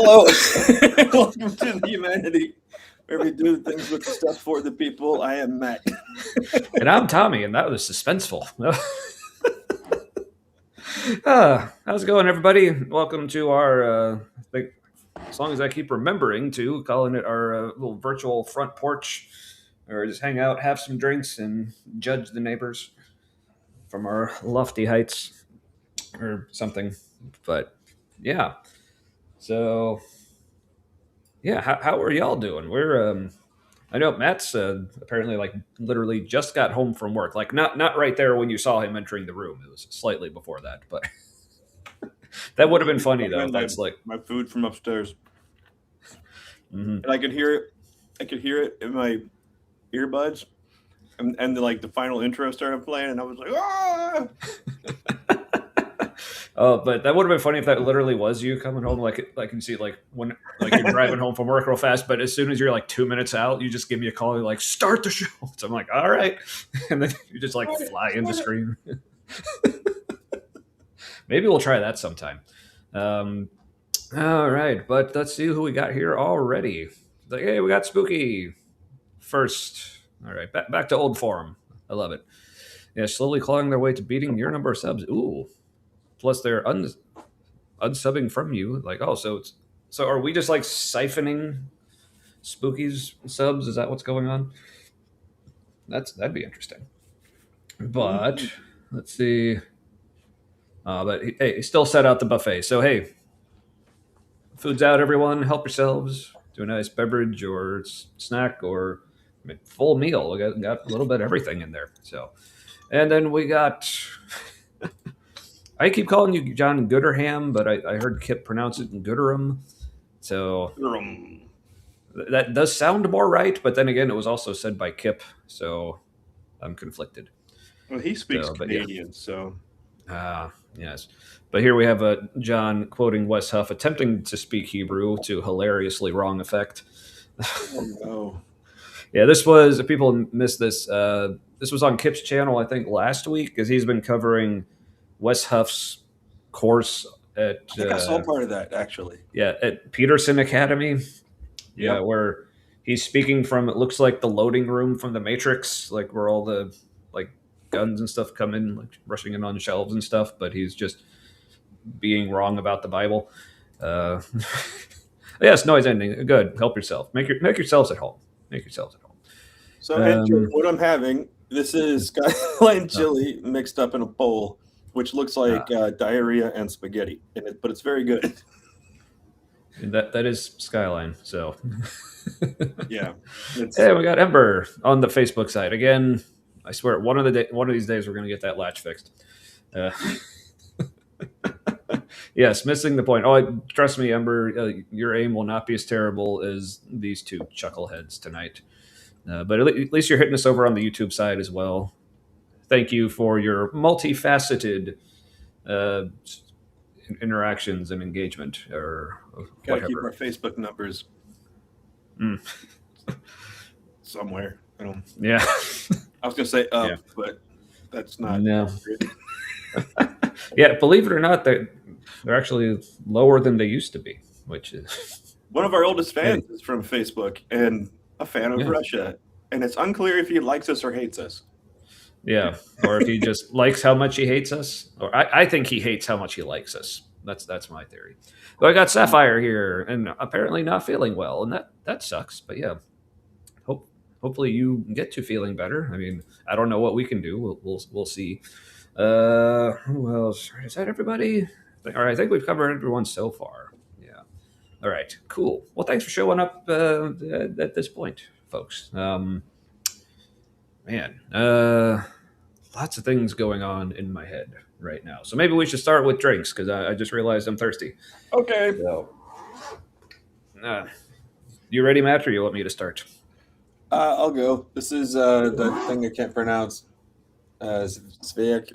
Hello, welcome to the humanity, where we do things with the stuff for the people. I am Matt. And I'm Tommy, and that was suspenseful. How's it going, everybody? Welcome to our, I think, as long as I keep remembering to, calling it our little virtual front porch, or just hang out, have some drinks, and judge the neighbors from our lofty heights, or something. But, yeah. So, yeah, how are y'all doing? I know Matt's apparently literally just got home from work. Like not right there when you saw him entering the room. It was slightly before that, but that would have been funny though. If that's like my food from upstairs, mhm. and I could hear it. I could hear it in my earbuds, and the final intro started playing, and I was like, ah! Oh, but that would have been funny if that literally was you coming home. Like you see, like when like you're driving home from work real fast, but as soon as you're like 2 minutes out, you just give me a call. You're like, start the show. So I'm like, all right, and then you just like fly into screen. Maybe we'll try that sometime. All right, but let's see who we got here already. Like, hey, we got Spooky first. All right, back to old form. I love it. Yeah, slowly clawing their way to beating your number of subs. Ooh, plus they're unsubbing from you. Like, oh, so are we just like siphoning Spooky's subs? Is that what's going on? That'd be interesting. But let's see. But hey, he still set out the buffet. So hey, food's out, everyone. Help yourselves to a nice beverage or snack or full meal. We got a little bit of everything in there. So, and then we got. I keep calling you John Gooderham, but I heard Kip pronounce it Gooderham. So that does sound more right, but then again, it was also said by Kip, so I'm conflicted. Well, he speaks Canadian, so. Yes. But here we have John quoting Wes Huff, attempting to speak Hebrew to hilariously wrong effect. Oh, no. Yeah, this was, if people missed this, this was on Kip's channel, I think, last week, because he's been covering Wes Huff's course at... I think I saw part of that, actually. Yeah, at Peterson Academy. Yeah, where he's speaking from, it looks like the loading room from The Matrix, like where all the like guns and stuff come in, like rushing in on shelves and stuff, but he's just being wrong about the Bible. Yes, noise ending. Good. Help yourself. Make yourselves at home. Make yourselves at home. So what I'm having, this is skyline chili mixed up in a bowl, which looks like diarrhea and spaghetti in it, but it's very good. That is Skyline. So yeah. Hey, we got Ember on the Facebook side again. I swear, one of these days we're gonna get that latch fixed. Yes, missing the point. Oh, trust me, Ember, your aim will not be as terrible as these two chuckleheads tonight. But at least you're hitting us over on the YouTube side as well. Thank you for your multifaceted interactions and engagement, or gotta whatever. keep our Facebook numbers somewhere. Yeah, I was gonna say up, but that's not. No. Yeah, believe it or not, they're actually lower than they used to be, which is one of our oldest fans is from Facebook and a fan of Russia, and it's unclear if he likes us or hates us. Yeah, or if he just likes how much he hates us, or I think he hates how much he likes us. That's my theory. But I got Sapphire here, and apparently not feeling well, and that sucks. But yeah, hopefully you get to feeling better. I mean, I don't know what we can do. We'll see. Who else? Is that everybody? All right, I think we've covered everyone so far. Yeah. All right, cool. Well, thanks for showing up at this point, folks. Man, lots of things going on in my head right now. So maybe we should start with drinks, because I just realized I'm thirsty. Okay. So, you ready, Matt, or you want me to start? I'll go. This is the thing I can't pronounce. Svejak.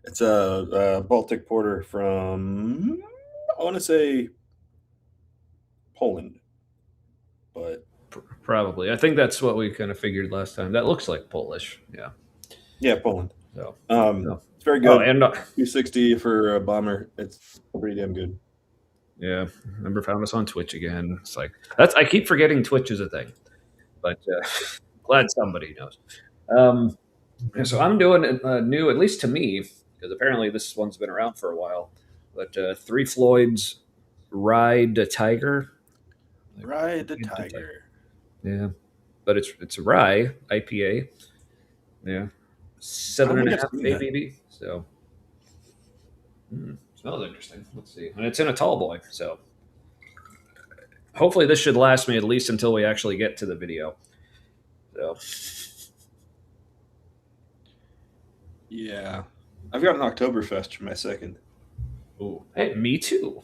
It's a Baltic porter from, I want to say, Poland, but probably. I think that's what we kind of figured last time. That looks like Polish. Yeah. Yeah, Poland. So, it's very good. 260 for a bomber. It's pretty damn good. Yeah, I remember found us on Twitch again. It's like I keep forgetting Twitch is a thing, but glad somebody knows. Um, so I'm doing a new, at least to me, because apparently this one's been around for a while. But Three Floyd's Ride the Tiger. Like, Ride the Ride the Tiger. tiger. Yeah, but it's a rye IPA. Yeah, I don't seven and think a I've half seen that. ABV. So smells interesting. Let's see, and it's in a tall boy. So hopefully this should last me at least until we actually get to the video. So Yeah, I've got an Oktoberfest for my second. ooh, hey, me too,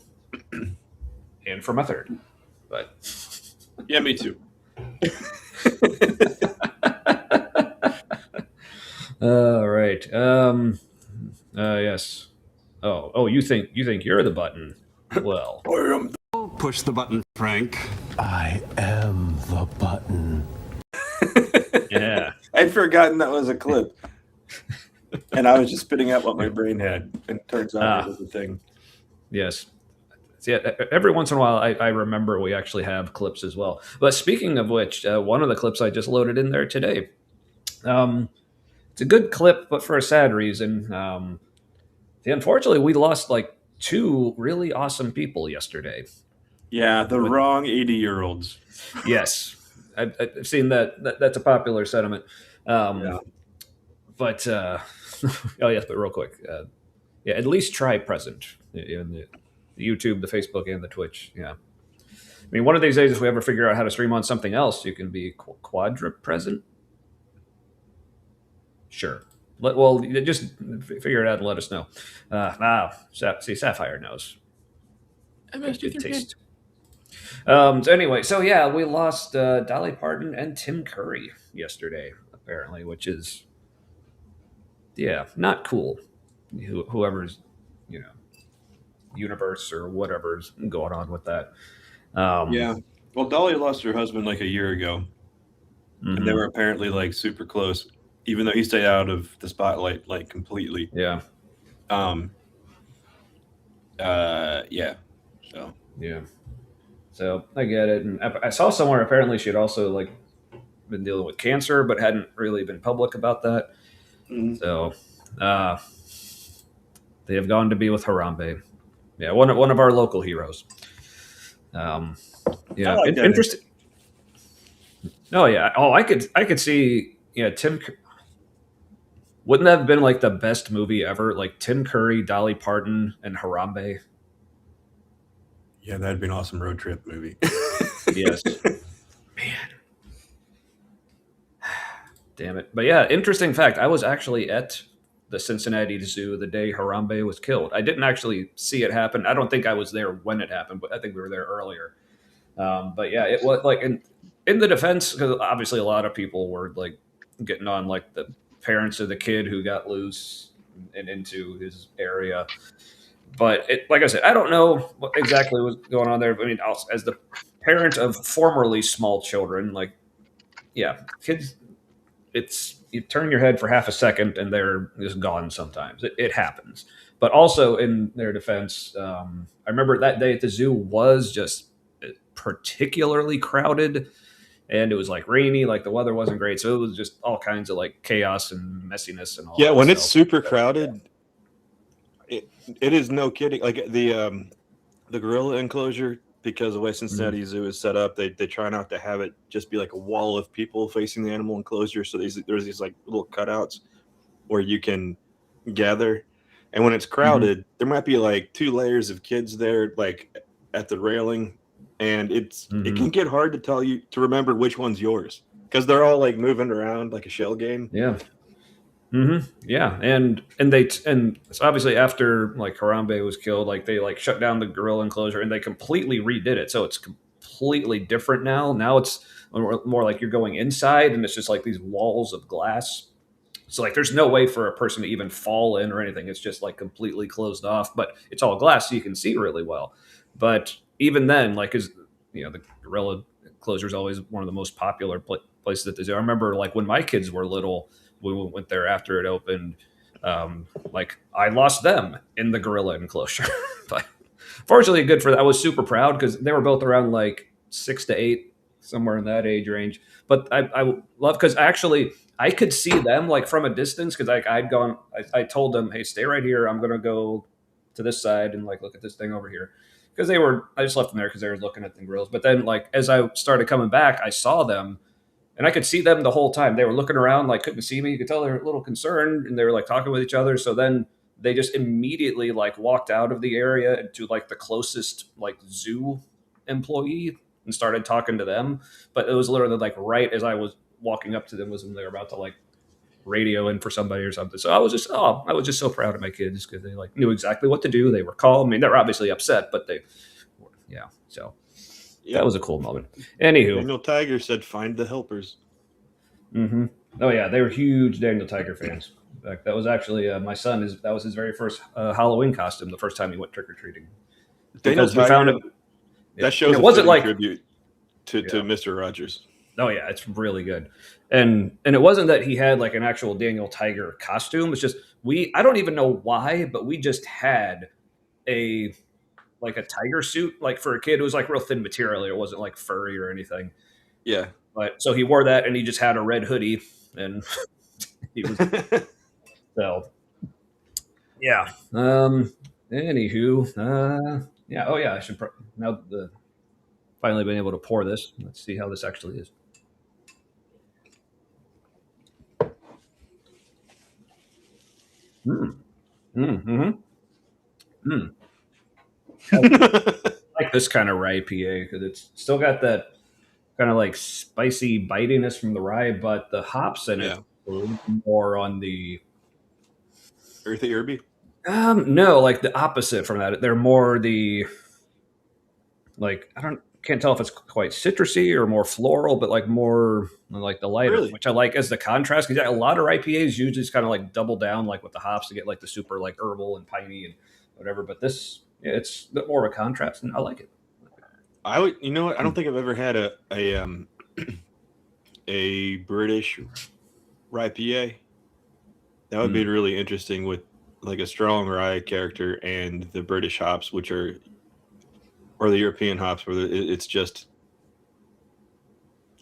and for my third. But Yeah, me too. all right. Yes. Oh, you think you're the button? Well, Push the button, Frank. I am the button. yeah. I'd forgotten that was a clip, and I was just spitting out what my brain had, and it turns out it was a thing. Yes. Yeah, every once in a while, I remember we actually have clips as well. But speaking of which, one of the clips I just loaded in there today. It's a good clip, but for a sad reason. Unfortunately, we lost like two really awesome people yesterday. Yeah, the wrong 80-year-olds. Yes, I've seen that. That's a popular sentiment. Yeah. But oh yes, but real quick, yeah, at least try present in the YouTube, the Facebook, and the Twitch. Yeah, I mean, one of these days, if we ever figure out how to stream on something else, you can be present. Sure. Well, you just figure it out and let us know. See, Sapphire knows. Good taste. So anyway, so yeah, we lost Dolly Parton and Tim Curry yesterday, apparently, which is not cool. Whoever's universe or whatever's going on with that. Yeah. Well, Dolly lost her husband like a year ago, and they were apparently like super close, even though he stayed out of the spotlight like completely. Yeah. Yeah. So. Yeah. So I get it, and I saw somewhere apparently she had also like been dealing with cancer, but hadn't really been public about that. Mm-hmm. So they have gone to be with Harambe. Yeah, one of our local heroes. Yeah, like interesting. Oh yeah. Oh, I could see. Yeah, Tim. Wouldn't that have been like the best movie ever? Like Tim Curry, Dolly Parton, and Harambe. Yeah, that'd be an awesome road trip movie. Yes. Man. Damn it. But yeah, interesting fact. I was actually at the Cincinnati Zoo the day Harambe was killed. I didn't actually see it happen. I don't think I was there when it happened, but I think we were there earlier. But yeah, it was like in the defense, because obviously a lot of people were like getting on like the parents of the kid who got loose and into his area. But like I said, I don't know what exactly was going on there. But I mean, as the parent of formerly small children, like, yeah, kids, it's you turn your head for half a second and they're just gone. Sometimes it happens. But also in their defense, I remember that day at the zoo was just particularly crowded, and it was like rainy, like the weather wasn't great, so it was just all kinds of like chaos and messiness and all. Yeah, that when stuff. it's super crowded. It is no kidding. Like the gorilla enclosure, because the way Cincinnati Zoo is set up, they try not to have it just be like a wall of people facing the animal enclosure. So there's these like little cutouts where you can gather. And when it's crowded, there might be like 2 layers of kids there, like at the railing, and it can get hard to remember which one's yours because they're all like moving around like a shell game. Yeah. Yeah, and so obviously after like Harambe was killed, like they like shut down the gorilla enclosure and they completely redid it, so it's completely different now. Now it's more like you're going inside, and it's just like these walls of glass. So like there's no way for a person to even fall in or anything. It's just like completely closed off, but it's all glass, so you can see really well. But even then, like the gorilla enclosure is always one of the most popular places at the zoo. I remember like when my kids were little. We went there after it opened. Like I lost them in the gorilla enclosure, but fortunately, good for that. I was super proud because they were both around like 6 to 8, somewhere in that age range. But I love because actually I could see them like from a distance because like I'd gone. I told them, hey, stay right here. I'm gonna go to this side and like look at this thing over here because they were. I just left them there because they were looking at the grills. But then like as I started coming back, I saw them. And I could see them the whole time. They were looking around, like couldn't see me. You could tell they were a little concerned, and they were like talking with each other. So then they just immediately like walked out of the area to like the closest like zoo employee and started talking to them. But it was literally like right as I was walking up to them was when they were about to like radio in for somebody or something. So I was just so proud of my kids because they like knew exactly what to do. They were calm. I mean, they were obviously upset, but yeah. So that was a cool moment. Anywho, Daniel Tiger said, "Find the helpers." Mm-hmm. Oh yeah, they were huge Daniel Tiger fans. In fact, that was actually my son. That was his very first Halloween costume. The first time he went trick or treating. Daniel Because we found Tiger, it. that shows it a wasn't fitting like tribute to Mr. Rogers. Oh yeah, it's really good. And it wasn't that he had like an actual Daniel Tiger costume. It's just I don't even know why, but we just had a like a tiger suit like for a kid. It was like real thin material. It wasn't like furry or anything. Yeah. But so he wore that and he just had a red hoodie and he was so yeah. Anywho, yeah. Oh yeah, I should now finally been able to pour this. Let's see how this actually is. I like this kind of rye IPA because it's still got that kind of like spicy bitiness from the rye, but the hops in it a little more on the earthy herby. No, like the opposite from that. They're more the like can't tell if it's quite citrusy or more floral, but like more like the lighter, which I like as the contrast. Because a lot of IPAs usually just kind of like double down like with the hops to get like the super like herbal and piney and whatever. But this, it's a bit more of a contrast, and I like it. I would, you know what? I don't think I've ever had a British IPA. That would be really interesting with like a strong rye character and the British hops, which are, or the European hops, where it's just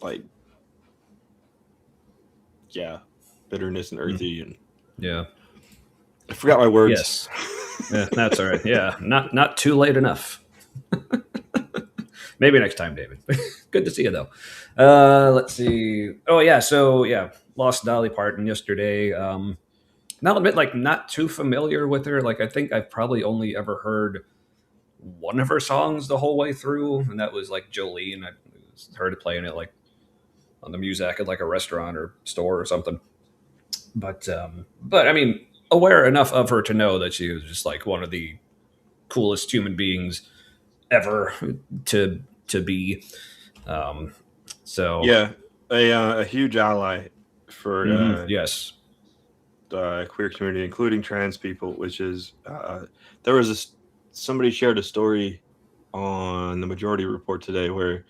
like, bitterness and earthy and I forgot my words. Yes, yeah, that's all right. Yeah, not too late enough. Maybe next time, David. Good to see you though. Let's see. Oh yeah, so lost Dolly Parton yesterday. I'll admit, like, not too familiar with her. Like, I think I've probably only ever heard one of her songs the whole way through, and that was like Jolene. I heard it playing it like on the music at like a restaurant or store or something. But I mean, aware enough of her to know that she was just like one of the coolest human beings ever to be. So yeah, a huge ally for yes. The queer community, including trans people, which is there was somebody shared a story on the Majority Report today where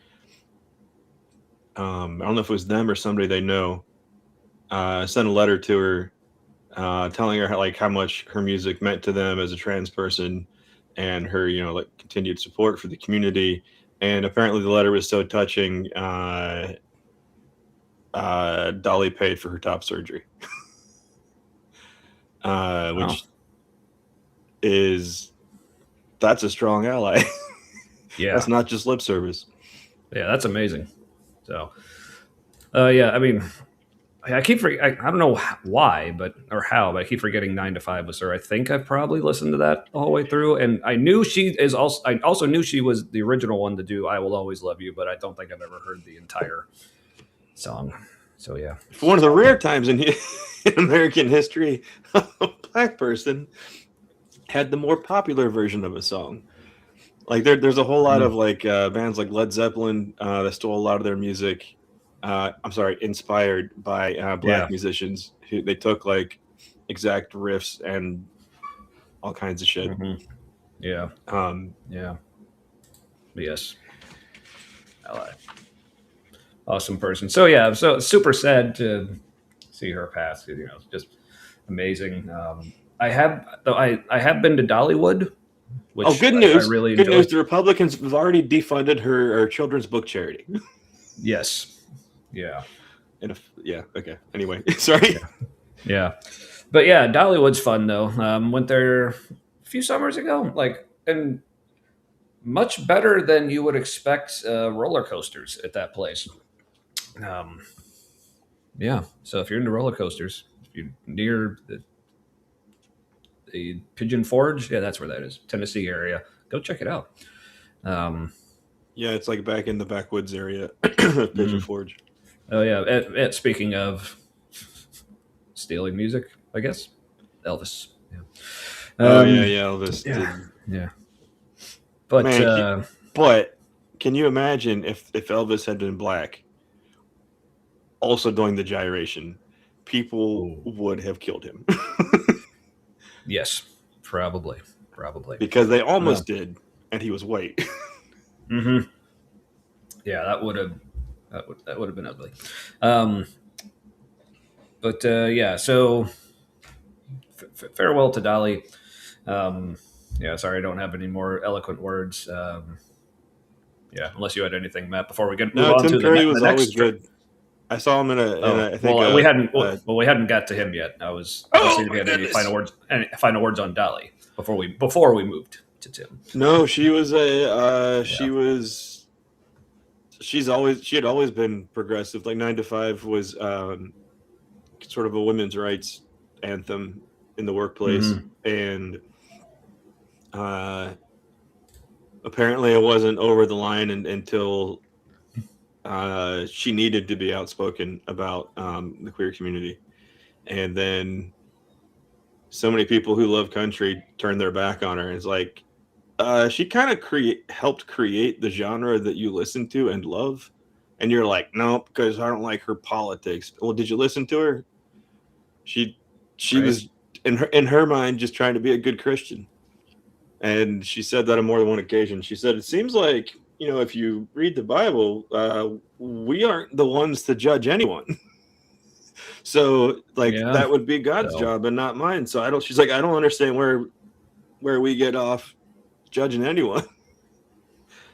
I don't know if it was them or somebody they know sent a letter to her telling her how much her music meant to them as a trans person and her like continued support for the community. And apparently the letter was so touching Dolly paid for her top surgery. Which that's a strong ally. Yeah, that's not just lip service. Yeah, that's amazing. So, I mean, I keep I don't know why, but I keep forgetting 9 to 5 was her. I think I've probably listened to that the whole way through, and I knew she is also. I also knew she was the original one to do "I Will Always Love You," but I don't think I've ever heard the entire song. So yeah, for one of the rare times in American history, a black person had the more popular version of a song. Like there's a whole lot of like bands like Led Zeppelin that stole a lot of their music. Inspired by black musicians who they took like exact riffs and all kinds of shit. Yeah. Yes. Awesome person. So so super sad to see her pass. It's just amazing. I have been to Dollywood which good I news! really Good enjoy. news! The Republicans have already defunded her children's book charity. Yes. Yeah. Yeah. Okay. Anyway, sorry. Yeah. But yeah, Dollywood's fun though. Went there a few summers ago, and much better than you would expect roller coasters at that place. Um, yeah. So if you're into roller coasters, if you're near the Pigeon Forge, yeah, that's where that is, Tennessee area. Go check it out. Um, Yeah, it's like back in the backwoods area of Pigeon mhm. Forge. Oh yeah. Speaking of stealing music, I guess Elvis. Yeah. Oh yeah, Elvis Yeah. did. Yeah. But Man, but can you imagine if Elvis had been black, also doing the gyration, people ooh, would have killed him yes, probably. because they almost did, and he was white. Hmm. Yeah, that would have been ugly. Um, but yeah, so farewell to Dolly. Um, yeah, sorry, I don't have any more eloquent words. Yeah, unless you had anything, Matt, before we move No, on Tim to Curry the was next always trip. good. I saw him in Oh, I think well, we hadn't got to him yet. I was seeing if my you had any goodness. final words on Dolly before we moved to Tim. No, she was she had always been progressive. Like 9 to 5 was sort of a women's rights anthem in the workplace, and apparently it wasn't over the line until she needed to be outspoken about the queer community, and then so many people who love country turned their back on her. And it's like she kind of helped create the genre that you listen to and love, and you're like, no, because I don't like her politics. Well, did you listen to her? She Right? was in her mind just trying to be a good Christian. And she said that on more than one occasion. She said, it seems like, if you read the Bible, we aren't the ones to judge anyone. So like Yeah. that would be God's So, job and not mine. So she's like, I don't understand where we get off judging anyone.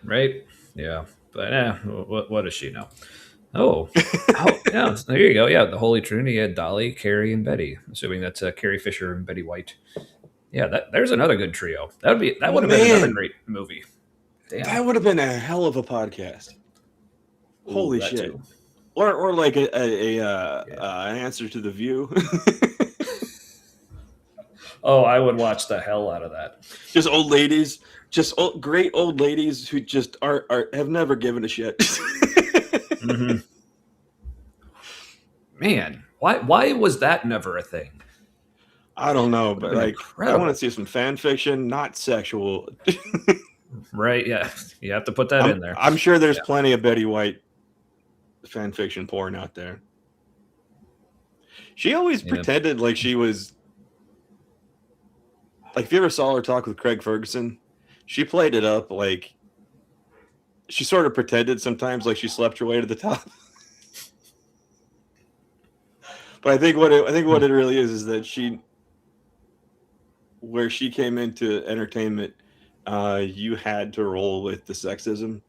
right? Yeah. But what does she know? Oh, yeah. There you go. Yeah, the Holy Trinity had Dolly, Carrie, and Betty. Assuming that's Carrie Fisher and Betty White. Yeah, there's another good trio. That would have been another Man, great movie. Damn. that would have been a hell of a podcast. Ooh, Holy that shit. too. Or like an answer to The View. Oh, I would watch the hell out of that. Just old ladies, great old ladies who just have never given a shit. Mm-hmm. Man, why was that never a thing? I don't know, but like incredible. I want to see some fan fiction, not sexual. Right? Yeah, you have to put that in there. I'm sure there's plenty of Betty White fan fiction porn out there. She always pretended like she was. Like, if you ever saw her talk with Craig Ferguson, she played it up like she sort of pretended sometimes like she slept her way to the top. But I think what it really is that where she came into entertainment, you had to roll with the sexism,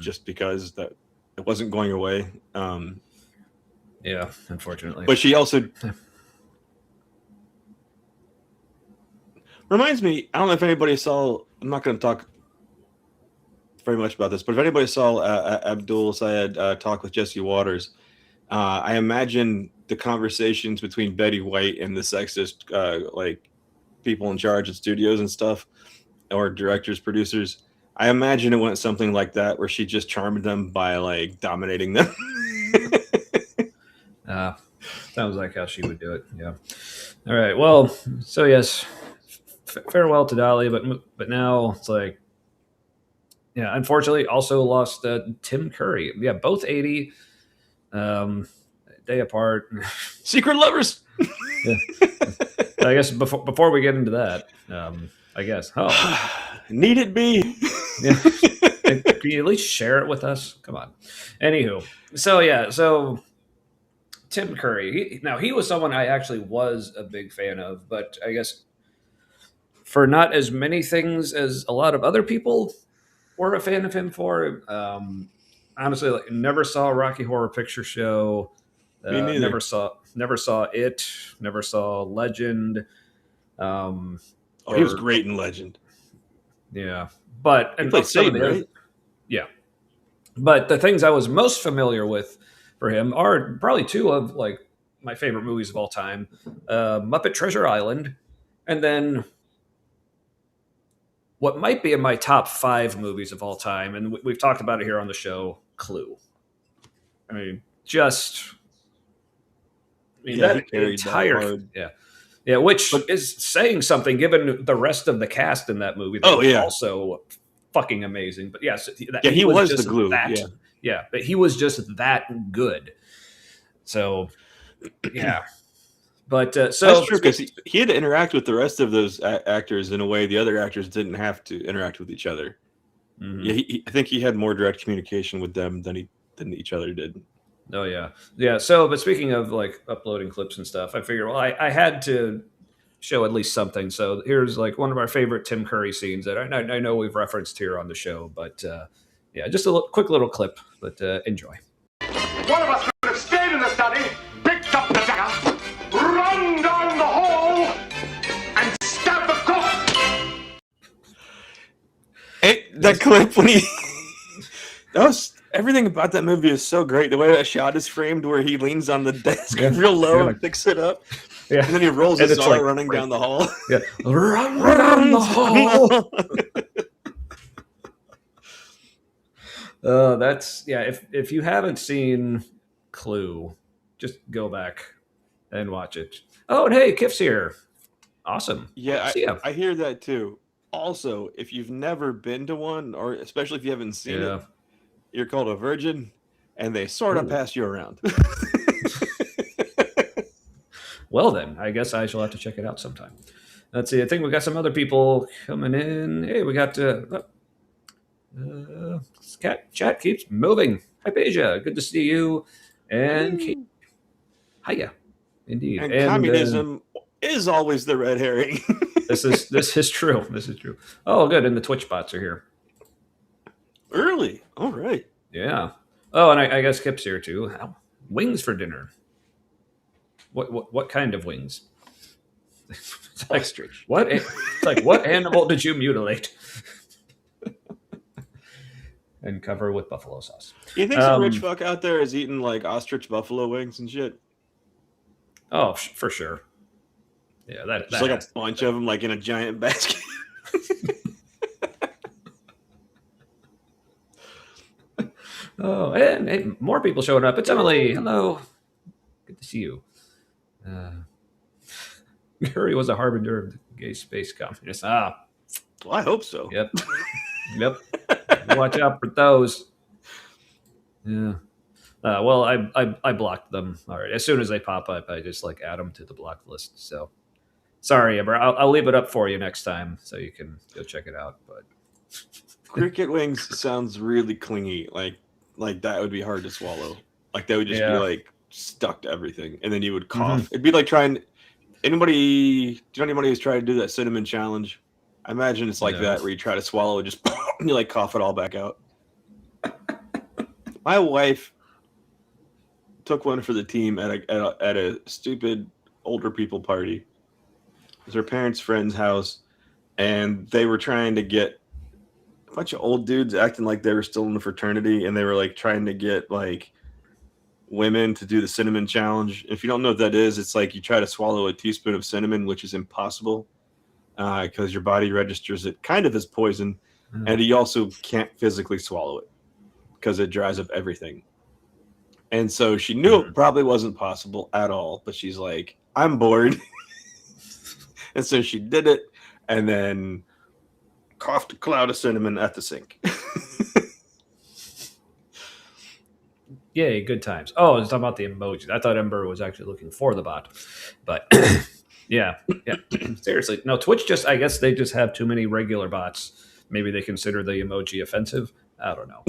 just because that it wasn't going away. Yeah, unfortunately. But she also reminds me. I don't know if anybody saw. I'm not going to talk very much about this, but if anybody saw Abdul Syed talk with Jesse Waters, I imagine the conversations between Betty White and the sexist like people in charge of studios and stuff, or directors, producers. I imagine it went something like that, where she just charmed them by like dominating them. Sounds like how she would do it. Yeah. All right. Well, so yes, farewell to Dolly, but now it's like, yeah, unfortunately, also lost Tim Curry. Yeah, both 80, day apart. Secret lovers. Yeah. I guess before we get into that, I guess. Oh, need it be? Yeah. Can you at least share it with us? Come on. Anywho, so Tim Curry. He was someone I actually was a big fan of, but I guess for not as many things as a lot of other people were a fan of him for. Honestly, like, never saw Rocky Horror Picture Show. Me neither. Never saw it. Never saw Legend. He was great in Legend. Yeah, but he played Satan, right? Yeah, but the things I was most familiar with for him are probably two of like my favorite movies of all time: Muppet Treasure Island, and then what might be in my top 5 movies of all time, and we've talked about it here on the show, Clue. I mean, that entire which is saying something given the rest of the cast in that movie. Also fucking amazing. But yes, he was the glue. But he was just that good. So yeah. But so that's true, because he had to interact with the rest of those actors in a way the other actors didn't have to interact with each other. Mm-hmm. Yeah, I think he had more direct communication with them than each other did. Oh yeah. So, but speaking of like uploading clips and stuff, I figured, well, I had to show at least something. So here's like one of our favorite Tim Curry scenes that I know we've referenced here on the show, but just a quick little clip. But enjoy. One of us could have stayed in the study, picked up the dagger, run down the hall, and stabbed the cook. That clip when he everything about that movie is so great. The way that shot is framed, where he leans on the desk real low and picks it up, and then he rolls his arm running down the hall. Yeah, run down the hall. That's If you haven't seen Clue, just go back and watch it. Oh, and hey, Kif's here. Awesome. Yeah, I hear that too. Also, if you've never been to one, or especially if you haven't seen it, you're called a virgin, and they sort of pass you around. Well, then, I guess I shall have to check it out sometime. Let's see. I think we got some other people coming in. Hey, we got chat keeps moving. Hi, Peja. Good to see you. And Kate. Hiya. Indeed. And communism is always the red herring. This is true. This is true. Oh, good. And the Twitch bots are here. Early. All right. Yeah. Oh, and I guess Kip's here too. Wings for dinner. What kind of wings? It's like, ostrich. What? It's like, what animal did you mutilate? And cover with buffalo sauce. You think some rich fuck out there is eating like ostrich buffalo wings and shit? Oh, for sure. Yeah, just like a bunch of them, like in a giant basket. Oh, and hey, more people showing up. It's Emily. Hello. Good to see you. Curry was a harbinger of the gay space communists. Well, I hope so. Yep. Watch out for those. Yeah. Well, I blocked them. All right. As soon as they pop up, I just add them to the block list. So sorry, Amber. I'll leave it up for you next time so you can go check it out. But cricket wings sounds really clingy. Like that would be hard to swallow. Like they would just be stuck to everything, and then you would cough. Mm-hmm. It'd be like trying. Do you know anybody who's trying to do that cinnamon challenge? I imagine it's like that, where you try to swallow it, just and you cough it all back out. My wife took one for the team at a stupid older people party. It was her parents' friend's house, and they were trying to get a bunch of old dudes acting like they were still in the fraternity, and they were trying to get women to do the cinnamon challenge. If you don't know what that is, it's you try to swallow a teaspoon of cinnamon, which is impossible because your body registers it kind of as poison, and you also can't physically swallow it because it dries up everything. And so she knew it probably wasn't possible at all, but she's like, I'm bored. And so she did it, and then coughed a cloud of cinnamon at the sink. Yay, good times. Oh, I was talking about the emojis. I thought Ember was actually looking for the bot. But yeah. Seriously. No, Twitch I guess they just have too many regular bots. Maybe they consider the emoji offensive. I don't know.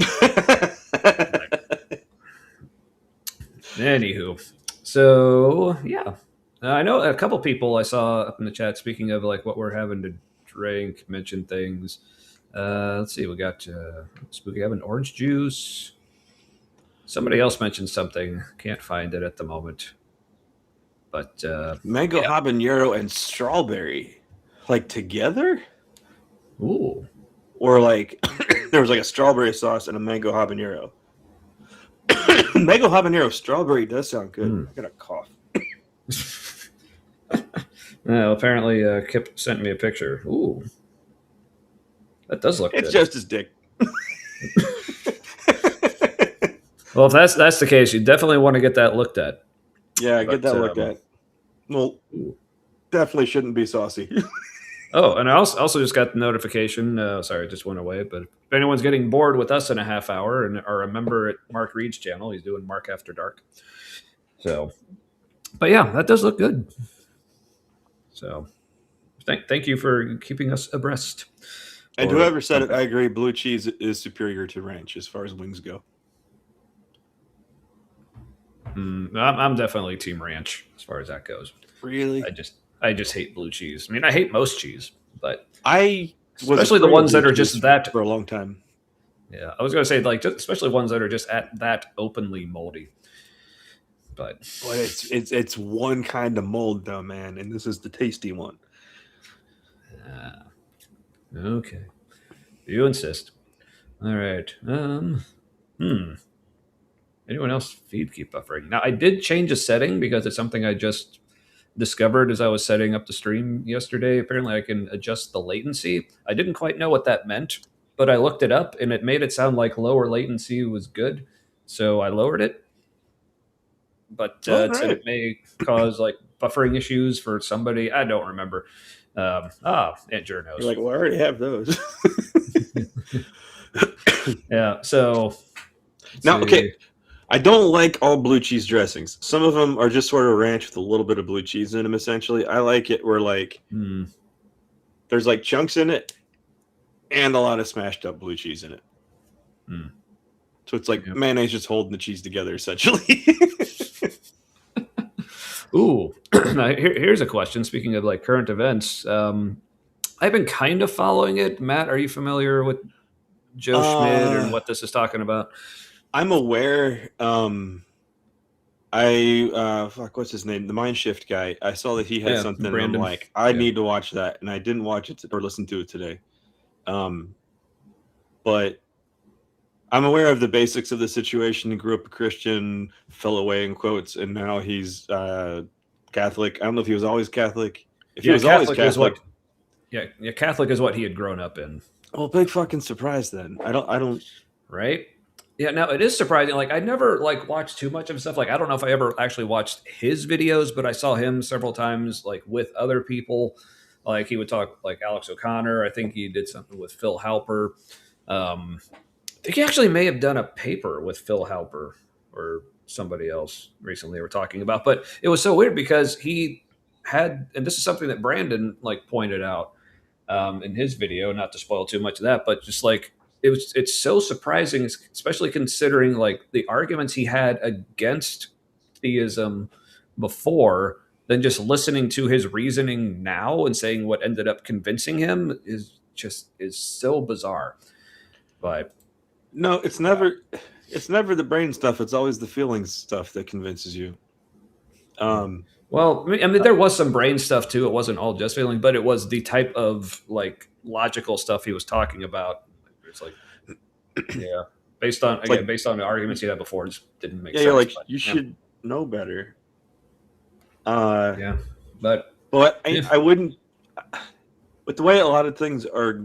Anywho. So, yeah. I know a couple people I saw up in the chat speaking of what we're having to drink, mention things. Let's see. We got Spooky having orange juice. Somebody else mentioned something. Can't find it at the moment. But Mango habanero and strawberry, like together, ooh, or like there was like a strawberry sauce and a mango habanero. Mango habanero strawberry does sound good. I got a cough. apparently Kip sent me a picture. Ooh, that does look It's good. just his dick. Well, if that's the case, you definitely want to get that looked at. Yeah, get that looked at. Well, definitely shouldn't be saucy. Oh, and I also just got the notification. Sorry, it just went away. But if anyone's getting bored with us in a half hour and are a member at Mark Reed's channel, he's doing Mark After Dark. So, but yeah, that does look good. So, thank you for keeping us abreast. And whoever said it, I agree. Blue cheese is superior to ranch as far as wings go. I'm definitely Team Ranch as far as that goes. Really? I just hate blue cheese. I mean, I hate most cheese, but I was especially the ones that are just that for a long time. Yeah, I was going to say like especially ones that are just at that openly moldy. But it's one kind of mold though, man, and this is the tasty one. Okay, you insist. All right. Anyone else feed keep buffering? Now I did change a setting because it's something I just discovered as I was setting up the stream yesterday. Apparently I can adjust the latency. I didn't quite know what that meant, but I looked it up and it made it sound like lower latency was good. So I lowered it. But it said it may cause like buffering issues for somebody. I don't remember. Aunt Jer knows. You're like, well, I already have those. Yeah. So now, okay. I don't like all blue cheese dressings. Some of them are just sort of ranch with a little bit of blue cheese in them, essentially. I like it where, like, there's, like, chunks in it and a lot of smashed up blue cheese in it. So it's like mayonnaise just holding the cheese together, essentially. Ooh. Now, here's a question. Speaking of, like, current events, I've been kind of following it. Matt, are you familiar with Joe Schmidt and what this is talking about? I'm aware. What's his name? The Mind Shift guy. I saw that he had something, Brandon. And I'm like, I need to watch that, and I didn't watch it or listen to it today. But I'm aware of the basics of the situation. He grew up a Christian, fell away in quotes, and now he's Catholic. I don't know if he was always Catholic. If he was Catholic always Catholic, Catholic is what he had grown up in. Well, big fucking surprise then. I don't. Right. Yeah, now it is surprising. Like I never like watched too much of stuff. Like I don't know if I ever actually watched his videos, but I saw him several times like with other people. Like he would talk like Alex O'Connor. I think he did something with Phil Halper. I think he actually may have done a paper with Phil Halper or somebody else recently we're talking about. But it was so weird because he had, and this is something that Brandon like pointed out in his video, not to spoil too much of that, but just like it's so surprising, especially considering like the arguments he had against theism before, than just listening to his reasoning now and saying what ended up convincing him is so bizarre. But no, it's never the brain stuff. It's always the feelings stuff that convinces you. Well, I mean, there was some brain stuff too. It wasn't all just feeling, but it was the type of like logical stuff he was talking about. It's like, yeah, based on the arguments he had before, it just didn't make sense. You're like, you should know better. But I wouldn't. With the way a lot of things are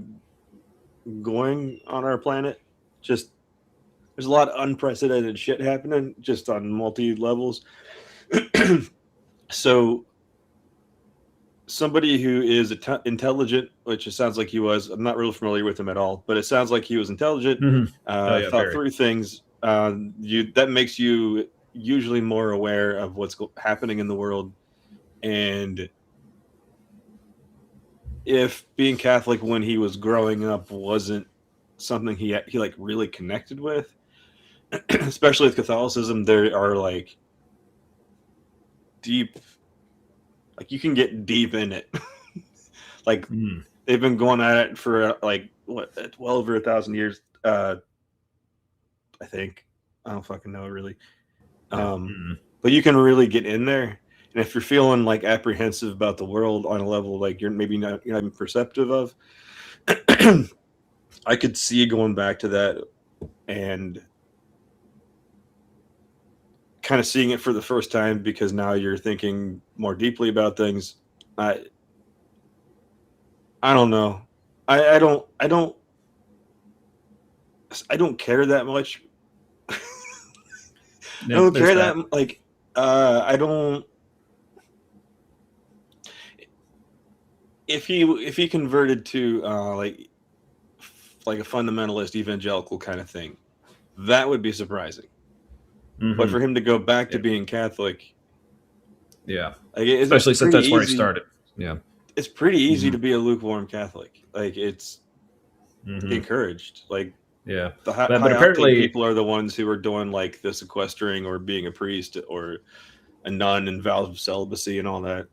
going on our planet, just there's a lot of unprecedented shit happening just on multi levels. So somebody who is intelligent, which it sounds like he was, I'm not really familiar with him at all, but it sounds like he was intelligent, thought through things. That makes you usually more aware of what's happening in the world. And if being Catholic when he was growing up wasn't something he like really connected with, especially with Catholicism, there are like deep, like you can get deep in it. Like they've been going at it for like what, well over 1,000 years. I think I don't fucking know really. But you can really get in there, and if you're feeling like apprehensive about the world on a level like you're not even perceptive of, I could see going back to that and kind of seeing it for the first time, because now you're thinking more deeply about things. I don't know. I don't care that much. I don't care that like I don't. If he converted to like a fundamentalist evangelical kind of thing, that would be surprising. But for him to go back to being Catholic, like, especially since that's where he started, it's pretty easy to be a lukewarm Catholic. Like, it's encouraged. Like, but high apparently people are the ones who are doing like the sequestering or being a priest or a nun and vows of celibacy and all that.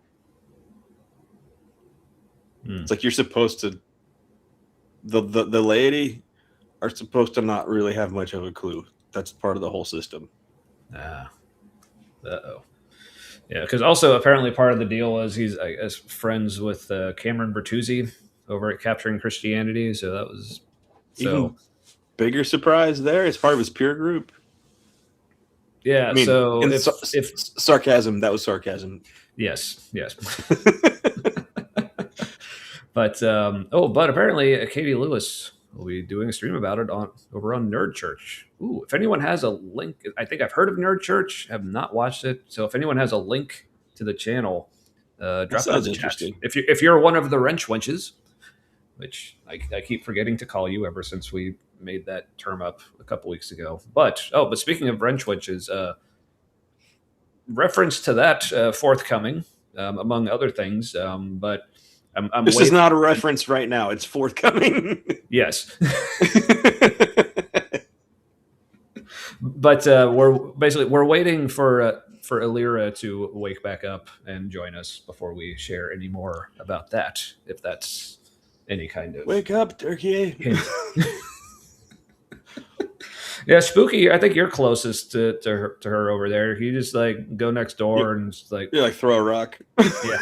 It's like you're supposed to. The laity are supposed to not really have much of a clue. That's part of the whole system. Yeah, because also apparently part of the deal was he's, I guess, friends with Cameron Bertuzzi over at Capturing Christianity. So that was even bigger surprise there. It's part of his peer group. Yeah. I mean, so if sarcasm, that was sarcasm. Yes. But apparently Katie Lewis will be doing a stream about it over on Nerd Church. Ooh, if anyone has a link, I think I've heard of Nerd Church, have not watched it. So if anyone has a link to the channel, drop it in the chat. If you're one of the wrench wenches, which I keep forgetting to call you ever since we made that term up a couple weeks ago. But speaking of wrench wenches, reference to that forthcoming, among other things. But this is not a reference right now. It's forthcoming. Yes. But we're waiting for Illyra to wake back up and join us before we share any more about that, if that's any kind of wake up, turkey. Yeah, Spooky, I think you're closest to her over there. You just like go next door and just like throw a rock. Yeah.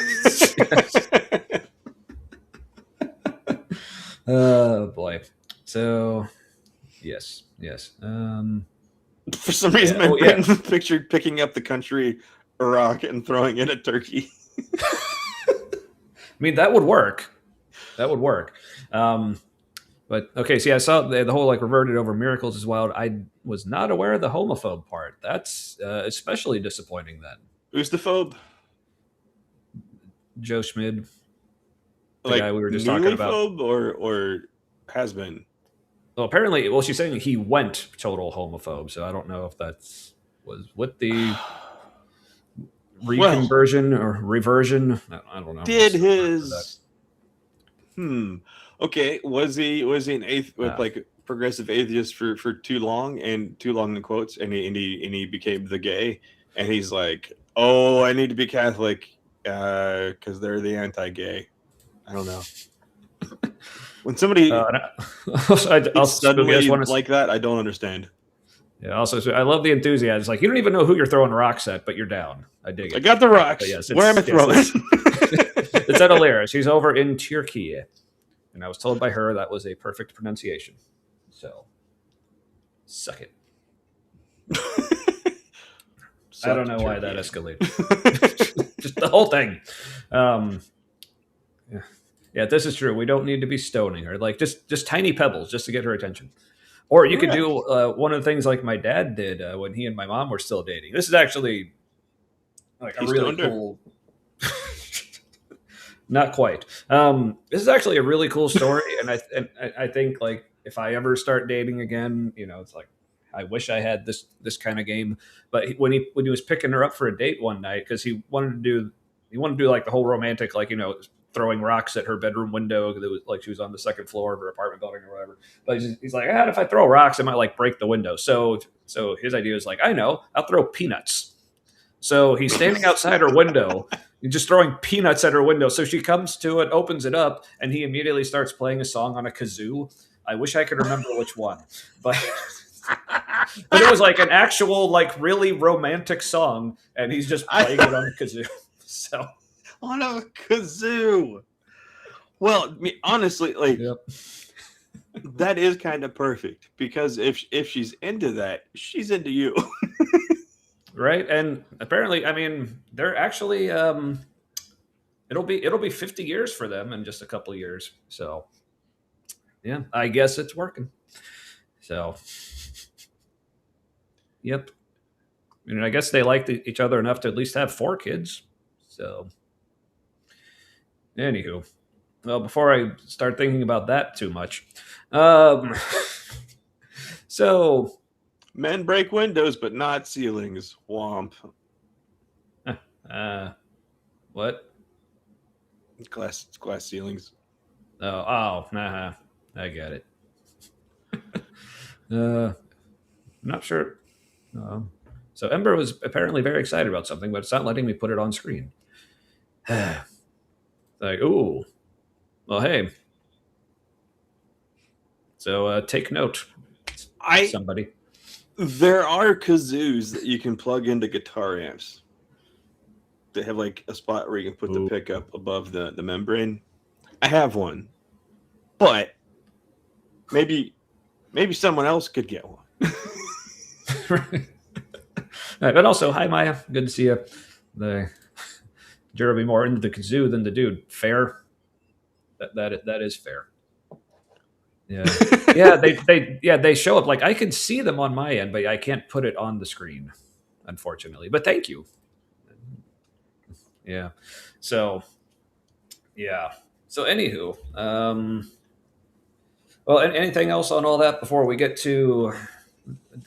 Oh boy. So yes. For some reason, my brain pictured picking up the country rock and throwing it at turkey. I mean, that would work. But okay, so I saw the whole like reverted over miracles is wild. I was not aware of the homophobe part. That's especially disappointing then. Who's the phobe? Joe Schmid. The like guy we were just talking about. Phobe or has been? Well, apparently, she's saying he went total homophobe, so I don't know if was with the reconversion or reversion. I don't know. Did his okay, was he an like progressive atheist for too long in quotes, and he became the gay, and he's like, oh, I need to be Catholic because they're the anti-gay. I don't know. When somebody suddenly like that, I don't understand. Yeah. Also, so I love the enthusiasm. It's like you don't even know who you're throwing rocks at, but you're down. I dig it. I got the rocks. Yes, where am I throwing? It's at Illyra. She's over in Turkey, and I was told by her that was a perfect pronunciation. So, suck it. I don't know why that escalated. Just the whole thing. Yeah, this is true. We don't need to be stoning her. Like just tiny pebbles just to get her attention. Or you could do one of the things like my dad did when he and my mom were still dating. This is actually like a really cool. Not quite. This is actually a really cool story, and I think like if I ever start dating again, it's like I wish I had this kind of game. But when he was picking her up for a date one night, because he wanted to do like the whole romantic, like throwing rocks at her bedroom window. That was like she was on the second floor of her apartment building or whatever. But he's like, if I throw rocks, I might like break the window. So his idea is like, I know, I'll throw peanuts. So he's standing outside her window He's just throwing peanuts at her window. So she comes to it, opens it up, and he immediately starts playing a song on a kazoo. I wish I could remember which one, but it was like an actual, like, really romantic song, and he's just playing it on a kazoo. So on a kazoo. Well, I mean, honestly, like that is kind of perfect because if she's into that, she's into you. Right, and apparently, I mean, they're actually it'll be 50 years for them in just a couple of years. So yeah, I guess it's working. So yep. I guess they like each other enough to at least have 4 kids. So anywho, well, before I start thinking about that too much, so Men break windows, but not ceilings. Womp. What? Glass ceilings. Oh, I got it. I'm not sure. So Ember was apparently very excited about something, but it's not letting me put it on screen. Like, ooh, well, hey. So take note, somebody. There are kazoos that you can plug into guitar amps. They have like a spot where you can put the pickup above the membrane. I have one, but maybe someone else could get one. Right. But also, hi Maya, good to see you. You're be more into the kazoo than the dude. Fair. That is fair. Yeah, yeah. They show up. Like, I can see them on my end, but I can't put it on the screen, unfortunately. But thank you. Yeah. So, yeah. So, anywho, well, anything else on all that before we get to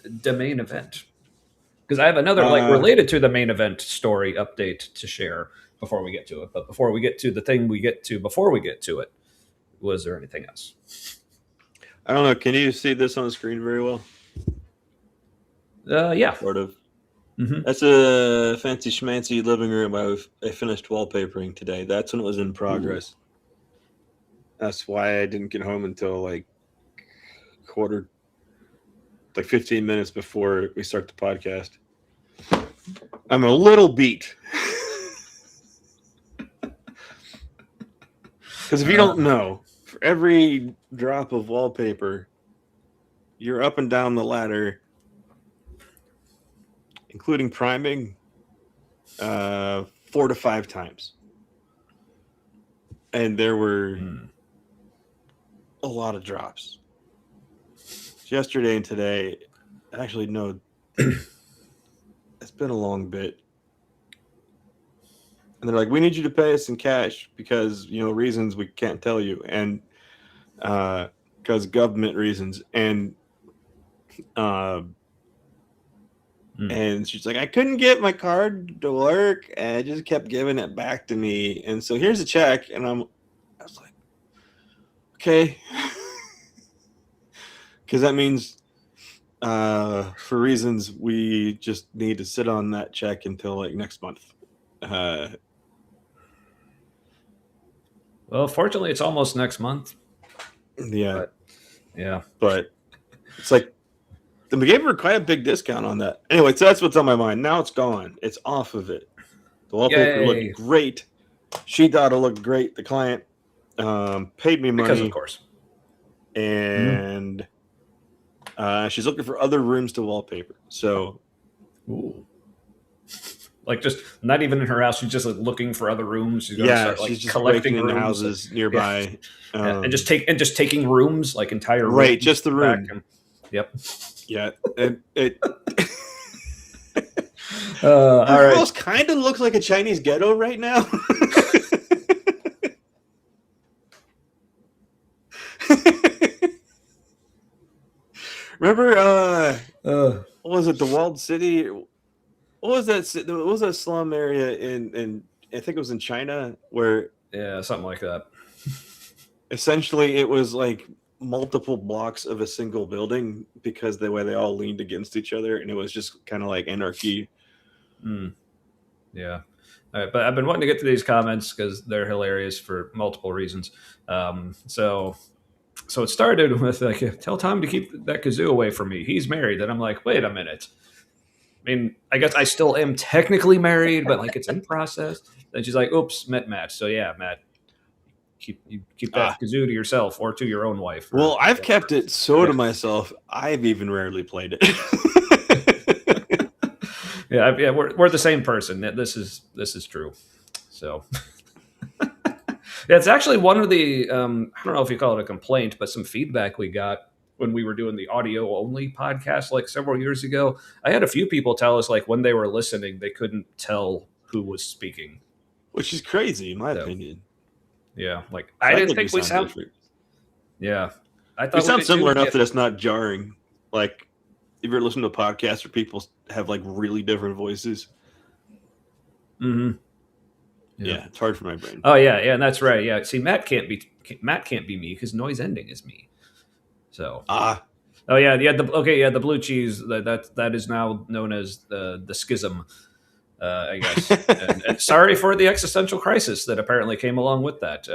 the main event? Because I have another related to the main event story update to share before we get to it. But before we get to the thing we get to before we get to it, was there anything else? I don't know. Can you see this on the screen very well? Yeah. Sort of. Mm-hmm. That's a fancy schmancy living room I finished wallpapering today. That's when it was in progress. Ooh. That's why I didn't get home until like 15 minutes before we start the podcast. I'm a little beat. Because if you don't know, for every drop of wallpaper, you're up and down the ladder, including priming, 4 to 5 times. And there were a lot of drops. Yesterday and today, actually, no, it's been a long bit. And they're like, we need you to pay us in cash because, reasons we can't tell you. And because government reasons. And she's like, I couldn't get my card to work. And it just kept giving it back to me. And so here's a check. And I was like, okay. Because that means for reasons we just need to sit on that check until like next month. Well, fortunately, it's almost next month. Yeah. But it's like they gave her quite a big discount on that. Anyway, so that's what's on my mind. Now it's gone. It's off of it. The wallpaper looked great. She thought it looked great. The client paid me money. Because, of course. And she's looking for other rooms to wallpaper. So, like, just not even in her house. She's just like looking for other rooms. She's start, like, she's just collecting in houses nearby, and just taking rooms, like entire rooms. Right, just the room. Yep. Yeah. It all right. House kind of looks like a Chinese ghetto right now. Remember, what was it? The walled city. What was that? What was that slum area in? I think it was in China, where something like that. Essentially, it was like multiple blocks of a single building because the way they all leaned against each other, and it was just kind of like anarchy. Yeah. All right, but I've been wanting to get to these comments because they're hilarious for multiple reasons. So it started with like, tell Tom to keep that kazoo away from me. He's married. And I'm like, wait a minute. I mean, I guess I still am technically married, but like it's in process. Then she's like, oops, met Matt. So yeah, Matt, keep that kazoo to yourself or to your own wife. Well, I've kept it so to myself. I've even rarely played it. Yeah, we're the same person. This is true. So yeah, it's actually one of the I don't know if you call it a complaint, but some feedback we got when we were doing the audio only podcast like several years ago. I had a few people tell us like when they were listening, they couldn't tell who was speaking, which is crazy in my opinion. Yeah, like I didn't think we sound different. Yeah, I thought we sound similar enough that it's not jarring. Like if you're listening to a podcast where people have like really different voices. Mm-hmm. Yeah, it's hard for my brain. Oh yeah, and that's right. Yeah, see, Matt can't be me because noise ending is me. So oh yeah, the blue cheese that is now known as the schism, I guess. and sorry for the existential crisis that apparently came along with that.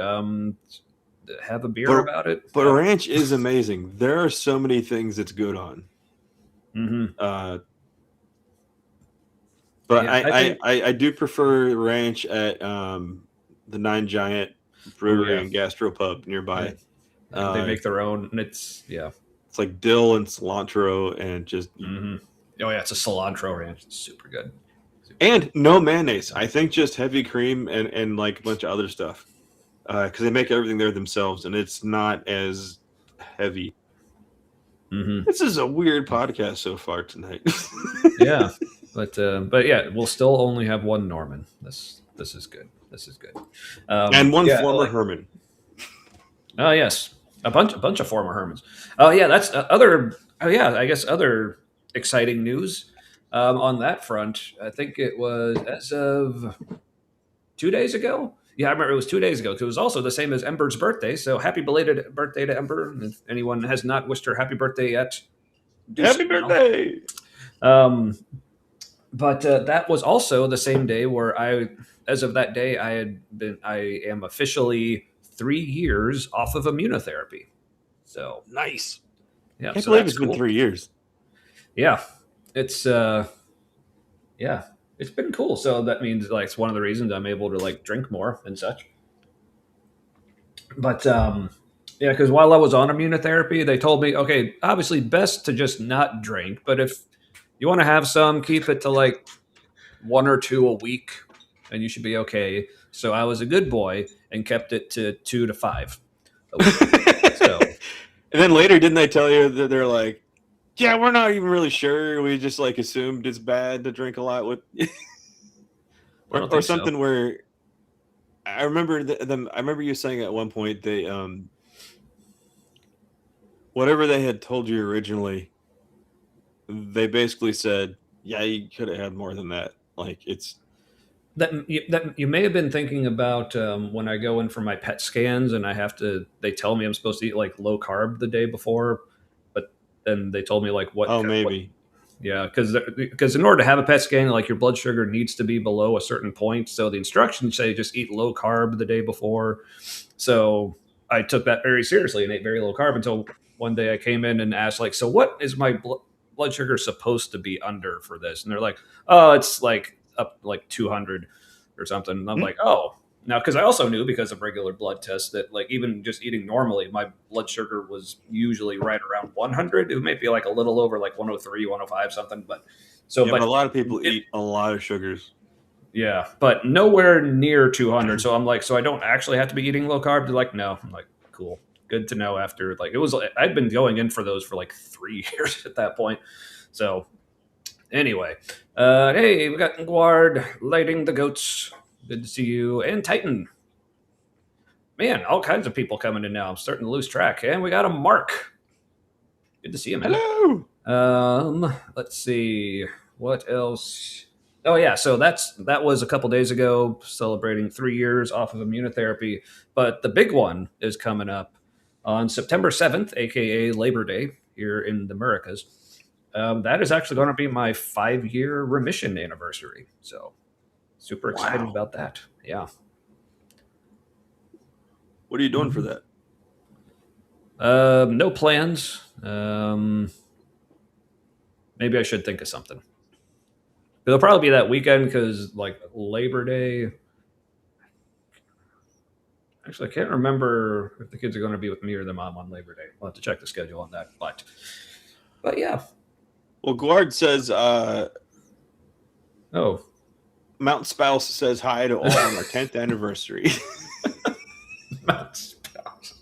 Have a beer about it. But ranch is amazing. There are so many things it's good on. Mm-hmm. But yeah, I do prefer ranch at the Nine Giant Brewery and Gastropub nearby. Yeah. They make their own, and it's like dill and cilantro and just. Mm-hmm. Oh yeah, it's a cilantro ranch. It's super good. And no mayonnaise. I think just heavy cream and like a bunch of other stuff because they make everything there themselves, and it's not as heavy. Mm-hmm. This is a weird podcast so far tonight. Yeah. But yeah, we'll still only have one Norman. This is good. This is good. And one former Herman. Oh yes, a bunch of former Hermans. Oh yeah, that's other. Oh yeah, I guess other exciting news on that front. I think it was as of 2 days ago. Yeah, I remember it was 2 days ago because it was also the same as Ember's birthday. So happy belated birthday to Ember. If anyone has not wished her happy birthday yet, happy birthday. But that was also the same day where as of that day, I am officially 3 years off of immunotherapy. So nice. Yeah, I can't believe it's been 3 years. Yeah, it's it's been cool. So that means like it's one of the reasons I'm able to like drink more and such. But yeah, because while I was on immunotherapy, they told me, okay, obviously best to just not drink, but if you want to have some, keep it to like 1 or 2 a week, and you should be okay. So I was a good boy and kept it to 2 to 5 a week. So, and then later, didn't they tell you that they're like, yeah, we're not even really sure. We just like assumed it's bad to drink a lot with, or something. So. Where I remember them. I remember you saying at one point they whatever they had told you originally. They basically said, yeah, you could have had more than that. Like it's that you may have been thinking about when I go in for my PET scans and they tell me I'm supposed to eat like low carb the day before, but then they told me like what. Oh, maybe. Yeah, because in order to have a PET scan, like your blood sugar needs to be below a certain point. So the instructions say just eat low carb the day before. So I took that very seriously and ate very low carb until one day I came in and asked like, so what is my blood sugar supposed to be under for this? And they're like, oh, it's like up like 200 or something. And I'm like, oh, now because I also knew because of regular blood tests that like even just eating normally, my blood sugar was usually right around 100. It might be like a little over like 103, 105 something, but but a lot of people eat a lot of sugars. Yeah, but nowhere near 200. So I'm like, so I don't actually have to be eating low carb. They're like, no. I'm like, cool. Good to know after like I'd been going in for those for like 3 years at that point. So anyway, hey, we got Guard lighting the goats. Good to see you. And Titan. Man, all kinds of people coming in now. I'm starting to lose track. And we got a Mark. Good to see him. Hello. Let's see. What else? Oh yeah, so that was a couple days ago, celebrating 3 years off of immunotherapy. But the big one is coming up on September 7th, aka Labor Day here in the Americas. That is actually going to be my 5-year remission anniversary. So super excited Wow. about that. Yeah. What are you doing for that? No plans. Maybe I should think of something. It'll probably be that weekend because like Labor Day. Actually, I can't remember if the kids are going to be with me or their mom on Labor Day. I'll have to check the schedule on that. But yeah. Well, Guard says Oh, Mount Spouse says hi to all on our 10th anniversary. Mount Spouse.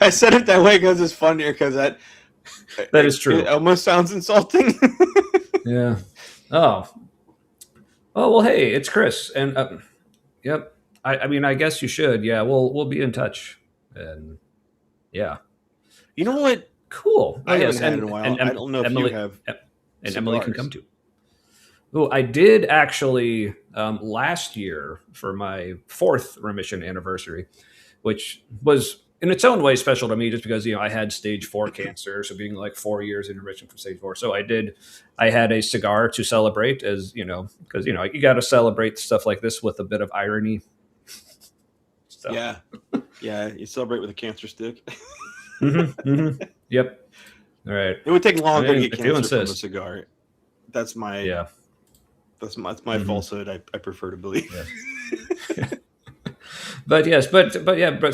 I said it that way because it's funnier because that is true. It almost sounds insulting. Yeah. Oh. Oh well. Hey, it's Chris, and yep. I mean, I guess you should. Yeah, we'll be in touch, and yeah, You know what? cool. Oh I haven't yes, had in a while. I don't know if Emily, you have. and Emily can cigars. come too. Oh, I did actually last year for my 4th remission anniversary, which was in its own way special to me just because, I had stage 4 cancer. So being like 4 years in remission from stage 4. So I had a cigar to celebrate because, you got to celebrate stuff like this with a bit of irony. So. Yeah. Yeah. You celebrate with a cancer stick. Yep. All right. It would take longer to get if you cancer from a insist. cigar. That's my Yeah. That's my falsehood. I prefer to believe. Yeah. But yes, but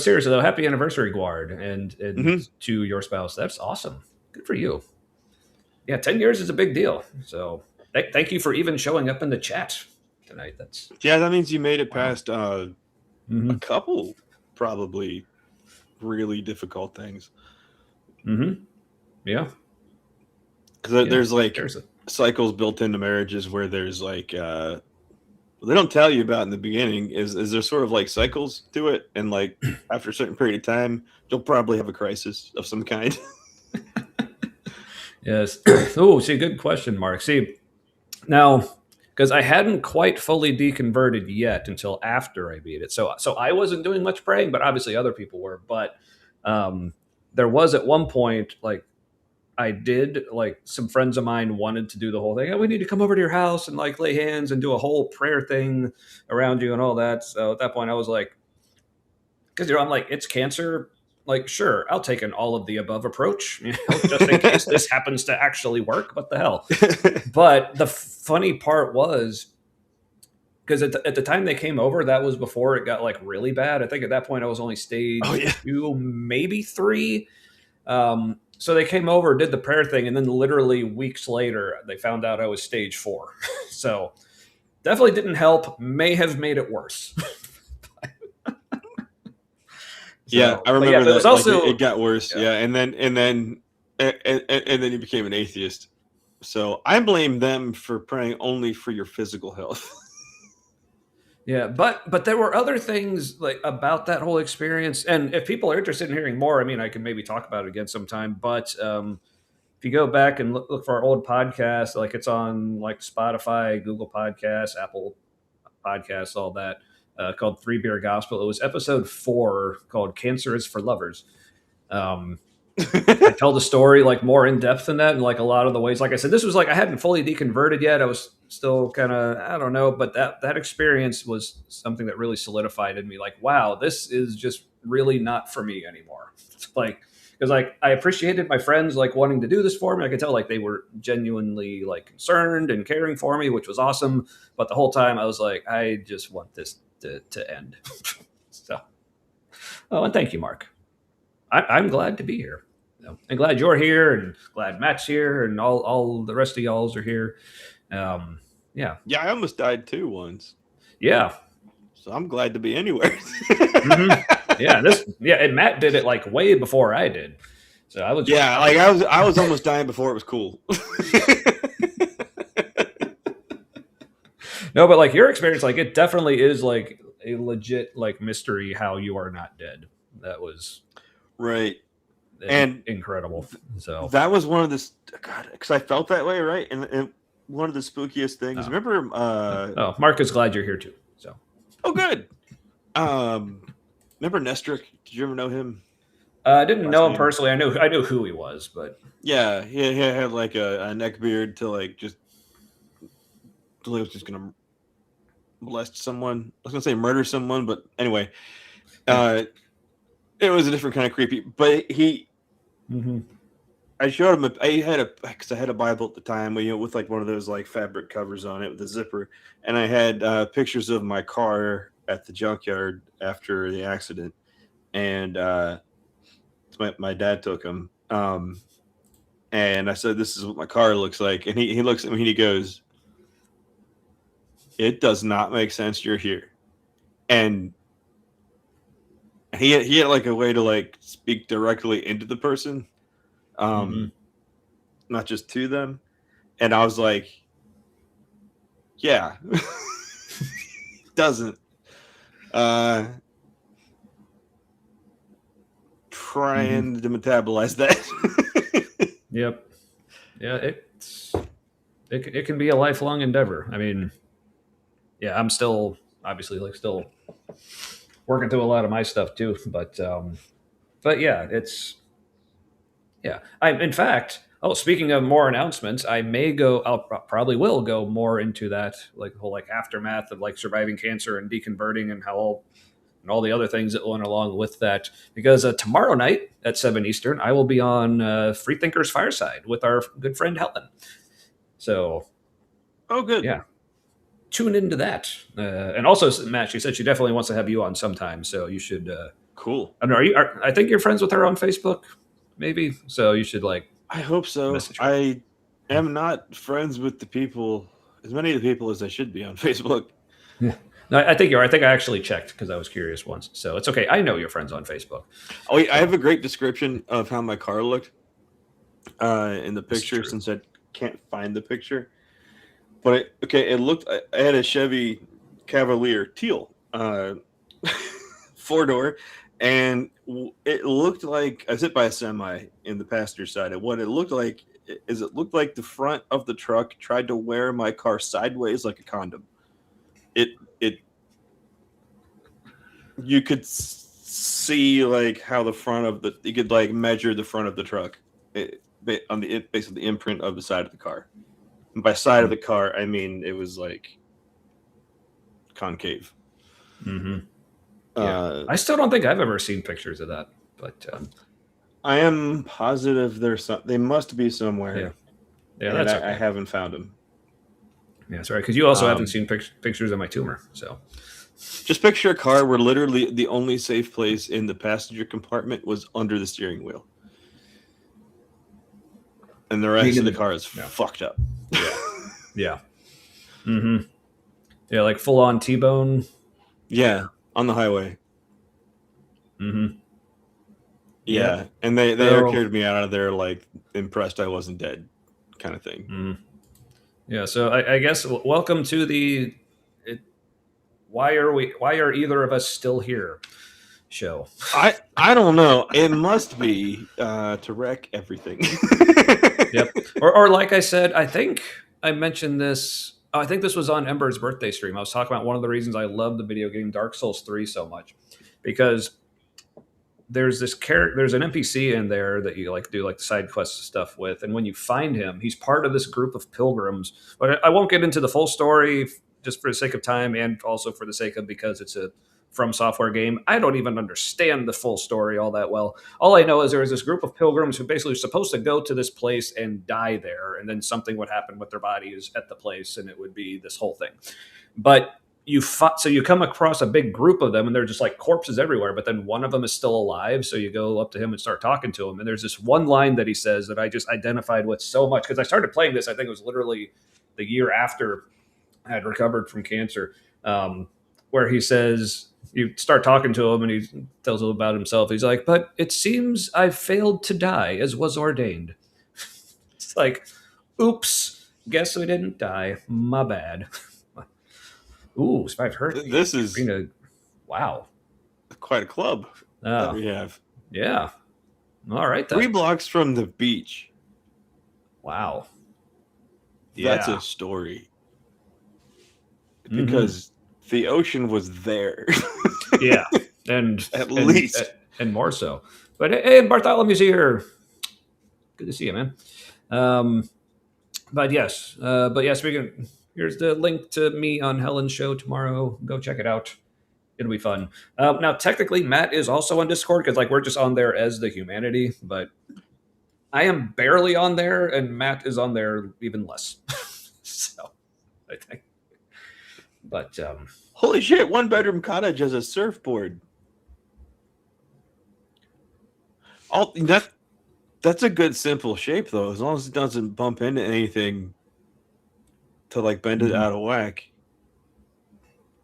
seriously though, happy anniversary, Guard, and to your spouse. That's awesome. Good for you. Yeah, 10 years is a big deal. So thank you for even showing up in the chat tonight. That's That means you made it past a couple probably really difficult things. Yeah. Because there's like seriously. cycles built into marriages where there's like they don't tell you about in the beginning is there sort of like cycles to it, and like after a certain period of time you'll probably have a crisis of some kind. Yes. Oh, see, good question, Mark. See, now because I hadn't quite fully deconverted yet until after I beat it, so I wasn't doing much praying, but obviously other people were. But there was at one point like I did, like some friends of mine wanted to do the whole thing. Oh, we need to come over to your house and like lay hands and do a whole prayer thing around you and all that. So at that point I was like, because I'm like, it's cancer. Like, sure, I'll take an all of the above approach, just in case this happens to actually work. What the hell? But the funny part was, because at the time they came over, that was before it got like really bad. I think at that point I was only stage 2, maybe 3. So they came over, did the prayer thing, and then literally weeks later, they found out I was stage 4. So definitely didn't help. May have made it worse. Yeah, I remember that. It was also it got worse. Yeah, and then you became an atheist. So I blame them for praying only for your physical health. Yeah, but there were other things like about that whole experience, and if people are interested in hearing more, I mean, I can maybe talk about it again sometime. But if you go back and look for our old podcast, like it's on like Spotify, Google Podcasts, Apple Podcasts, all that, called 3 Beer Gospel. It was episode 4 called "Cancer is for Lovers." I tell the story like more in depth than that, and like a lot of the ways. Like I said, this was like I hadn't fully deconverted yet. I was still kind of, I don't know, but that experience was something that really solidified in me. Like, wow, this is just really not for me anymore. It's like because like I appreciated my friends like wanting to do this for me. I could tell like they were genuinely like concerned and caring for me, which was awesome. But the whole time I was like, I just want this to end. So, and thank you, Mark. I'm glad to be here. I'm glad you're here, and glad Matt's here, and all the rest of y'all's are here. Yeah. Yeah, I almost died too once. Yeah. So I'm glad to be anywhere. Yeah, and Matt did it like way before I did. So I was I was almost dying before it was cool. No, but like your experience, like it definitely is like a legit like mystery how you are not dead. That was right. And incredible. So that was one of the because I felt that way, right? And one of the spookiest things. Remember? Mark is glad you're here too. So good. Remember Nestrick? Did you ever know him? I didn't last know him name? personally. I knew who he was, but Yeah, he had like a neck beard to like just. He was just gonna molest someone. I was gonna say murder someone, but anyway, it was a different kind of creepy. But he, I showed him. I had a Bible at the time, with like one of those like fabric covers on it with a zipper, and I had pictures of my car at the junkyard after the accident, and my dad took them. And I said, "This is what my car looks like," and he looks at me and he goes, "It does not make sense you're here," and he had like a way to like speak directly into the person, not just to them. And I was like, yeah, doesn't trying to metabolize that. Yep. Yeah, it can be a lifelong endeavor. I mean, yeah, I'm still obviously like still working through a lot of my stuff too, but yeah, it's yeah. I in fact, oh, speaking of more announcements, probably will go more into that like the whole like aftermath of like surviving cancer and deconverting and all the other things that went along with that. Because tomorrow night at 7 Eastern, I will be on Freethinkers Fireside with our good friend Helen. So, Oh, good. yeah, tune into that. And also, Matt, she said she definitely wants to have you on sometime. So you should. Cool. I don't know. I think you're friends with her on Facebook, maybe. So you should like. I hope so. Message her. I am not friends with as many of the people as I should be on Facebook. Yeah. No, I think you are. I think I actually checked because I was curious once. So it's okay. I know your friends on Facebook. Oh, I have a great description of how my car looked in the picture, since I can't find the picture. But it looked. I had a Chevy Cavalier teal, 4-door, and it looked like I was hit by a semi in the passenger side. And what it looked like is it looked like the front of the truck tried to wear my car sideways like a condom. You could see like how the front of you could like measure the front of the truck on basically the imprint of the side of the car. And by side of the car, I mean it was like concave. Yeah. I still don't think I've ever seen pictures of that, but I am positive they must be somewhere. Yeah, that's okay. I haven't found them. Yeah, sorry, because you also haven't seen pictures of my tumor. So just picture a car where literally the only safe place in the passenger compartment was under the steering wheel, and the rest of the car is fucked up. Yeah. Yeah, like full on T-bone. Yeah, on the highway. Yeah, and they carried me out of there like impressed I wasn't dead, kind of thing. Yeah, so I guess welcome to why are either of us still here show. I don't know. It must be to wreck everything. Yep. Or like I said, I think I mentioned this. I think this was on Ember's birthday stream. I was talking about one of the reasons I love the video game Dark Souls 3 so much, because there's an NPC in there that you like do like side quest stuff with, and when you find him, he's part of this group of pilgrims. But I won't get into the full story just for the sake of time, and also for the sake of because it's a From Software game. I don't even understand the full story all that well. All I know is there was this group of pilgrims who basically were supposed to go to this place and die there, and then something would happen with their bodies at the place, and it would be this whole thing. But so you come across a big group of them, and they're just like corpses everywhere, but then one of them is still alive, so you go up to him and start talking to him, and there's this one line that he says that I just identified with so much, because I started playing this, I think it was literally the year after I had recovered from cancer, where he says, you start talking to him and he tells you about himself. He's like, but it seems I failed to die as was ordained. It's like, oops, guess we didn't die. My bad. Ooh, I've heard this is wow, quite a club that we have. Yeah. All right, then. 3 blocks from the beach. Wow. That's a story. Because the ocean was there. Yeah, and at least and more so. But hey, Bartholomew's here. Good to see you, man. But yes, speaking, here's the link to me on Helen's show tomorrow. Go check it out. It'll be fun. Now, technically, Matt is also on Discord because like we're just on there as the humanity, but I am barely on there, and Matt is on there even less. So, I think. But Holy shit! 1-bedroom cottage has a surfboard. That's a good simple shape though, as long as it doesn't bump into anything to like bend it out of whack.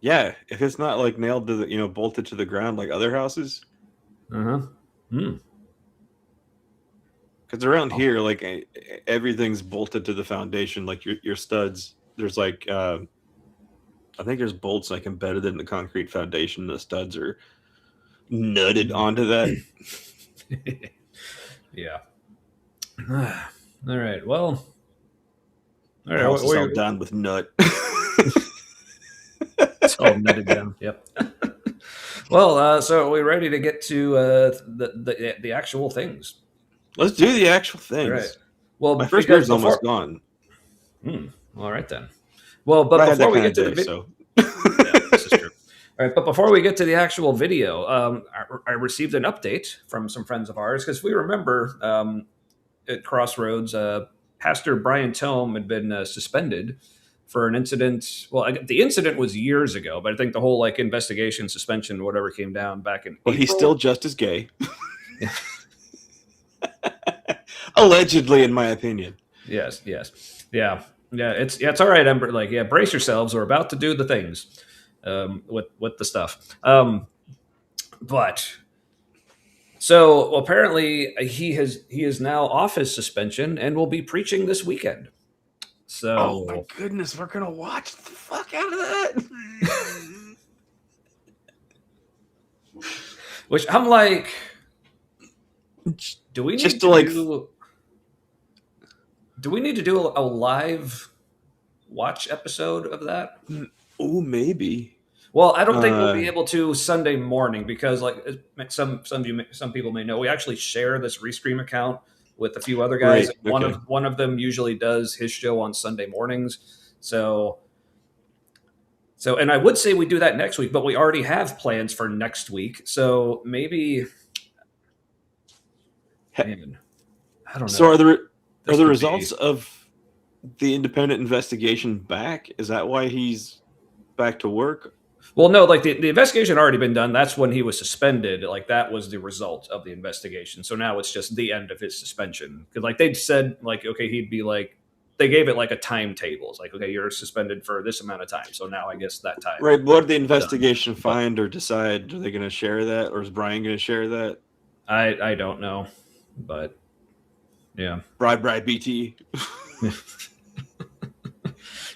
Yeah, if it's not like nailed to the bolted to the ground like other houses. Because around here, like everything's bolted to the foundation, like your studs. There's like I think there's bolts like embedded in the concrete foundation. The studs are nutted onto that. Yeah. All right. Well. All right. House is all done with nut. It's all nutted down. Yep. Well, so are we ready to get to the actual things? Let's do the actual things. All right. Well, my first beer's almost gone. All right then. Well, but before we get to the video, yeah, this is true. All right, but before we get to the actual video, I received an update from some friends of ours because we remember at Crossroads, Pastor Brian Tome had been suspended for an incident. Well, the incident was years ago, but I think the whole like investigation, suspension, whatever came down back in. Well, April. He's still just as gay. Allegedly, in my opinion. Yes. Yeah. It's all right, Ember. Like, yeah, brace yourselves. We're about to do the things with the stuff. But so apparently he is now off his suspension and will be preaching this weekend. So, oh my goodness, we're gonna watch the fuck out of that. Which I'm like, do we need do we need to do a live watch episode of that? Oh, maybe. Well, I don't think we'll be able to Sunday morning because, like, some people may know, we actually share this Restream account with a few other guys. Right, okay. One of them usually does his show on Sunday mornings. So, and I would say we do that next week, but we already have plans for next week. So maybe, man, I don't know. So are the results of the independent investigation back? Is that why he's back to work? Well, no, like the investigation had already been done. That's when he was suspended. Like that was the result of the investigation. So now it's just the end of his suspension. Because like they'd said, like, okay, he'd be like, they gave it like a timetable. It's like, okay, you're suspended for this amount of time. So now I guess that time. Right. What did the investigation find or decide? Are they going to share that? Or is Brian going to share that? I don't know. But yeah. Bribe BT.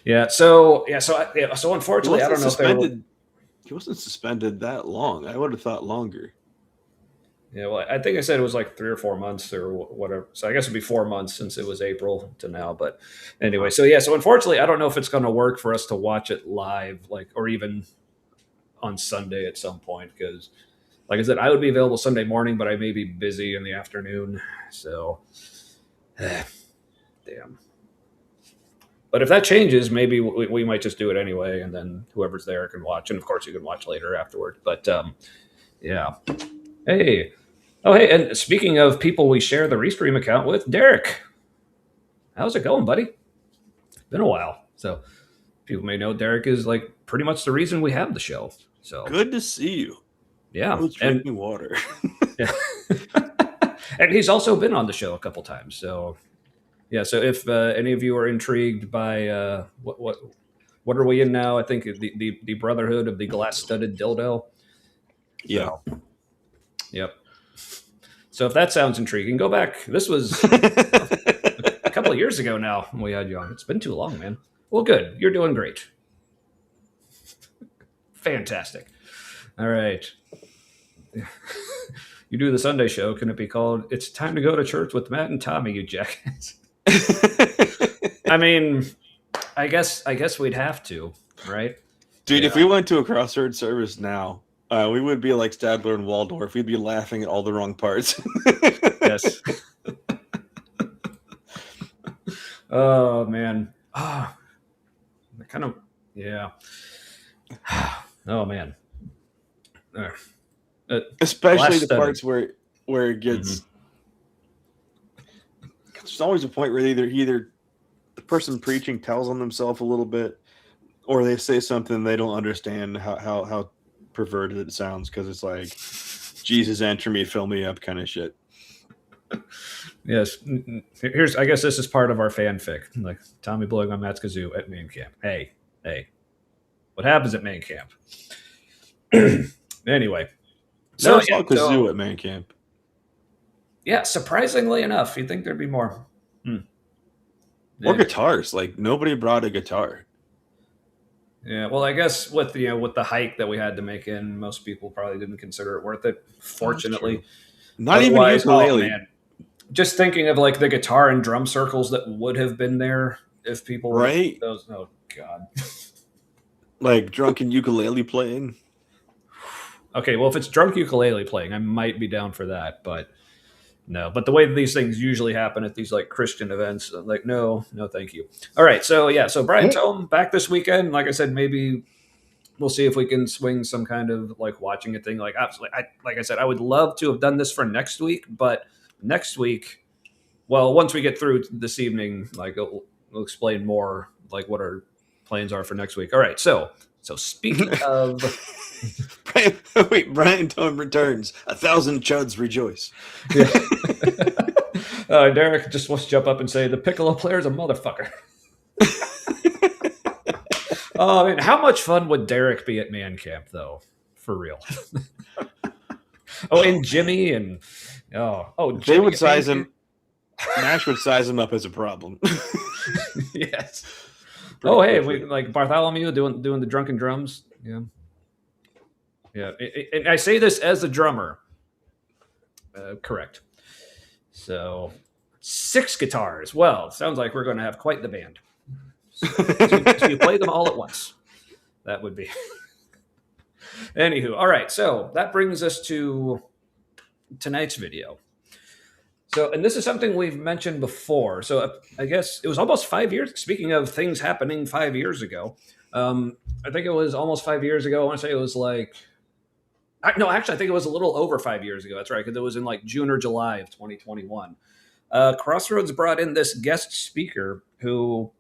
Yeah. So unfortunately, I don't know if he wasn't suspended that long. I would have thought longer. Yeah, well, I think I said it was like 3 or 4 months or whatever. So I guess it'd be 4 months since it was April to now. But anyway, so unfortunately, I don't know if it's going to work for us to watch it live, like, or even on Sunday at some point. Because, like I said, I would be available Sunday morning, but I may be busy in the afternoon. So, damn. But if that changes, maybe we might just do it anyway, and then whoever's there can watch. And, of course, you can watch later afterward. But, yeah. Hey. Oh, hey, and speaking of people we share the Restream account with, Derek. How's it going, buddy? It's been a while. So people may know Derek is like pretty much the reason we have the show. So good to see you. Yeah. Let's drink me water. Yeah. And he's also been on the show a couple times. So yeah, so if any of you are intrigued by what are we in now? I think the Brotherhood of the Glass-Studded Dildo. Yeah. So, yep. So if that sounds intriguing, go back. This was a couple of years ago now when we had you on. It's been too long, man. Well, good. You're doing great. Fantastic. All right. You do the Sunday show. Can it be called "It's Time to Go to Church with Matt and Tommy"? You jackass. I mean, I guess we'd have to, right? Dude, if we went to a Crossroads service now, We would be like Stadler and Waldorf. We'd be laughing at all the wrong parts. Yes. Oh man. Kind of. Yeah. Oh man. Especially last the study. parts where it gets. There's always a point where either the person preaching tells on themselves a little bit, or they say something they don't understand how perverted it sounds, because it's like, Jesus, enter me, fill me up kind of shit. Yes. Here's. I guess this is part of our fanfic. Like Tommy blowing on Matt's kazoo at main camp. Hey. What happens at main camp? Anyway. Never saw kazoo at man camp. Yeah, surprisingly enough, you'd think there'd be more. Or guitars. Like, nobody brought a guitar. Yeah, well, I guess with the hike that we had to make in, most people probably didn't consider it worth it. Fortunately, not even ukulele. Oh, man. Just thinking of like the guitar and drum circles that would have been there if people were those. Oh God, like drunken ukulele playing. Okay, well, if it's drunk ukulele playing, I might be down for that, but no. But the way that these things usually happen at these like Christian events, like no, thank you. All right, so Brian Tome back this weekend. Like I said, maybe we'll see if we can swing some kind of like watching a thing. Like absolutely, like I said, I would love to have done this for next week, but next week, well, once we get through this evening, like we'll explain more like what our plans are for next week. All right, so speaking of. Brian Tome returns. 1,000 chuds rejoice. Yeah. Derek just wants to jump up and say the piccolo player's a motherfucker. Oh man, how much fun would Derek be at man camp though? For real. And Jimmy and Jimmy they would size him. Nash would size him up as a problem. Yes. Hey, we like Bartholomew doing the drunken drums. Yeah. Yeah, and I say this as a drummer. Correct. So, 6 guitars. Well, sounds like we're going to have quite the band. So you play them all at once. That would be. Anywho, all right. So that brings us to tonight's video. So, and this is something we've mentioned before. So I guess it was almost 5 years. Speaking of things happening 5 years ago, I think it was almost 5 years ago. I want to say it was like. No, actually, I think it was a little over 5 years ago. That's right, because it was in like June or July of 2021. Crossroads brought in this guest speaker who,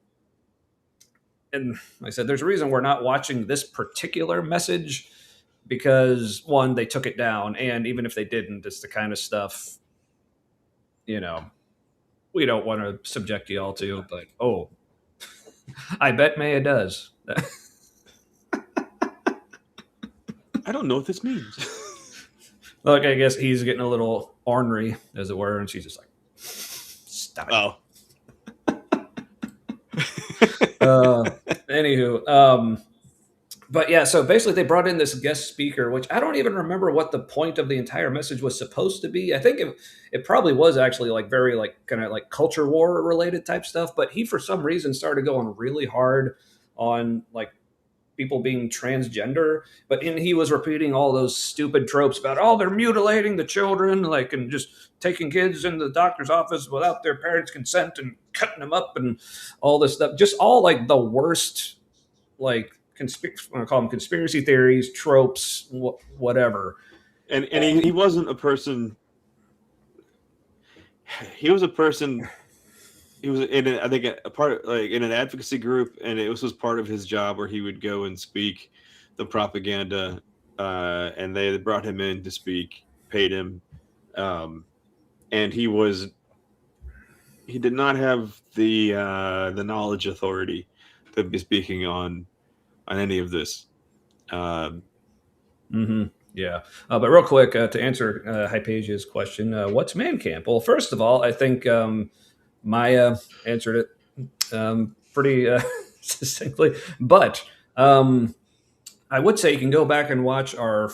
and like I said, there's a reason we're not watching this particular message because, one, they took it down, and even if they didn't, it's the kind of stuff, we don't want to subject you all to, but, I bet Maya does. I don't know what this means. Look, I guess he's getting a little ornery, as it were, and she's just like, stop it. Anywho, but yeah, so basically they brought in this guest speaker, which I don't even remember what the point of the entire message was supposed to be. I think it probably was actually like very like kind of like culture war related type stuff, but he for some reason started going really hard on like people being transgender, and he was repeating all those stupid tropes about, they're mutilating the children, like, and just taking kids into the doctor's office without their parents' consent and cutting them up and all this stuff. Just all like the worst, like, I call them conspiracy theories, tropes, whatever. And he wasn't a person. He was a person. He was in, I think, a part like in an advocacy group, and it was part of his job where he would go and speak the propaganda, and they brought him in to speak, paid him, and he did not have the knowledge authority to be speaking on any of this. Yeah, but real quick to answer Hypasia's question, what's man camp? Well, first of all, I think. Maya answered it pretty succinctly, but I would say you can go back and watch our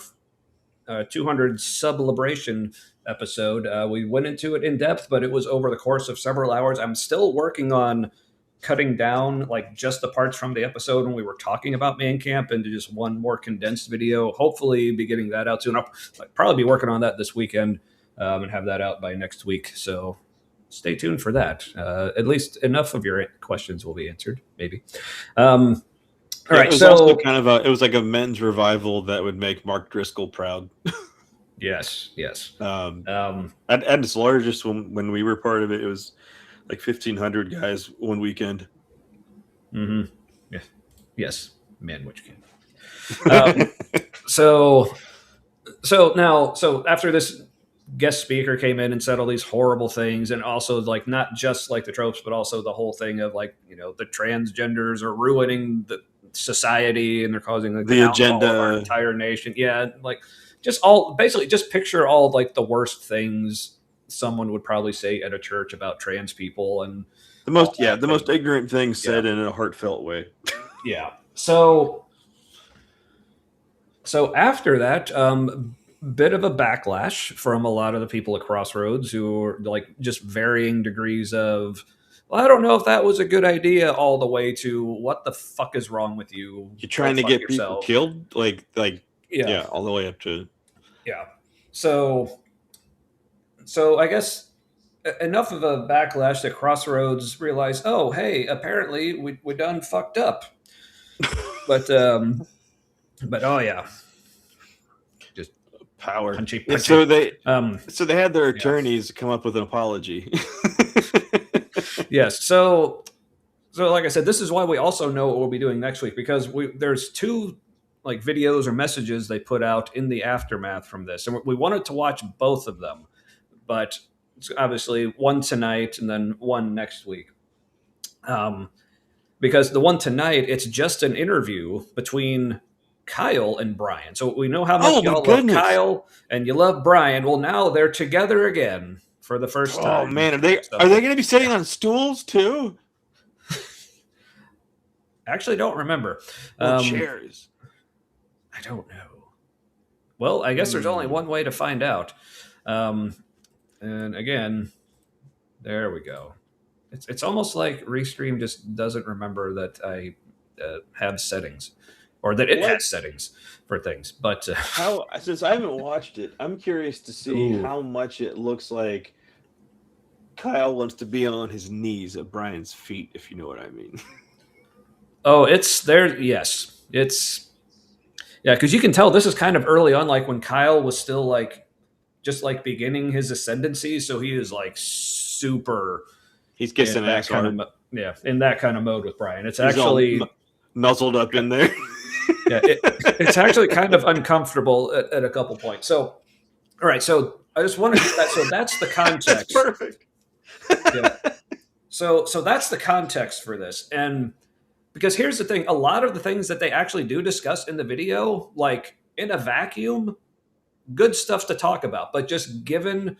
200 Celebration episode. We went into it in depth, but it was over the course of several hours. I'm still working on cutting down like just the parts from the episode when we were talking about Man Camp into just one more condensed video. Hopefully be getting that out soon. I'll probably be working on that this weekend and have that out by next week. So stay tuned for that. At least enough of your questions will be answered, maybe. All right. It was So also kind of it was like a men's revival that would make Mark Driscoll proud. yes. At its largest when we were part of it, it was like 1,500 guys one weekend. Mm-hmm. Yeah. Yes. Man, which can. So after this guest speaker came in and said all these horrible things, and also like not just like the tropes, but also the whole thing of like, you know, the transgenders are ruining the society and they're causing like, the agenda of our entire nation. Yeah, like just picture all like the worst things someone would probably say at a church about trans people and the most ignorant things said in a heartfelt way. Yeah. So after that, bit of a backlash from a lot of the people at Crossroads who were like just varying degrees of, well, I don't know if that was a good idea, all the way to what the fuck is wrong with you? You're trying to get people killed, like yeah, all the way up to So I guess enough of a backlash that Crossroads realized, oh hey, apparently we done fucked up, but oh yeah. Power. Punchy. Yeah, so they had their attorneys come up with an apology. Yes. So like I said, this is why we also know what we'll be doing next week, because there's two like videos or messages they put out in the aftermath from this, and we wanted to watch both of them, but it's obviously one tonight and then one next week. Because the one tonight, it's just an interview between Kyle and Brian. So we know how much y'all love Kyle and you love Brian. Well, now they're together again for the first time. Oh man, are they going to be sitting on stools too? Actually, don't remember. Chairs. I don't know. Well, I guess there's only one way to find out. And again, there we go. It's almost like Restream just doesn't remember that I have settings. Or that it has settings for things, but since I haven't watched it, I'm curious to see how much it looks like Kyle wants to be on his knees at Brian's feet, if you know what I mean. Oh, it's there. Yes, it's because you can tell this is kind of early on, like when Kyle was still like just like beginning his ascendancy, so he is like super. He's kissing that kind of in that kind of mode with Brian. It's actually nuzzled up in there. Yeah, it's actually kind of uncomfortable at a couple points. So, all right. So I just wanted to, so that's the context. That's perfect. Yeah. So that's the context for this. And because here's the thing, a lot of the things that they actually do discuss in the video, like in a vacuum, good stuff to talk about. But just given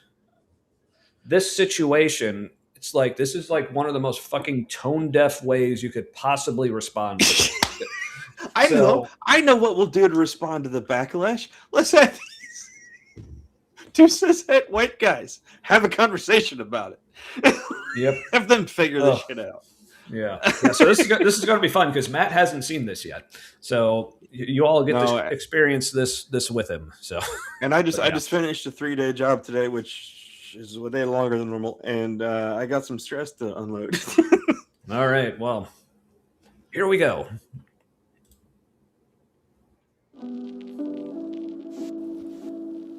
this situation, it's like, this is like one of the most fucking tone deaf ways you could possibly respond to it. I know what we'll do to respond to the backlash. Let's have these two cishet white guys have a conversation about it. Yep. Have them figure this shit out. Yeah. So this is going to be fun because Matt hasn't seen this yet. So you all get to experience this with him. So. And I just finished a 3-day job today, which is a day longer than normal, and I got some stress to unload. All right. Well, here we go.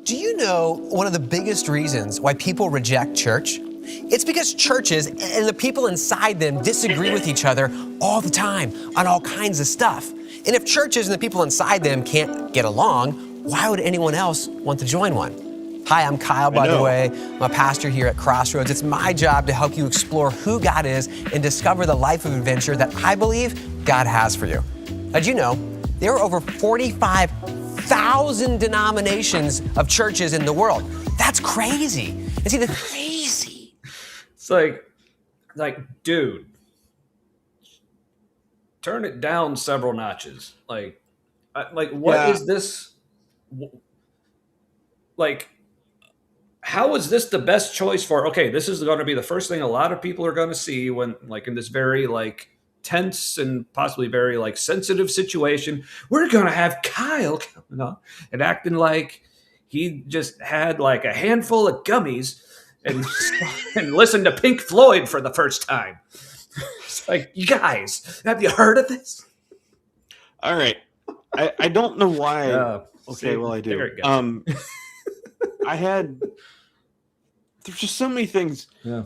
Do you know one of the biggest reasons why people reject church? It's because churches and the people inside them disagree with each other all the time on all kinds of stuff. And if churches and the people inside them can't get along, why would anyone else want to join one? Hi, I'm Kyle, by the way. I'm a pastor here at Crossroads. It's my job to help you explore who God is and discover the life of adventure that I believe God has for you. Did you know there are over 45,000 denominations of churches in the world? That's crazy. And see, the crazy. It's like, dude, turn it down several notches. What is this? Like, how is this the best choice for? Okay, this is going to be the first thing a lot of people are going to see when, like, in this very like tense and possibly very like sensitive situation. We're going to have Kyle coming on and acting like he just had like a handful of gummies and and listened to Pink Floyd for the first time. It's like, you guys, have you heard of this? All right. I don't know why. Okay, well, I do. There it goes. There's just so many things. Yeah.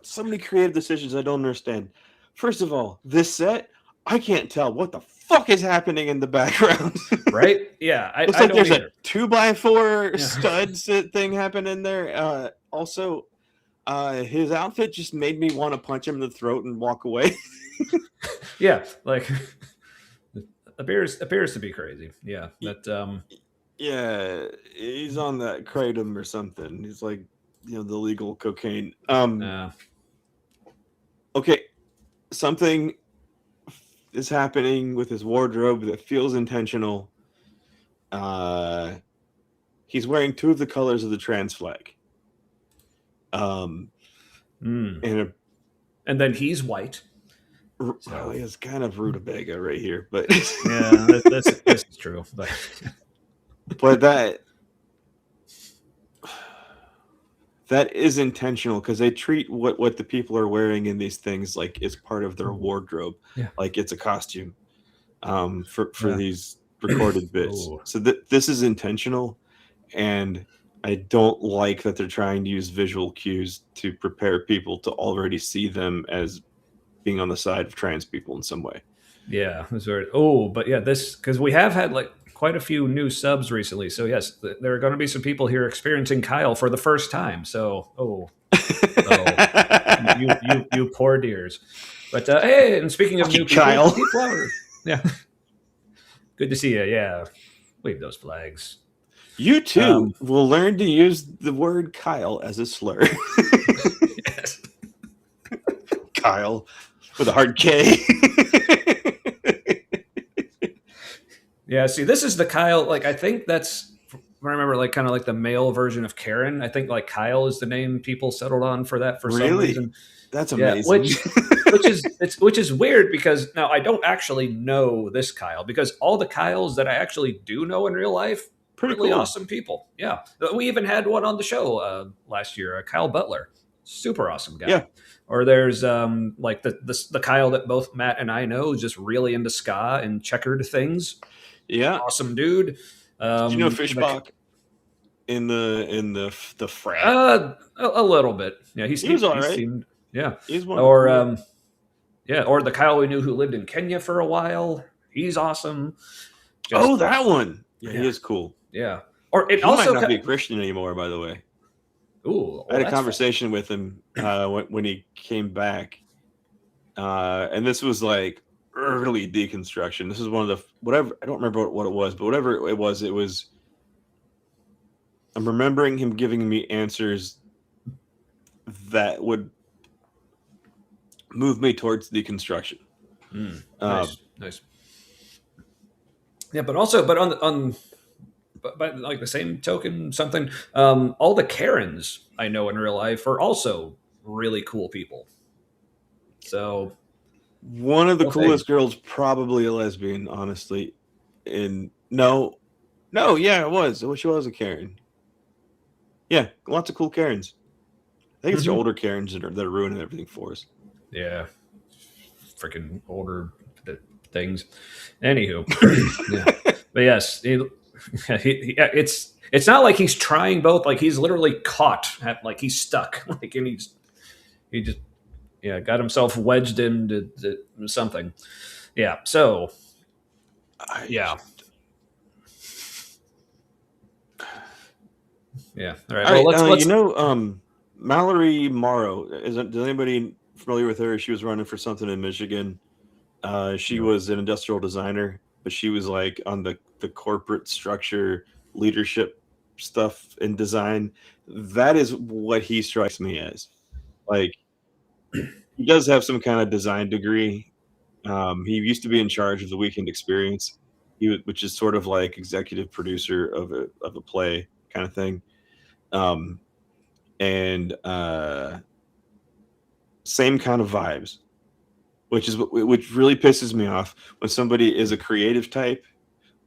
So many creative decisions I don't understand. First of all, this set, I can't tell what the fuck is happening in the background. Right? Yeah. I Looks like don't there's either. a 2x4 studs thing happening there. Also, his outfit just made me want to punch him in the throat and walk away. Yeah, like appears to be crazy. Yeah, that Yeah, he's on that kratom or something. He's like, the legal cocaine. Okay, something is happening with his wardrobe that feels intentional. He's wearing two of the colors of the trans flag. and then he's white. So it's kind of rutabaga right here, but yeah, this is true. But that is intentional because they treat what the people are wearing in these things like it's part of their wardrobe, like it's a costume for these recorded bits. Ooh. So this is intentional, and I don't like that they're trying to use visual cues to prepare people to already see them as being on the side of trans people in some way. Yeah, that's very. Oh, but yeah, this because we have had like quite a few new subs recently. So yes, there are going to be some people here experiencing Kyle for the first time. So you poor dears. But hey, and speaking of new people, Kyle. Yeah, good to see you. Yeah, wave those flags. You too will learn to use the word Kyle as a slur. Yes. Kyle with a hard K. Yeah, see, this is the Kyle. Like, I think that's. I remember, like, kind of like the male version of Karen. I think like Kyle is the name people settled on for that for some reason. That's amazing. Which is weird because now I don't actually know this Kyle because all the Kyles that I actually do know in real life, Pretty really cool. awesome people. Yeah, we even had one on the show last year, Kyle Butler, super awesome guy. Yeah. Or there's like the Kyle that both Matt and I know is just really into ska and checkered things. Yeah, awesome dude. Did you know Fishbach in the frat? A little bit. Yeah, he was all right. Seemed, yeah, He's one. Or or the Kyle we knew who lived in Kenya for a while. He's awesome. That one. Yeah, he is cool. Yeah. Or it he also might not be a Christian anymore, by the way. Ooh, I had a conversation with him when he came back, and this was like early deconstruction. This is one of the whatever. I don't remember what it was, but whatever it was. I'm remembering him giving me answers that would move me towards deconstruction. Nice. Yeah, but by like the same token, something. All the Karens I know in real life are also really cool people. So one of the coolest girls, probably a lesbian, honestly. And no, yeah, it was. She was a Karen. Yeah, lots of cool Karens. I think it's the older Karens that are ruining everything for us. Yeah, freaking older things. Anywho, yeah. But yes, it's not like he's trying both. Like he's literally caught. Like he's stuck. Like and he just got himself wedged into something. Yeah. So yeah. All right. Well, let's Mallory Morrow. Does anybody familiar with her? She was running for something in Michigan. She was an industrial designer, but she was like on the corporate structure, leadership stuff in design. That is what he strikes me as. Like he does have some kind of design degree. He used to be in charge of the Weekend Experience, which is sort of like executive producer of a play kind of thing. and same kind of vibes, which really pisses me off when somebody is a creative type,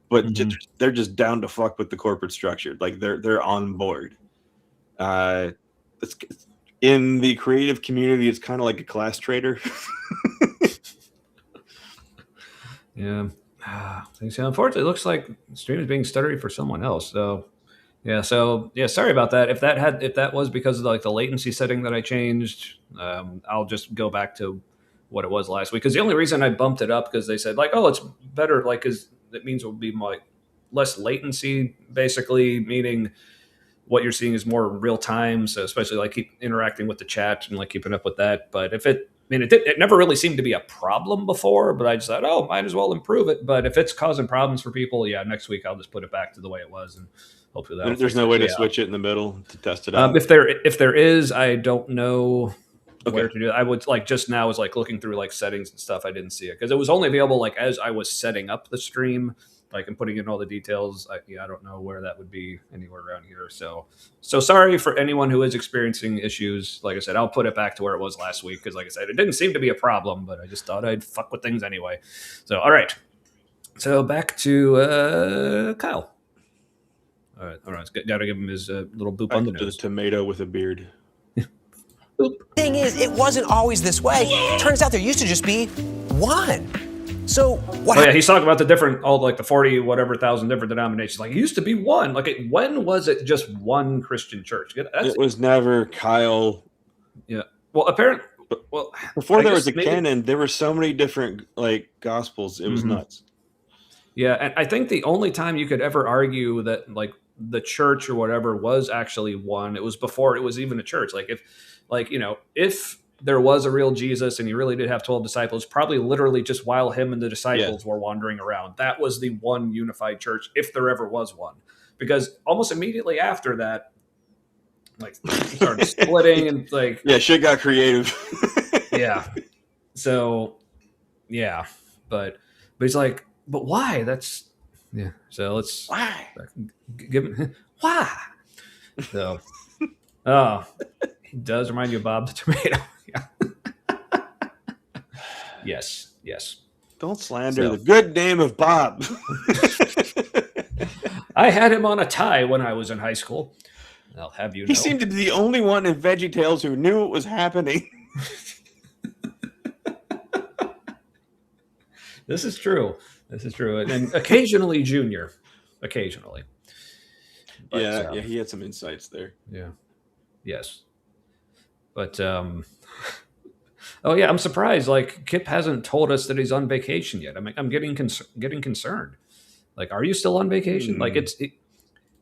but they're just down to fuck with the corporate structure. Like they're on board. It's, in the creative community, it's kind of like a class trader. Yeah. So unfortunately, it looks like the stream is being stuttery for someone else. So yeah. Sorry about that. If that was because of like the latency setting that I changed, I'll just go back to what it was last week. Because the only reason I bumped it up because they said like, oh, it's better, like, because it means it will be like less latency, basically meaning what you're seeing is more real time. So especially like keep interacting with the chat and like keeping up with that. But if it never really seemed to be a problem before, but I just thought, oh, might as well improve it. But if it's causing problems for people, yeah, next week I'll just put it back to the way it was, and hopefully that. There's no way to switch it in the middle to test it out. If there is, I don't know where to do it. I would like just now was like looking through like settings and stuff. I didn't see it because it was only available like as I was setting up the stream, like and putting in all the details. I don't know where that would be anywhere around here. So sorry for anyone who is experiencing issues. Like I said, I'll put it back to where it was last week because, like I said, it didn't seem to be a problem, but I just thought I'd fuck with things anyway. So all right, so back to Kyle. All right. Got to give him his little boop on the nose. The tomato with a beard. Thing is, it wasn't always this way. Turns out there used to just be one. So what? Oh yeah, he's talking about the different, all like the 40 whatever thousand different denominations. Like it used to be one. Like when was it just one Christian church? It was never Kyle. Yeah. Well, apparently, before there was a canon, there were so many different like gospels. It was nuts. Yeah, and I think the only time you could ever argue that like the church or whatever was actually one, it was before it was even a church. Like if there was a real Jesus and he really did have 12 disciples, probably literally just while him and the disciples were wandering around, that was the one unified church, if there ever was one. Because almost immediately after that, like started splitting and like shit got creative. Yeah. So yeah, but he's like, but why? That's yeah. So let's give him why. So he does remind you of Bob the Tomato. Yeah. Yes. Don't slander the good name of Bob. I had him on a tie when I was in high school. I'll have you know. He seemed to be the only one in VeggieTales who knew what was happening. This is true. And occasionally Junior. Occasionally. But, he had some insights there. Yeah. Yes. But oh yeah, I'm surprised. Like Kip hasn't told us that he's on vacation yet. I'm getting concerned. Like, are you still on vacation? Like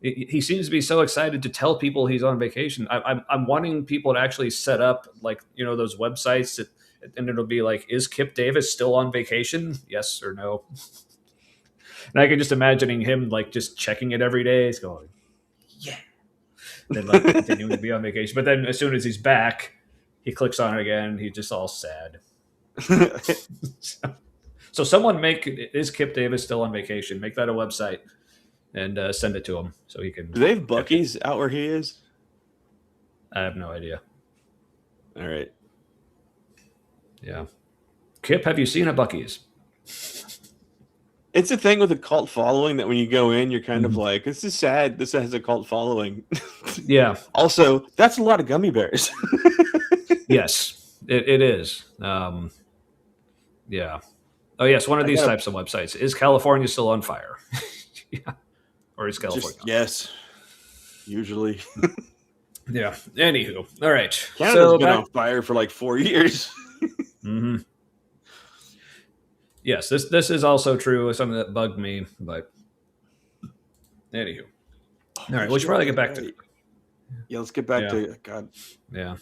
he seems to be so excited to tell people he's on vacation. I'm wanting people to actually set up like those websites that, and it'll be like, is Kip Davis still on vacation? Yes or no. And I can just imagining him like just checking it every day. He's going, yeah. Then like continuing to be on vacation. But then as soon as he's back, he clicks on it again. He's just all sad. So someone is Kip Davis still on vacation? Make that a website and send it to him so he can. Do they have Buc-ee's out where he is? I have no idea. All right. Yeah. Kip, have you seen a Buc-ee's? It's a thing with a cult following that when you go in, you're kind of like, this is sad. This has a cult following. Yeah. Also, that's a lot of gummy bears. Yes, it is. Yeah. Oh, yes. One of these types of websites. Is California still on fire? Yeah. Or is California? Yes. Usually. Yeah. Anywho. All right. Canada's been on fire for like 4 years. Mm-hmm. Yes, this is also true. Something that bugged me, but anywho. All right, we should probably get back to. Yeah, let's get back to God. Yeah.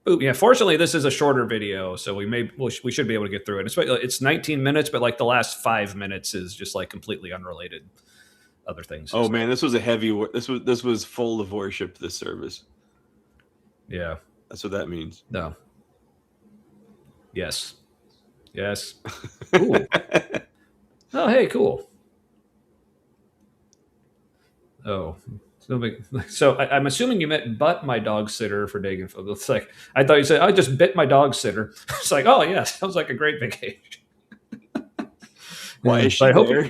Ooh, yeah. Fortunately, this is a shorter video, so we should be able to get through it. It's 19 minutes, but like the last 5 minutes is just like completely unrelated other things. Oh man, this was a heavy. This was full of worship. This service. Yeah, that's what that means. No. Yes. Ooh. Oh, hey, cool. Oh, So I'm assuming you meant "but my dog sitter" for Dagenfeld. It's like I thought you said I just bit my dog sitter. It's like, oh yeah, sounds like a great vacation. Why is she But I hope there?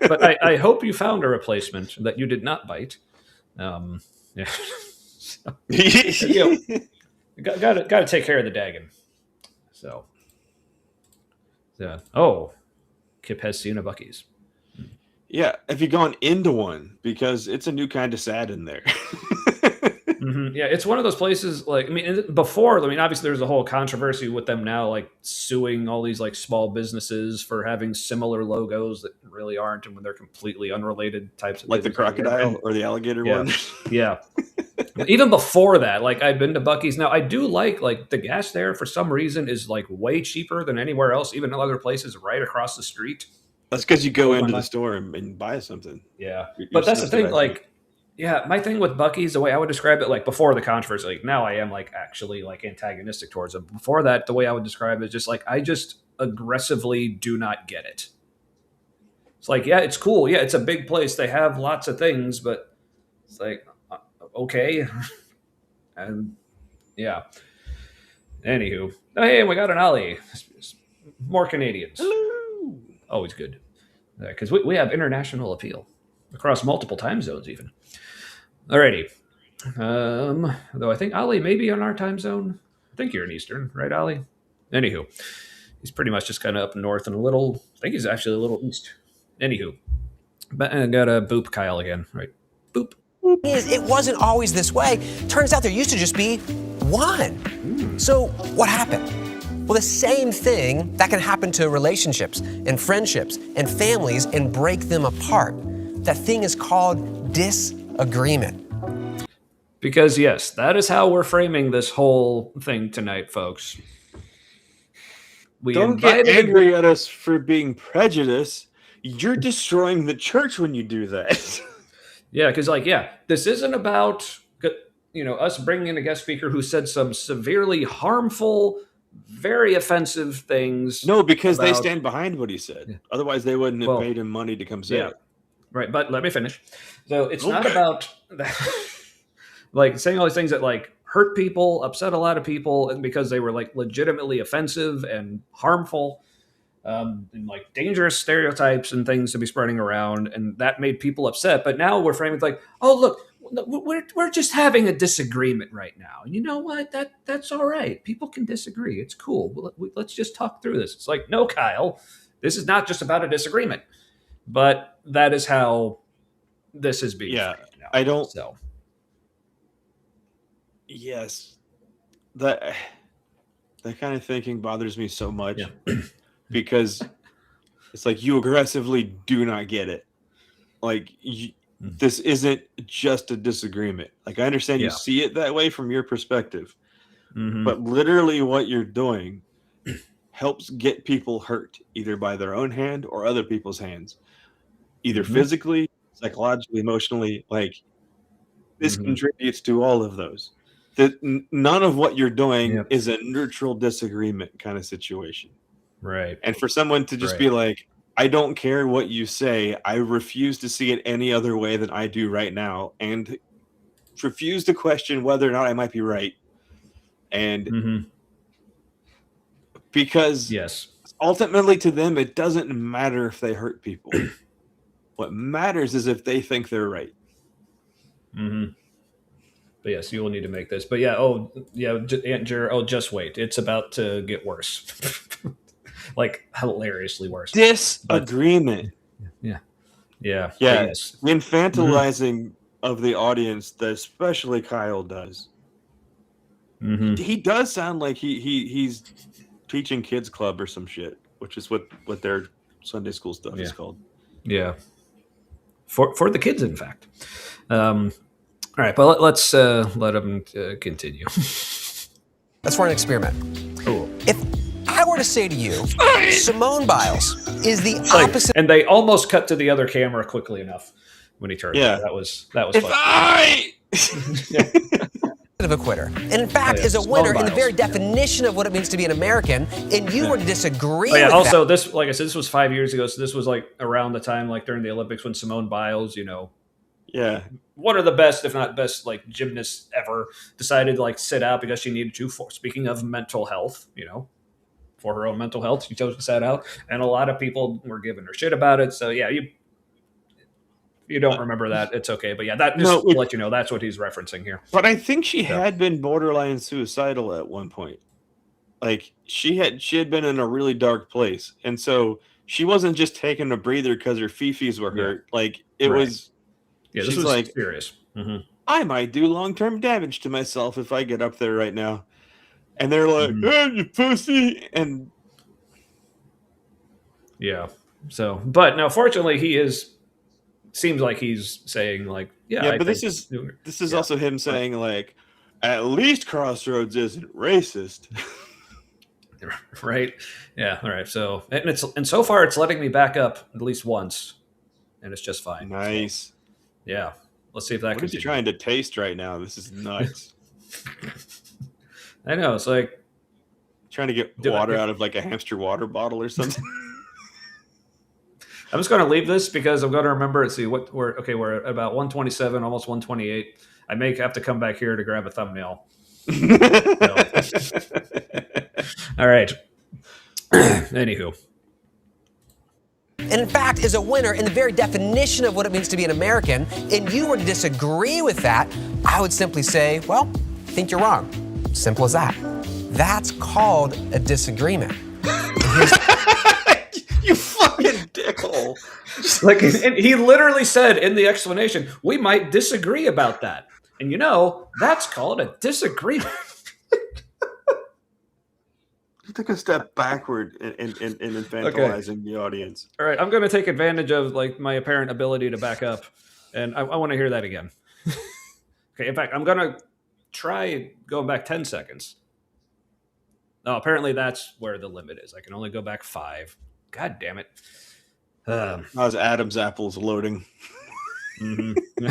but I hope you found a replacement that you did not bite. Yeah. So, you know, got to take care of the Dagon. So, yeah. Oh, Kip has seen a Buc-ee's. Yeah, have you gone into one? Because it's a new kind of sad in there. Yeah, it's one of those places. Like, I mean, before, I mean, obviously, there's a whole controversy with them now, like suing all these like small businesses for having similar logos that really aren't, and when they're completely unrelated types of Like the businesses. crocodile or the alligator Yeah. one. Yeah. Even before that, like I've been to Buc-ee's. Now I do like the gas there for some reason is like way cheaper than anywhere else, even in other places right across the street. That's because you go into the store and buy something. Yeah. You're But that's the thing, subsidizing. like, yeah, my thing with Buc-ee's, the way I would describe it, like before the controversy, like now I am like actually like antagonistic towards it. Before that, the way I would describe it is just like I just aggressively do not get it. It's like, yeah, it's cool. Yeah, it's a big place. They have lots of things, but it's like, okay. And yeah. Anywho. Oh, hey, we got an Ollie. More Canadians. Hello. Always good. Because we have international appeal across multiple time zones, even. Alrighty. Though I think Ollie may be on our time zone. I think you're in Eastern, right, Ollie? Anywho. He's pretty much just kind of up north and I think he's actually a little east. Anywho. But I got a boop Kyle again, right? Boop. It wasn't always this way. Turns out there used to just be one. So what happened? Well, the same thing that can happen to relationships and friendships and families and break them apart. That thing is called disagreement. Because, yes, that is how we're framing this whole thing tonight, folks. We Don't get invited- angry at us for being prejudiced. You're destroying the church when you do that. Yeah, because, this isn't about, us bringing in a guest speaker who said some severely harmful, very offensive things. No, because they about- stand behind what he said. Yeah. Otherwise, they wouldn't have paid him money to come say it. Right, but let me finish. So it's not about like saying all these things that like hurt people, upset a lot of people, and because they were like legitimately offensive and harmful, and like dangerous stereotypes and things to be spreading around, and that made people upset. But now we're framing it like, oh look, we're just having a disagreement right now, and you know what? That's all right. People can disagree. It's cool. Let's just talk through this. It's like, no, Kyle, this is not just about a disagreement. But that is how this is being framed now. I don't. So. Yes, that kind of thinking bothers me so much because it's like you aggressively do not get it. Like this isn't just a disagreement. Like I understand you see it that way from your perspective, but literally what you're doing helps get people hurt either by their own hand or other people's hands. Either physically, psychologically, emotionally, like this contributes to all of those. None of what you're doing is a neutral disagreement kind of situation. Right. And for someone to just be like, I don't care what you say, I refuse to see it any other way than I do right now, and refuse to question whether or not I might be right. And because ultimately to them, it doesn't matter if they hurt people. What matters is if they think they're right. But yes, you will need to make this. But Aunt Jer, just wait. It's about to get worse. Like hilariously worse. Disagreement. Yeah. Yes. The infantilizing of the audience that especially Kyle does. He does sound like he's teaching kids club or some shit, which is what their Sunday school stuff is called. Yeah. For the kids, in fact. All right, but let's let them continue. Let's run an experiment. Cool. If I were to say to you, Simone Biles is the opposite. And they almost cut to the other camera quickly enough when he turned. Yeah, that was fun. Of a quitter, and in fact is a winner in the very definition of what it means to be an American, and you were to disagree with also, that. this, like I said, this was 5 years ago, so this was like around the time, like during the Olympics when Simone Biles, Yeah. one of the best, if not best, like gymnasts ever, decided to like sit out because she needed to. Speaking of mental health, for her own mental health, she chose to sit out, and a lot of people were giving her shit about it. So yeah, you don't remember that, it's okay. But yeah, that just to let you know, that's what he's referencing here. But I think she had been borderline suicidal at one point. Like she had been in a really dark place, and so she wasn't just taking a breather because her fifis were hurt. Like it was. Yeah, this she's was like, serious. Mm-hmm. I might do long-term damage to myself if I get up there right now. And they're like, oh, you pussy. And yeah. So, but no, fortunately, seems like he's saying like, but this is also him saying like, at least Crossroads isn't racist. Right. Yeah. All right. So, and so far it's letting me back up at least once, and it's just fine. Nice. So, yeah. Let's see if that. What is he trying to taste right now? This is nuts. I know. It's like trying to get water out of like a hamster water bottle or something. I'm just going to leave this because I'm going to remember. Let's see what we're at about 127, almost 128. I may have to come back here to grab a thumbnail. All right. Anywho. And in fact, is a winner in the very definition of what it means to be an American, and you were to disagree with that, I would simply say, well, I think you're wrong. Simple as that. That's called a disagreement. You fucking dickhole. Like, and he literally said in the explanation, we might disagree about that. And that's called a disagreement. You took a step backward in infantilizing the audience. All right, I'm going to take advantage of like my apparent ability to back up, and I want to hear that again. Okay, in fact, I'm going to try going back 10 seconds. No, apparently that's where the limit is. I can only go back 5. God damn it. How's Adam's apples loading? Mm-hmm.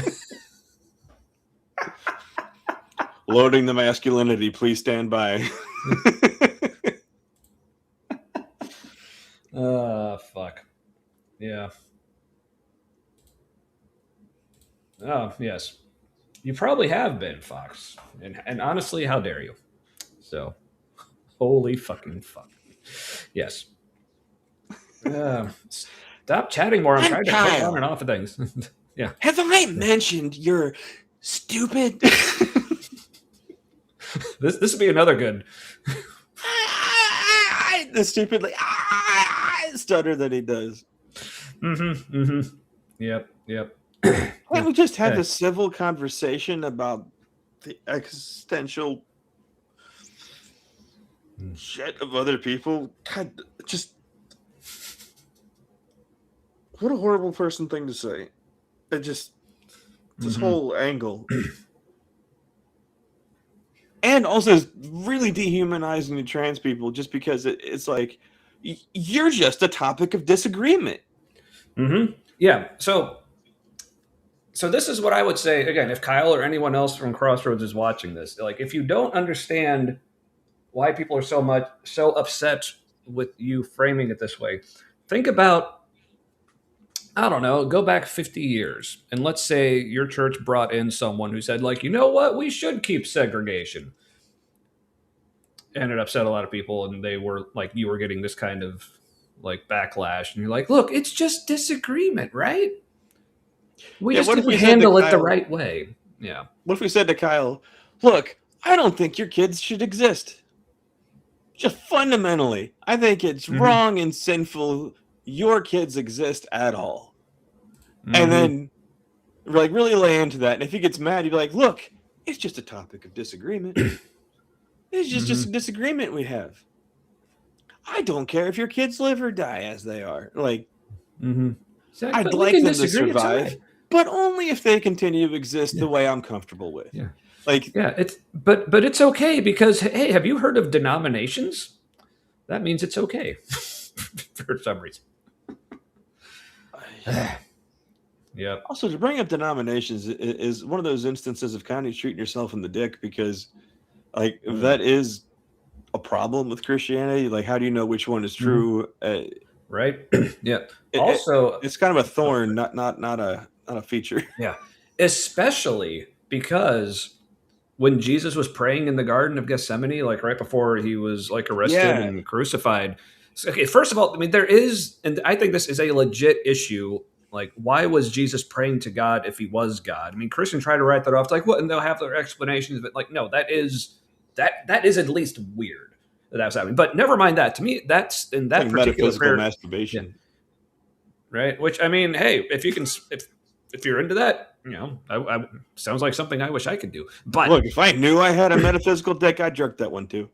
Loading the masculinity. Please stand by. Fuck. Yeah. Oh, yes. You probably have been, Fox. And honestly, how dare you? So, holy fucking fuck. Yes. Stop chatting more. I'm trying to click on and off of things. Yeah. Have I mentioned you're stupid? This would be another good. The stupid stutter that he does. Mm-hmm. Mm-hmm. Yep. Why don't we just have a civil conversation about the existential shit of other people? God, just what a horrible person thing to say. It just this whole angle. And also really dehumanizing to trans people just because it's like you're just a topic of disagreement. Mm-hmm. Yeah. So this is what I would say, again, if Kyle or anyone else from Crossroads is watching this, like if you don't understand why people are so upset with you framing it this way, think about, I don't know, go back 50 years. And let's say your church brought in someone who said, like, you know what, we should keep segregation. And it upset a lot of people. And they were like, you were getting this kind of like backlash. And you're like, look, it's just disagreement, right? We just didn't handle it the right way. Yeah. What if we said to Kyle, look, I don't think your kids should exist. Just fundamentally, I think it's wrong and sinful your kids exist at all. And then like really lay into that. And if he gets mad, he'd be like, look, it's just a topic of disagreement. It's just a disagreement we have. I don't care if your kids live or die as they are. Like, exactly. I'd like them to survive, but only if they continue to exist the way I'm comfortable with. Yeah. Like, yeah, but it's okay because, hey, have you heard of denominations? That means it's okay for some reason. Yep. Also, to bring up denominations is one of those instances of kind of shooting yourself in the dick because, like, that is a problem with Christianity. Like, how do you know which one is true? Right. Yeah. Also, it's kind of a thorn, not a feature. Yeah. especially because when Jesus was praying in the Garden of Gethsemane, like right before he was like arrested and crucified. So, okay, first of all, I mean, there is, and I think this is a legit issue. Like, why was Jesus praying to God if he was God? I mean, Christians try to write that off, like, what? And they'll have their explanations, but like, no, that is at least weird that was happening. But never mind that. To me, that's in that like particular metaphysical prayer, masturbation, right? Which, I mean, hey, if you can, if you're into that, I sounds like something I wish I could do. But look, if I knew I had a metaphysical dick, I'd jerk that one too.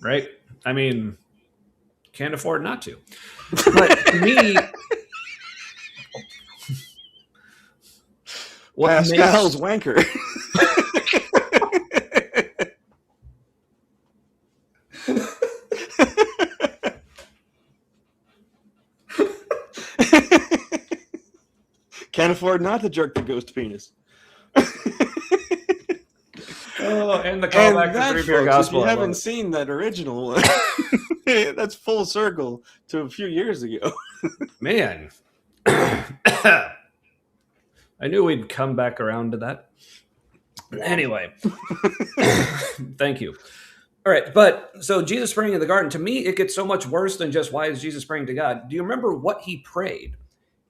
Right? I mean, can't afford not to. But to me, what Pascal's wanker. Can't afford not to jerk the ghost penis. Oh, and the callback to Three Beer Gospel. If you haven't seen that original one, that's full circle to a few years ago. Man, I knew we'd come back around to that. Anyway, thank you. All right, but so Jesus praying in the garden, to me, it gets so much worse than just why is Jesus praying to God? Do you remember what he prayed?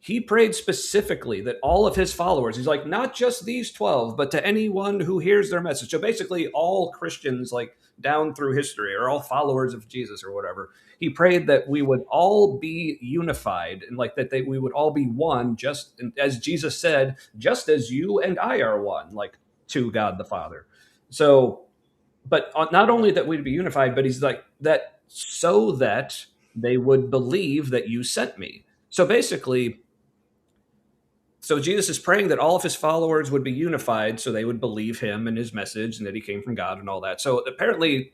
He prayed specifically that all of his followers, he's like, not just these 12, but to anyone who hears their message. So basically all Christians, like down through history, or all followers of Jesus or whatever. He prayed that we would all be unified and like that we would all be one, just as Jesus said, just as you and I are one, like to God the Father. So, but not only that we'd be unified, but he's like that so that they would believe that you sent me. So basically, so Jesus is praying that all of his followers would be unified so they would believe him and his message and that he came from God and all that. So apparently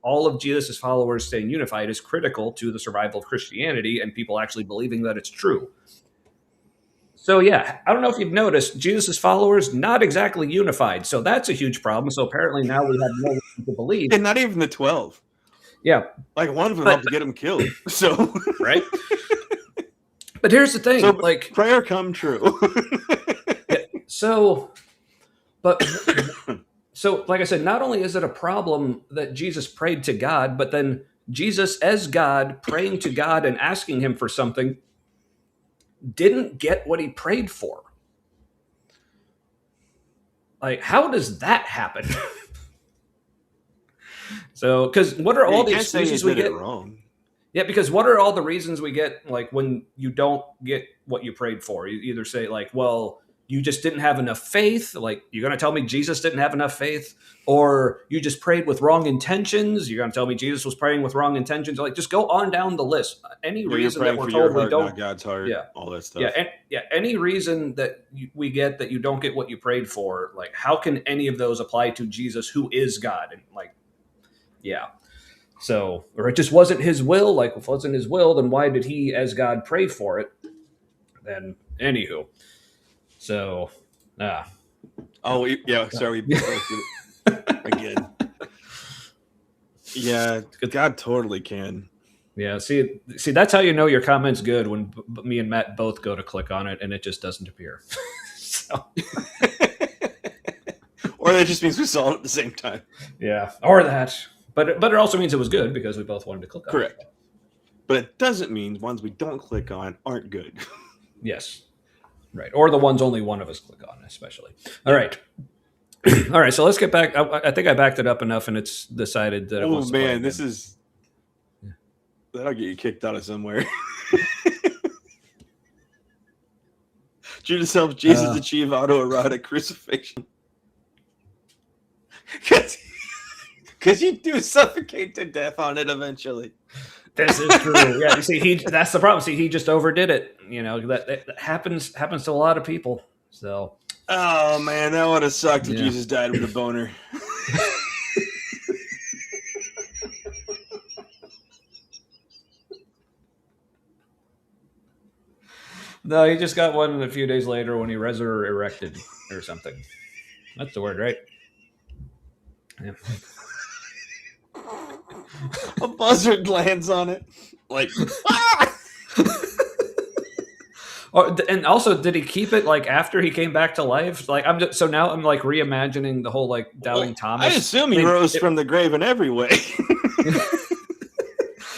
all of Jesus' followers staying unified is critical to the survival of Christianity and people actually believing that it's true. So yeah, I don't know if you've noticed, Jesus' followers not exactly unified. So that's a huge problem. So apparently now we have no reason to believe. And not even the 12. Yeah. Like one of them helped to get him killed. So right. But here's the thing, so, like prayer come true. So like I said, not only is it a problem that Jesus prayed to God, but then Jesus as God praying to God and asking him for something didn't get what he prayed for. Like, how does that happen? So, because what are all the excuses we get? Wrong. Yeah, because what are all the reasons we get, like, when you don't get what you prayed for? You either say, like, well, you just didn't have enough faith. Like, you're going to tell me Jesus didn't have enough faith? Or you just prayed with wrong intentions. You're going to tell me Jesus was praying with wrong intentions. Like, just go on down the list. Any reason that we're told we don't, not God's heart, all that stuff. Yeah, any reason that we get that you don't get what you prayed for, like, how can any of those apply to Jesus, who is God? And like, yeah. So, or it just wasn't his will. Like, if it wasn't his will, then why did he, as God, pray for it? Then, anywho. So, Oh, yeah. Sorry, again. Yeah, God totally can. Yeah. See, that's how you know your comment's good, when me and Matt both go to click on it and it just doesn't appear. So. Or that just means we saw it at the same time. Yeah, or that. But it also means it was good because we both wanted to click on it. Correct. But it doesn't mean ones we don't click on aren't good. Yes. Right. Or the ones only one of us click on, especially. All right. All right. So let's get back. I think I backed it up enough and it's decided that it wants to play this again. is... That'll get you kicked out of somewhere. Judas helps Jesus achieve autoerotic crucifixion. Because you do suffocate to death on it eventually. This is true. Yeah, you see, that's the problem. See, he just overdid it. You know, that happens to a lot of people. So. Oh man, that would have sucked if Jesus died with a boner. No, he just got one a few days later when he resurrected or something. That's the word, right? Yeah. A buzzard lands on it. Like, ah! Oh, and also, did he keep it like after he came back to life? Like so now I'm like reimagining the whole like doubting Thomas. I assume he rose from the grave in every way.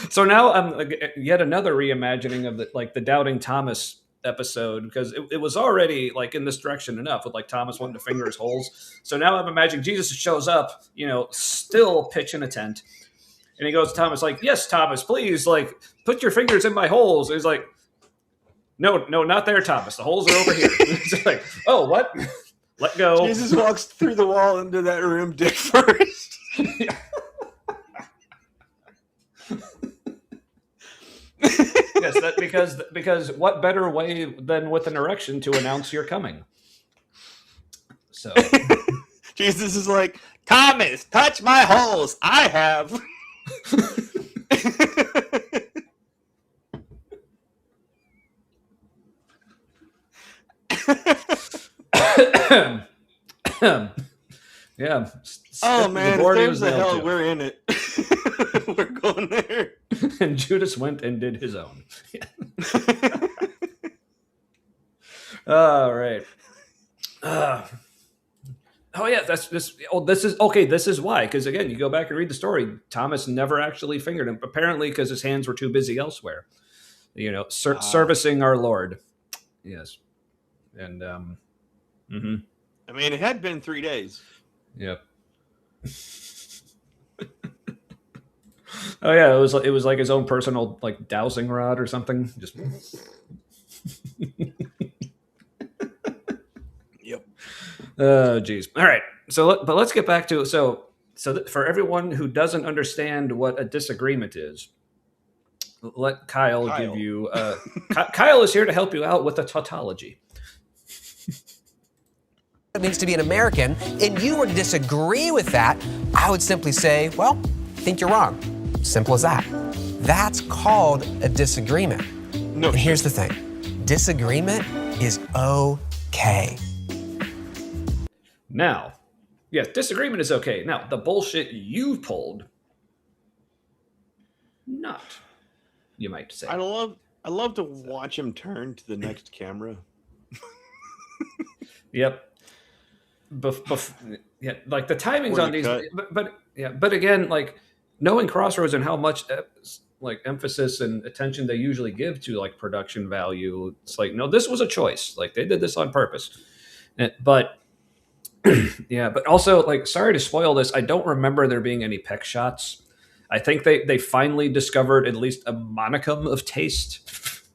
So now I'm like, yet another reimagining of the doubting Thomas episode, because it was already like in this direction enough with like Thomas wanting to finger his holes. So now I'm imagining Jesus shows up, still pitching a tent, and he goes to Thomas like, "Yes, Thomas, please, like put your fingers in my holes." And he's like, No, not there, Thomas. The holes are over here. It's like, oh, what? Let go. Jesus walks through the wall into that room dick first. Yes, that because what better way than with an erection to announce you're coming? So Jesus is like, Thomas, touch my holes. I have. yeah. Oh man, if there's the a hell, we're in it. We're going there. And Judas went and did his own. All right. Oh yeah, this is okay. This is why, because again, you go back and read the story. Thomas never actually fingered him, apparently, because his hands were too busy elsewhere. Servicing our Lord. Yes, and I mean, it had been 3 days. Yep. Oh yeah, it was like his own personal like dowsing rod or something. Just. Yep. Oh geez. All right. But let's get back to for everyone who doesn't understand what a disagreement is, let Kyle give you. Kyle is here to help you out with a tautology. It means to be an American, and you were to disagree with that, I would simply say, well, I think you're wrong. Simple as that. That's called a disagreement. No. And here's the thing. Disagreement is okay. Now, yes, disagreement is okay. Now, the bullshit you pulled, not, you might say. I love to watch him turn to the next camera. Yep. Yeah, like the timings on these, but again, like knowing Crossroads and how much like emphasis and attention they usually give to like production value, it's like, no, this was a choice. Like they did this on purpose. But yeah, but also like, sorry to spoil this, I don't remember there being any peck shots. I think they finally discovered at least a modicum of taste.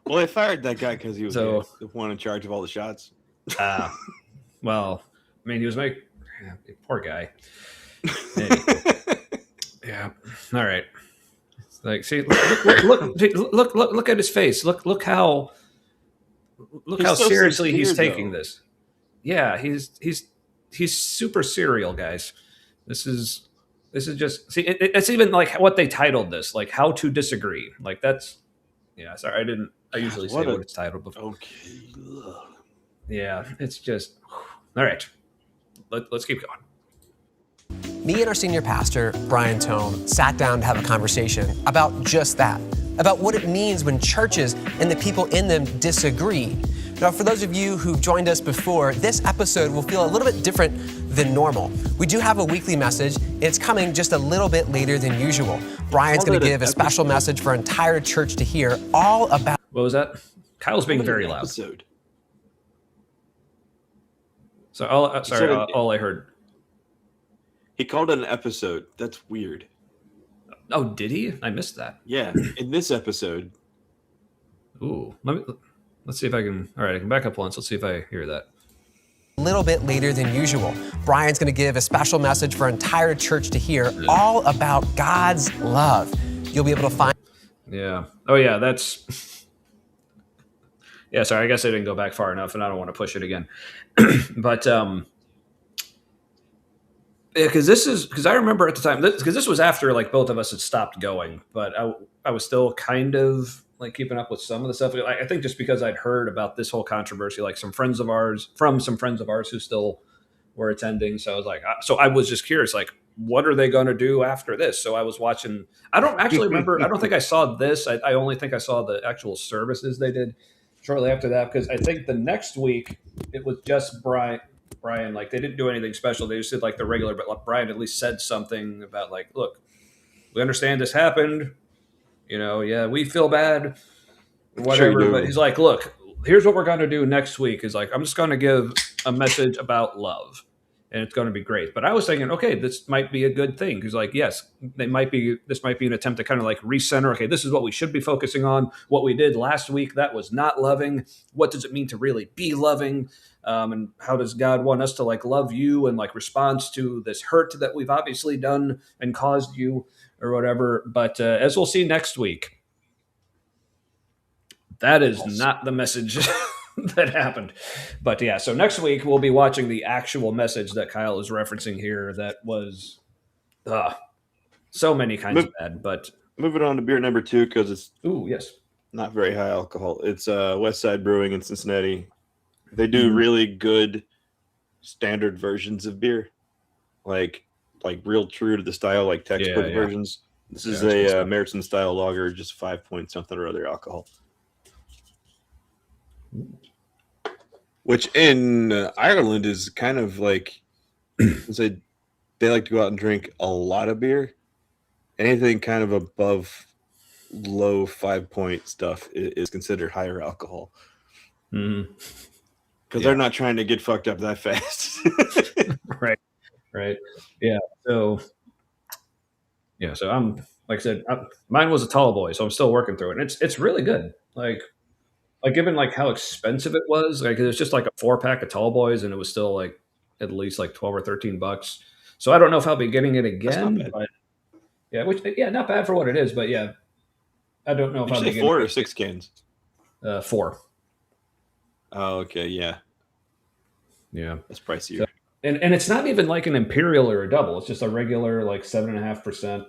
Well, they fired that guy because he was the one in charge of all the shots. Well, I mean, he was making poor guy. Anyway. Yeah. All right. Like, see, look at his face. Look how so seriously he's taking this. Yeah, he's super serial, guys. This is just it's even like what they titled this, like how to disagree. Like that's sorry, I usually say what it's titled before. Okay. Yeah, it's just all right. Let's keep going. Me and our senior pastor, Brian Tome, sat down to have a conversation about just that, about what it means when churches and the people in them disagree. Now, for those of you who've joined us before, this episode will feel a little bit different than normal. We do have a weekly message. It's coming just a little bit later than usual. Brian's going to give a special message for our entire church to hear, all about... What was that? Kyle's being very loud. Episode. So all I heard. He called it an episode. That's weird. Oh, did he? I missed that. Yeah, in this episode. Ooh, let's see if I can. All right, I can back up once. Let's see if I hear that. A little bit later than usual. Brian's going to give a special message for our entire church to hear, all about God's love. You'll be able to find. Yeah. Oh, yeah. That's. Yeah. Sorry, I guess I didn't go back far enough, and I don't want to push it again. But yeah, because I remember at the time, because this was after like both of us had stopped going, but I was still kind of like keeping up with some of the stuff. I think just because I'd heard about this whole controversy, like some friends of ours who still were attending. So I was like, so I was just curious, like, what are they going to do after this? So I was watching. I don't actually remember. I don't think I saw this. I only think I saw the actual services they did. shortly after that, because I think the next week it was just Brian. Like they didn't do anything special. They just did like the regular, but like, Brian at least said something about like, look, we understand this happened. Yeah, we feel bad, Sure you whatever. But do. he's like, look, here's what we're going to do next week. Is like, I'm just going to give a message about love, and it's going to be great. But I was thinking, okay, this might be a good thing because, like, yes, this might be an attempt to kind of like recenter. Okay, this is what we should be focusing on. What we did last week, that was not loving. What does it mean to really be loving? And how does God want us to like love you and like response to this hurt that we've obviously done and caused you or whatever? But as we'll see next week, that is not the message that happened. But yeah, so next week we'll be watching the actual message that Kyle is referencing here. That was so many kinds of bad. But moving on to beer number 2 because it's yes, not very high alcohol. It's West Side Brewing in Cincinnati. They do really good standard versions of beer, like real true to the style, like textbook versions. This is a Meriton style lager, just 5 point something or other alcohol. Which in Ireland is kind of like, they like to go out and drink a lot of beer. Anything kind of above low 5 point stuff is considered higher alcohol. Because they're not trying to get fucked up that fast. Right. Yeah. So I'm, like I said, mine was a tall boy, so I'm still working through it. And it's really good. Like given like how expensive it was, like it was just like a 4-pack of tall boys, and it was still like at least like $12 or $13. So I don't know if I'll be getting it again. But not bad for what it is. But yeah, I don't know if I'll be getting 4 or 6 cans. 4. Oh, okay, yeah, that's pricier. So, and it's not even like an imperial or a double. It's just a regular like 7.5%.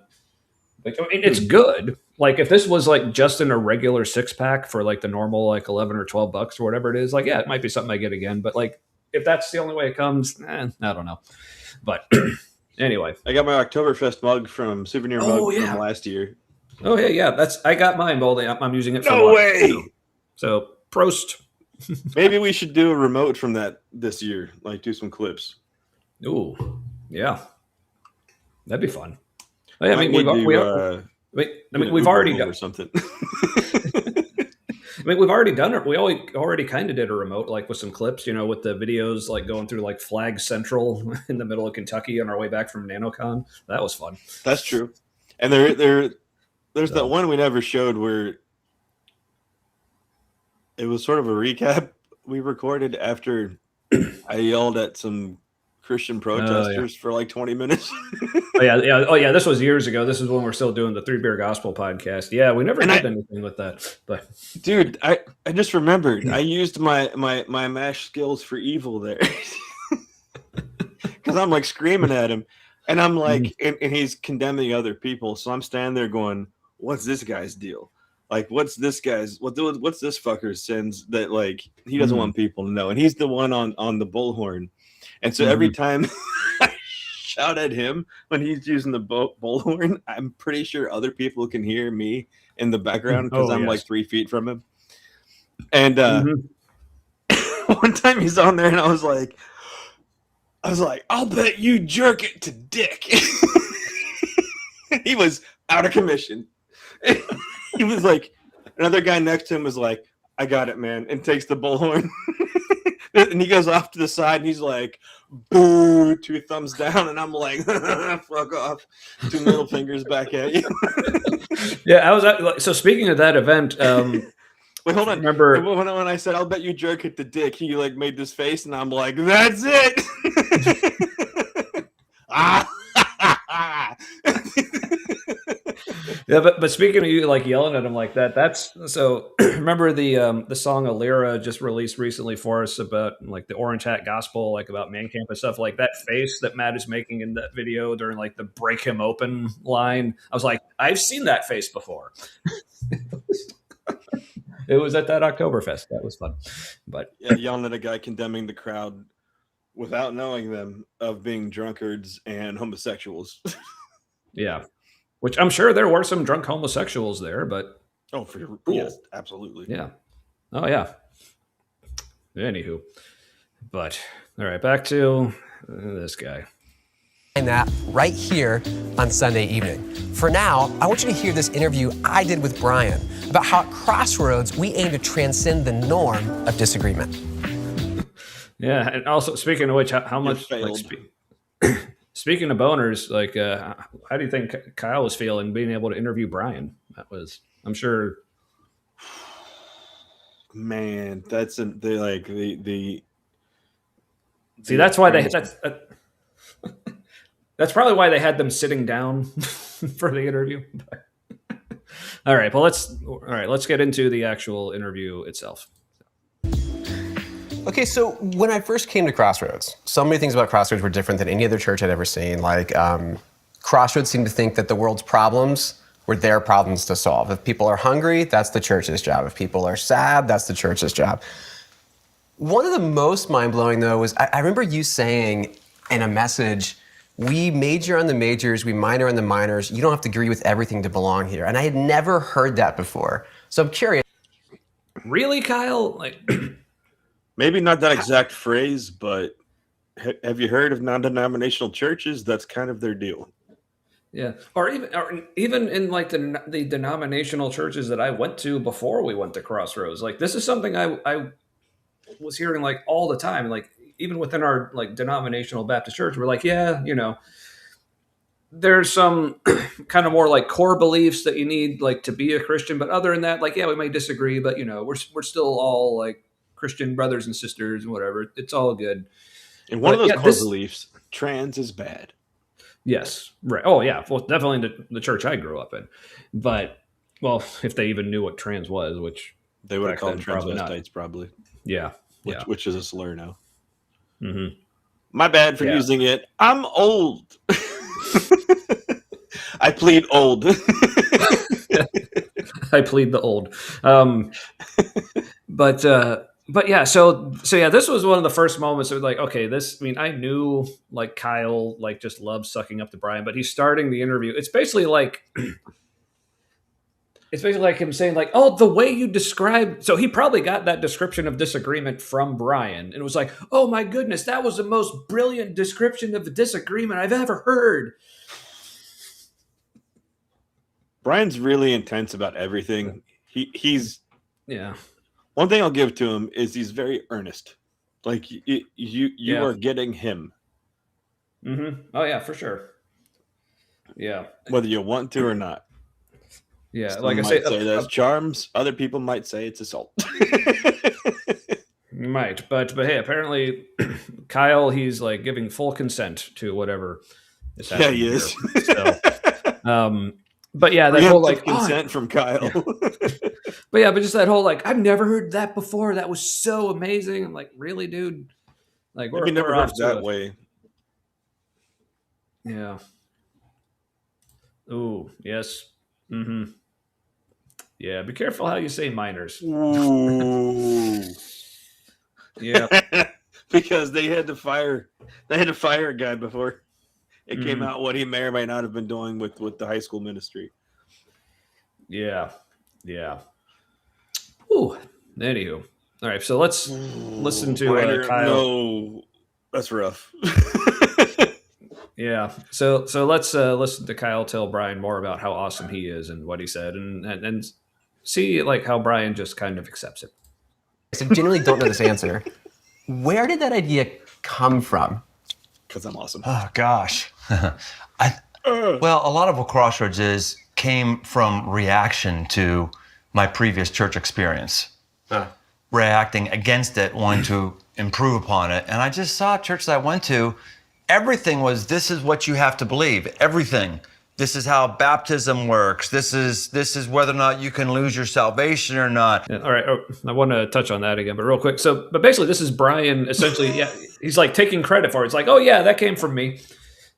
Like, I mean, it's good. Like if this was like just in a regular 6-pack for like the normal like $11 or $12 or whatever it is, like it might be something I get again. But like if that's the only way it comes, I don't know. But anyway, I got my Oktoberfest mug from Souvenir Mug from last year. Oh yeah. I got mine, Boldy. I'm using it. No way. So Prost. Maybe we should do a remote from that this year. Like do some clips. Ooh, yeah, that'd be fun. I mean, we've already done or something. I mean, we've already done it. We already kind of did a remote, like with some clips, with the videos, like going through like Flag Central in the middle of Kentucky on our way back from NanoCon. That was fun. That's true. And there's that one we never showed where it was sort of a recap we recorded after I yelled at some Christian protesters for like 20 minutes. Oh yeah. This was years ago. This is when we're still doing the 3 Beer Gospel podcast. Yeah, we never did anything with that. But dude, I just remembered I used my mash skills for evil there because I'm like screaming at him, and I'm like, and he's condemning other people. So I'm standing there going, "What's this guy's deal? Like, what's this fucker's sins that like he doesn't want people to know?" And he's the one on the bullhorn. And so every time I shout at him when he's using the bullhorn, I'm pretty sure other people can hear me in the background because I'm like 3 feet from him. And one time he's on there and I was like, I'll bet you jerk it to dick. He was out of commission. He was like, another guy next to him was like, "I got it, man," and takes the bullhorn. And he goes off to the side and he's like, "Boo," 2 thumbs down. And I'm like, "Fuck off." 2 middle fingers back at you. Yeah, I was so speaking of that event. Wait, hold on. Remember when I said, "I'll bet you jerk it to dick," he like made this face and I'm like, "That's it." Yeah, but speaking of you like yelling at him like that, that's so. Remember the song Alira just released recently for us about like the Orange Hat Gospel, like about Man Camp and stuff like that. Face that Matt is making in that video during like the "break him open" line. I was like, I've seen that face before. It was at that Oktoberfest. That was fun. But yeah, yelling at a guy condemning the crowd without knowing them of being drunkards and homosexuals. Yeah. Which I'm sure there were some drunk homosexuals there, but yes, absolutely. Yeah. Oh yeah. Anywho, but all right, back to this guy. That right here on Sunday evening. For now, I want you to hear this interview I did with Brian about how at Crossroads we aim to transcend the norm of disagreement. Yeah, and also speaking of which, how much like, speaking of boners, like how do you think Kyle was feeling being able to interview Brian? That was, I'm sure. Man, that's the See, that's why that's probably why they had them sitting down for the interview. All right, well let's get into the actual interview itself. Okay, so when I first came to Crossroads, so many things about Crossroads were different than any other church I'd ever seen. Like, Crossroads seemed to think that the world's problems were their problems to solve. If people are hungry, that's the church's job. If people are sad, that's the church's job. One of the most mind-blowing, though, was I remember you saying in a message, we major on the majors, we minor on the minors. You don't have to agree with everything to belong here. And I had never heard that before. So I'm curious. Really, Kyle? Like, maybe not that exact phrase, but have you heard of non-denominational churches? That's kind of their deal. Yeah, or even in like the denominational churches that I went to before we went to Crossroads. Like, this is something I was hearing like all the time. Like, even within our like denominational Baptist church, we're like, yeah, you know, there's some kind of more like core beliefs that you need like to be a Christian, but other than that, like, yeah, we may disagree, but you know, we're still all like Christian brothers and sisters and whatever. It's all good. And one of those core beliefs, trans is bad. Yes, right. Oh yeah, well, definitely the church I grew up in. But well, if they even knew what trans was, which they would have called transvestites, probably. Yeah, which is a slur now. Mm-hmm. My bad for using it. I'm old. I plead old. I plead the old. But yeah, so yeah, this was one of the first moments of like, okay, this, I mean, I knew like Kyle like just loves sucking up to Brian, but he's starting the interview. It's basically like him saying like, oh, the way you describe, so he probably got that description of disagreement from Brian. And it was like, oh my goodness, that was the most brilliant description of the disagreement I've ever heard. Brian's really intense about everything. He's yeah. One thing I'll give to him is he's very earnest. Like you are getting him. Mm-hmm. Oh yeah, for sure. Yeah. Whether you want to or not. Yeah, Some like I say that's charms. Other people might say it's assault. Might, but hey, apparently Kyle, he's like giving full consent to whatever is happening. Yeah, he is. So, but yeah, that whole like consent from Kyle. Yeah. But just that whole like, I've never heard that before. That was so amazing. I'm like, really, dude? Like, we're never heard that way. Yeah. Ooh, yes. Mm-hmm. Yeah, be careful how you say minors. Ooh. Yeah. Because they had to fire a guy before it came out what he may or may not have been doing with the high school ministry. Yeah. Yeah. Ooh. Anywho. All right, so let's listen to Kyle. No, that's rough. Yeah. So let's listen to Kyle tell Brian more about how awesome he is and what he said, and see like how Brian just kind of accepts it. I genuinely don't know this answer. Where did that idea come from? Because I'm awesome. Oh gosh. Well, a lot of what Crossroads came from reaction to my previous church experience. Reacting against it, wanting to improve upon it. And I just saw churches I went to, everything was, this is what you have to believe. Everything. This is how baptism works. This is whether or not you can lose your salvation or not. Yeah, all right. I want to touch on that again, but real quick. So, but basically this is Brian essentially, yeah, he's like taking credit for it. It's like, oh yeah, that came from me.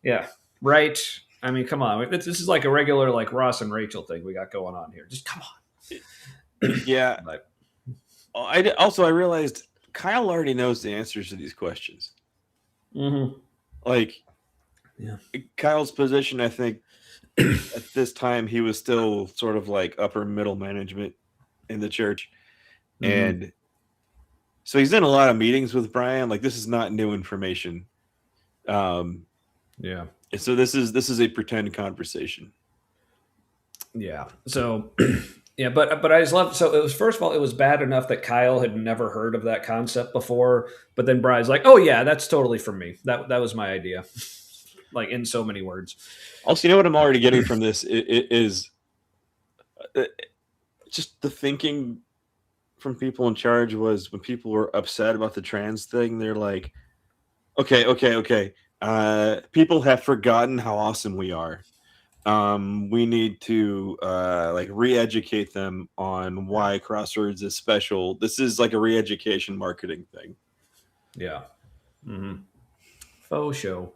Yeah. Right. I mean, come on. This is like a regular like Ross and Rachel thing we got going on here. Just come on. Yeah. I realized Kyle already knows the answers to these questions. Mm-hmm. Like, yeah, Kyle's position, I think, at this time, he was still sort of like upper middle management in the church. Mm-hmm. And So he's in a lot of meetings with Brian. Like, this is not new information. Yeah. So this is a pretend conversation. Yeah. So, yeah, but I just love. So it was, first of all, it was bad enough that Kyle had never heard of that concept before, but then Brian's like, "Oh yeah, that's totally from me. That was my idea." Like, in so many words. Also, you know what I'm already getting from this is just the thinking from people in charge was when people were upset about the trans thing, they're like, okay. People have forgotten how awesome we are. We need to like re-educate them on why Crossroads is special. This is like a re-education marketing thing. Yeah. Mm-hmm. Faux show.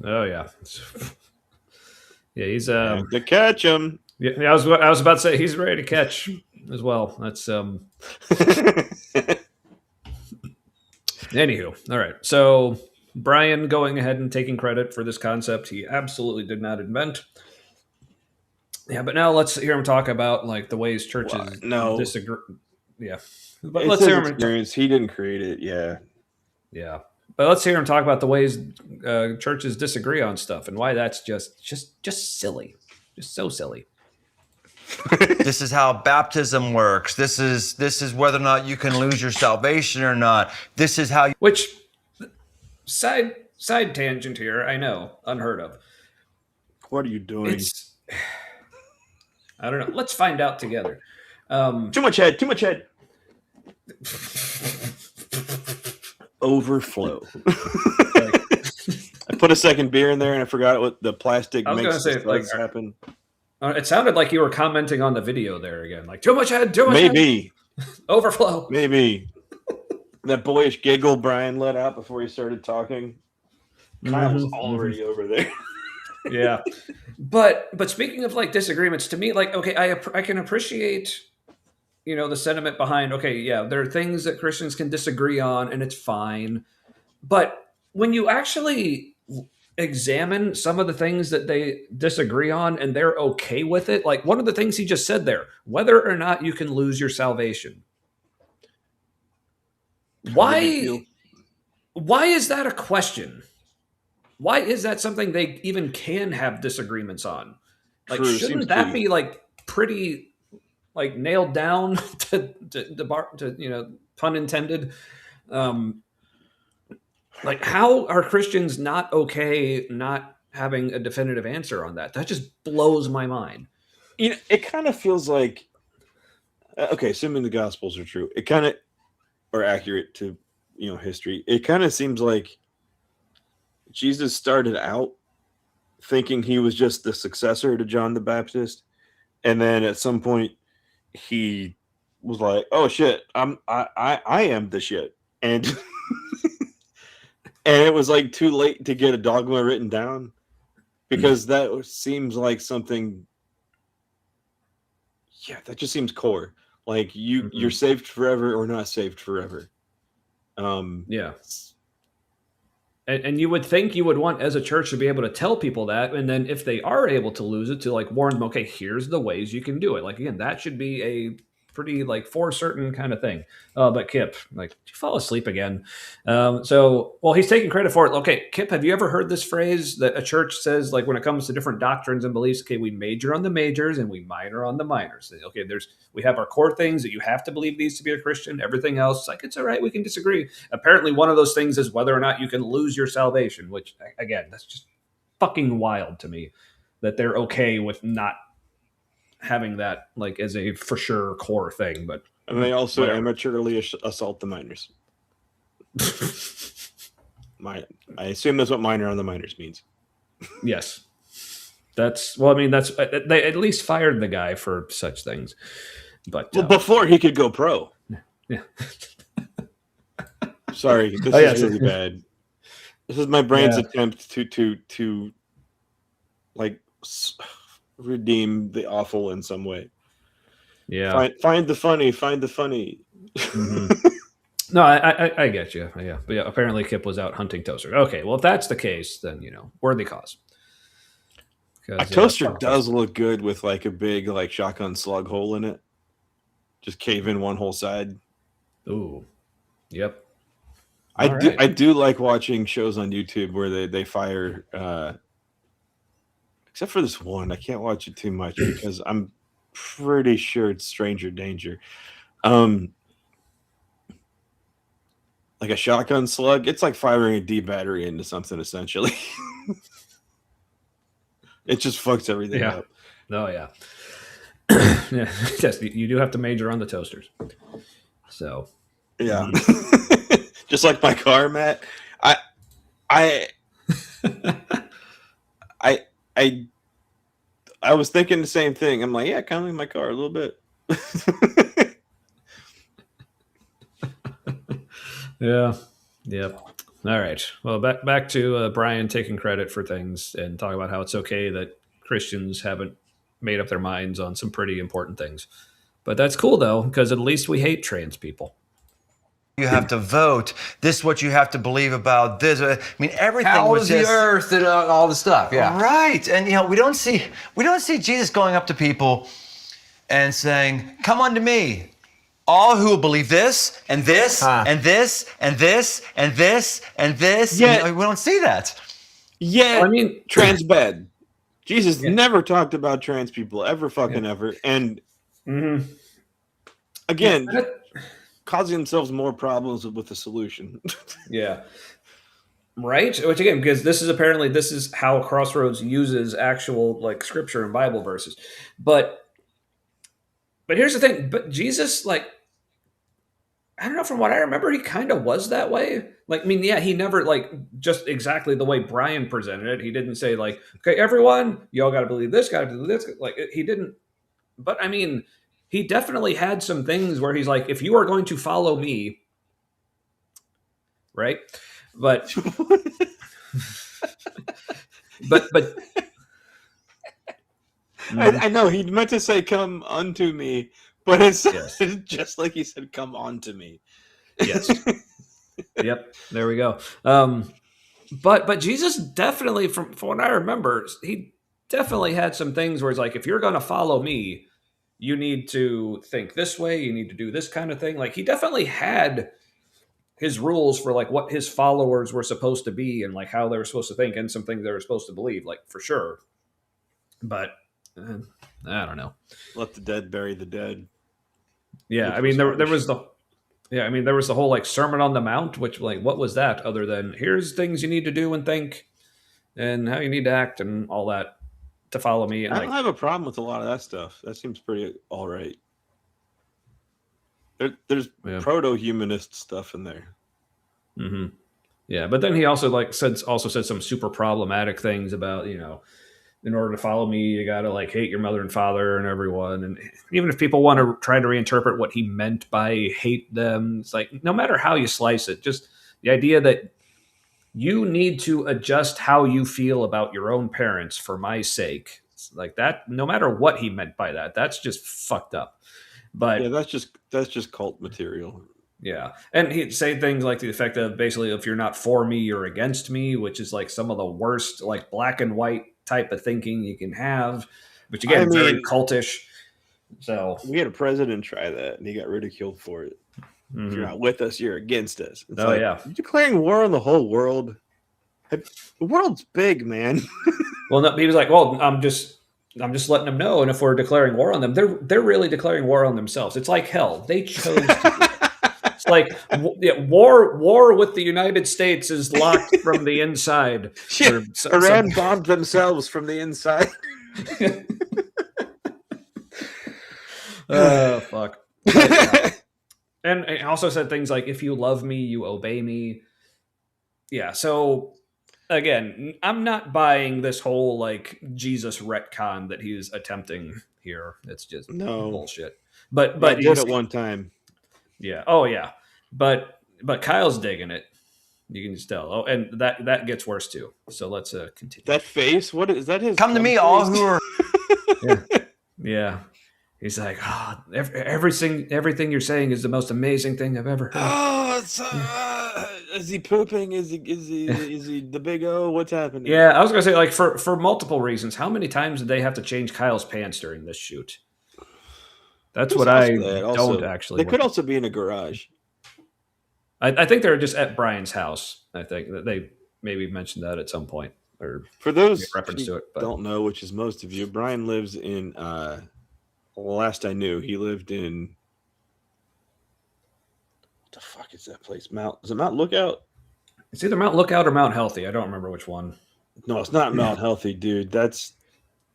Oh yeah. Yeah, he's To catch him. Yeah, I was about to say he's ready to catch as well. That's Anywho, all right. So Brian going ahead and taking credit for this concept he absolutely did not invent. Yeah, but now let's hear him talk about like the ways churches disagree. Yeah, but it's let's his hear him. experience. He didn't create it. Yeah. Yeah, but let's hear him talk about the ways churches disagree on stuff and why that's just silly, just so silly. This is how baptism works. This is whether or not you can lose your salvation or not. This is how you... Which side tangent here, I know, unheard of. What are you doing? I don't know. Let's find out together. Too much head. Overflow. I put a second beer in there and I forgot what the plastic makes happen. It sounded like you were commenting on the video there again. Like, too much head. Maybe. Overflow. Maybe. That boyish giggle Brian let out before he started talking. Kyle's already over there. Yeah. But speaking of like disagreements, to me, like, okay, I can appreciate, the sentiment behind, okay, yeah, there are things that Christians can disagree on and it's fine. But when you actually examine some of the things that they disagree on and they're okay with it, like one of the things he just said there, whether or not you can lose your salvation. Why is that a question? Why is that something they even can have disagreements on? Like, shouldn't that be like pretty like nailed down to pun intended? Like, how are Christians not okay not having a definitive answer on that? That just blows my mind. It kind of feels like, okay, assuming the Gospels are true, it kind of are accurate to history. It kind of seems like Jesus started out thinking he was just the successor to John the Baptist, and then at some point he was like, "Oh shit, I am the shit," and and it was like too late to get a dogma written down because that seems like something. Yeah, that just seems core. Like you're saved forever or not saved forever. Yeah. And you would think you would want as a church to be able to tell people that. And then if they are able to lose it, to like warn them, okay, here's the ways you can do it. Like, again, that should be a pretty like for certain kind of thing. But Kip, like, did you fall asleep again? Well, he's taking credit for it. Okay, Kip, have you ever heard this phrase that a church says, like, when it comes to different doctrines and beliefs, okay, we major on the majors and we minor on the minors. Okay, we have our core things that you have to believe these to be a Christian. Everything else, like, it's all right, we can disagree. Apparently, one of those things is whether or not you can lose your salvation, which, again, that's just fucking wild to me that they're okay with not having that like as a for sure core thing. But and they also amateurly assault the minors. I assume that's what minor on the minors means. Yes, that's they at least fired the guy for such things. But before he could go pro. Yeah. Sorry, this is really bad. This is my brain's attempt to like redeem the awful in some way. Yeah. Find the funny. Mm-hmm. No, I get you. Yeah. But yeah, apparently Kip was out hunting toaster. Okay, well, if that's the case, then, worthy cause. A toaster does look good with like a big like shotgun slug hole in it. Just cave in one whole side. Ooh. Yep. I do like watching shows on YouTube where they fire except for this one. I can't watch it too much because I'm pretty sure it's Stranger Danger. Like a shotgun slug, it's like firing a D battery into something essentially. It just fucks everything up. Oh yeah. Yeah. Yes, you do have to major on the toasters. So yeah. Just like my car, Matt. I I was thinking the same thing. I'm like, yeah, kind of like my car a little bit. yeah. Yep. All right. Well, back to Brian taking credit for things and talking about how it's okay that Christians haven't made up their minds on some pretty important things. But that's cool though, because at least we hate trans people. You have to vote. This is what you have to believe about this. I mean, everything How was is just the earth and all the stuff? Yeah. right. And we don't see Jesus going up to people and saying, "Come unto me, all who will believe this and this and this and this and this and this." Yeah. We don't see that. Yeah, I mean, trans bed. Jesus never talked about trans people ever ever. And again, causing themselves more problems with the solution. Yeah. Right? Which again, because this is how Crossroads uses actual like scripture and Bible verses. But here's the thing, but Jesus, like, I don't know, from what I remember, he kind of was that way. Like, I mean, yeah, he never like just exactly the way Brian presented it. He didn't say like, okay, everyone, you all gotta believe this, gotta believe this. Like he didn't, but I mean, he definitely had some things where he's like, if you are going to follow me, right? But but I know he meant to say "come unto me," but it's Yes. just like he said "come unto me." yes, yep, there we go. But Jesus definitely, from what I remember, he definitely had some things where it's like, if you're going to follow me, you need to think this way, you need to do this kind of thing. Like he definitely had his rules for like what his followers were supposed to be and like how they were supposed to think and some things they were supposed to believe, like for sure. But I don't know. Let the dead bury the dead. Yeah, I mean there was the whole like Sermon on the Mount, which like what was that other than here's things you need to do and think and how you need to act and all that to follow me. And I like don't have a problem with a lot of that stuff. That seems pretty all right. There's proto-humanist stuff in there. Mm-hmm. Yeah, but then he also like said some super problematic things about, in order to follow me, you got to like hate your mother and father and everyone. And even if people want to try to reinterpret what he meant by hate them, it's like no matter how you slice it, just the idea that you need to adjust how you feel about your own parents for my sake, it's like that. No matter what he meant by that, that's just fucked up. But yeah, that's just cult material. yeah. And he'd say things like the effect of basically, if you're not for me, you're against me, which is like some of the worst, like black and white type of thinking you can have, which again, very cultish. So we had a president try that and he got ridiculed for it. If you're not with us, you're against us. It's like, yeah. You're declaring war on the whole world. The world's big, man. Well, no, he was like, well, I'm just letting them know. And if we're declaring war on them, they're really declaring war on themselves. It's like hell. They chose to do it. It's like war with the United States is locked from the inside. Iran bombed themselves from the inside. Oh, fuck. And he also said things like, if you love me, you obey me. Yeah, so again, I'm not buying this whole like Jesus retcon that he's attempting here. It's just bullshit. But I did it one time. Yeah. Oh yeah. But Kyle's digging it. You can just tell. Oh, and that gets worse too. So let's continue. That face. What is that? His come to me, face? All who are. Yeah. He's like, oh, everything you're saying is the most amazing thing I've ever heard. Oh, is he pooping? Is he the big O? What's happening? Yeah, I was gonna say like for multiple reasons. How many times did they have to change Kyle's pants during this shoot? That's what I don't actually. They could also be in a garage. I think they're just at Brian's house. I think that they maybe mentioned that at some point or For those reference who to it. But don't know, which is most of you, Brian lives in. Last I knew, he lived in. What the fuck is that place? Is it Mount Lookout? it's either Mount Lookout or Mount Healthy. I don't remember which one. No, it's not Mount Healthy, dude. That's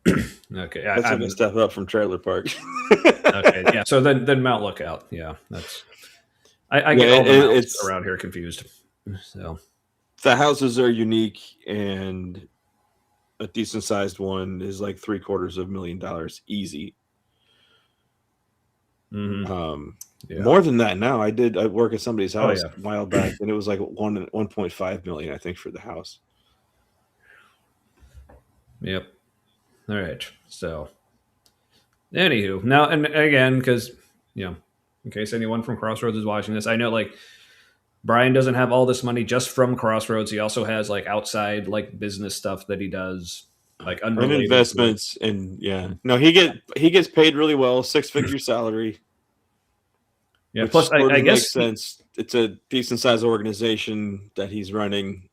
Okay, like a step up from Trailer Park. okay, yeah. So then Mount Lookout. Yeah, that's. I get all the mountains around here confused. So the houses are unique, and a decent sized one is like $750,000 easy. Mm-hmm. More than that now. I work at somebody's house yeah. a while back, and it was like 1.5 million, I think, for the house. Yep. All right. So, anywho, now and again, because in case anyone from Crossroads is watching this, I know like Brian doesn't have all this money just from Crossroads. He also has like outside like business stuff that he does, like And unrelated investments, and no, he gets paid really well, 6-figure salary. Yeah. Plus, I guess makes sense. It's a decent sized organization that he's running.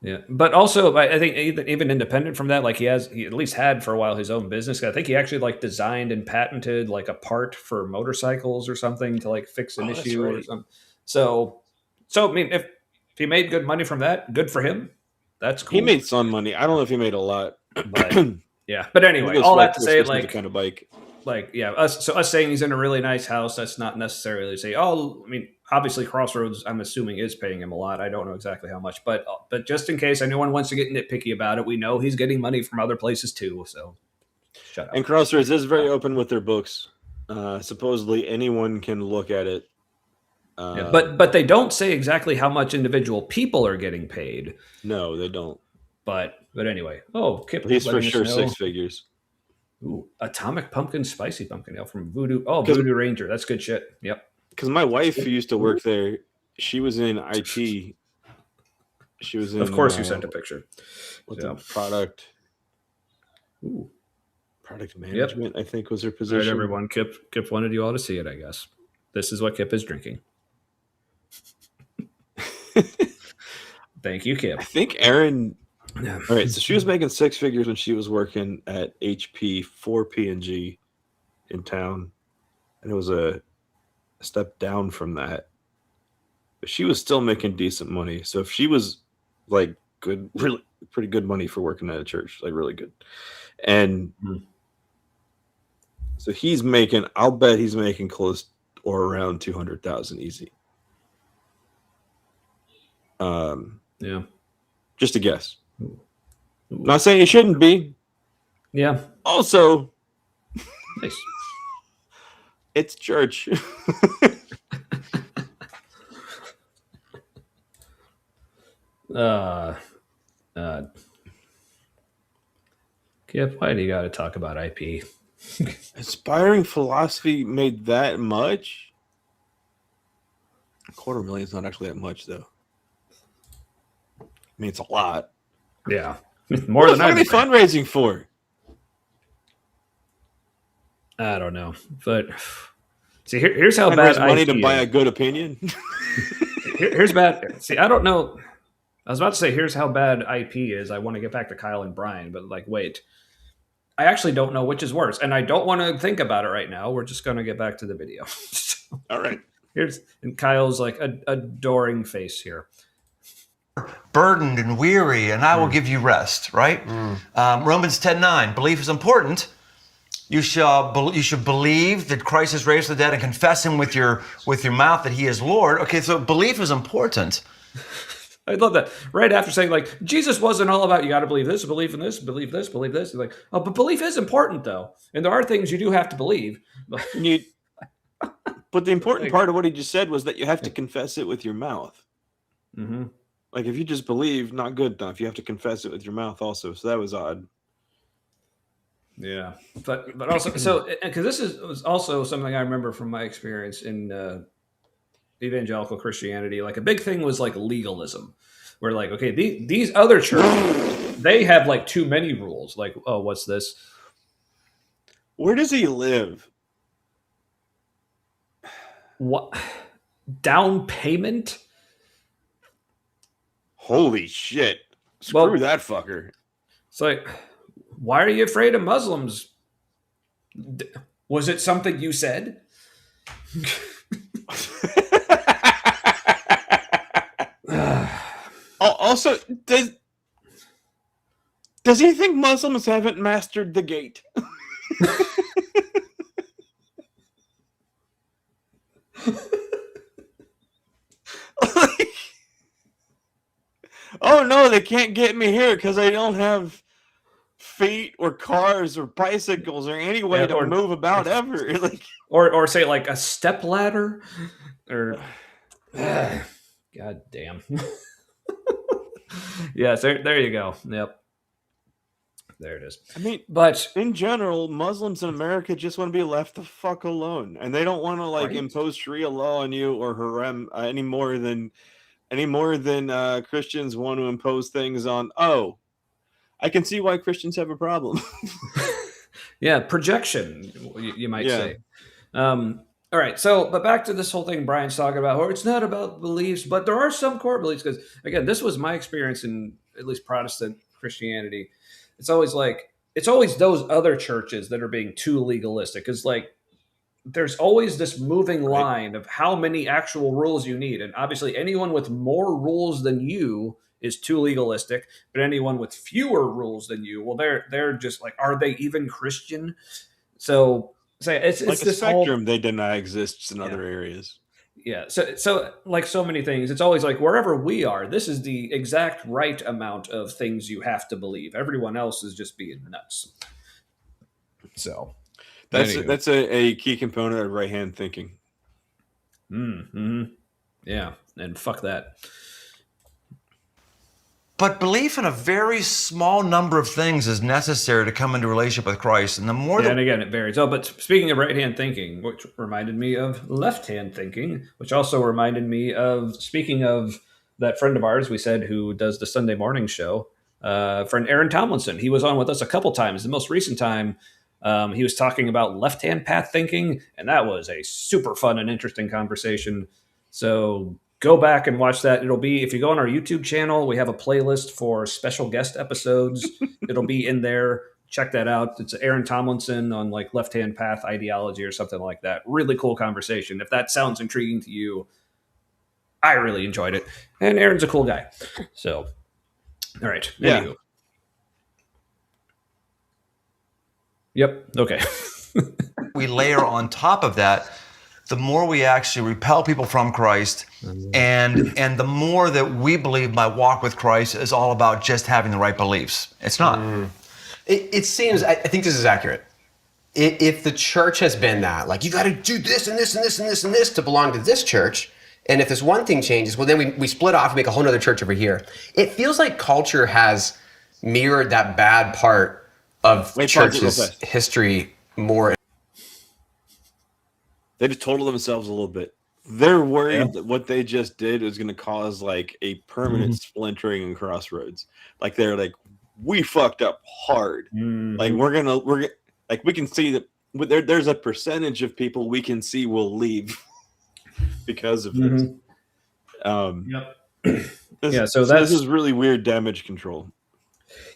Yeah, but also I think even independent from that, like he at least had for a while his own business. I think he actually like designed and patented like a part for motorcycles or something to like fix an issue or something. So I mean, if he made good money from that, good for him. That's cool. He made some money. I don't know if he made a lot, but yeah. But anyway, all that to say, like kind of bike. Like yeah, us saying he's in a really nice house. That's not necessarily say. Oh, I mean, obviously Crossroads, I'm assuming, is paying him a lot. I don't know exactly how much, but just in case anyone wants to get nitpicky about it, we know he's getting money from other places too. So shut up. And Crossroads is very open with their books. Supposedly anyone can look at it. Yeah, but they don't say exactly how much individual people are getting paid. No, they don't. But anyway, Kip, at least for sure 6 figures. Ooh, Atomic Pumpkin Spicy Pumpkin Ale from Voodoo. Oh, Voodoo Ranger. That's good shit. Yep. Because my wife, who used to work there, she was in IT. She was in. Of course, you sent a picture. What's the product? Ooh. Product management, I think, was her position. All right, everyone. Kip wanted you all to see it, I guess. This is what Kip is drinking. Thank you, Kip. I think Aaron. All right, so she was making 6 figures when she was working at HP for P&G in town, and it was a step down from that. But she was still making decent money. So if she was like good, really pretty good money for working at a church, like really good, and so he's making. I'll bet he's making close or around 200,000 easy. Yeah, just a guess. Not saying it shouldn't be. Yeah. Also, nice. It's church. Kip, why do you got to talk about IP? Aspiring Philosophy made that much? $250,000 is not actually that much, though. I mean, it's a lot. Yeah. More than what are they fundraising for? I don't know. But see, here's how bad money IP to buy is. a good opinion. Here's bad. See, I don't know. I was about to say, here's how bad IP is. I want to get back to Kyle and Brian, but like, wait. I actually don't know which is worse, and I don't want to think about it right now. We're just going to get back to the video. All right. And Kyle's like adoring face here. Burdened and weary, and I will give you rest, right? Romans 10:9, belief is important. You should believe that Christ is raised from the dead and confess him with your mouth that he is Lord. Okay, so belief is important. I love that. Right after saying, like, Jesus wasn't all about you got to believe this, believe in this, believe this, believe this. You're like, oh, but belief is important, though. And there are things you do have to believe. But the important part of what he just said was that you have to confess it with your mouth. Mm-hmm. Like, if you just believe, not good enough. You have to confess it with your mouth also. So that was odd. Yeah. But also, so, because was also something I remember from my experience in evangelical Christianity. Like, a big thing was, like, legalism. Where, like, okay, these other churches, they have, like, too many rules. Like, oh, what's this? Where does he live? What? down payment. Holy shit! Screw Well, that fucker. It's like, why are you afraid of Muslims? Was it something you said? Also, does he think Muslims haven't mastered the gate? Like, oh no, they can't get me here because I don't have feet or cars or bicycles or any way to move about ever. Like, or say like a step ladder, or god damn. Yeah, so there you go. Yep. There it is. I mean, but in general, Muslims in America just want to be left the fuck alone, and they don't want to like impose Sharia law on you or harem any more than Christians want to impose things on. Oh, I can see why Christians have a problem. Yeah, projection, you might say. All right, so but back to this whole thing Brian's talking about, or it's not about beliefs, but there are some core beliefs. Because again, this was my experience in at least Protestant Christianity. It's always those other churches that are being too legalistic. Because like there's always this moving line of how many actual rules you need, and obviously anyone with more rules than you is too legalistic. But anyone with fewer rules than you, well, they're just like, are they even Christian? So. It's like this a spectrum they deny exists in other areas. Yeah. So like so many things, it's always like wherever we are, this is the exact right amount of things you have to believe. Everyone else is just being nuts. So that's a key component of right hand thinking. Yeah, and fuck that. But belief in a very small number of things is necessary to come into relationship with Christ. And the more and again, it varies. Oh, but speaking of right-hand thinking, which reminded me of left-hand thinking, which also reminded me of, speaking of that friend of ours we said who does the Sunday morning show, friend Aaron Tomlinson. He was on with us a couple times. The most recent time, he was talking about left-hand path thinking, and that was a super fun and interesting conversation. So go back and watch that. It'll be, if you go on our YouTube channel, we have a playlist for special guest episodes. It'll be in there. Check that out. It's Aaron Tomlinson on like left-hand path ideology or something like that. Really cool conversation. If that sounds intriguing to you, I really enjoyed it. And Aaron's a cool guy. So, all right. Yeah. Anywho. Yep. Okay. we layer on top of that, the more we actually repel people from Christ, and the more that we believe my walk with Christ is all about just having the right beliefs. It's not. It seems, I think this is accurate. If the church has been that, like you got to do this and this and this and this and this to belong to this church, and if this one thing changes, well then we split off and make a whole other church over here. It feels like culture has mirrored that bad part of church's history more. They just totaled themselves a little bit. They're worried that what they just did is going to cause like a permanent splintering in Crossroads. Like they're like, we fucked up hard. Like we're like we can see that there's a percentage of people we can see will leave because of this. So this is really weird damage control.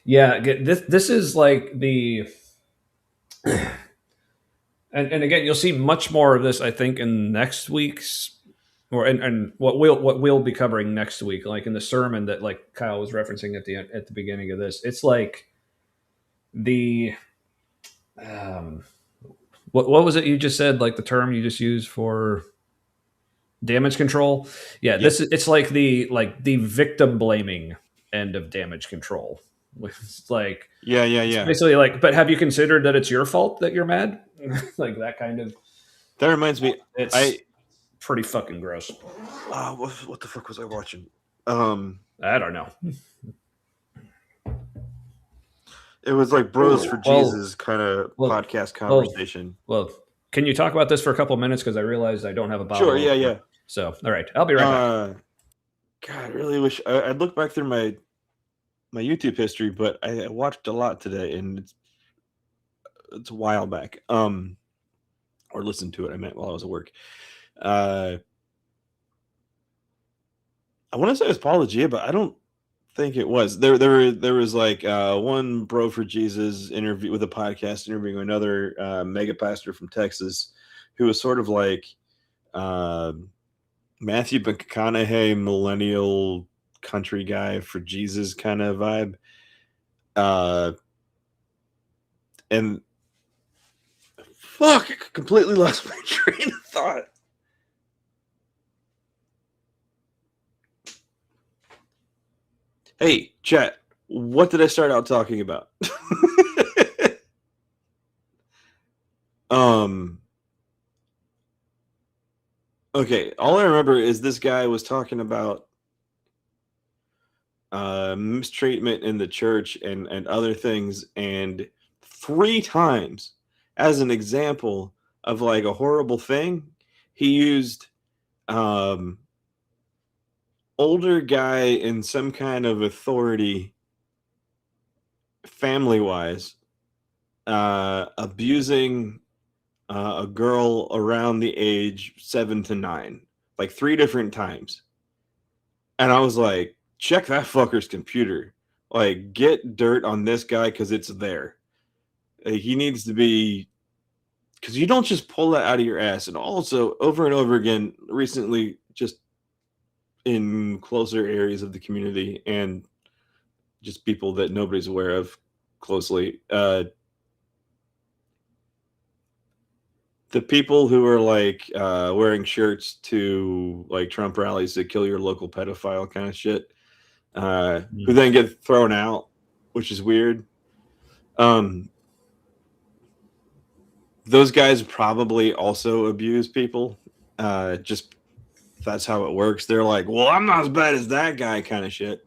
Yeah, this is like the. And again, you'll see much more of this, I think, in next week's, or and what we'll be covering next week, like in the sermon that like Kyle was referencing at the beginning of this. It's like the what was it you just said? Like the term you just used for damage control? Yeah, it's like the victim blaming end of damage control. It's like it's basically like, but have you considered that it's your fault that you're mad? Like that kind of. That reminds me, it's pretty fucking gross. What the fuck was I watching? I don't know. It was like Bros for Jesus kind of podcast conversation. Well, can you talk about this for a couple of minutes? Because I realized I don't have a bottle. Sure, yeah. So, all right, I'll be right back. God, I really wish I'd look back through my YouTube history, but I watched a lot today, and it's a while back. Or listened to it. I meant while I was at work. I want to say it was Apologia, but I don't think it was. There was like one Bro for Jesus interview with a podcast interviewing another mega pastor from Texas, who was sort of like Matthew McConaughey, millennial country guy for Jesus kind of vibe. And fuck, I completely lost my train of thought. Hey, chat, what did I start out talking about? Okay, all I remember is this guy was talking about mistreatment in the church and other things, and 3 times as an example of like a horrible thing, he used older guy in some kind of authority, family-wise, abusing a girl around the age 7 to 9, like 3 different times. And I was like, check that fucker's computer. Like, get dirt on this guy because it's there. He needs to be, because you don't just pull that out of your ass. And also, over and over again, recently, just in closer areas of the community and just people that nobody's aware of closely, the people who are like wearing shirts to like Trump rallies that kill your local pedophile kind of shit, who then get thrown out, which is weird. Those guys probably also abuse people. Just that's how it works. They're like, well, I'm not as bad as that guy kind of shit.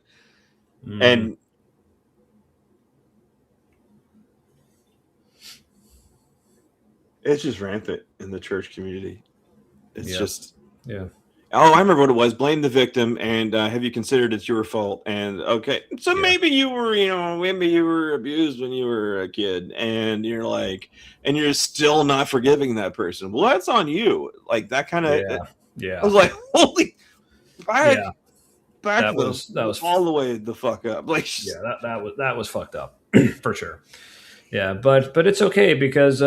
And it's just rampant in the church community. It's just, yeah. Oh, I remember what it was. Blame the victim, and have you considered it's your fault? And okay, so maybe you were, maybe you were abused when you were a kid, and you're like, and you're still not forgiving that person. Well, that's on you. Like that kind of. Yeah. I was like, holy, back that was all the way the fuck up. Like, that was fucked up for sure. Yeah, but it's okay because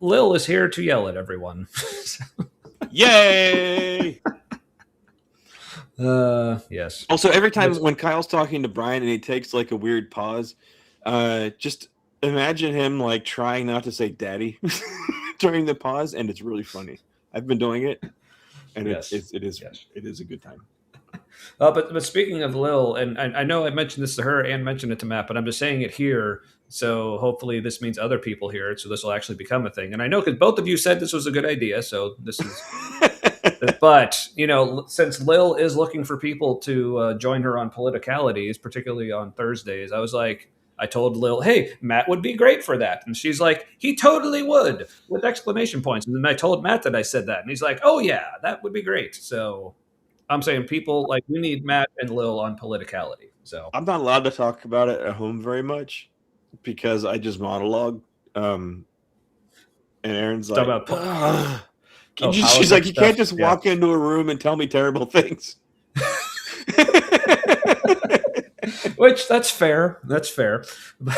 Lil is here to yell at everyone. Yay! Yes. Also, every time when Kyle's talking to Brian and he takes like a weird pause, just imagine him like trying not to say "daddy" during the pause, and it's really funny. I've been doing it, and it is a good time. But speaking of Lil, and I know I mentioned this to her and mentioned it to Matt, but I'm just saying it here. So hopefully this means other people hear it. So this will actually become a thing. And I know because both of you said this was a good idea. So this is, but since Lil is looking for people to join her on politicalities, particularly on Thursdays, I told Lil, hey, Matt would be great for that. And she's like, he totally would, with exclamation points. And then I told Matt that I said that. And he's like, oh yeah, that would be great. So I'm saying people like we need Matt and Lil on politicality. So I'm not allowed to talk about it at home very much because I just monologue. And Aaron's like, she's like, you can't just walk into a room and tell me terrible things. Which that's fair. That's fair. And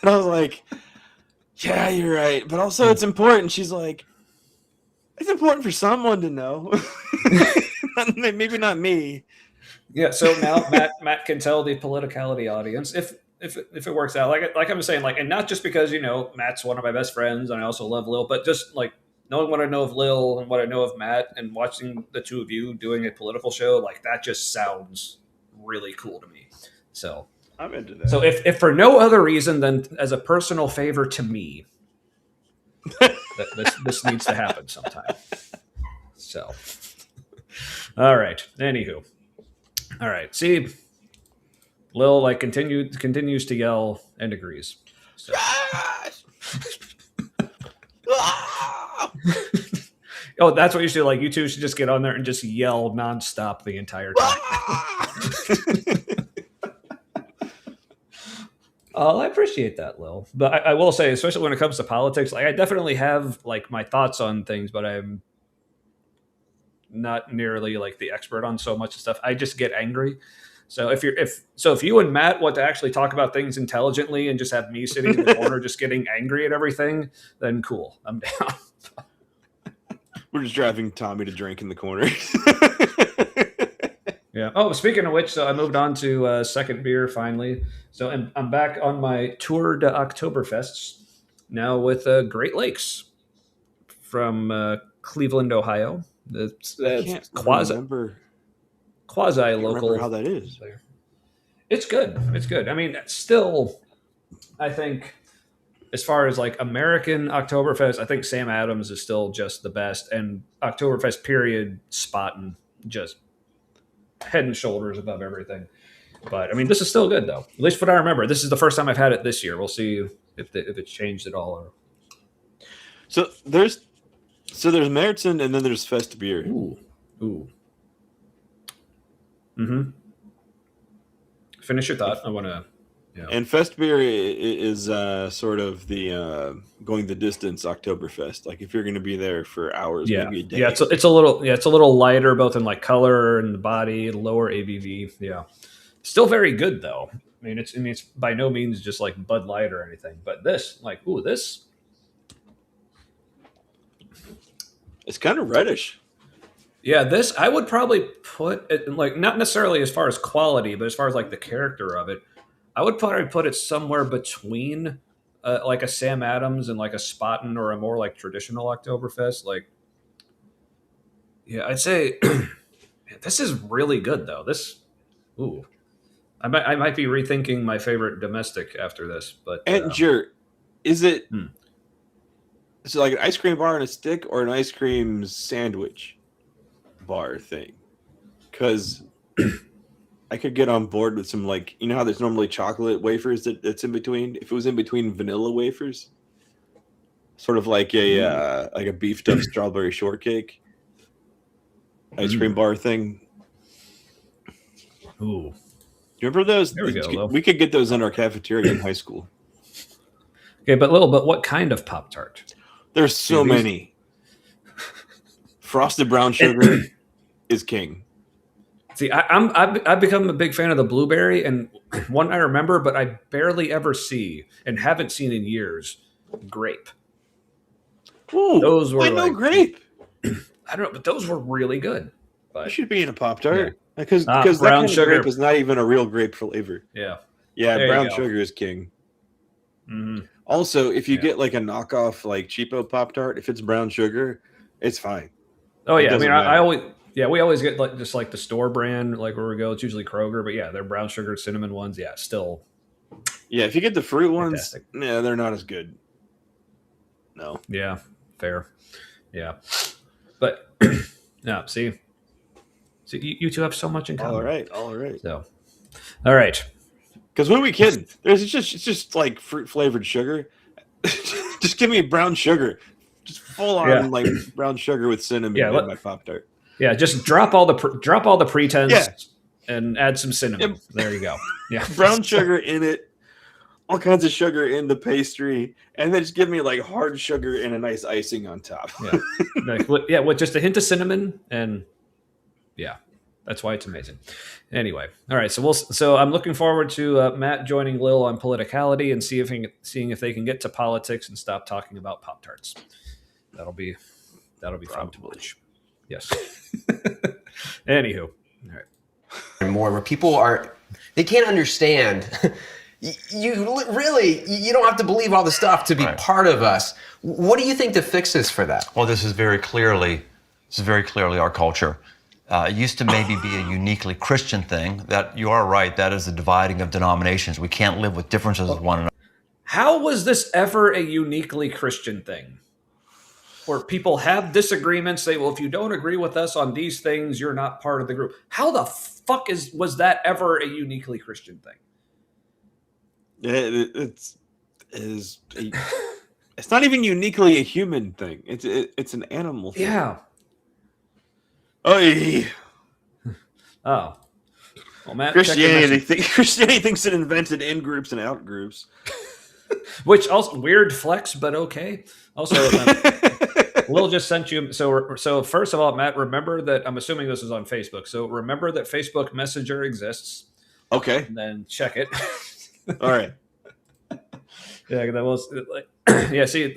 I was like, yeah, you're right. But also it's important. She's like, it's important for someone to know. Maybe not me. Yeah, so now Matt can tell the politicality audience if it works out. Like I'm saying, and not just because Matt's one of my best friends and I also love Lil, but just like knowing what I know of Lil and what I know of Matt and watching the two of you doing a political show, like that just sounds really cool to me. So I'm into that. So if for no other reason than as a personal favor to me, this needs to happen sometime. So, all right. Anywho, all right. See, Lil continues to yell and agrees. So. Oh, that's what you should like. You two should just get on there and just yell nonstop the entire time. I appreciate that, Lil. But I will say, especially when it comes to politics, like I definitely have like my thoughts on things, but I'm not nearly like the expert on so much stuff. I just get angry. So if you and Matt want to actually talk about things intelligently and just have me sitting in the corner just getting angry at everything, then cool, I'm down. We're just driving Tommy to drink in the corner. Yeah. Oh, speaking of which, so I moved on to second beer finally. So I'm back on my tour to Oktoberfests now with Great Lakes from Cleveland, Ohio. It's I can't quasi remember local. how that is. It's good. It's good. I mean, still, I think as far as like American Oktoberfest, I think Sam Adams is still just the best, and Oktoberfest period Spaten just head and shoulders above everything. But I mean, this is still good though. At least what I remember. This is the first time I've had it this year. We'll see if it's changed at all. Or... So there's Märzen and then there's Fest beer. Ooh. Mm-hmm. Finish your thought. I want to. Yeah. And Fest beer is sort of the going the distance Oktoberfest. Like if you're going to be there for hours, maybe a day. Yeah, it's a little lighter both in like color and the body, lower ABV. Yeah, still very good though. I mean, it's by no means just like Bud Light or anything. But this, It's kind of reddish. Yeah, this I would probably put it like not necessarily as far as quality, but as far as like the character of it. I would probably put it somewhere between like a Sam Adams and like a Spaten or a more like traditional Oktoberfest. Like, yeah, I'd say this is really good though. I might be rethinking my favorite domestic after this. But And is it is it like an ice cream bar and a stick or an ice cream sandwich bar thing? Because I could get on board with some, like, you know how there's normally chocolate wafers that's in between? If it was in between vanilla wafers, sort of like a beefed up strawberry shortcake ice cream bar thing. Ooh, You remember those? There we go, We could get those in our cafeteria in high school. okay, but what kind of Pop-Tart? There's so many. Frosted brown sugar is king. See, I've become a big fan of the blueberry, and one I remember, but I barely ever see and haven't seen in years. Grape. Ooh, Those were I know like- grape. I don't know, but those were really good. I But should be in a Pop-Tart. Because Ah, that brown kind of sugar. grape is not even a real grape flavor. yeah. Yeah, There you brown go. sugar is king. Mhm. Also, if you Yeah. get like a knockoff like cheapo Pop-Tart, if it's brown sugar, it's fine. Oh It yeah, I doesn't mean, I matter. always we always get like just like the store brand, like where we go. It's usually Kroger, but yeah, they're brown sugar cinnamon ones. Yeah, still. Yeah, if you get the fruit ones, Fantastic. yeah, they're not as good. No. Yeah, fair. Yeah, but yeah. See, you two have so much in common. All right. So, all right. Because when we kidding, it's just like fruit flavored sugar. Just give me brown sugar, just full on like brown sugar with cinnamon in my Pop-Tart. Yeah, just drop all the pretense Yeah. and add some cinnamon. Yep. There you go. Yeah, Brown sugar in it, all kinds of sugar in the pastry, and then just give me like hard sugar and a nice icing on top. Yeah, with just a hint of cinnamon, and yeah, that's why it's amazing. Anyway, all right, so I'm looking forward to Matt joining Lil on politicality and seeing if they can get to politics and stop talking about Pop-Tarts. That'll be fun to watch. Yes. Anywho, all right. And more where people they can't understand. You don't have to believe all the stuff to be part of us. What do you think the fix is for that? Well, this is very clearly our culture. It used to maybe be a uniquely Christian thing. That you are right. That is the dividing of denominations. We can't live with differences with one another. How was this ever a uniquely Christian thing? Where people have disagreements, say, well, if you don't agree with us on these things, you're not part of the group. How the fuck was that ever a uniquely Christian thing? It's not even uniquely a human thing. It's an animal thing. Yeah. Oh, Oh. Well, Matt, Christianity thinks it invented in groups and out groups. which also weird flex, but okay. Also, Will just sent you. So first of all, Matt, remember that I'm assuming this is on Facebook. So remember that Facebook Messenger exists. Okay. And then check it. All right. Yeah, that was like, yeah. See,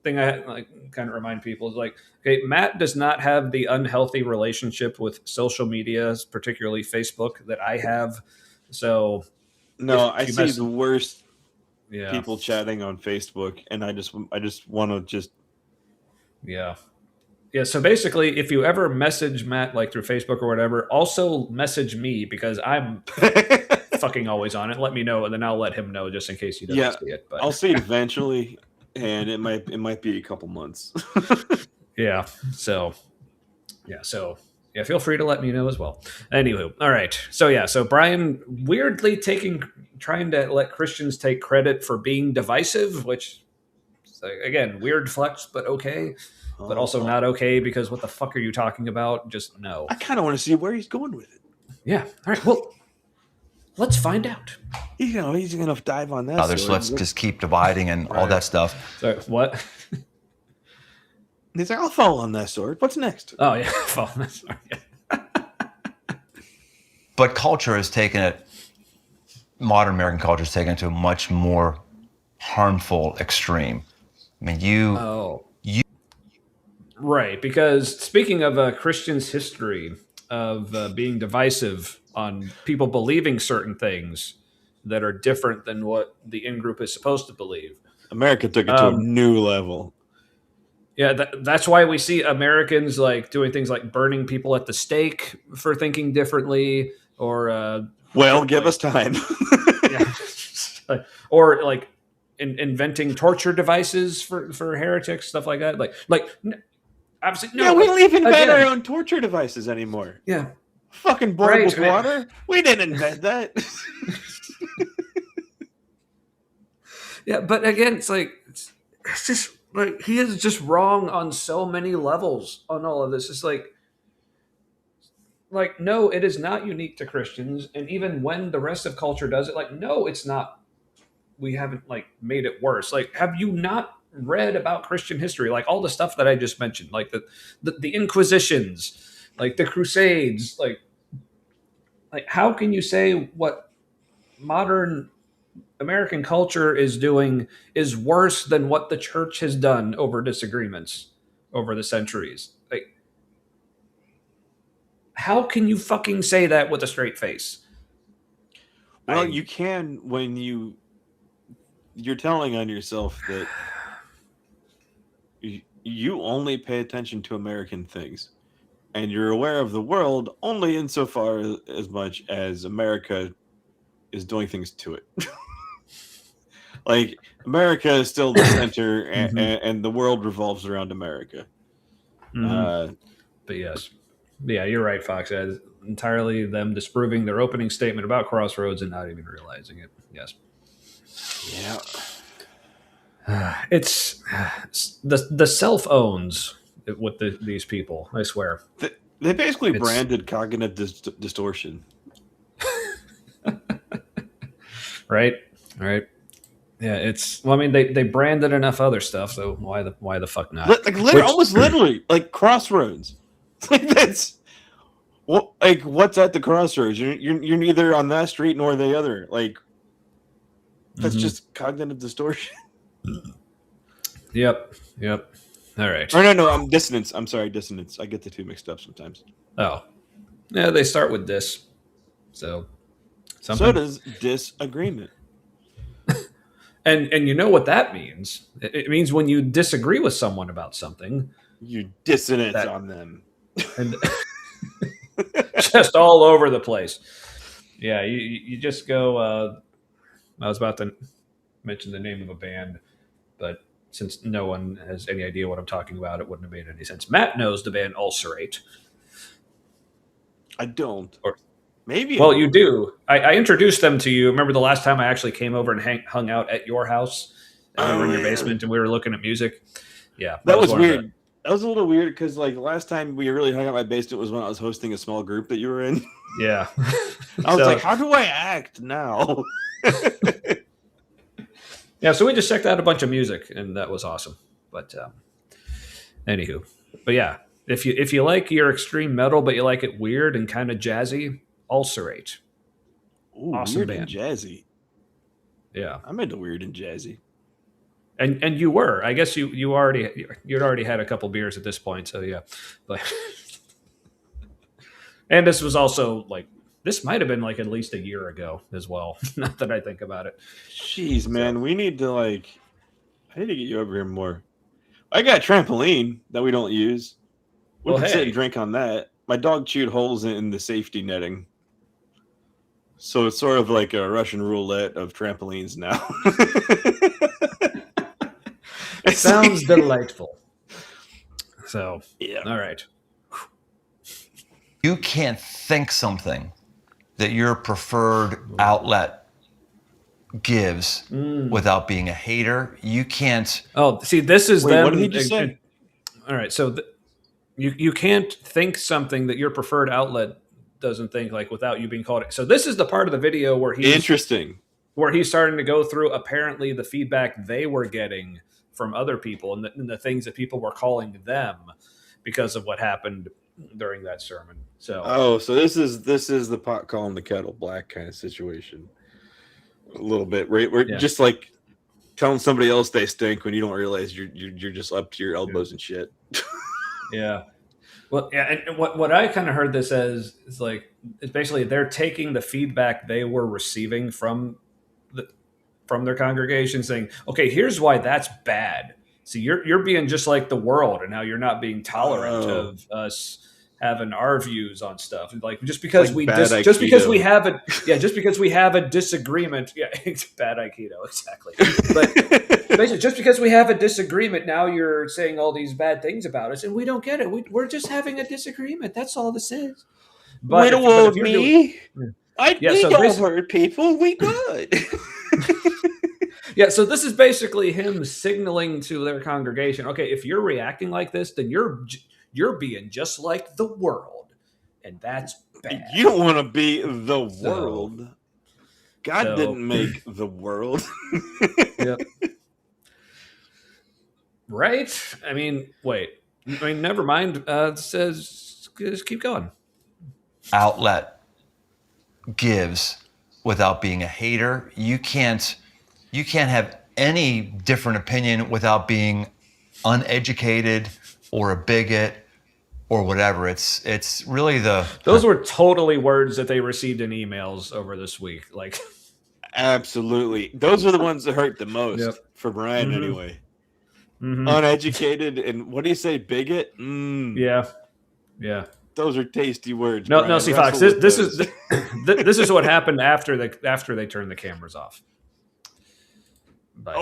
thing I like kind of remind people is like, okay, Matt does not have the unhealthy relationship with social media, particularly Facebook, that I have. So no, I see the worst yeah. people chatting on Facebook, and I just want to just yeah. So basically, if you ever message Matt like through Facebook or whatever, also message me because I'm fucking always on it. Let me know, and then I'll let him know just in case he doesn't see it. But I'll see it eventually, and it might be a couple months. yeah. So feel free to let me know as well. Anywho, all right. So Brian weirdly trying to let Christians take credit for being divisive, which again, weird flex, but okay. But also not okay because what the fuck are you talking about? Just no. I kind of want to see where he's going with it. Yeah. All right. Well, let's find out. He's going to dive on that. Others, let's just keep dividing and all that stuff. So what? He's like, I'll fall on that sword. What's next? Oh yeah, fall on that sword. Yeah. But culture has taken it. Modern American culture has taken it to a much more harmful extreme. I mean, you. Right, because speaking of Christians' history of being divisive on people believing certain things that are different than what the in-group is supposed to believe. America took it to a new level. Yeah, that's why we see Americans like doing things like burning people at the stake for thinking differently, or give us time. yeah. Or like inventing torture devices for heretics, stuff like that. Obviously, no. Yeah, we don't even invent our own torture devices anymore. Yeah. Fucking boiled with water. We didn't invent that. Yeah, but again, it's just like he is just wrong on so many levels on all of this. It's like no, it is not unique to Christians, and even when the rest of culture does it, no, it's not. We haven't made it worse. Have you not read about Christian history, all the stuff that I just mentioned, the Inquisitions, the Crusades, how can you say what modern American culture is doing is worse than what the church has done over disagreements over the centuries? How can you fucking say that with a straight face? Well, you can when you're telling on yourself that you only pay attention to American things, and you're aware of the world only insofar as much as America is doing things to it. America is still the center, and the world revolves around America. But yes, yeah, you're right, Fox. It's entirely them disproving their opening statement about Crossroads and not even realizing it. Yes. Yeah. It's the self owns with these people. I swear. They basically branded cognitive distortion. Right. Yeah, it's. Well, I mean, they branded enough other stuff, so why the fuck not? Almost literally, Crossroads. That's what's at the crossroads? You're neither on that street nor the other. That's just cognitive distortion. Yep. All right. Or no, dissonance. I'm sorry, dissonance. I get the two mixed up sometimes. Oh, yeah. They start with dis. So does disagreement. And you know what that means? It means when you disagree with someone about something, you dissonance on them, and just all over the place. Yeah, you just go. I was about to mention the name of a band, but since no one has any idea what I'm talking about, it wouldn't have made any sense. Matt knows the band Ulcerate. I don't. Or maybe. Well, you do. I introduced them to you. Remember the last time I actually came over and hung out at your house? And we were in your basement and we were looking at music. Yeah. That was weird. That was a little weird because last time we really hung out in my basement was when I was hosting a small group that you were in. Yeah. I was like, how do I act now? Yeah, so we just checked out a bunch of music, and that was awesome. But Anywho, but yeah, if you like your extreme metal, but you like it weird and kind of jazzy, Ulcerate. Ooh, Awesome weird band. and jazzy. Yeah, I'm into weird and jazzy. and you were, I guess you'd already had a couple beers at this point, so yeah, but and this was also like this might have been like at least a year ago as well. Not that I think about it. Jeez, man, we need to I need to get you over here more. I got a trampoline that we don't use. We Well, can sit hey. and drink on that. My dog chewed holes in the safety netting. So it's sort of like a Russian roulette of trampolines now. It sounds delightful. So, yeah. all right. You can't think something that your preferred outlet gives without being a hater. You can't. Oh, see, this is Wait, them. what did he just say? All right, so you can't think something that your preferred outlet doesn't think like without you being called it. So this is the part of the video where he's starting to go through apparently the feedback they were getting from other people and the things that people were calling them because of what happened during that sermon. So so this is the pot calling the kettle black kind of situation. A little bit. We're just like telling somebody else they stink when you don't realize you're just up to your elbows and shit. yeah. Well, yeah, and what I kind of heard this as is like it's basically they're taking the feedback they were receiving from their congregation, saying, "Okay, here's why that's bad. So you're being just like the world, and now you're not being tolerant of us having our views on stuff. Like just because like just because we have a disagreement, yeah, it's bad Aikido, exactly. But basically, just because we have a disagreement, now you're saying all these bad things about us, and we don't get it. We're just having a disagreement. That's all this is. But if you're me. we don't hurt people. We good. Yeah, so this is basically him signaling to their congregation, okay, if you're reacting like this, then you're being just like the world, and that's bad. You don't want to be the world. God didn't make the world. Yep. Right? I mean, wait. I mean, never mind. It says just keep going. Outlet gives without being a hater. You can't have any different opinion without being uneducated or a bigot or whatever. It's really those were totally words that they received in emails over this week. Like, absolutely, those are the ones that hurt the most for Brian anyway. Mm-hmm. Uneducated and what do you say, bigot? Yeah. Those are tasty words. No, Brian. see, Fox. This is what happened after they turned the cameras off. But,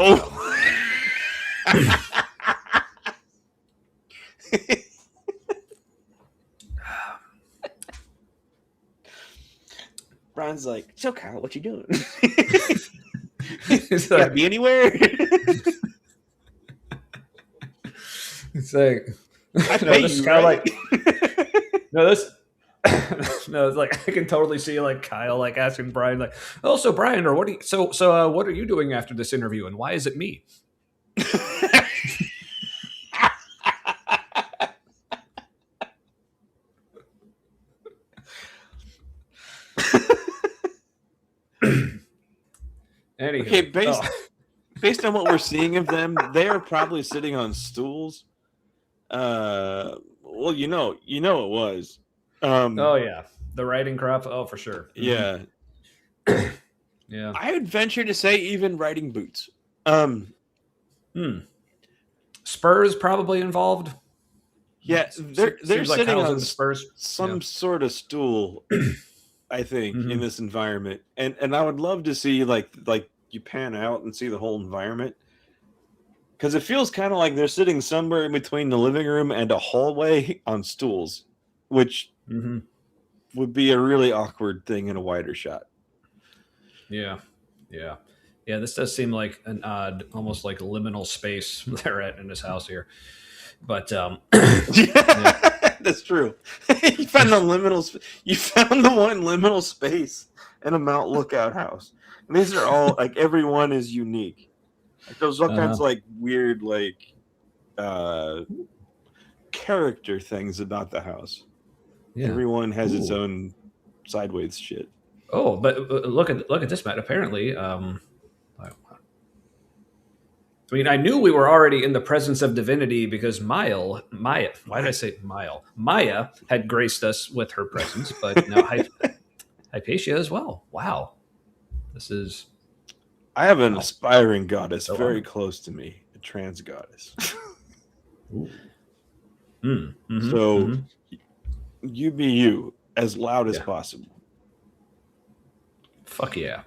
Brian's like, so Kyle, what you doing? It's like, be anywhere. It's like, this is kind of like, no, it's like I can totally see like Kyle like asking Brian like, oh, so Brian, or what? What are you doing after this interview, and why is it me? Anywho, okay, based on what we're seeing of them, they are probably sitting on stools. Well, you know it was. Oh yeah, the riding crop. Oh, for sure. Yeah. Yeah. I would venture to say even riding boots. Spurs probably involved. Yeah, they're Seems like sitting on Spurs. some sort of stool, I think, in this environment, and I would love to see like you pan out and see the whole environment, because it feels kind of like they're sitting somewhere in between the living room and a hallway on stools, which would be a really awkward thing in a wider shot. Yeah. This does seem like an odd, almost like liminal space they're at in this house here. But that's true. You found the one liminal space in a Mount Lookout house. And these are all like everyone is unique. Like there's all kinds of like weird character things about the house. Yeah. Everyone has its Ooh. own sideways shit. Oh, but look at this, Matt. Apparently, I mean, I knew we were already in the presence of divinity because Maya, why did I say Maya? Maya had graced us with her presence, but now Hypatia as well. Wow. This is... I have an aspiring goddess So very honored. close to me, a trans goddess. Mm-hmm, So you be you, as loud as Yeah. possible. Fuck yeah.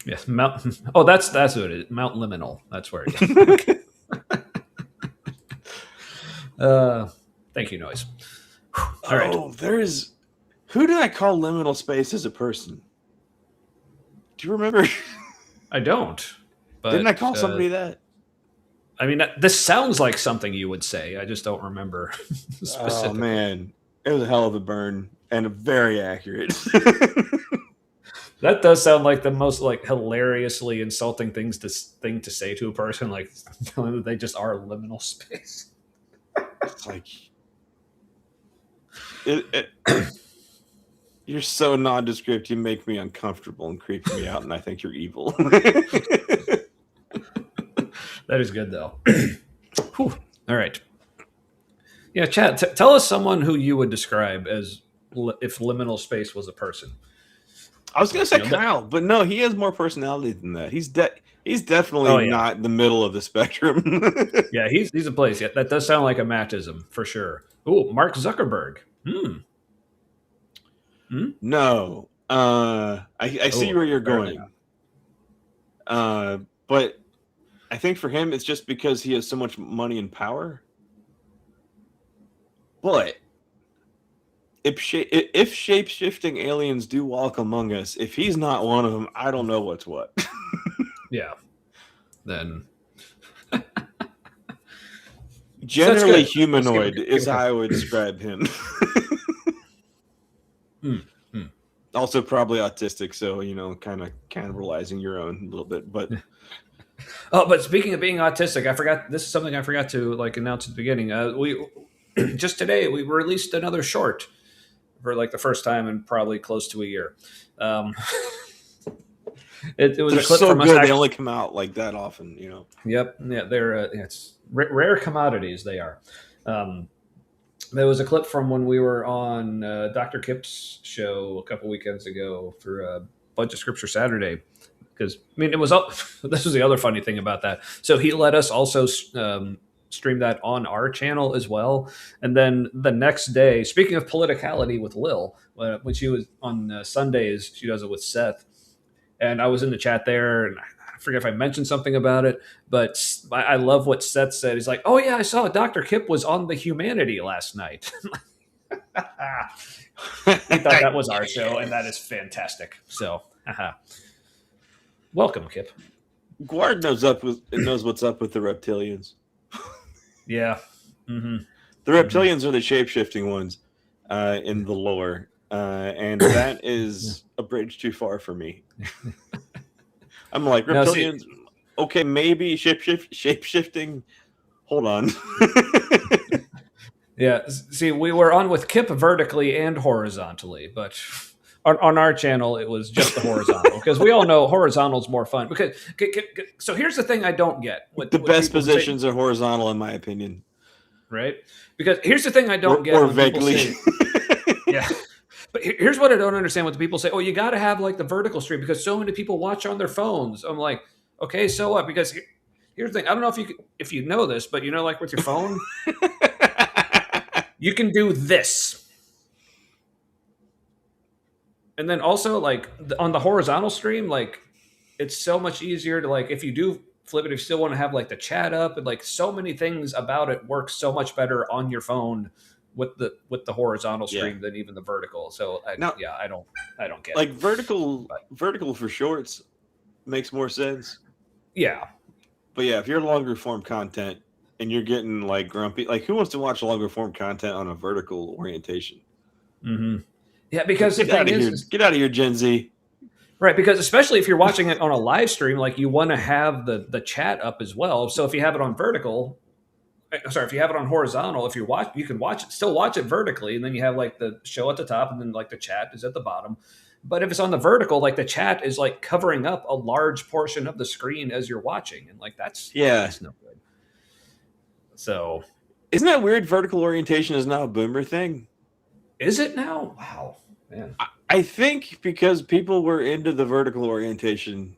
Yes, Mount. Oh, that's what it is. Mount Liminal. That's where it is. Thank you, Noise. All right. Oh, there's... Who did I call liminal space as a person? Do you remember? I don't. But, Didn't I call somebody that? I mean, this sounds like something you would say. I just don't remember specifically. Oh, man. It was a hell of a burn and very accurate. That does sound like the most like hilariously insulting thing to say to a person, like telling that they just are liminal space. It's like... You're so nondescript, you make me uncomfortable and creep me out, and I think you're evil. That is good, though. Whew. All right. Yeah, Chad, tell us someone who you would describe as if liminal space was a person. I was going to say Kyle, but no, he has more personality than that. He's definitely not the middle of the spectrum. Yeah, he's a place. Yeah, that does sound like a Mattism for sure. Ooh, Mark Zuckerberg. No. I see where you're going. But I think for him, it's just because he has so much money and power. But if shape-shifting aliens do walk among us, if he's not one of them, I don't know what's what. Yeah. Then... Generally humanoid is how I would describe him. Also probably autistic, so, kind of cannibalizing your own a little bit. But but speaking of being autistic, this is something I forgot to announce at the beginning. We just today we released another short for the first time in probably close to a year. It was they're a clip so from good. us. They only come out like that often, Yep. Yeah, they're it's rare commodities. They are. There was a clip from when we were on Dr. Kip's show a couple weekends ago for a bunch of Scripture Saturday. Because it was this was the other funny thing about that. So he let us also stream that on our channel as well. And then the next day, speaking of politicality with Lil, when she was on Sundays, she does it with Seth. And I was in the chat there, and I forget if I mentioned something about it, but I love what Seth said. He's like, "Oh yeah, I saw Dr. Kip was on The Humanity last night." He thought that was our show, and that is fantastic. So, welcome, Kip. Guard knows what's up with the reptilians. Yeah. Mm-hmm. The reptilians are the shape-shifting ones in the lore. And that is a bridge too far for me. I'm like, reptilians, okay, maybe shape-shifting. Hold on. Yeah, see, we were on with Kip vertically and horizontally, but on our channel, it was just the horizontal, because we all know horizontal's more fun. Because so here's the thing I don't get. The best positions are horizontal, in my opinion. Right? Because here's the thing I don't get. Or vaguely. Yeah. But here's what I don't understand when people say, "Oh, you got to have the vertical stream because so many people watch on their phones." I'm like, okay, so what? Because here's the thing. I don't know if you know this, but with your phone, you can do this. And then also on the horizontal stream, it's so much easier to if you do flip it, if you still want to have the chat up, and so many things about it work so much better on your phone with the horizontal stream than even the vertical. So I don't get it. Vertical for shorts makes more sense. Yeah. But yeah, if you're longer form content and you're getting grumpy, who wants to watch longer form content on a vertical orientation? Mm-hmm. Yeah, because get out of here, Gen Z. Right, because especially if you're watching it on a live stream, you want to have the chat up as well. So if you have it on vertical, sorry, if you have it on horizontal, if you watch, you can still watch it vertically, and then you have like the show at the top, and then like the chat is at the bottom. But if it's on the vertical, like the chat is like covering up a large portion of the screen as you're watching, and like that's no good. So, isn't that weird? Vertical orientation is now a boomer thing. Is it now? Wow, man. I think because people were into the vertical orientation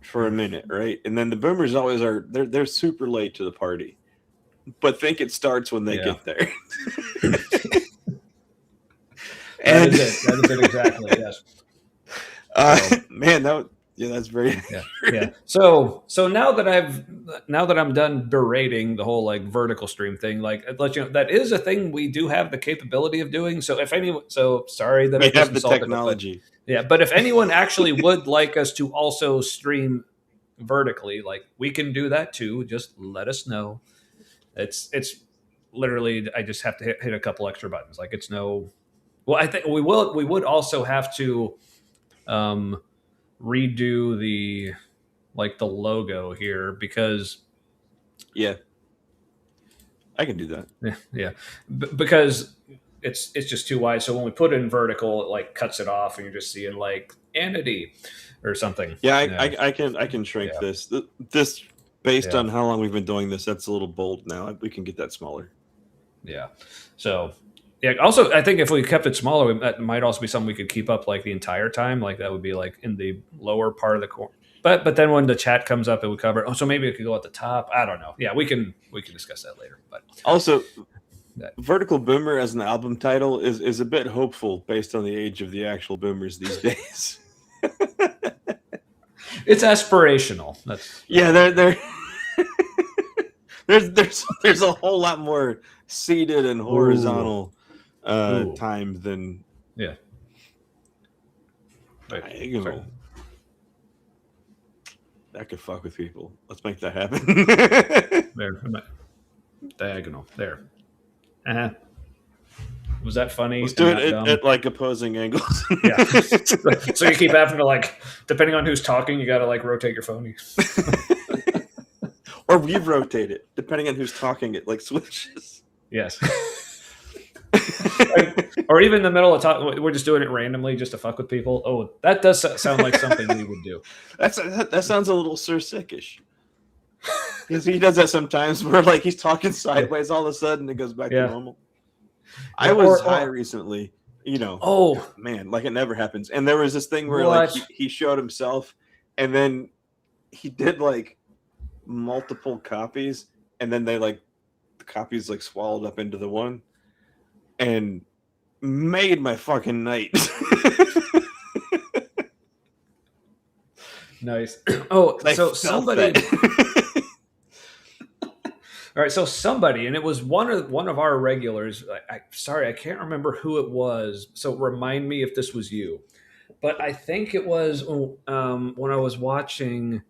for a minute, right? And then the boomers always are. They're super late to the party, but think it starts when they get there. That is it exactly. Yes. Man, that's very yeah. So now that I'm done berating the whole like vertical stream thing, like I'd let you know that is a thing we do have the capability of doing. So if anyone, sorry that we have the technology. But if anyone actually would like us to also stream vertically, like we can do that too. Just let us know. It's literally I just have to hit a couple extra buttons. Like it's no. Well, I think we would also have to redo the logo here because I can do that. Because it's just too wide. So when we put it in vertical, it like cuts it off, and you're just seeing like entity or something. I can shrink this. This based on how long we've been doing this, that's a little bold now. We can get that smaller. Yeah. So. Yeah. Also, I think if we kept it smaller, that might also be something we could keep up like the entire time. Like that would be like in the lower part of the corner. But then when the chat comes up, it would cover. Oh, so maybe it could go at the top. I don't know. Yeah, we can discuss that later. But also, Vertical Boomer as an album title is a bit hopeful based on the age of the actual boomers these days. It's aspirational. There's a whole lot more seated and horizontal time than diagonal. That could fuck with people. Let's make that happen. There, diagonal. There. Was that funny? Let's do it at like opposing angles. Yeah. So you keep having to like, depending on who's talking, you got to like rotate your phone. Or we rotate it, depending on who's talking. It like switches. Yes. Or even in the middle of talk, we're just doing it randomly just to fuck with people. Oh, that does sound like something we would do. That sounds a little Sir Sickish. Because he does that sometimes where like he's talking sideways, all of a sudden it goes back to normal. I was high recently, Oh man, like it never happens. And there was this thing where like he showed himself, and then he did like multiple copies, and then the copies like swallowed up into the one, and made my fucking night. Nice. Oh, so somebody. All right, so somebody, and it was one of our regulars. Sorry, I can't remember who it was. So remind me if this was you. But I think it was when I was watching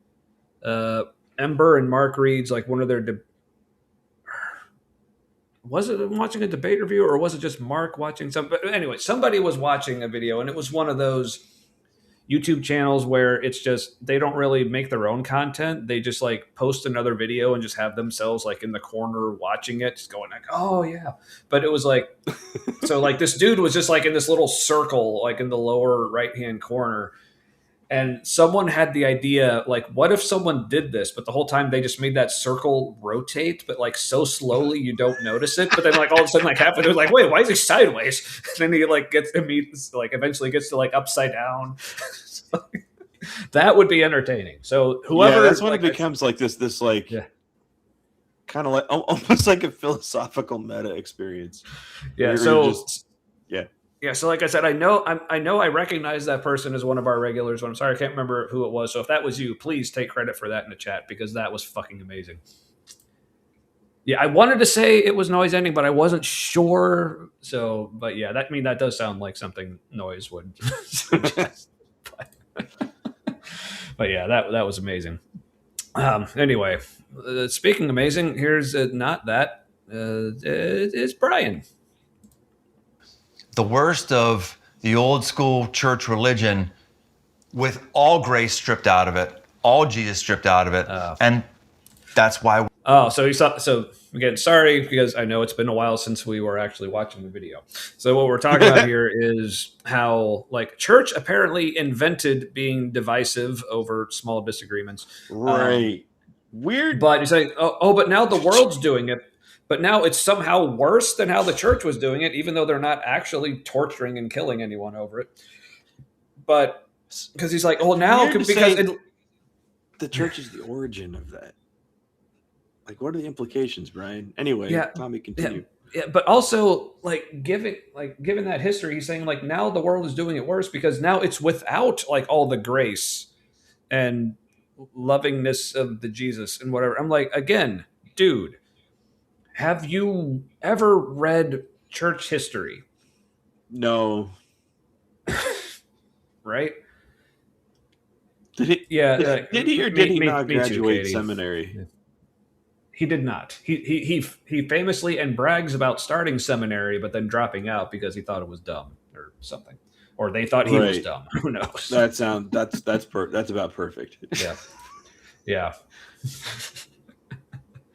Ember and Mark Reed's like one of their. Was it watching a debate review, or was it just Mark watching some? But anyway, somebody was watching a video, and it was one of those YouTube channels where it's just they don't really make their own content. They just like post another video and just have themselves like in the corner watching it, just going like, "Oh yeah." But it was like, so like this dude was just like in this little circle, like in the lower right hand corner. And someone had the idea, like, what if someone did this, but the whole time they just made that circle rotate, but like so slowly you don't notice it. But then like all of a sudden like halfway through, like, wait, why is he sideways? And then he like eventually gets to like upside down. That would be entertaining. So whoever that's when it becomes like this like kind of like almost like a philosophical meta experience. Yeah. Yeah, so like I said, I know I recognize that person as one of our regulars, but I'm sorry I can't remember who it was. So if that was you, please take credit for that in the chat because that was fucking amazing. Yeah, I wanted to say it was noise ending, but I wasn't sure. So, but yeah, that does sound like something noise would suggest. But yeah, that was amazing. Anyway, speaking amazing, here's not that. It's Brian. The worst of the old school church religion with all grace stripped out of it, all Jesus stripped out of it. And that's why. Oh, so you saw. So again, sorry because I know it's been a while since we were actually watching the video. So what we're talking about here is how like church apparently invented being divisive over small disagreements. Right. Weird. But you say, but now the world's doing it. But now it's somehow worse than how the church was doing it, even though they're not actually torturing and killing anyone over it. But because he's like, oh, now Weird to because say the church is the origin of that. Like, what are the implications, Brian? Anyway, Yeah, Tommy, continue. Yeah, but also given that history, he's saying like now the world is doing it worse because now it's without like all the grace and lovingness of the Jesus and whatever. I'm like, again, dude, have you ever read church history? No. Right? Did he? Yeah. Did he or did he not me too, graduate Katie. seminary? Yeah. He did not. He famously and brags about starting seminary, but then dropping out because he thought it was dumb or something, or they thought he was Right. dumb. Who knows? That's about perfect. Yeah. Yeah.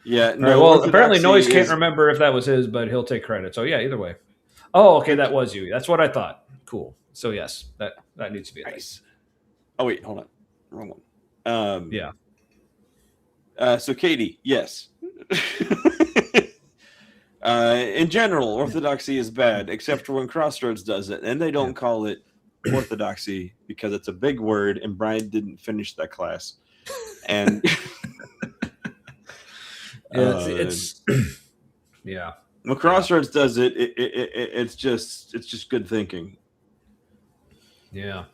Yeah. All right, well, apparently orthodoxy Noise can't is- remember if that was his, but he'll take credit. So yeah, either way. Oh, okay, that was you. That's what I thought. Cool. So yes, that needs to be a thing. Nice. Oh wait, hold on, wrong one. Yeah. So Katie, yes. In general, orthodoxy is bad, except for when Crossroads does it, and they don't call it orthodoxy because it's a big word, and Brian didn't finish that class. And It's yeah. when Crossroads does it, it's just good thinking. Yeah.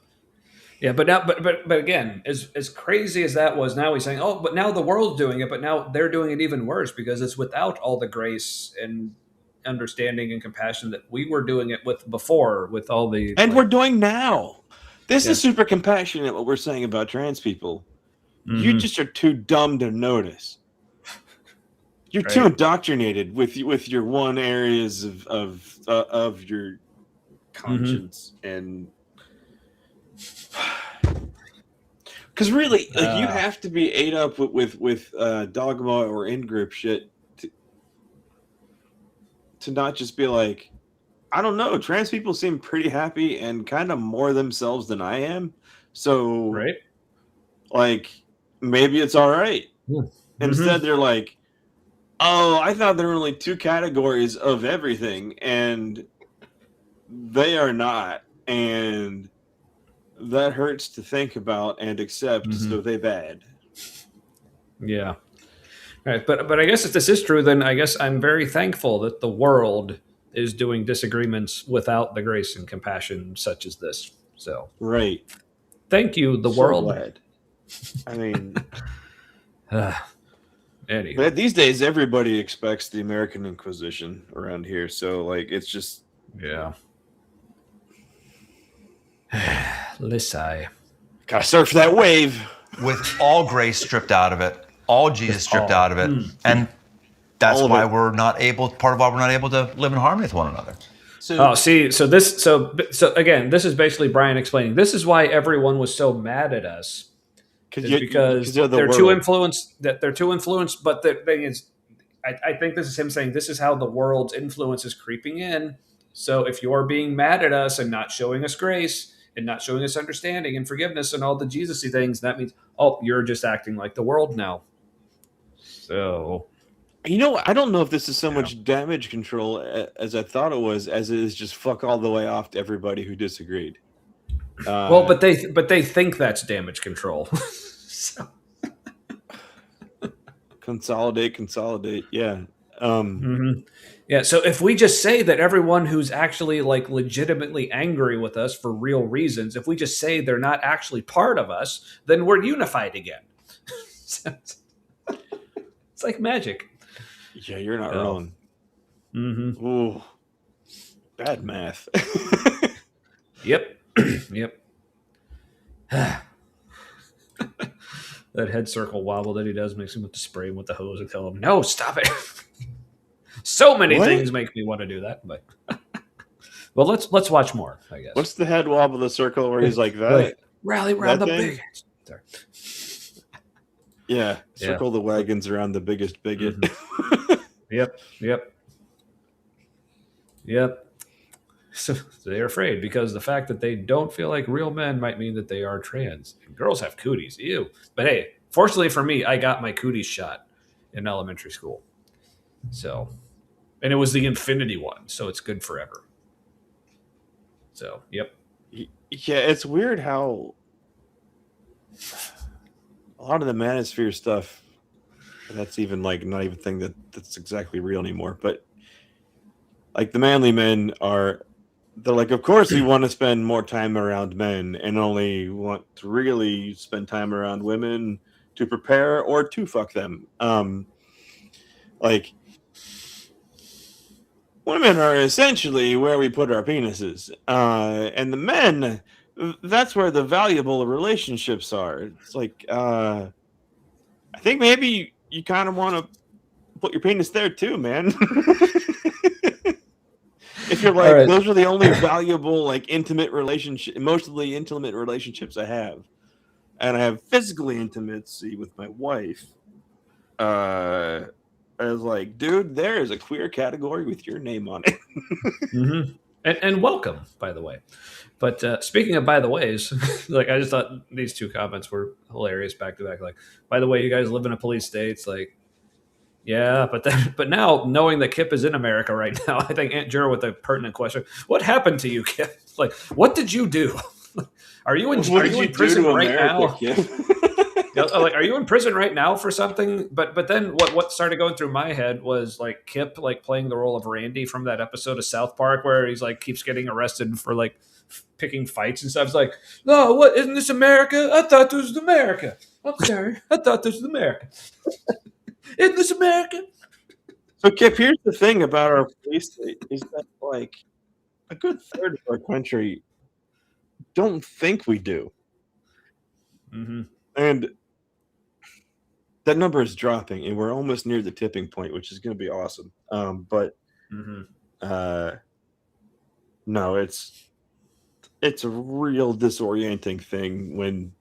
Yeah, but now, but again, as crazy as that was, now he's saying, oh, but now the world's doing it, but now they're doing it even worse because it's without all the grace and understanding and compassion that we were doing it with before, with all the And we're doing now. This Yeah. is super compassionate. What we're saying about trans people, you Mhm. just are too dumb to notice. You're too Right. indoctrinated with your one areas of your conscience and. Because really, like, you have to be ate up with dogma or in-group shit to not just be like, I don't know, trans people seem pretty happy and kind of more themselves than I am. So, right. like, maybe it's all right. Yeah. Instead, they're like, oh, I thought there were only two categories of everything, and they are not. And that hurts to think about and accept, so they bad. Yeah. Right, but I guess if this is true, then I guess I'm very thankful that the world is doing disagreements without the grace and compassion such as this. So, Right. thank you, the So world. glad. I mean, Anyway. but these days everybody expects the American Inquisition around here, so like it's just Yeah. Lissai. gotta surf that wave. With all grace stripped out of it, all Jesus stripped out of it, and that's All of why it. we're not able. Part of why we're not able to live in harmony with one another. Oh, see, so again, this is basically Brian explaining. This is why everyone was so mad at us. Because you're the they're too world. influenced. That they're too influenced. But the thing is, I think this is him saying this is how the world's influence is creeping in. So if you're being mad at us and not showing us grace and not showing us understanding and forgiveness and all the Jesus-y things, that means you're just acting like the world now. So You know, I don't know if this is so much damage control as I thought it was, as it is just fuck all the way off to everybody who disagreed. but they think that's damage control. So. Consolidate. Yeah. Yeah. So if we just say that everyone who's actually like legitimately angry with us for real reasons, if we just say they're not actually part of us, then we're unified again. It's like magic. Yeah, you're not wrong. Mm-hmm. Ooh, bad math. Yep. Yep. That head circle wobble that he does makes him want to spray him with the hose and tell him, no, stop it. So many things make me want to do that, but well, let's watch more, I guess. What's the head wobble of the circle where he's like that? Rally around that the thing? big. Sorry. Yeah, circle the wagons around the biggest bigot. Yep. So they're afraid because the fact that they don't feel like real men might mean that they are trans. And girls have cooties. Ew. But hey, fortunately for me, I got my cooties shot in elementary school. So, and it was the infinity one, so it's good forever. So, yep. Yeah, it's weird how a lot of the manosphere stuff, that's even like not even a thing that's exactly real anymore. But like the manly men they're like, of course we want to spend more time around men and only want to really spend time around women to prepare or to fuck them. Like women are essentially where we put our penises, and the men, that's where the valuable relationships are. It's like, I think maybe you kind of want to put your penis there too, man. If you're like, those are the only valuable, like intimate relationship, emotionally intimate relationships I have, and I have physically intimacy with my wife. I was like, dude, there is a queer category with your name on it. Mm-hmm. And welcome, by the way. But speaking of by the ways, like I just thought these two comments were hilarious back to back. Like, by the way, you guys live in a police state. It's like, yeah, but now knowing that Kip is in America right now, I think Aunt Jura with a pertinent question: what happened to you, Kip? Like, what did you do? Are you in prison right now? Like, are you in prison right now for something? But then what started going through my head was like Kip like playing the role of Randy from that episode of South Park where he's like keeps getting arrested for like picking fights and stuff. It's like, no, what isn't this America? I thought this was America. I'm sorry, I thought this was America. Isn't this America? So Kip, here's the thing about our police state is that like a good third of our country don't think we do. Mm-hmm. And that number is dropping, and we're almost near the tipping point, which is going to be awesome. But no, it's a real disorienting thing when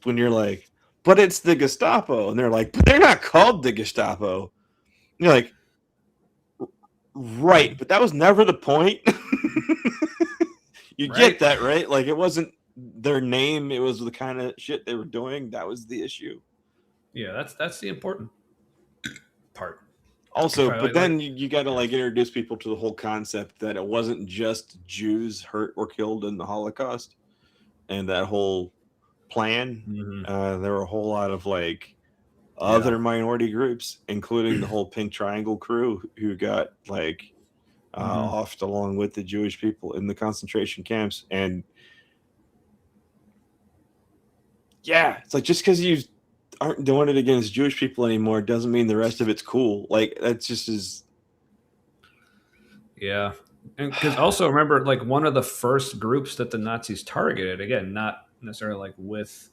you're like, but it's the Gestapo, and they're like, but they're not called the Gestapo. And you're like, right, but that was never the point. You get that, right? Like it wasn't their name, it was the kind of shit they were doing. That was the issue. Yeah, that's the important part. Also, but then you got to like introduce people to the whole concept that it wasn't just Jews hurt or killed in the Holocaust, and that whole plan. There were a whole lot of like other minority groups, including the whole Pink Triangle crew, who got like offed along with the Jewish people in the concentration camps. And yeah, it's like just because you aren't doing it against Jewish people anymore doesn't mean the rest of it's cool. Like that's just as and because also remember, like one of the first groups that the Nazis targeted, again, not necessarily like with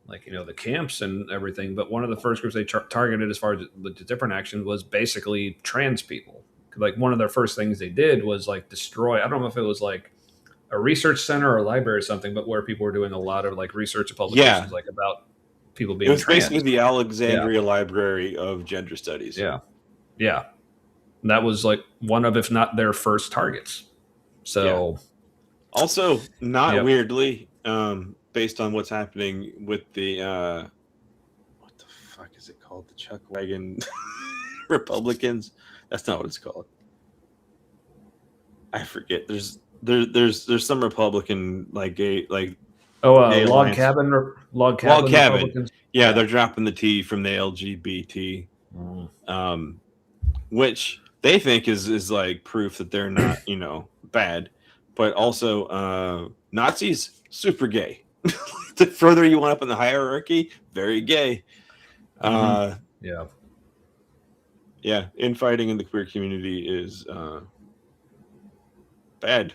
like the camps and everything, but one of the first groups they targeted as far as the different action was basically trans people. Like one of their first things they did was like destroy. I don't know if it was like a research center or a library or something, but where people were doing a lot of like research and publications like about people being trans. It was basically the Alexandria Library of Gender Studies. Yeah. That was like one of, if not their first targets. So also not weirdly, based on what's happening with the what the fuck is it called? The Chuck Wagon Republicans. That's not what it's called. I forget. There's some Republican log cabin. Yeah, they're dropping the T from the LGBT, which they think is like proof that they're not bad, but also Nazis super gay. The further you went up in the hierarchy, very gay. Infighting in the queer community is bad.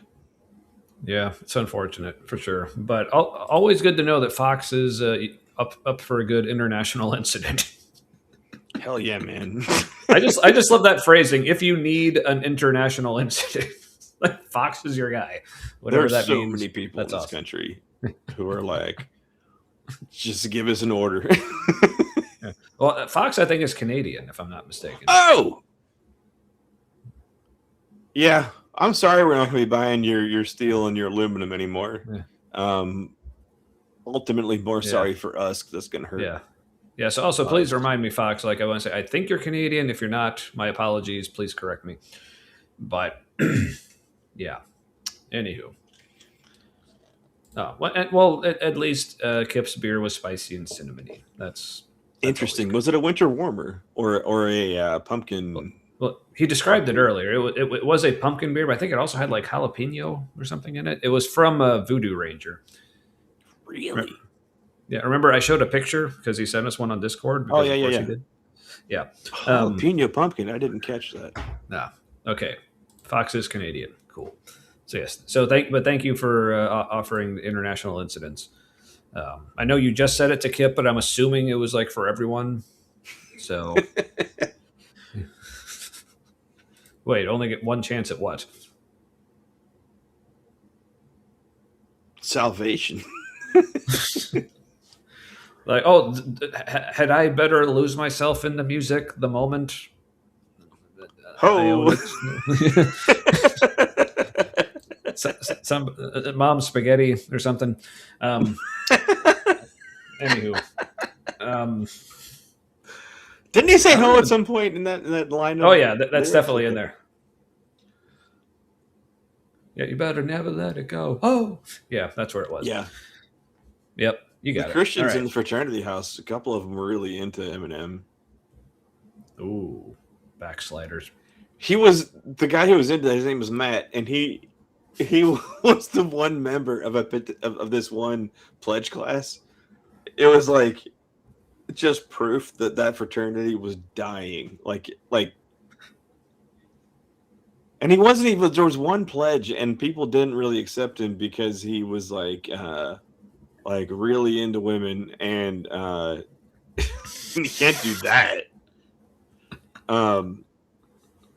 Yeah, it's unfortunate for sure, but always good to know that Fox is up for a good international incident. Hell yeah, man! I just love that phrasing. If you need an international incident, like Fox is your guy. Whatever that means. There's so many people in this country who are like, Just give us an order. Yeah. Well, Fox, I think, is Canadian, if I'm not mistaken. Oh, yeah. I'm sorry we're not going to be buying your steel and your aluminum anymore. Yeah. Ultimately, more sorry for us 'cause that's going to hurt. Yeah. Yeah. So also, please remind me, Fox. Like I want to say, I think you're Canadian. If you're not, my apologies. Please correct me. But yeah. Anywho. Well, at least Kip's beer was spicy and cinnamony. That's Interesting. Was it a winter warmer or a pumpkin? Well, he described it earlier. It was a pumpkin beer, but I think it also had like jalapeno or something in it. It was from Voodoo Ranger. Really? Yeah, remember I showed a picture because he sent us one on Discord. Oh, Because yeah, of course yeah. he did. Yeah. Jalapeno pumpkin. I didn't catch that. Nah. Okay. Fox is Canadian. Cool. So yes. So thank you for offering international incidents. I know you just said it to Kip, but I'm assuming it was like for everyone. So wait, only get one chance at what? Salvation. Like, oh, had I better lose myself in the music the moment? Ho! Some mom spaghetti or something. Anywho, Didn't he say ho at some point in that line? Oh yeah, that's definitely in there. Yeah, you better never let it go. Oh, yeah, that's where it was. Yeah. Yep, you got the it. Christians All in the fraternity house, a couple of them were really into Eminem. Ooh, backsliders. He was the guy who was into that. His name was Matt, and he was the one member of this one pledge class. It was like just proof that fraternity was dying. Like, and he wasn't even. There was one pledge, and people didn't really accept him because he was like really into women, and you can't do that.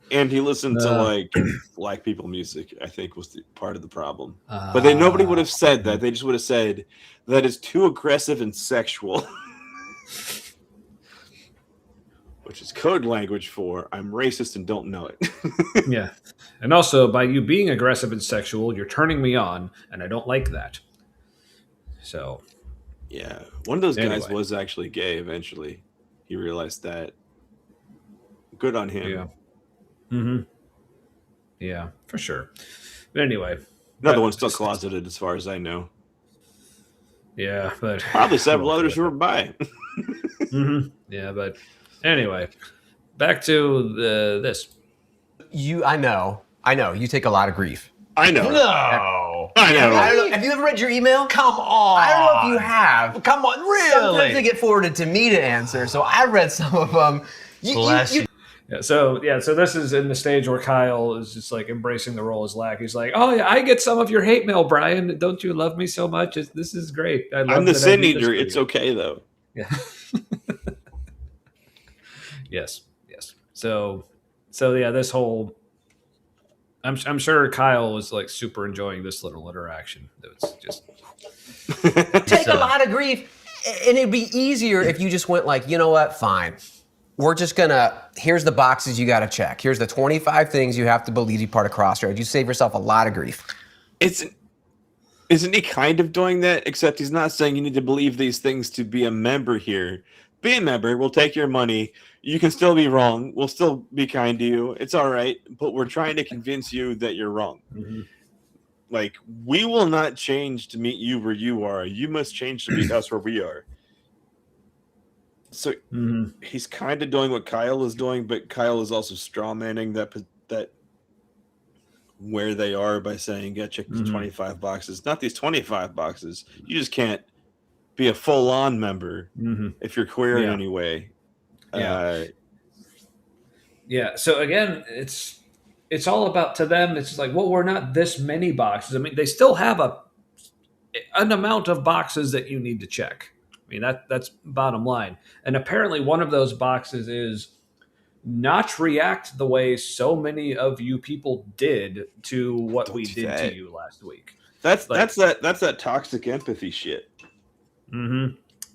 And he listened to like black people music, I think was part of the problem. But nobody would have said that. They just would have said that is too aggressive and sexual. Which is code language for I'm racist and don't know it. Yeah. And also, by you being aggressive and sexual, you're turning me on, and I don't like that. So. Yeah. One of those guys was actually gay eventually. He realized that. Good on him. Yeah. Mm-hmm. Yeah, for sure. But anyway. Another one's still closeted as far as I know. Yeah, but probably several others who were by. Mm-hmm. Yeah, but anyway, back to this. I know. You take a lot of grief. I know. No. I know. Have you ever read your email? Come on. I don't know if you have. Come on, really? Sometimes they get forwarded to me to answer, so I read some of them. Bless you. Yeah, so this is in the stage where Kyle is just like embracing the role as Lack. He's like, "Oh yeah, I get some of your hate mail, Brian. Don't you love me so much? This is great. I'm the sin eater. It's okay though." Yeah. Yes. So yeah, this whole. I'm sure Kyle was like super enjoying this little interaction. It's just take a lot of grief, and it'd be easier if you just went like, you know what, fine. We're just here's the boxes you got to check. Here's the 25 things you have to believe to be part of Crossroads. You save yourself a lot of grief. Isn't he kind of doing that? Except he's not saying you need to believe these things to be a member here. Be a member. We'll take your money. You can still be wrong. We'll still be kind to you. It's all right. But we're trying to convince you that you're wrong. Mm-hmm. Like, we will not change to meet you where you are. You must change to meet us where we are. So he's kind of doing what Kyle is doing, but Kyle is also strawmanning that where they are by saying, "Yeah, check these 25 boxes." Not these 25 boxes. You just can't be a full-on member if you're queer in any way. Yeah. So again, it's all about to them. It's just like, well, we're not this many boxes. I mean, they still have an amount of boxes that you need to check. I mean, that's bottom line. And apparently one of those boxes is not react the way so many of you people did to what we did to you last week. That's that toxic empathy shit.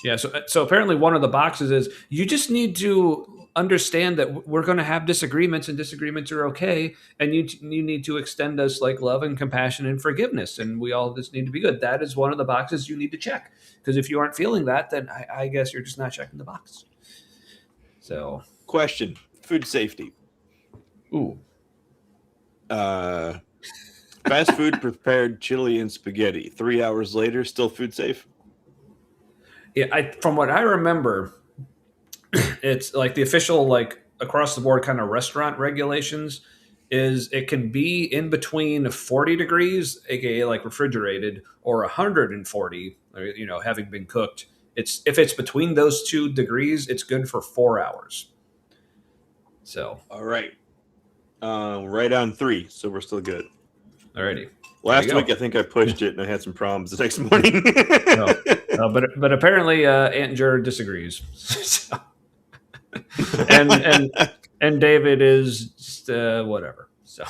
Yeah. So apparently one of the boxes is you just need to understand that we're going to have disagreements and disagreements are okay. And you need to extend us like love and compassion and forgiveness. And we all just need to be good. That is one of the boxes you need to check. Because if you aren't feeling that, then I guess you're just not checking the box. So Question: food safety. Ooh. Fast food prepared chili and spaghetti. 3 hours later, still food safe. Yeah, from what I remember, it's like the official like across the board kind of restaurant regulations is it can be in between 40 degrees, aka like refrigerated, or 140, having been cooked. If it's between those 2 degrees, it's good for 4 hours. So all right, right on 3, so we're still good. Alrighty. Last week I think I pushed it and I had some problems the next morning. But apparently Aunt Jer disagrees. So. and David is just, whatever. So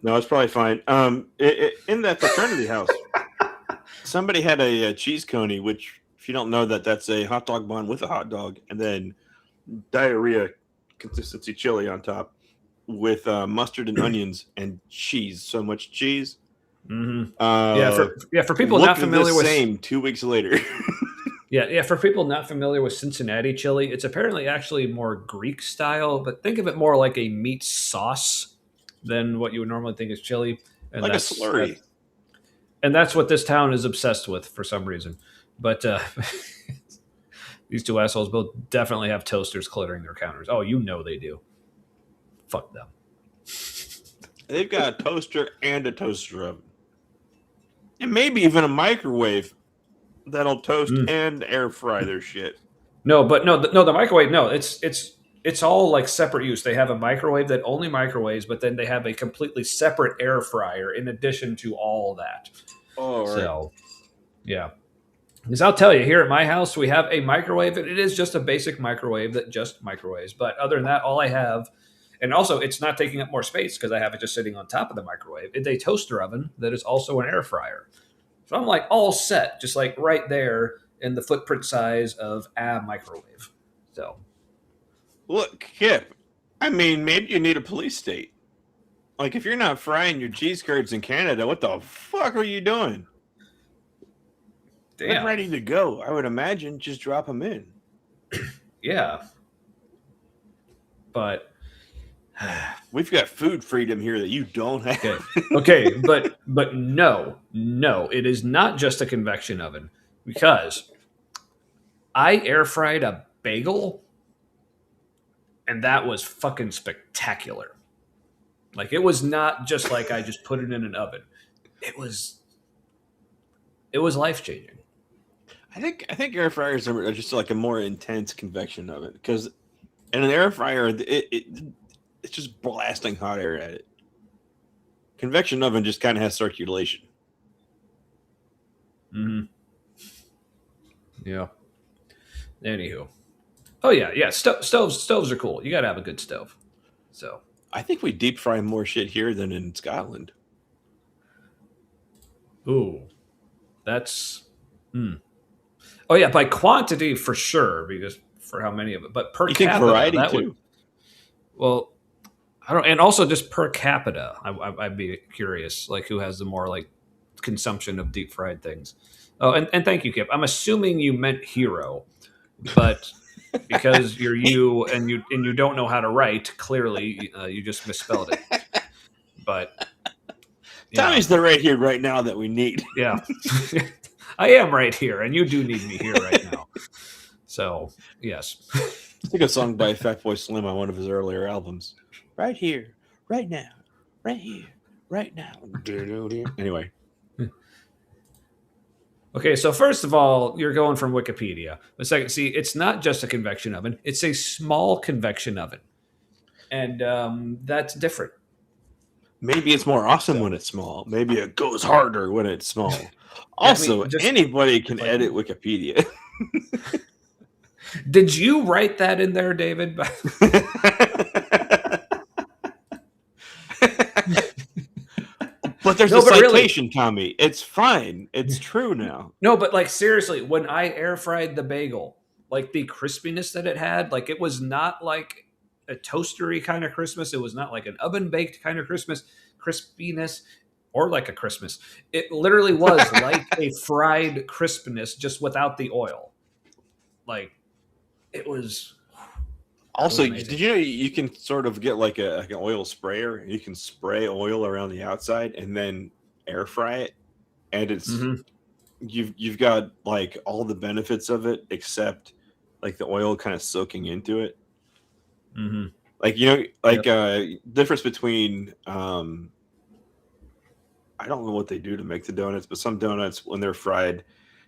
no, it's probably fine. In that fraternity house, somebody had a cheese coney, which if you don't know that's a hot dog bun with a hot dog, and then diarrhea consistency chili on top with mustard and onions and cheese. So much cheese. For people not familiar with same 2 weeks later. For people not familiar with Cincinnati chili, it's apparently actually more Greek style, but think of it more like a meat sauce than what you would normally think is chili. And like a slurry. And that's what this town is obsessed with for some reason. But these 2 assholes both definitely have toasters cluttering their counters. Oh, they do. Fuck them. They've got a toaster and a toaster oven. And maybe even a microwave that'll toast and air fry their shit. No, the microwave. No, it's all like separate use. They have a microwave that only microwaves, but then they have a completely separate air fryer in addition to all that. Oh, right. So, yeah. Because I'll tell you, here at my house, we have a microwave, and it is just a basic microwave that just microwaves. But other than that, all I have, and also it's not taking up more space because I have it just sitting on top of the microwave. It's a toaster oven that is also an air fryer. So I'm like all set, just like right there in the footprint size of a microwave. So, look, Kip, I mean, maybe you need a police state. Like, if you're not frying your cheese curds in Canada, what the fuck are you doing? damn. They're ready to go. I would imagine just drop them in. Yeah. But we've got food freedom here that you don't have. Okay, but no, it is not just a convection oven because I air fried a bagel and that was fucking spectacular. Like it was not just like I just put it in an oven. It was life-changing. I think air fryers are just like a more intense convection oven because in an air fryer it's just blasting hot air at it. Convection oven just kind of has circulation. Mm-hmm. Yeah. Anywho. Oh yeah. Stoves are cool. You got to have a good stove. So I think we deep fry more shit here than in Scotland. Ooh, that's. Oh yeah, by quantity for sure, because for how many of it, but per capita, variety too. Well, I don't, and also just per capita, I'd be curious, like who has the more like consumption of deep fried things. Oh, and thank you, Kip. I'm assuming you meant hero, but because you're you and you don't know how to write, clearly you just misspelled it. But Tommy's the right here, right now that we need. Yeah, I am right here, and you do need me here right now. So yes, I think a song by Fatboy Slim on one of his earlier albums. Right here, right now, right here, right now. Anyway. Okay, so first of all, you're going from Wikipedia. But second, see, it's not just a convection oven. It's a small convection oven. And that's different. Maybe it's more awesome when it's small. Maybe it goes harder when it's small. Also, anybody can edit Wikipedia. Did you write that in there, David? But there's No, a but really- citation, Tommy. It's fine. It's true now. No, but like seriously, when I air fried the bagel, like the crispiness that it had, like it was not like a toastery kind of Christmas. It was not like an oven baked kind of crispiness, or like a Christmas. It literally was like a fried crispiness, just without the oil. Like it was. Also, amazing. did you know you can sort of get like an oil sprayer? You can spray oil around the outside and then air fry it, and it's you've got like all the benefits of it except like the oil kind of soaking into it. Mm-hmm. Like like difference between I don't know what they do to make the donuts, but some donuts when they're fried,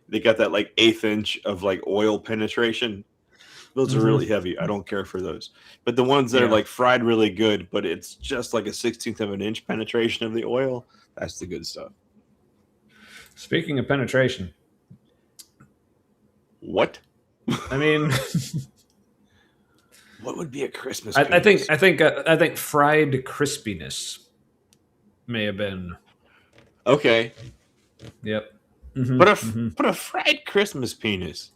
they got that like 1/8 inch of like oil penetration. Those are really heavy. I don't care for those. But the ones that are like fried really good, but it's just like a 1/16 of an inch penetration of the oil, that's the good stuff. Speaking of penetration, What? I mean, What would be a Christmas? I penis? think fried crispiness may have been. Okay, Yep. but a fried Christmas penis.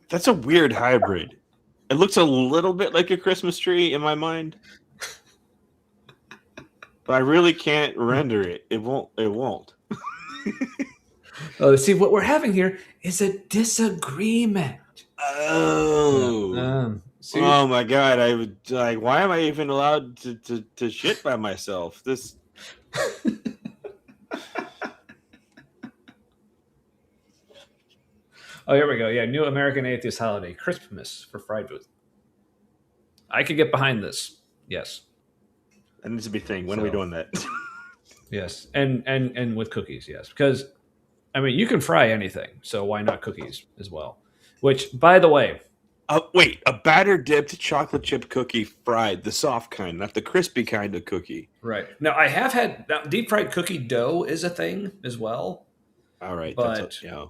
That's a weird hybrid. It looks a little bit like a Christmas tree in my mind, but I really can't render it. It won't. Oh, see, what we're having here is a disagreement. Oh. See? Oh my god! I would like. Why am I even allowed to shit by myself? This. Oh, here we go. Yeah, new American atheist holiday, Christmas for fried food. I could get behind this. Yes. That needs to be a thing. When are we doing that? Yes, and with cookies, yes, because I mean you can fry anything, so why not cookies as well? Which, by the way, Wait, a batter dipped chocolate chip cookie fried, the soft kind, not the crispy kind of cookie. right now I have had deep fried cookie dough is a thing as well. All right, But yeah.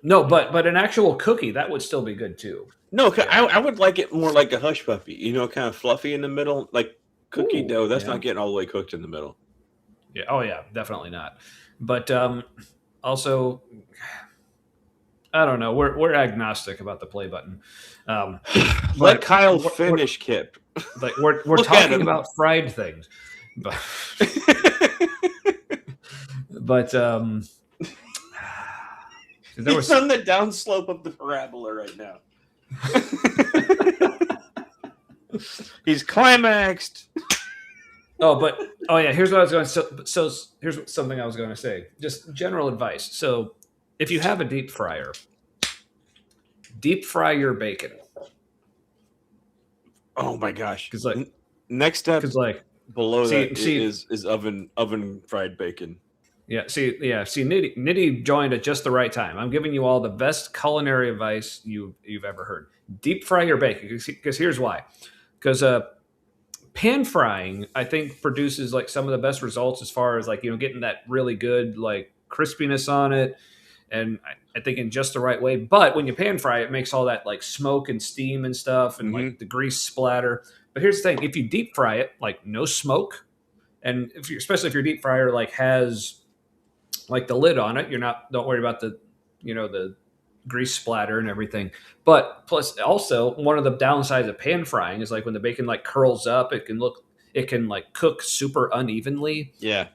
no, but an actual cookie that would still be good too. No, I would like it more like a hush puppy. Kind of fluffy in the middle, like cookie Ooh, dough. That's yeah. not getting all the way cooked in the middle. Yeah. Oh yeah, definitely not. But also, I don't know. We're agnostic about the play button. Let But Kyle we're- finish, Kip. Like we're Look at talking him. about fried things, but but there was He's on the downslope of the parabola right now. He's climaxed. oh yeah. Here's what I was going to. So here's something I was going to say. Just general advice. So if you have a deep fryer, deep fry your bacon. Oh my gosh! 'Cause, like- Next step Because like below see- that see- is oven fried bacon. see Nitty joined at just the right time. I'm giving you all the best culinary advice you've ever heard. Deep fry your bacon because here's why. Because pan frying I think produces like some of the best results as far as like getting that really good like crispiness on it, and I think in just the right way. But when you pan fry, it makes all that like smoke and steam and stuff, and like the grease splatter. But here's the thing: if you deep fry it, like no smoke, and especially if your deep fryer like has like the lid on it, don't worry about the the grease splatter and everything. But plus also one of the downsides of pan frying is like when the bacon like curls up, it can like cook super unevenly. Yeah.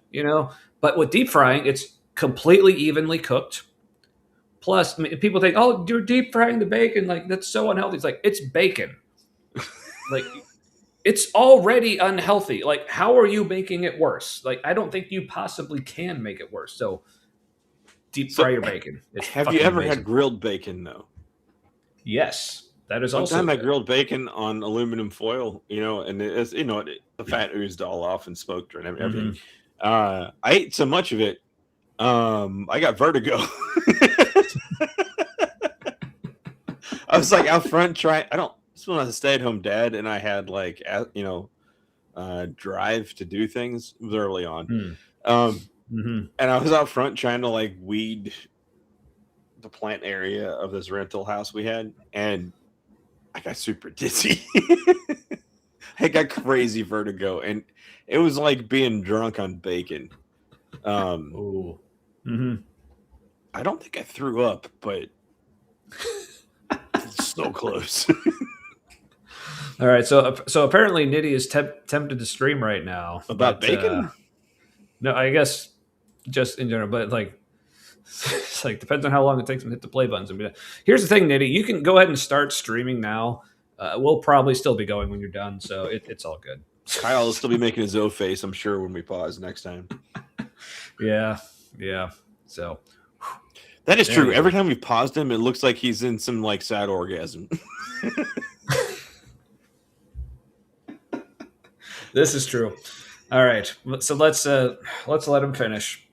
But with deep frying, it's completely evenly cooked. Plus, I mean, people think, oh, you're deep frying the bacon, like that's so unhealthy. It's like it's bacon. Like it's already unhealthy. Like, how are you making it worse? Like, I don't think you possibly can make it worse. So deep fry your bacon. It's Have you fucking ever amazing. had grilled bacon though? Yes. That is One also time I good. grilled bacon on aluminum foil, and it's the fat oozed all off and smoked and everything. I ate so much of it, I got vertigo. I was like out front trying. This was when I was a stay-at-home dad, and I had like drive to do things. It was early on, and I was out front trying to like weed the plant area of this rental house we had, and I got super dizzy. I got crazy vertigo, and it was like being drunk on bacon. Ooh. Mm-hmm. I don't think I threw up, but it's so close. All right, so apparently Nitty is tempted to stream right now About but, bacon? No, I guess just in general, but like it's like depends on how long it takes him to hit the play buttons. I mean, here's the thing, Nitty, you can go ahead and start streaming now. We'll probably still be going when you're done, so it's all good. Kyle will still be making his O face, I'm sure, when we pause next time. Yeah. So that is There true. you go. Every time we paused him, it looks like he's in some like sad orgasm. this is true. All right, so let's let him finish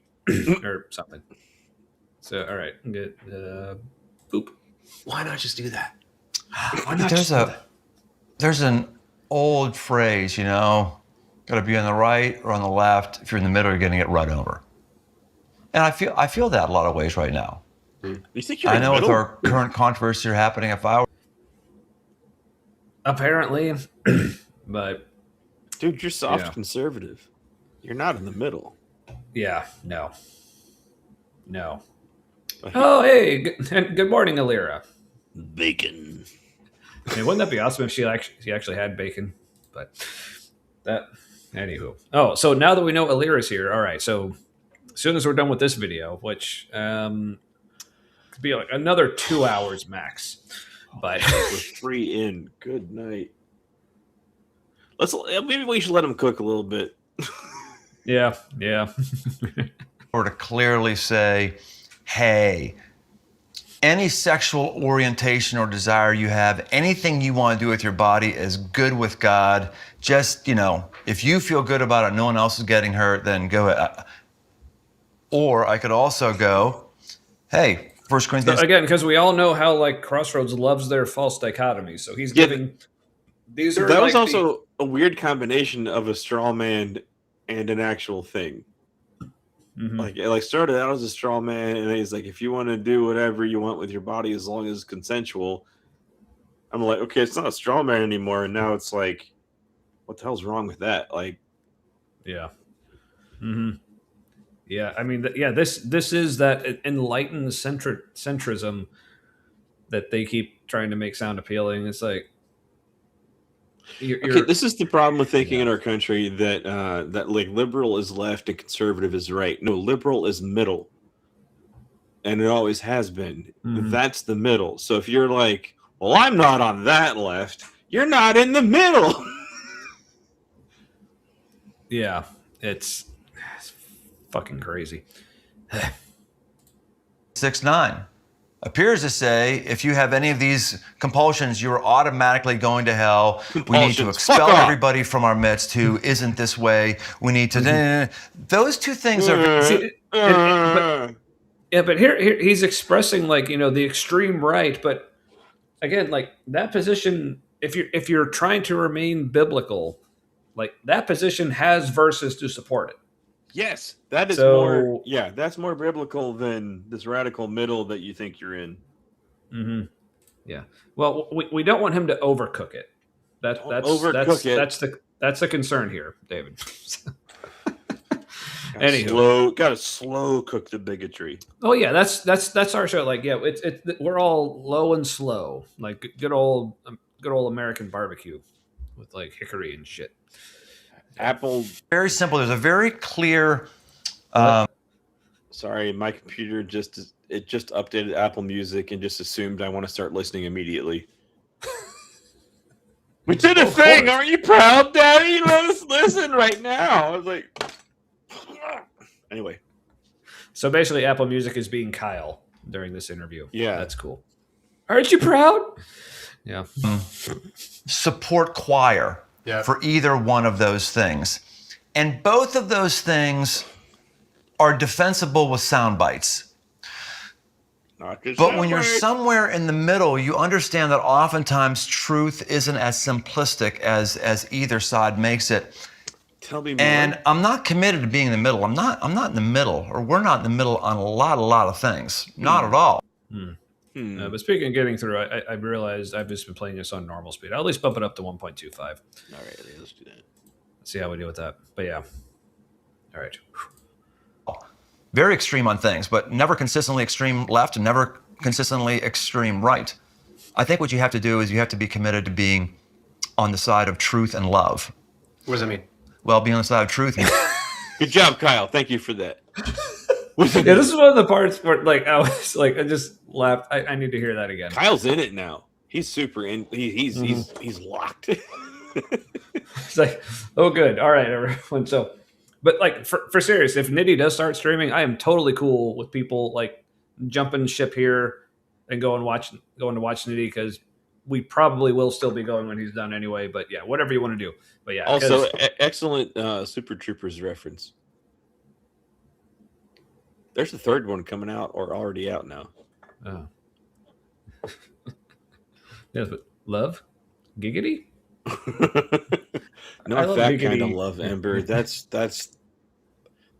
or something. So all right, good. Boop. Why not just do that? Why not? There's an old phrase, got to be on the right or on the left. If you're in the middle, you're going to get run over. And I feel that a lot of ways right now. You think you're I in the know with middle? our current controversy happening, if I were Apparently, but Dude, you're soft Yeah. conservative. You're not in the middle. yeah, no. Oh, hey, good morning, Alira. Bacon. I mean, wouldn't that be awesome if she actually had bacon? But that, anywho. Oh, so now that we know Alira's here, all right. So as soon as we're done with this video, which could be like another 2 hours max, but We're free in. Good night. Maybe we should let him cook a little bit. yeah. were to clearly say, hey, any sexual orientation or desire you have, anything you want to do with your body is good with God. Just, if you feel good about it, no one else is getting hurt, then go ahead. Or I could also go, hey, 1 Corinthians. So again, because we all know how like Crossroads loves their false dichotomies, so he's giving. These are That was like also a weird combination of a straw man and an actual thing. Mhm. Like it started out as a straw man, and then he's like, if you want to do whatever you want with your body as long as it's consensual. I'm like, okay, it's not a straw man anymore, and now it's like, what the hell's wrong with that? Like, Yeah. Mm-hmm. Yeah, I mean, this is that enlightened centrism that they keep trying to make sound appealing. It's like, okay, this is the problem with thinking in our country that that like liberal is left and conservative is right. No, liberal is middle, and it always has been. Mhm. That's the middle. So if you're like, well, I'm not on that left, you're not in the middle. yeah, it's fucking crazy. 6:9 appears to say if you have any of these compulsions, you're automatically going to hell. We need to Compulsions. expel Fuck off. everybody from our midst who isn't this way. We need to. Those two things are. See, but here he's expressing like the extreme right, but again, like that position, if you're trying to remain biblical, like that position has verses to support it. Yes, that is So- more. Yeah, that's more biblical than this radical middle that you think you're in. Mm-hmm. Yeah. Well, we don't want him to overcook it. That's the concern here, David. Anywho. Gotta slow cook the bigotry. Oh yeah, that's our show. Like, yeah, it's we're all low and slow, like good old American barbecue with like hickory and shit. Apple. Very simple. There's a very clear. Sorry, my computer just updated Apple Music and just assumed I want to start listening immediately. We did a thing. Aren't you proud, Daddy? Let us listen right now. I was like, anyway. So basically, Apple Music is being Kyle during this interview. Yeah. That's cool. Aren't you proud? Yeah. Support choir Yeah. for either one of those things. And both of those things are defensible with sound bites. But when you're somewhere in the middle, you understand that oftentimes truth isn't as simplistic as either side makes it. Tell me more. And I'm not committed to being in the middle. I'm not in the middle, or we're not in the middle on a lot of things. Not at all. But speaking of getting through, I realized I've just been playing this on normal speed. I'll at least bump it up to 1.25. All right, let's do that. See how we do with that. But yeah. All right. Very extreme on things, but never consistently extreme left and never consistently extreme right. I think what you have to do is you have to be committed to being on the side of truth and love. What does that mean? Well, being on the side of truth means Good job, Kyle. Thank you for that. Yeah, this is one of the parts where, like, I was like, I just laughed. I need to hear that again. Kyle's in it now. He's super in. He's locked. It's like, oh, good. All right, everyone. So, but like for serious, if Nitty does start streaming, I am totally cool with people like jumping ship here and going to watch Nitty, because we probably will still be going when he's done anyway. But yeah, whatever you want to do. But yeah, Also, excellent Super Troopers reference. There's a third one coming out or already out now. Oh. Yes, but love, giggity. Not that kind of love, Ember. That's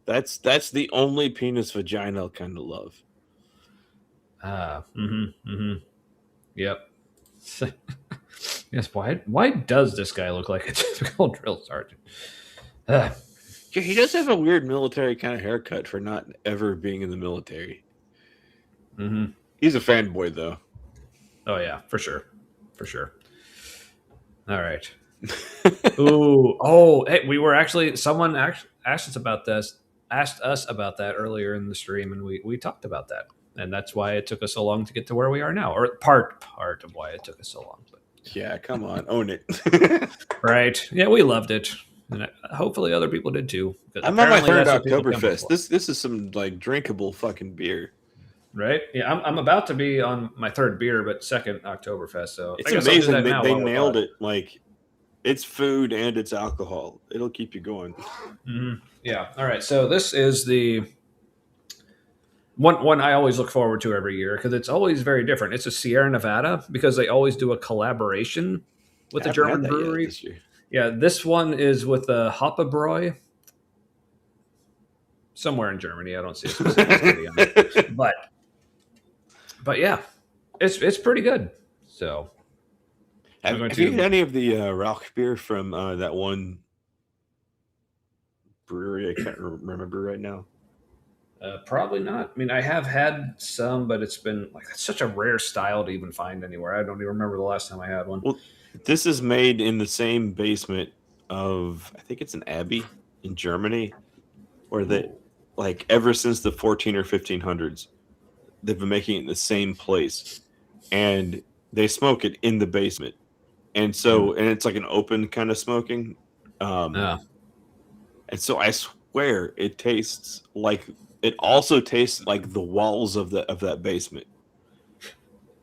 the only penis vagina kind of love. Yep. Yes. Why does this guy look like a typical drill sergeant? Yeah, he does have a weird military kind of haircut for not ever being in the military. Mm-hmm. He's a fanboy, though. Oh yeah, for sure. All right. Ooh. Oh, hey, we were actually someone asked us about that earlier in the stream, and we talked about that, and that's why it took us so long to get to where we are now, or part of why it took us so long. But yeah, come on, own it. Right? Yeah, we loved it, and hopefully other people did too. I'm on my third Oktoberfest. This is some like drinkable fucking beer. Right? Yeah, I'm about to be on my third beer, but second Oktoberfest. So it's amazing they nailed it. Like, it's food and it's alcohol. It'll keep you going. Mm-hmm. Yeah. All right. So this is the one I always look forward to every year because it's always very different. It's a Sierra Nevada because they always do a collaboration with a German brewery. This year. Yeah, this one is with the Hoppebräu. Somewhere in Germany. I don't see a specific city on it. But yeah, it's pretty good. So, have you had any of the Rauch beer from that one brewery? I can't remember right now. Probably not. I mean, I have had some, but it's been like it's such a rare style to even find anywhere. I don't even remember the last time I had one. Well, this is made in the same basement of, I think it's an abbey in Germany, where they, like, ever since the 14 or 1500s. They've been making it in the same place, and they smoke it in the basement. And so, and it's like an open kind of smoking. And so I swear it tastes like, it also tastes like the walls of that basement.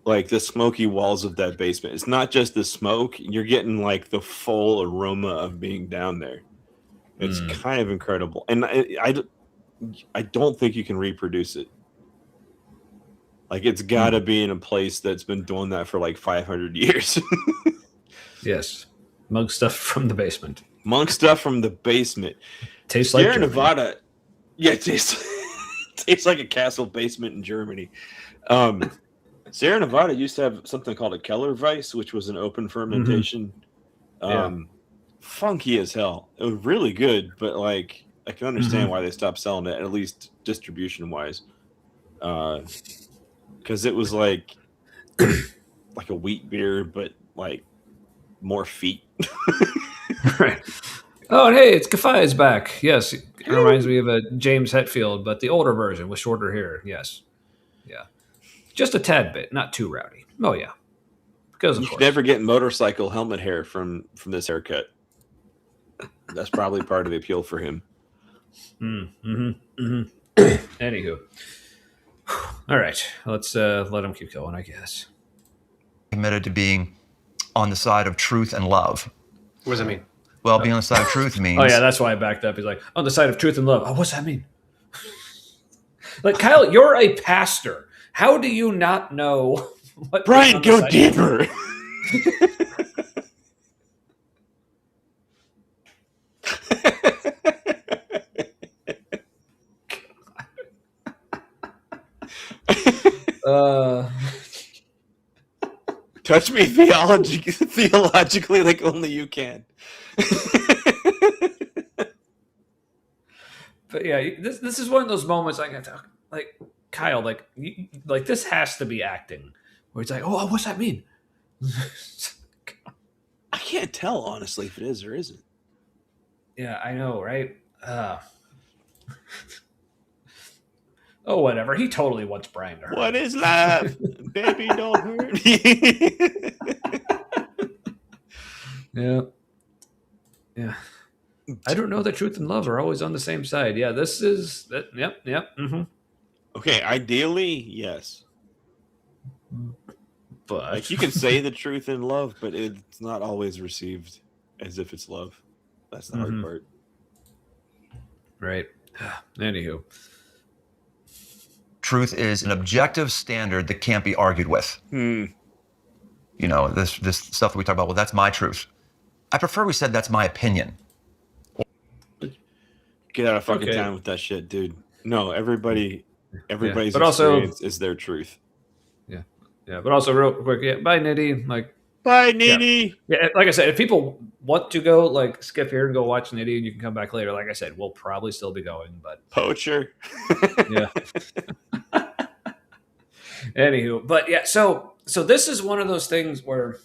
Like the smoky walls of that basement. It's not just the smoke. You're getting like the full aroma of being down there. It's kind of incredible. And I don't think you can reproduce it. Like, it's got to be in a place that's been doing that for like 500 years. Yes. Monk stuff from the basement. Tastes like Sierra Nevada. Yeah, tastes like a castle basement in Germany. Sierra Nevada used to have something called a Kellerweiss, which was an open fermentation. Funky as hell. It was really good, but like, I can understand why they stopped selling it, at least distribution-wise. Because it was like a wheat beer, but like more feet. Right. Oh, and hey, it's Kafai's back. Yes, it reminds me of a James Hetfield, but the older version with shorter hair. Yes, yeah, just a tad bit, not too rowdy. Oh yeah, because of you course. Should never get motorcycle helmet hair from this haircut. That's probably part of the appeal for him. Anywho. All right, let's let him keep going, I guess. Committed to being on the side of truth and love. What does that mean? Well, being on the side of truth means... Oh, yeah, that's why I backed up. He's like, on the side of truth and love. Oh, what's that mean? Like, Kyle, you're a pastor. How do you not know what... Brian, go deeper! Touch me theologically like only you can. But yeah, this is one of those moments like Kyle, like this has to be acting, where it's like, oh, what's that mean? I can't tell honestly if it is or isn't. Yeah, I know, right? Oh, whatever. He totally wants Brian to hurt. What is love? Baby, don't hurt me. Yeah. Yeah. I don't know that truth and love are always on the same side. Yeah, this is that. Yep. Mm-hmm. Okay, ideally, yes. But Like you can say the truth in love, but it's not always received as if it's love. That's the hard part. Right. Anywho. Truth is an objective standard that can't be argued with. You know, this stuff that we talk about, well, that's my truth. I prefer we said that's my opinion. Get out of fucking Okay. town with that shit, dude. No, everybody's But also- experience is their truth. Yeah, but also real quick, yeah, bye Nitty. Like, Bye, Nitty. yeah, like I said, if people want to go, like, skip here and go watch Nitty, and you can come back later. Like I said, we'll probably still be going, but Poacher. yeah. Anywho, but yeah, so this is one of those things where,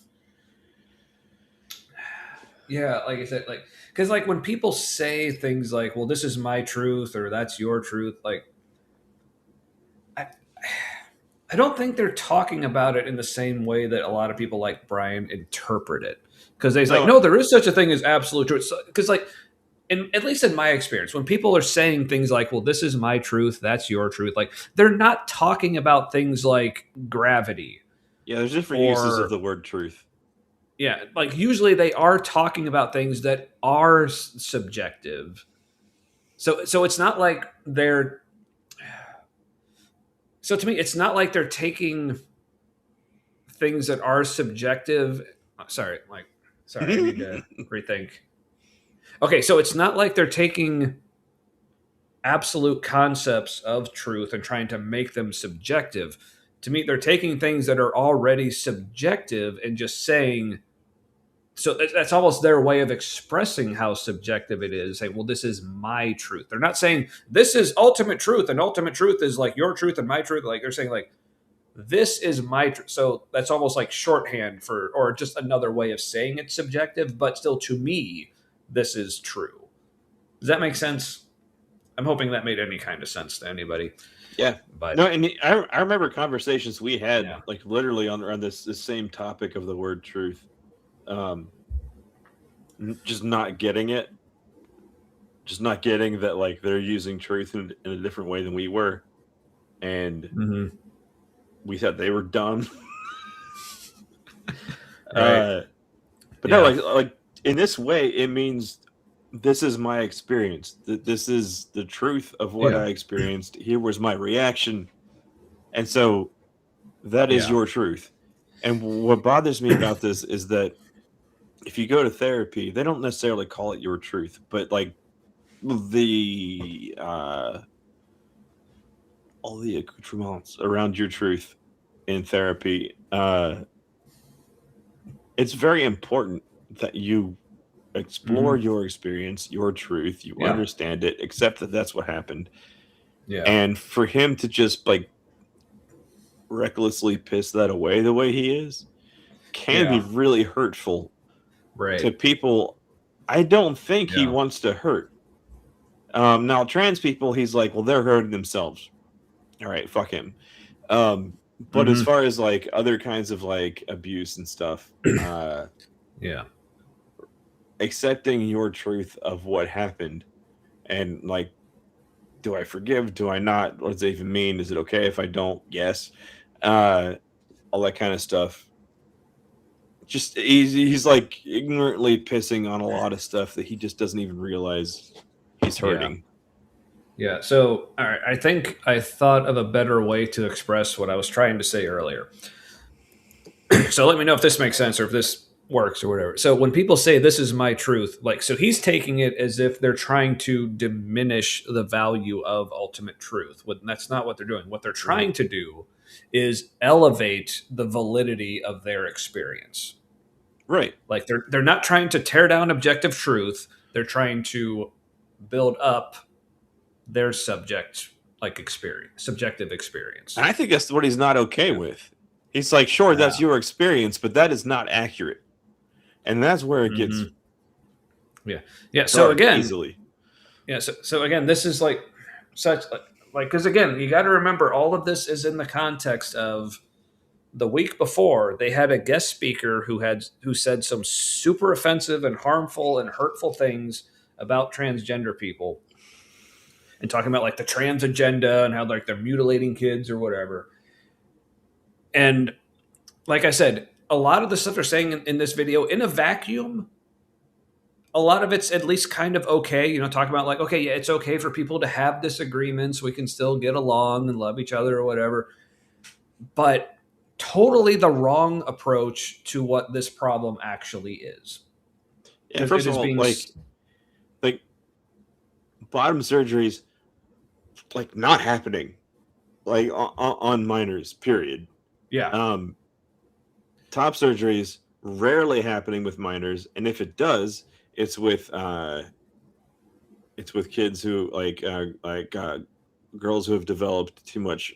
yeah, like I said, like, because like when people say things like, "Well, this is my truth" or "That's your truth," like, I don't think they're talking about it in the same way that a lot of people like Brian interpret it. Because they're like, no, there is such a thing as absolute truth. Because, like, at least in my experience, when people are saying things like, well, this is my truth, that's your truth, like, they're not talking about things like gravity. Yeah, there's different uses of the word truth. Yeah, like, usually they are talking about things that are subjective. So it's not like they're... So to me, it's not like they're taking things that are subjective. Sorry, I need to rethink. Okay, so it's not like they're taking absolute concepts of truth and trying to make them subjective. To me, they're taking things that are already subjective and just saying, so that's almost their way of expressing how subjective it is. Saying, well, this is my truth. They're not saying this is ultimate truth, and ultimate truth is like your truth and my truth. Like they're saying, like, this is my truth. So that's almost like shorthand for, or just another way of saying it's subjective, but still to me, this is true. Does that make sense? I'm hoping that made any kind of sense to anybody. Yeah, But no, and I remember conversations we had, like literally on this same topic of the word truth. Just not getting it, just not getting that, like, they're using truth in a different way than we were, and we thought they were dumb. Right. But no, like in this way, it means this is my experience. This is the truth of what I experienced. Here was my reaction, and so that is your truth. And what bothers me about this is that if you go to therapy, they don't necessarily call it your truth, but like the all the accoutrements around your truth in therapy, it's very important that you explore your experience, your truth, you understand it, accept that that's what happened. Yeah. And for him to just like recklessly piss that away the way he is can be really hurtful to people. I don't think he wants to hurt. Now, trans people, he's like, well, they're hurting themselves. All right, fuck him. But as far as like other kinds of like abuse and stuff, accepting your truth of what happened and like, do I forgive? Do I not? What does it even mean? Is it okay if I don't? Yes. All that kind of stuff. Just he's like ignorantly pissing on a lot of stuff that he just doesn't even realize he's hurting. Yeah. So, all right, I think I thought of a better way to express what I was trying to say earlier. So let me know if this makes sense or if this works or whatever. So when people say this is my truth, like, so he's taking it as if they're trying to diminish the value of ultimate truth. That's not what they're doing. What they're trying to do is elevate the validity of their experience. Right. Like they're not trying to tear down objective truth. They're trying to build up their subjective experience. And I think that's what he's not okay with. He's like, sure, that's your experience, but that is not accurate. And that's where it gets So again, easily. So again, this is like such like, because again, you got to remember all of this is in the context of the week before they had a guest speaker who said some super offensive and harmful and hurtful things about transgender people, and talking about like the trans agenda and how like they're mutilating kids or whatever. And like I said, a lot of the stuff they're saying in this video, in a vacuum, a lot of it's at least kind of okay. You know, talking about like, okay, yeah, it's okay for people to have disagreements. We can still get along and love each other or whatever. But totally the wrong approach to what this problem actually is. Yeah, first of all, like bottom surgeries, like not happening, like on minors, period. Yeah. Top surgeries rarely happening with minors, and if it does, it's with kids who like girls who have developed too much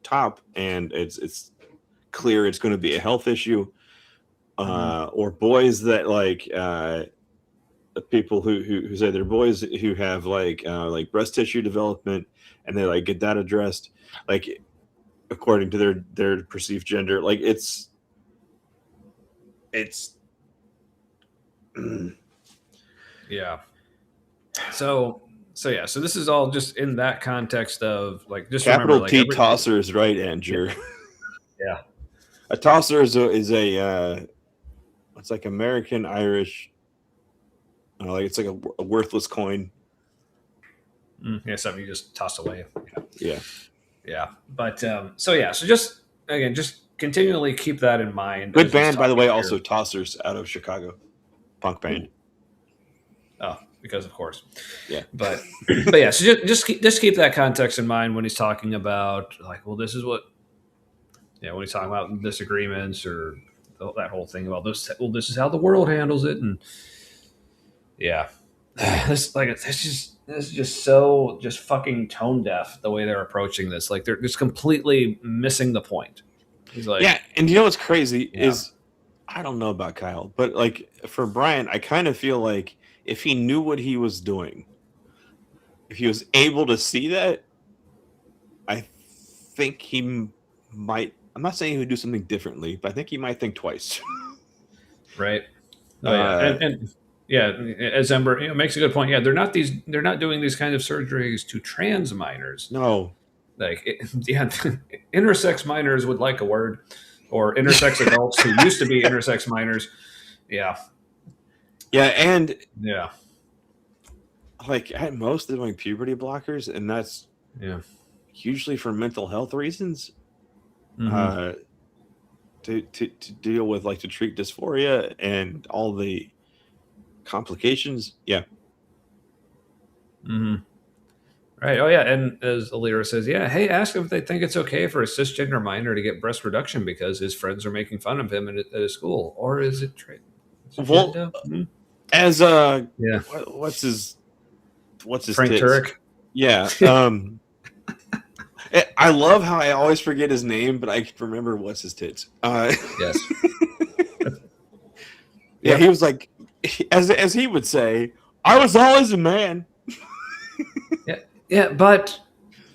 top, and it's clear it's going to be a health issue, or boys that like people who say they're boys who have like breast tissue development, and they like get that addressed, like according to their perceived gender. Like it's yeah. So this is all just in that context of like, just capital remember, like, T tossers, right, Andrew? Yeah. A tosser is a it's like American Irish, like it's like a worthless coin. Yeah, something you just toss away. Yeah. But so just again, just continually keep that in mind. Good band, by the way. Also, Tossers out of Chicago, punk band. Oh, because of course. Yeah. But yeah. So just keep that context in mind when he's talking about like, well, this is what. Yeah, when he's talking about disagreements or that whole thing about this. Well, this is how the world handles it, and yeah, this is just so just fucking tone deaf the way they're approaching this. Like they're just completely missing the point. He's like, yeah, and you know what's crazy is, I don't know about Kyle, but like for Brian, I kind of feel like if he knew what he was doing, if he was able to see that, I think he might. I'm not saying he would do something differently, but I think he might think twice. Right. Oh, yeah. And yeah, as Ember makes a good point. Yeah, they're not doing these kinds of surgeries to trans minors. No. Like, intersex minors would like a word, or intersex adults who used to be intersex minors. Yeah. Yeah, and like at most they're doing puberty blockers, and that's usually for mental health reasons. To deal with, like, to treat dysphoria and all the complications. Yeah. Right. Oh yeah. And as Alira says, hey, ask him if they think it's okay for a cisgender minor to get breast reduction because his friends are making fun of him at his school, or is it well, as what's his Frank tits? Turek? Yeah. I love how I always forget his name, but I can remember what's his tits. Yes. Yeah, he was like, as he would say, I was always a man. Yeah, but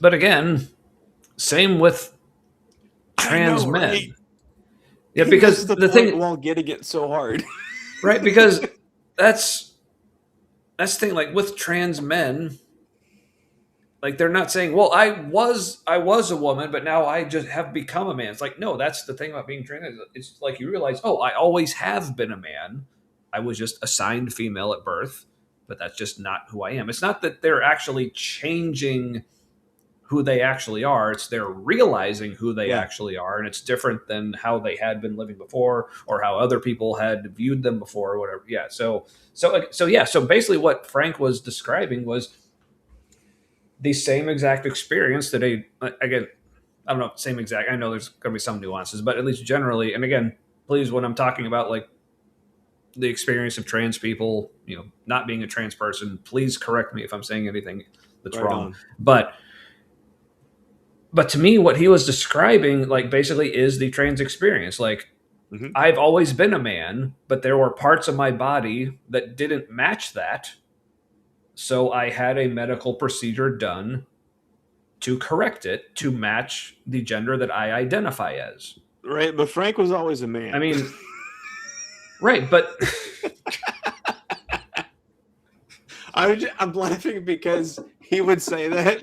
again, same with trans men. Right? Yeah, because the thing while getting it so hard. Right, because that's the thing, like with trans men, like they're not saying, well, I was a woman, but now I just have become a man. It's like, no, that's the thing about being trans. It's like you realize, oh, I always have been a man. I was just assigned female at birth, but that's just not who I am. It's not that they're actually changing who they actually are. It's they're realizing who they actually are, and it's different than how they had been living before or how other people had viewed them before or whatever. Yeah. So basically what Frank was describing was the same exact experience that again, I don't know, same exact. I know there's going to be some nuances, but at least generally, and again, please, when I'm talking about like the experience of trans people, not being a trans person, please correct me if I'm saying anything that's wrong. But to me, what he was describing, like, basically is the trans experience. Like, I've always been a man, but there were parts of my body that didn't match that. So I had a medical procedure done to correct it to match the gender that I identify as. Right, but Frank was always a man. I mean, right, but I'm laughing because he would say that,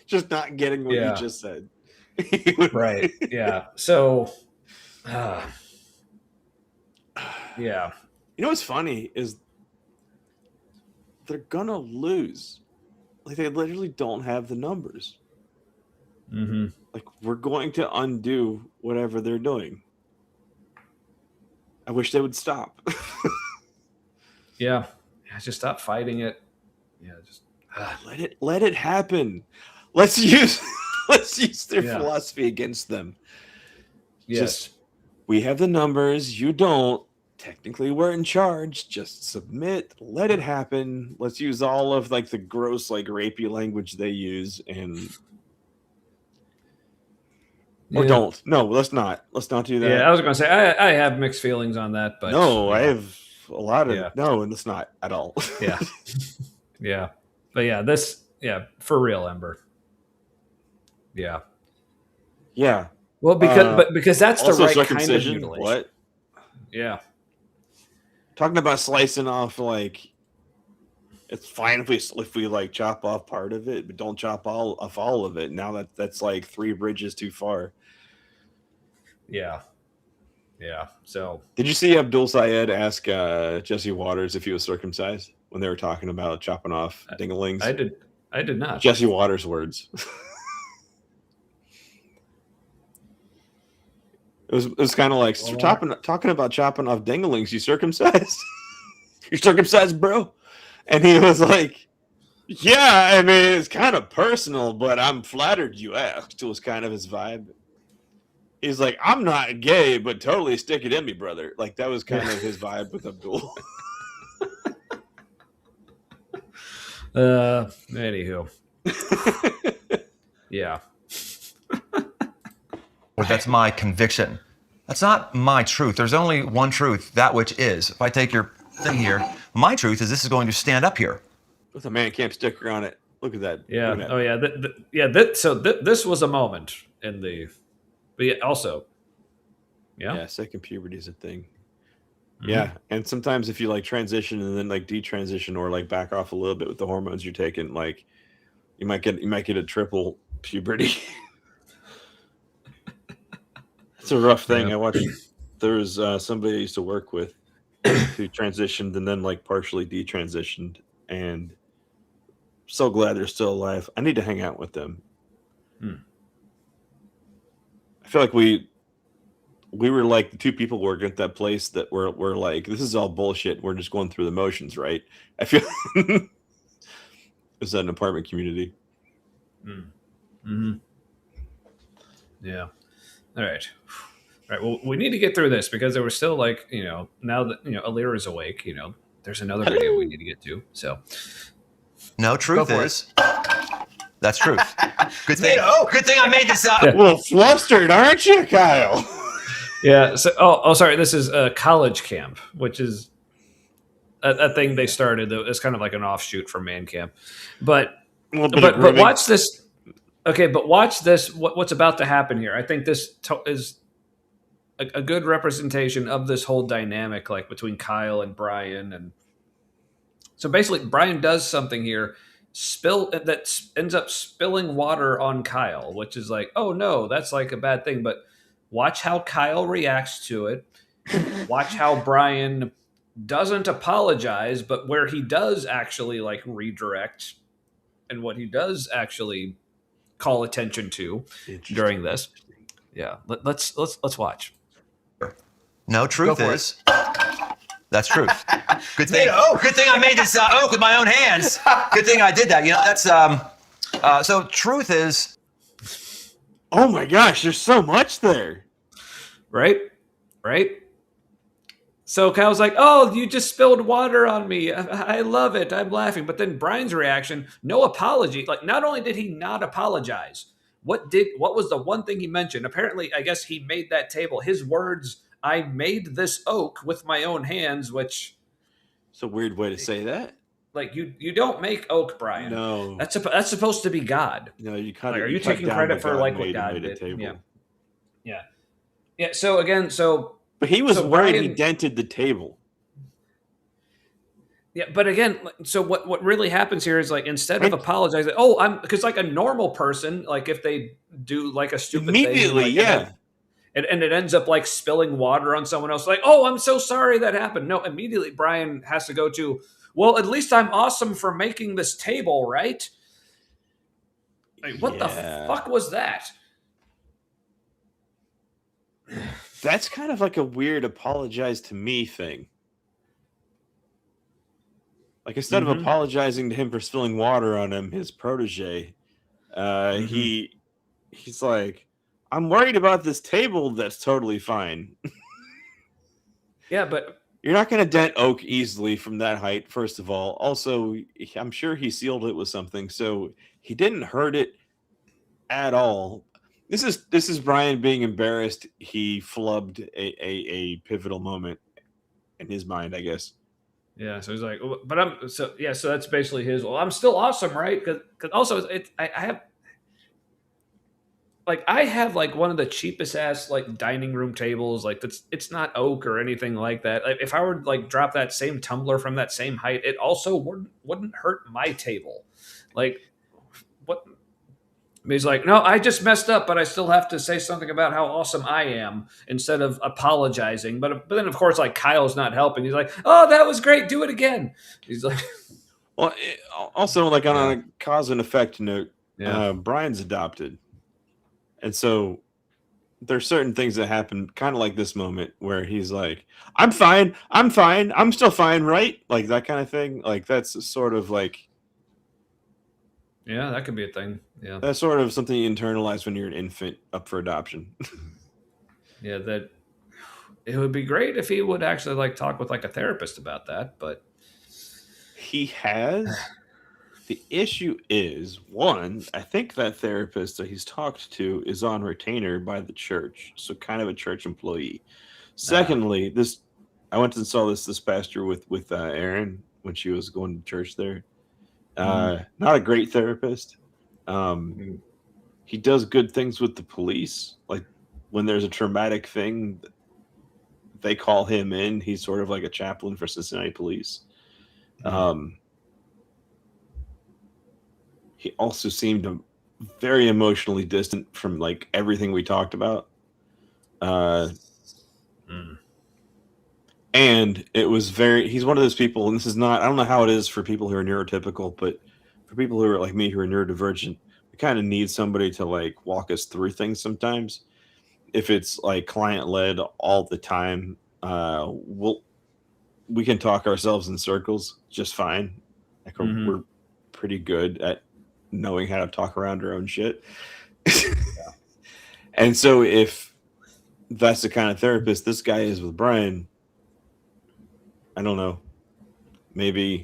just not getting what you just said. Right, yeah. So, yeah. You know what's funny is they're gonna lose. Like, they literally don't have the numbers. Mm-hmm. Like, we're going to undo whatever they're doing. I wish they would stop. Yeah, just stop fighting it. Yeah, just let it happen. Let's use their philosophy against them. Yes. Just, we have the numbers, you don't. Technically, we're in charge. Just submit. Let it happen. Let's use all of like the gross, like rapey language they use, or don't. No, let's not. Let's not do that. Yeah, I was gonna say I have mixed feelings on that, but no, I have a lot of no, and it's not at all. Yeah, yeah, but for real, Ember. Yeah. Well, because that's the right kind of mutilation. What? Yeah. Talking about slicing off, like, it's fine if we like chop off part of it, but don't chop all of it. Now that's like 3 bridges too far. Yeah. So, did you see Abdul Sayed ask Jesse Waters if he was circumcised when they were talking about chopping off dinglings? I did not. Jesse Waters' words. It was kind of like, talking about chopping off dinglings. You circumcised? You circumcised, bro? And he was like, yeah, I mean, it's kind of personal, but I'm flattered you asked. It was kind of his vibe. He's like, I'm not gay, but totally stick it in me, brother. Like, that was kind of his vibe with Abdul. Anywho. Yeah. That's my conviction. That's not my truth. There's only one truth, that which is. If I take your thing here, my truth is this is going to stand up here. With a man camp sticker on it. Look at that. Yeah. Look at that. Oh, yeah. This was a moment in the. But also. Yeah, second puberty is a thing. Mm-hmm. Yeah, and sometimes if you like transition and then like detransition or like back off a little bit with the hormones you're taking, like you might get a triple puberty. It's a rough thing. I watched. There was somebody I used to work with who transitioned and then like partially detransitioned, and so glad they're still alive. I need to hang out with them. I feel like we were like the 2 people working at that place that were like, this is all bullshit. We're just going through the motions, right? I feel it was an apartment community. Mm-hmm. Yeah. All right. Well, we need to get through this because there was still like, now that, Alira is awake, there's another video we need to get to. So. No, truth is. That's truth. Good thing. Good thing I made this up. Yeah. Well, flustered, aren't you, Kyle? Yeah. So, sorry. This is a college camp, which is a thing they started. It's kind of like an offshoot from Man Camp, but watch this. Okay, but watch this. What's about to happen here? I think this is a good representation of this whole dynamic, like between Kyle and Brian. And so basically, Brian does something here, that ends up spilling water on Kyle, which is like, oh no, that's like a bad thing. But watch how Kyle reacts to it. Watch how Brian doesn't apologize, but where he does actually like redirect, and what he does actually call attention to during this. Yeah, let's watch. No, truth for is, that's truth. Good thing. Good thing I made this oak with my own hands. Good thing I did that. You know, that's so. Truth is, Oh my gosh, there's so much there. Right. So Kyle's like, "Oh, you just spilled water on me. I love it. I'm laughing." But then Brian's reaction, no apology. Like, not only did he not apologize, what was the one thing he mentioned? Apparently, I guess he made that table. His words, "I made this oak with my own hands," which It's a weird way to say that. like you don't make oak, Brian. No. That's supposed to be God. No, you cut Like, it. are you cut taking down credit what for like what made and God made a did? table. Yeah. So again, But he was So worried he Brian- dented the table. yeah, but again, so what really happens here is like instead of apologizing, because like a normal person, like if they do like a stupid Immediately, thing, yeah. and it ends up like spilling water on someone else, like, "Oh, I'm so sorry that happened." No, immediately Brian has to go to, "Well, at least I'm awesome for making this table, right?" Like, what the fuck was that? That's kind of like a weird apologize to me thing. Like instead of apologizing to him for spilling water on him, his protege, he's like, "I'm worried about this table. That's totally fine." Yeah, but You're not going to dent oak easily from that height, first of all. Also, I'm sure he sealed it with something, so he didn't hurt it at all. This is Brian being embarrassed. He flubbed a pivotal moment in his mind, I guess. yeah, so he's like, but so that's basically his. Well, I'm still awesome, right? Because also I have like one of the cheapest ass like dining room tables. Like it's not oak or anything like that. Like, if I were to like drop that same tumbler from that same height, it also wouldn't hurt my table. Like, what? He's like, "No, I just messed up, but I still have to say something about how awesome I am instead of apologizing." But then, of course, like Kyle's not helping. He's like, "Oh, that was great. Do it again." He's like, Well, also like on a cause and effect note, Yeah. Brian's adopted, and so there's certain things that happen, kind of like this moment where he's like, I'm fine, I'm still fine, right?" Like that kind of thing. Like that's sort of like "Yeah, that could be a thing." Yeah, that's sort of something you internalize when you're an infant up for adoption. yeah. That it would be great if he would actually like talk with like a therapist about that, but He has. The issue is, one, I think that therapist that he's talked to is on retainer by the church, so kind of a church employee. Secondly, I went and saw this past year with Erin when she was going to church there. Not a great therapist. He does good things with the police. Like when there's a traumatic thing, they call him in. He's sort of like a chaplain for Cincinnati police. He also seemed very emotionally distant from like everything we talked about. And it was he's one of those people, and this is not, I don't know how it is for people who are neurotypical, but for people who are like me, who are neurodivergent, we kind of need somebody to like walk us through things sometimes. If it's like client led all the time, we can talk ourselves in circles just fine. Like we're pretty good at knowing how to talk around our own shit. And so if that's the kind of therapist this guy is with Brian, I don't know. Maybe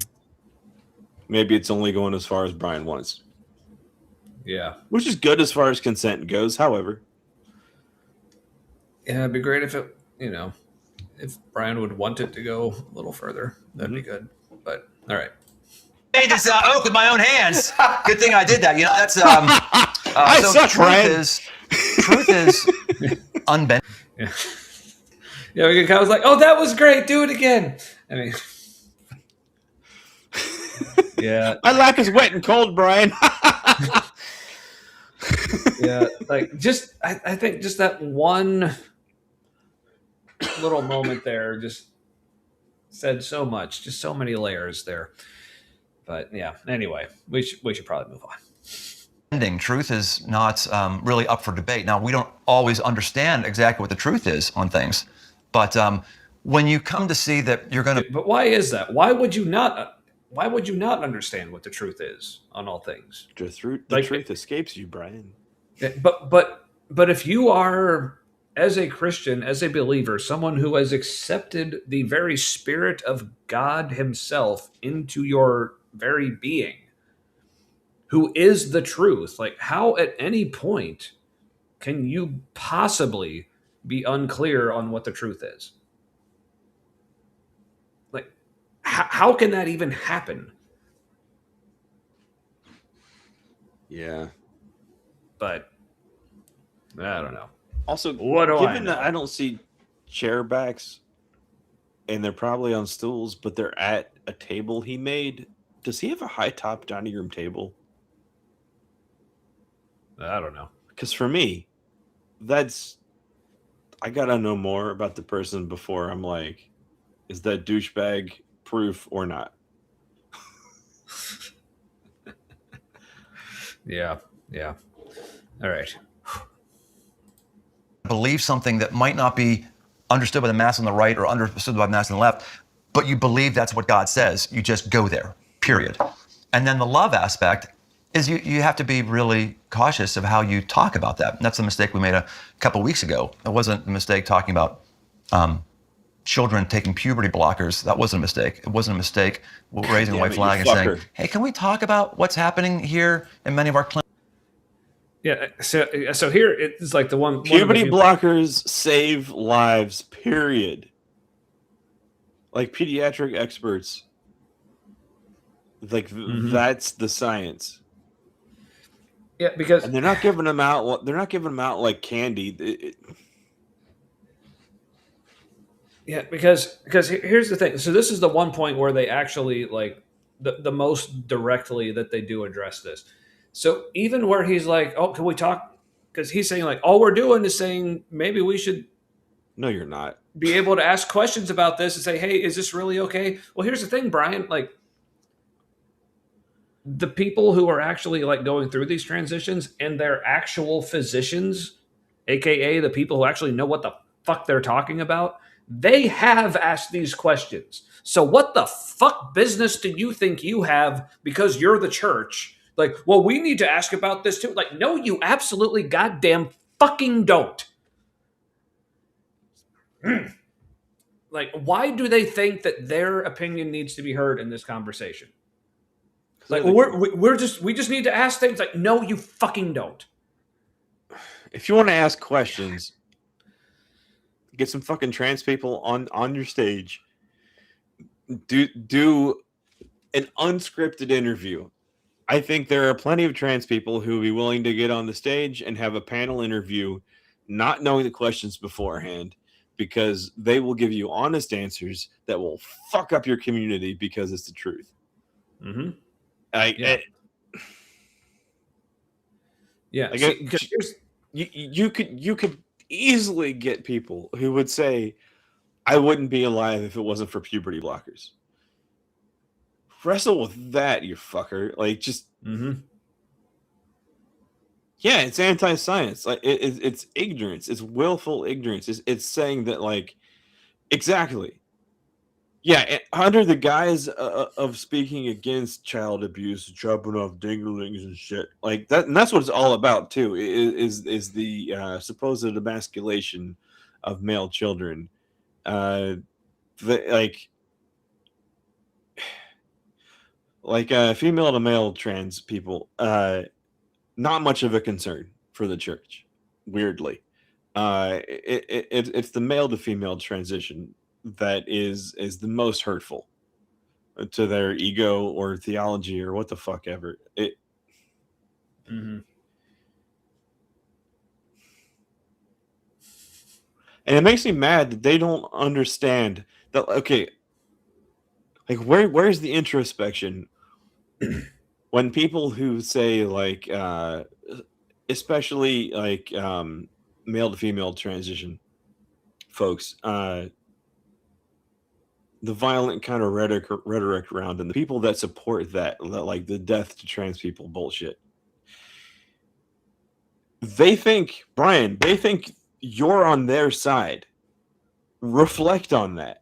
it's only going as far as Brian wants. yeah, Which is good as far as consent goes, however. yeah. It'd be great if if Brian would want it to go a little further. That'd be good. But all right. made this oak with my own hands. Good thing I did that. You know, that's I so suck, Brian. Truth is unbent. Yeah, I was like, "Oh, that was great. Do it again." I mean, yeah, My lap is wet and cold, Brian. yeah. Like I think just that one little moment there just said so much. Just so many layers there. But yeah. Anyway, we should probably move on. Truth is not really up for debate. Now, we don't always understand exactly what the truth is on things, but when you come to see that you're going to... But why is that? Why would you not understand what the truth is on all things? The Like- truth escapes you, Brian. But if you are, as a Christian, as a believer, someone who has accepted the very Spirit of God Himself into your very being, who is the truth, like how at any point can you possibly be unclear on what the truth is? Like, how can that even happen? Yeah. But I don't know. Also, What do I given that know? I don't see chair backs, and they're probably on stools, but they're at a table he made. Does he have a high top dining room table? I don't know. Because for me, I gotta know more about the person before I'm like, is that douchebag proof or not? Yeah. All right. believe something that might not be understood by the mass on the right or understood by the mass on the left, but you believe that's what God says. You just go there, period. And then the love aspect is you have to be really cautious of how you talk about that. And that's a mistake we made a couple weeks ago. It wasn't a mistake talking about children taking puberty blockers. That wasn't a mistake. It wasn't a mistake raising a white flag and saying, hey, can we talk about what's happening here in many of our clinics? Yeah. So here it's like the one Puberty blockers save lives, period. Like pediatric experts. Like that's the science. Yeah, because and they're not giving them out. They're not giving them out like candy. Yeah, because here's the thing. So this is the one point where they actually like the most directly that they do address this. So even where he's like, "Oh, can we talk?" Because he's saying like, all we're doing is saying maybe we should. No, you're not. Be able to ask questions about this and say, "Hey, is this really okay?" Well, here's the thing, Brian. Like the people who are actually like going through these transitions and they're actual physicians, aka the people who actually know what the fuck they're talking about, they have asked these questions. So what the fuck business do you think you have because you're the church? Like, well, we need to ask about this too. Like, no, you absolutely goddamn fucking don't. Like, why do they think that their opinion needs to be heard in this conversation? Like, we just need to ask things. Like, no, you fucking don't. If you want to ask questions, get some fucking trans people on your stage. Do an unscripted interview. I think there are plenty of trans people who would be willing to get on the stage and have a panel interview, not knowing the questions beforehand, because they will give you honest answers that will fuck up your community because it's the truth. Mm-hmm. You could easily get people who would say, I wouldn't be alive if it wasn't for puberty blockers. Wrestle with that, you fucker. Like, just yeah, it's anti-science. Like it's ignorance. It's willful ignorance. It's saying that, like, exactly. Yeah, under the guise of speaking against child abuse, chopping off dinglings and shit like that, and that's what it's all about too. Is the supposed emasculation of male children, female to male trans people, not much of a concern for the church. Weirdly, it's the male to female transition that is the most hurtful to their ego or theology or what the fuck ever. And it makes me mad that they don't understand that. Okay, like where's the introspection when people who say, like, especially like male to female transition folks, the violent kind of rhetoric around and the people that support that, like the death to trans people bullshit. they think, Brian, they think you're on their side. Reflect on that.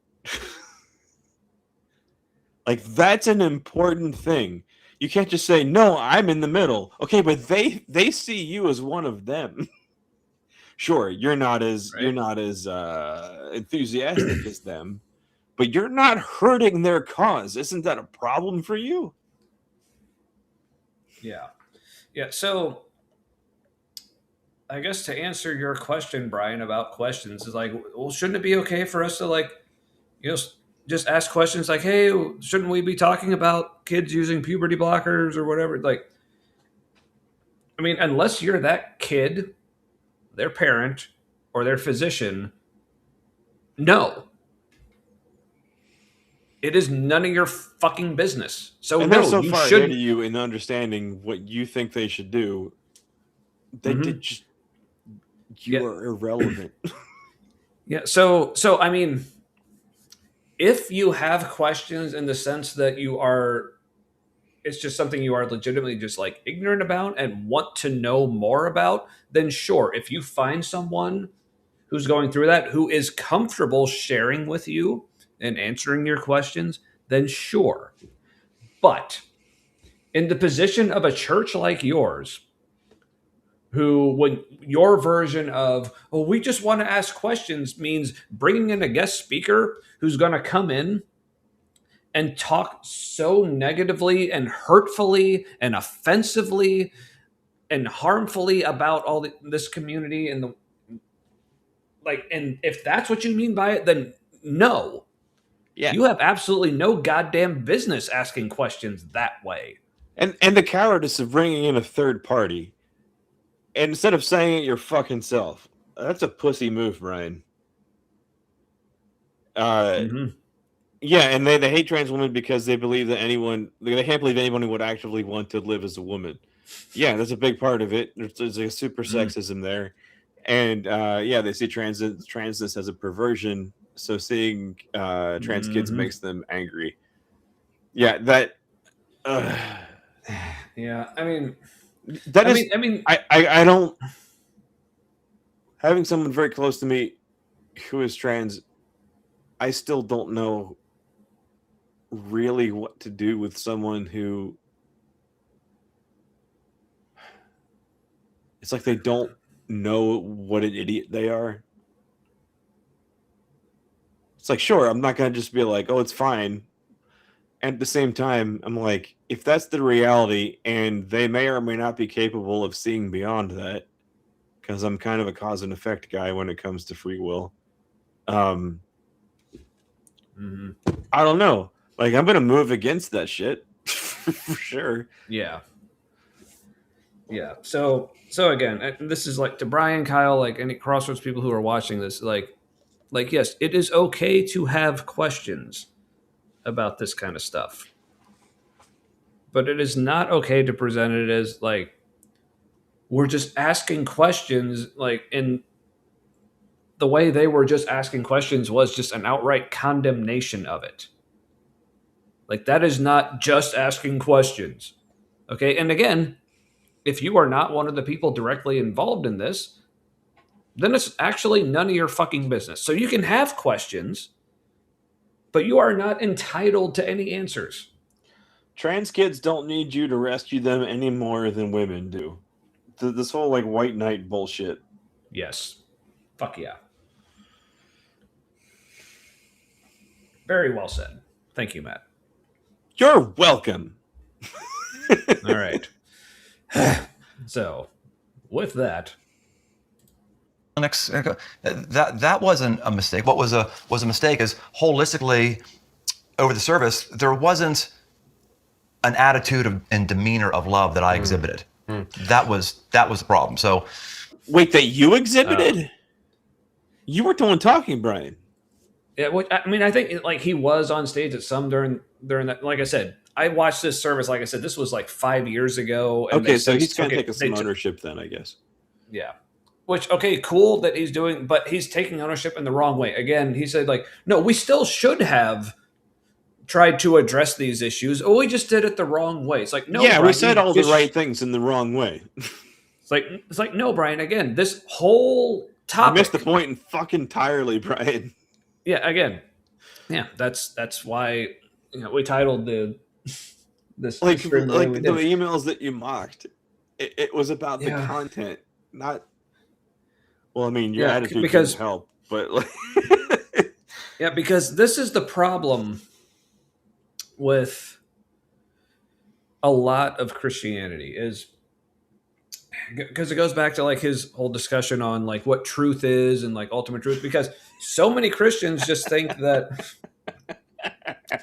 Like, that's an important thing. You can't just say, no, I'm in the middle. Okay, but they see you as one of them. Sure, you're not as enthusiastic as them, but you're not hurting their cause. Isn't that a problem for you? Yeah. So I guess to answer your question, Brian, about questions is like, well, shouldn't it be okay for us to like, just ask questions like, hey, shouldn't we be talking about kids using puberty blockers or whatever? Like, I mean, unless you're that kid, their parent, or their physician, no. It is none of your fucking business. So and no, they're so you far should. ahead of you in understanding what you think they should do. They did just. You are irrelevant. Yeah. So I mean, if you have questions in the sense that it's just something you are legitimately just like ignorant about and want to know more about, then sure. If you find someone who's going through that, who is comfortable sharing with you and answering your questions, then sure. But in the position of a church like yours, who, when your version of, well, we just want to ask questions means bringing in a guest speaker who's going to come in and talk so negatively and hurtfully and offensively and harmfully about this community and and if that's what you mean by it, then no. Yeah. You have absolutely no goddamn business asking questions that way. And the cowardice of bringing in a third party. And instead of saying it your fucking self. That's a pussy move, Brian. Yeah, and they hate trans women because they believe that they can't believe anyone would actively want to live as a woman. Yeah, that's a big part of it. There's a super sexism there. And they see transness as a perversion. So seeing trans kids makes them angry. Yeah, that. Yeah, I mean, I don't. Having someone very close to me who is trans, I still don't know really what to do with someone who. It's like they don't know what an idiot they are. It's like, sure, I'm not going to just be like, oh, it's fine. And at the same time, I'm like, if that's the reality and they may or may not be capable of seeing beyond that, because I'm kind of a cause and effect guy when it comes to free will. I don't know. Like, I'm going to move against that shit for sure. Yeah. Yeah. So again, this is like to Brian, Kyle, like any Crossroads people who are watching this, like, yes, it is okay to have questions about this kind of stuff, but it is not okay to present it as like, we're just asking questions, like, in the way they were just asking questions was just an outright condemnation of it. Like, that is not just asking questions. Okay. And again, if you are not one of the people directly involved in this, then it's actually none of your fucking business. So you can have questions, but you are not entitled to any answers. Trans kids don't need you to rescue them any more than women do. This whole like white knight bullshit. Yes. Fuck yeah. Very well said. Thank you, Matt. You're welcome. All right. So, with that, that wasn't a mistake. What was a mistake is holistically over the service there wasn't an attitude and demeanor of love that I exhibited. That was the problem. So, wait, that you exhibited? You were the one talking, Brian. Yeah, I mean, I think like he was on stage at some during that. Like I said, I watched this service. Like I said, this was like 5 years ago. And okay, so he's going to take some ownership then, I guess. Yeah. Which, okay, cool that he's doing, but he's taking ownership in the wrong way. Again, he said like, no, we still should have tried to address these issues. Oh, we just did it the wrong way. It's like, no. Yeah, Brian, we said all the right things in the wrong way. It's like no, Brian. Again, this whole You topic. missed the point fucking entirely, Brian. Yeah, again, yeah. That's why we titled this Like stream the way we the did. emails that you mocked. It was about the Yeah. content, not. Well, I mean, your Yeah, attitude because- didn't help, but like. Yeah, because this is the problem with a lot of Christianity is because it goes back to like his whole discussion on like what truth is and like ultimate truth, because so many Christians just think that,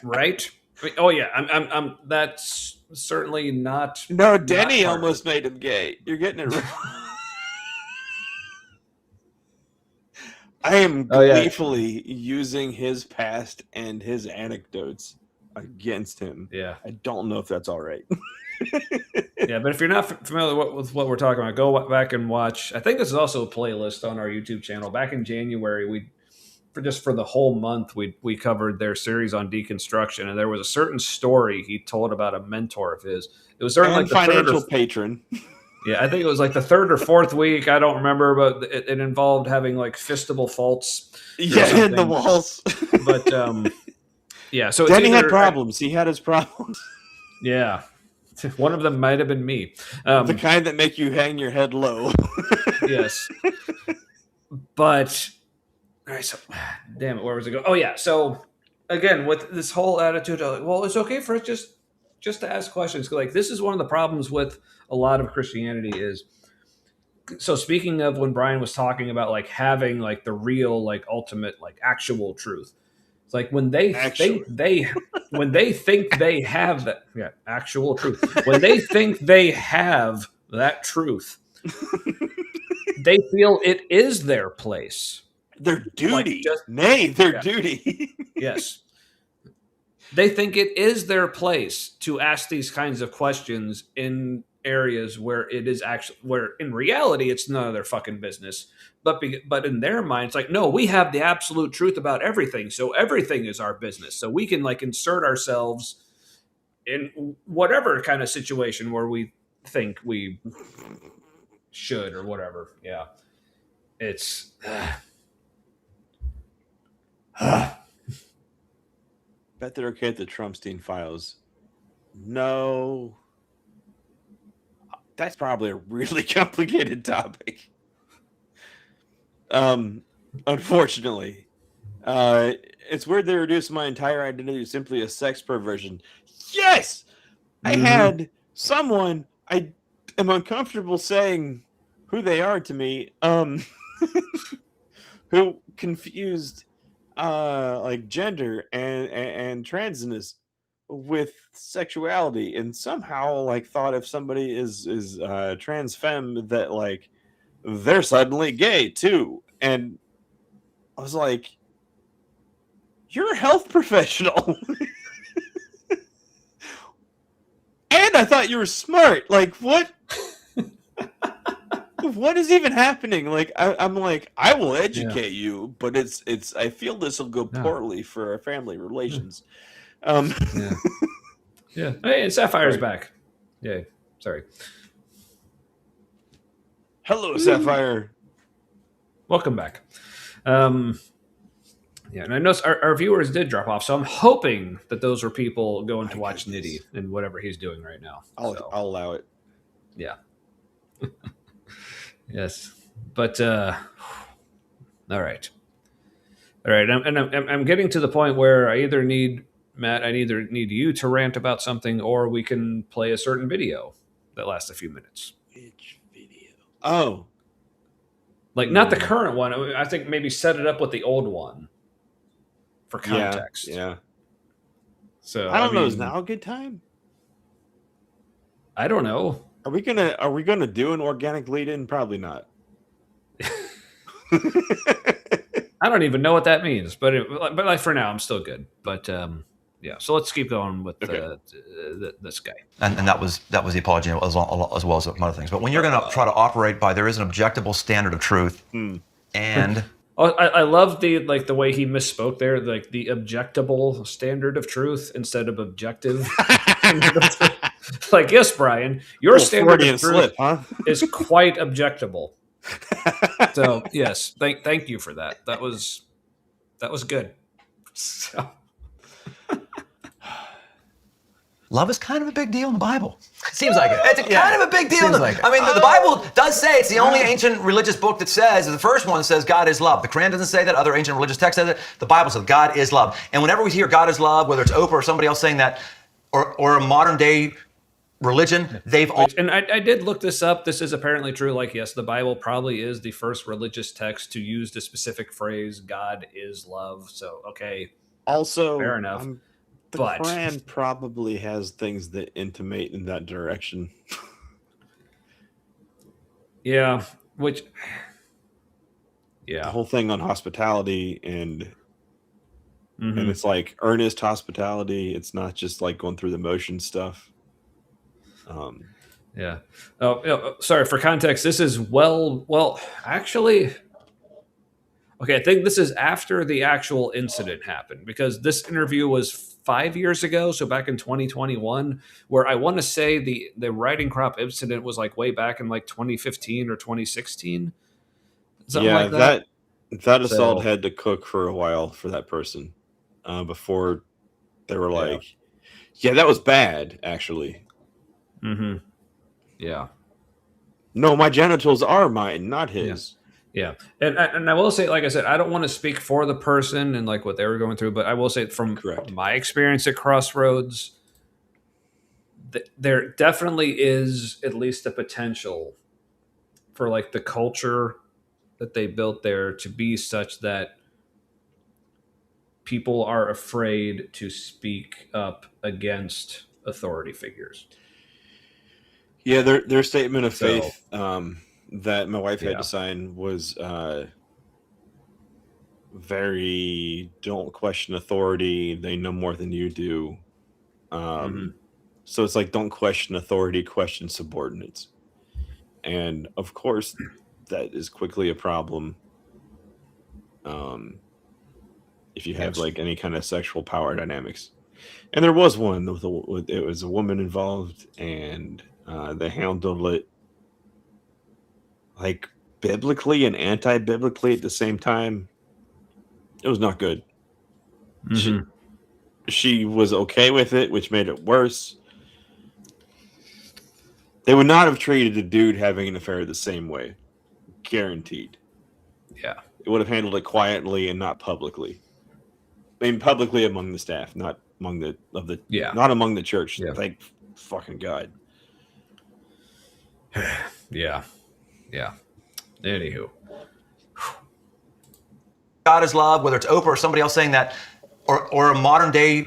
right? I mean, oh yeah, I'm that's certainly not. No, Denny part of almost made him gay. You're getting it wrong. I am Oh, yeah. gleefully using his past and his anecdotes against him. Yeah. I don't know if that's all right. Yeah, but if you're not familiar with what we're talking about, go back and watch. I think this is also a playlist on our YouTube channel. Back in January, for the whole month, we covered their series on deconstruction, and there was a certain story he told about a mentor of his. It was during And like the financial third or, patron. yeah, I think it was like the third or fourth week. I don't remember, but it involved having like fistable faults. Yeah, in the walls. But yeah, so Denny had either- problems. He had his problems. Yeah, one of them might have been me. The kind that make you hang your head low. Yes, but all right. So, damn it, where was it going? Oh yeah. So again, with this whole attitude, of, well, it's okay for us just to ask questions. Like this is one of the problems with a lot of Christianity is. So speaking of when Brian was talking about like having like the real like ultimate like actual truth, it's like when they think they have that actual truth, when they think they have that truth, they feel it is their place. Their duty. Like their duty. Yes. They think it is their place to ask these kinds of questions in areas where it is actually, where in reality it's none of their fucking business. But in their mind, it's like, no, we have the absolute truth about everything. So everything is our business. So we can like insert ourselves in whatever kind of situation where we think we should or whatever. Yeah. It's... Bet they're okay at the Trumpstein files. No. That's probably a really complicated topic. Unfortunately. It's weird they reduced my entire identity to simply a sex perversion. Yes! I had someone I am uncomfortable saying who they are to me, who confused like gender and transness with sexuality, and somehow like thought if somebody is trans femme that like they're suddenly gay too. And I was like, you're a health professional. And I thought you were smart. Like, what? What is even happening? Like, I'm like, I will educate you, but it's. I feel this will go poorly for our family relations. Yeah. Hey, Sapphire's back. Yeah. Sorry. Hello, Sapphire. Welcome back. Yeah, and I noticed our viewers did drop off, so I'm hoping that those were people going to watch Nitty and whatever he's doing right now. I'll allow it. Yeah. Yes, but all right. I'm getting to the point where I either need you to rant about something, or we can play a certain video that lasts a few minutes. Which video? Oh, like not the current one. I think maybe set it up with the old one for context. Yeah. So I don't know. Is now a good time? I don't know. Are we gonna do an organic lead-in? Probably not. I don't even know what that means, but like for now, I'm still good. But yeah, so let's keep going with this guy. And that was the apology as well as some other things. But when you're going to try to operate by there is an objectable standard of truth, and Oh, I love the way he misspoke there, like the objectable standard of truth instead of objective. Like, yes, Brian, your Little standard Freudian of truth slip, huh? is quite objectable. So yes, thank you for that. That was good. So, Love is kind of a big deal in the Bible. Seems like it. It's kind of a big deal. Seems like it. I mean, the Bible does say it's the only ancient religious book that says, the first one says God is love. The Quran doesn't say that. Other ancient religious texts says it. The Bible says God is love. And whenever we hear God is love, whether it's Oprah or somebody else saying that, or a modern day religion, they've all... and I did look this up. This is apparently true. Like, yes, the Bible probably is the first religious text to use the specific phrase "God is love." So, okay, Also, fair enough. The But- Quran probably has things that intimate in that direction. yeah, which, The yeah, whole thing on hospitality and Mhm. it's like earnest hospitality. It's not just like going through the motion stuff. yeah. Oh, sorry for context. This is actually. Okay, I think this is after the actual incident happened because this interview was 5 years ago, so back in 2021, where I want to say the writing crop incident was like way back in like 2015 or 2016. Something Yeah, like that. that assault So- had to cook for a while for that person before they were like, yeah, that was bad, actually. Mm-hmm. Yeah. No, my genitals are mine, not his. Yeah. And I will say, like I said, I don't want to speak for the person and like what they were going through, but I will say from Correct. my experience at Crossroads, there definitely is at least the potential for like the culture that they built there to be such that people are afraid to speak up against authority figures. Yeah, their statement of So- faith that my wife had Yeah. to sign was very don't question authority. They know more than you do. So it's like don't question authority, question subordinates. And of course, that is quickly a problem. If you have Yes. like any kind of sexual power dynamics, and there was one with it was a woman involved, and they handled it like biblically and anti-biblically at the same time. It was not good. She was okay with it, which made it worse. They would not have treated a dude having an affair the same way. Guaranteed. Yeah. It would have handled it quietly and not publicly. I mean, publicly among the staff, not among not among the church. Yeah. Thank fucking God. Yeah. Yeah. Anywho. God is love, whether it's Oprah or somebody else saying that, or a modern day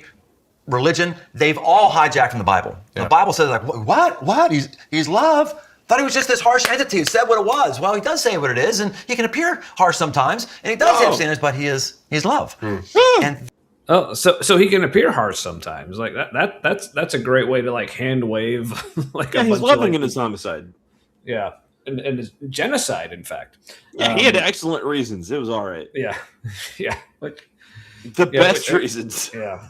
religion, they've all hijacked from the Bible. Yeah. The Bible says like, what? He's love? Thought he was just this harsh entity who said what it was. Well, he does say what it is, and he can appear harsh sometimes, and he does have standards, but he's love. And Oh, so he can appear harsh sometimes. Like that's a great way to like hand wave like Yeah, a he's bunch loving of, in his homicide. yeah, and it's genocide, in fact. Yeah, he had excellent reasons. It was all right. Yeah, yeah, like, The Yeah, best but- reasons. yeah,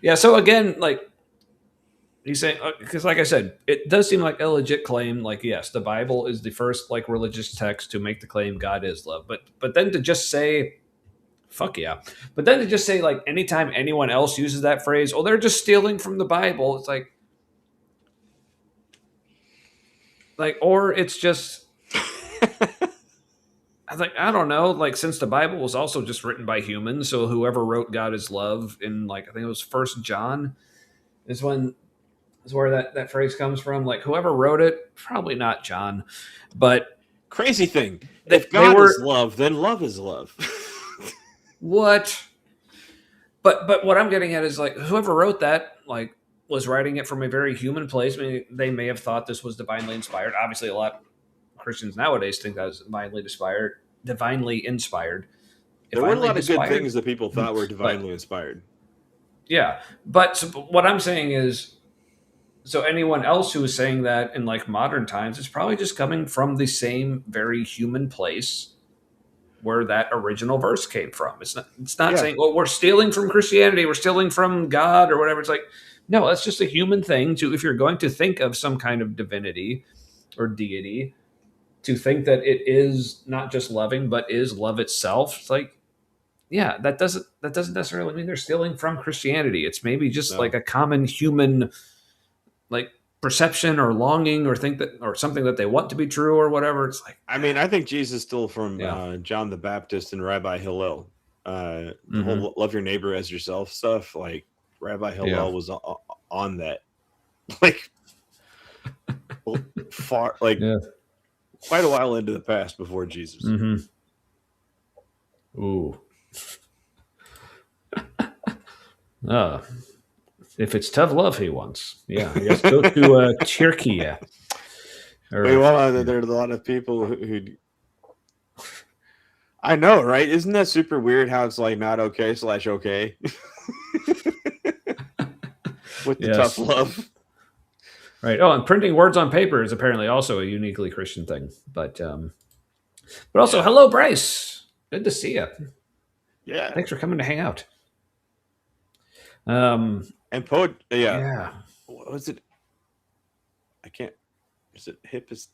yeah. So again, like he's saying, because like I said, it does seem like a legit claim. Like, yes, the Bible is the first like religious text to make the claim God is love. But then to just say, fuck yeah. But then to just say, like, anytime anyone else uses that phrase, oh, they're just stealing from the Bible. It's like, or it's just, I think, I don't know. Like, since the Bible was also just written by humans, so whoever wrote God is love in, like, I think it was 1 John is where that phrase comes from. Like, whoever wrote it, probably not John, but Crazy thing. They- If God they were- is love, then love is love. what? But what I'm getting at is like whoever wrote that like was writing it from a very human place. I mean, they may have thought this was divinely inspired. Obviously, a lot of Christians nowadays think that was divinely inspired. There were a Divinely lot of good inspired? things that people thought were divinely inspired. Yeah, but what I'm saying is, so anyone else who is saying that in like modern times is probably just coming from the same very human place where that original verse came from. It's not Yeah. saying, well, we're stealing from Christianity, we're stealing from God or whatever. It's like, No, it's just a human thing to, if you're going to think of some kind of divinity or deity, to think that it is not just loving, but is love itself. It's like, yeah, that doesn't necessarily mean they're stealing from Christianity. It's maybe just like a common human like perception or longing or think that or something that they want to be true or whatever. It's like, I mean, I think Jesus stole from Yeah. John the Baptist and Rabbi Hillel. The Mhm. whole love your neighbor as yourself stuff. Like Rabbi Hillel Yeah. was on that, like far, like Yeah. quite a while into the past before Jesus. Mm-hmm. Ooh. If it's tough love he wants, yeah, I guess go to Turkey. Or, Wait, well, there's a lot of people who I know, right? Isn't that super weird how it's like not okay / okay with the tough love? Right. Oh, and printing words on paper is apparently also a uniquely Christian thing. But also, hello, Bryce. Good to see you. Yeah. Thanks for coming to hang out. And yeah. Yeah. What was it? I can't. Is it Hippus?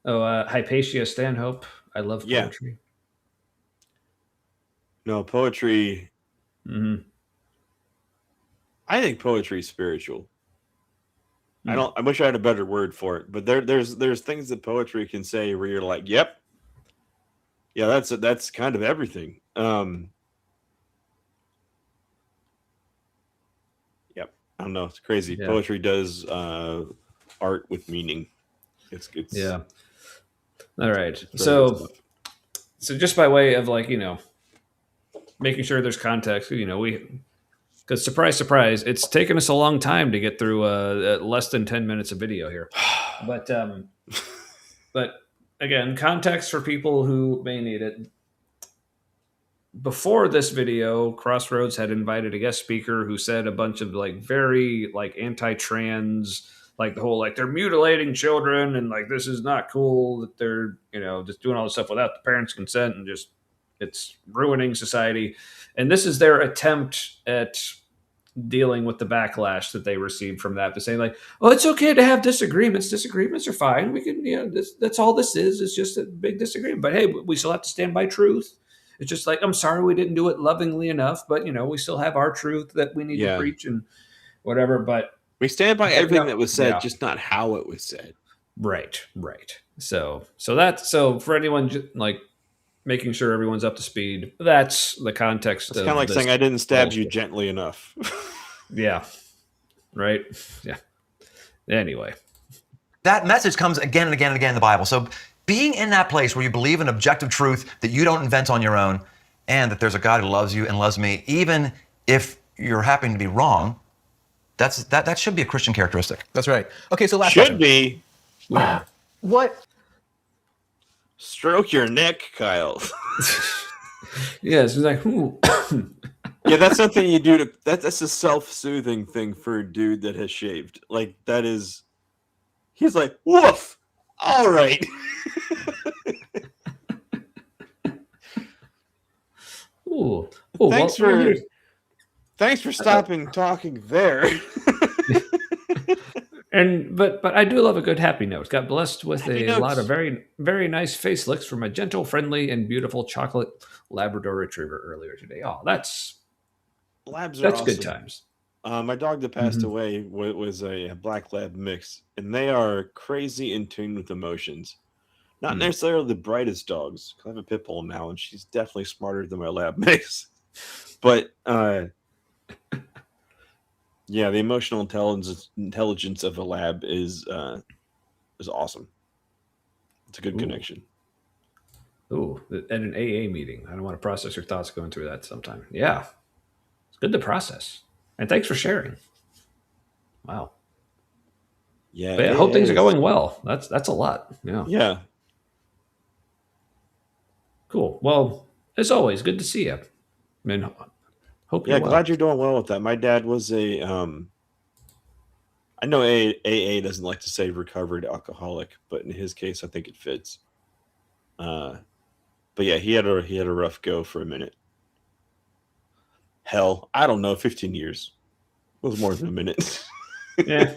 Hypatia Stanhope. I love poetry. No, poetry. Mm-hmm. I think poetry is spiritual. I wish I had a better word for it, but there's things that poetry can say where you're like, yep, yeah, that's kind of everything. Yep, I don't know, it's crazy. Yeah. Poetry does art with meaning. It's yeah. All right, so just by way of like making sure there's context, because surprise, surprise, it's taken us a long time to get through less than 10 minutes of video here. But again, context for people who may need it. Before this video, Crossroads had invited a guest speaker who said a bunch of like very like anti-trans, like the whole like they're mutilating children and like this is not cool that they're just doing all this stuff without the parents' consent and just it's ruining society. And this is their attempt at dealing with the backlash that they received from that, to say like, oh, it's okay to have disagreements. Disagreements are fine. We can, that's all this is. It's just a big disagreement. But hey, we still have to stand by truth. It's just like, I'm sorry we didn't do it lovingly enough, but we still have our truth that we need to preach and whatever. But we stand by everything that was said, just not how it was said. Right. So for anyone like making sure everyone's up to speed, that's the context. It's kind of like saying I didn't stab you gently enough. Yeah. Right. Yeah. Anyway, that message comes again and again and again in the Bible. So being in that place where you believe in objective truth that you don't invent on your own, and that there's a God who loves you and loves me, even if you're happening to be wrong, that should be a Christian characteristic. That's right. Okay, so last should question. Be. What? Stroke your neck, Kyle. Yes, it's like, ooh. Yeah, that's something you do that's a self-soothing thing for a dude that has shaved. Like that is, he's like, woof. All right. Ooh. Thanks for stopping talking there. But I do love a good happy note. Got blessed with a lot of very, very nice face licks from a gentle, friendly, and beautiful chocolate Labrador Retriever earlier today. Oh, that's awesome. Good times. My dog that passed away was a black lab mix, and they are crazy in tune with emotions. Not necessarily the brightest dogs. I have a pit bull now, and she's definitely smarter than my lab mix. But yeah, the emotional intelligence of a lab is awesome. It's a good connection. Ooh, at an AA meeting. I don't want to process your thoughts going through that sometime. Yeah, it's good to process. And thanks for sharing. Wow. Yeah, I hope things are going well. That's a lot. Yeah. Yeah. Cool. Well, as always, good to see you. I mean, hope you're well. Glad you're doing well with that. My dad was I know AA doesn't like to say recovered alcoholic, but in his case, I think it fits. But yeah, he had a rough go for a minute. Hell, I don't know, 15 years. was more than a minute. Yeah.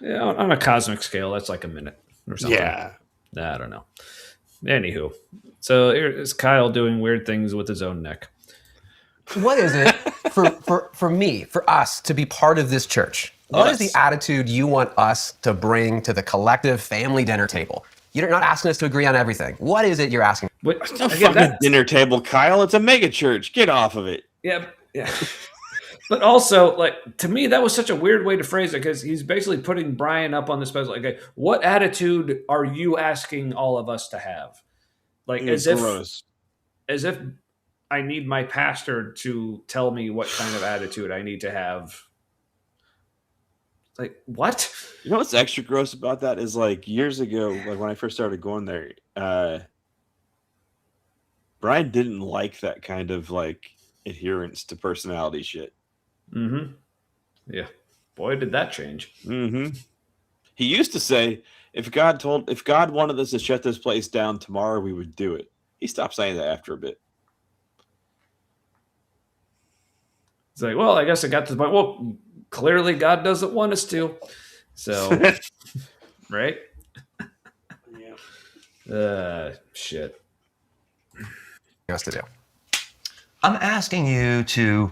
Yeah, on a cosmic scale, that's like a minute or something. Yeah. I don't know. Anywho, so here's Kyle doing weird things with his own neck. What is it for me, for us to be part of this church? What is the attitude you want us to bring to the collective family dinner table? You're not asking us to agree on everything. What is it you're asking? But It's a fucking dinner table, Kyle. It's a mega church. Get off of it. yeah. But also, like, to me, that was such a weird way to phrase it, because he's basically putting Brian up on the special. Like, okay, what attitude are you asking all of us to have? Like, as if I need my pastor to tell me what kind of attitude I need to have. Like, what? You know what's extra gross about that is, like, years ago, like when I first started going there, Brian didn't like that kind of like adherence to personality shit. Mm-hmm. Yeah. Boy, did that change. Mm-hmm. He used to say, if God wanted us to shut this place down tomorrow, we would do it. He stopped saying that after a bit. It's like, well, I guess I got to the point. Well, clearly God doesn't want us to. So, right? Yeah. Shit. Us to do. I'm asking you to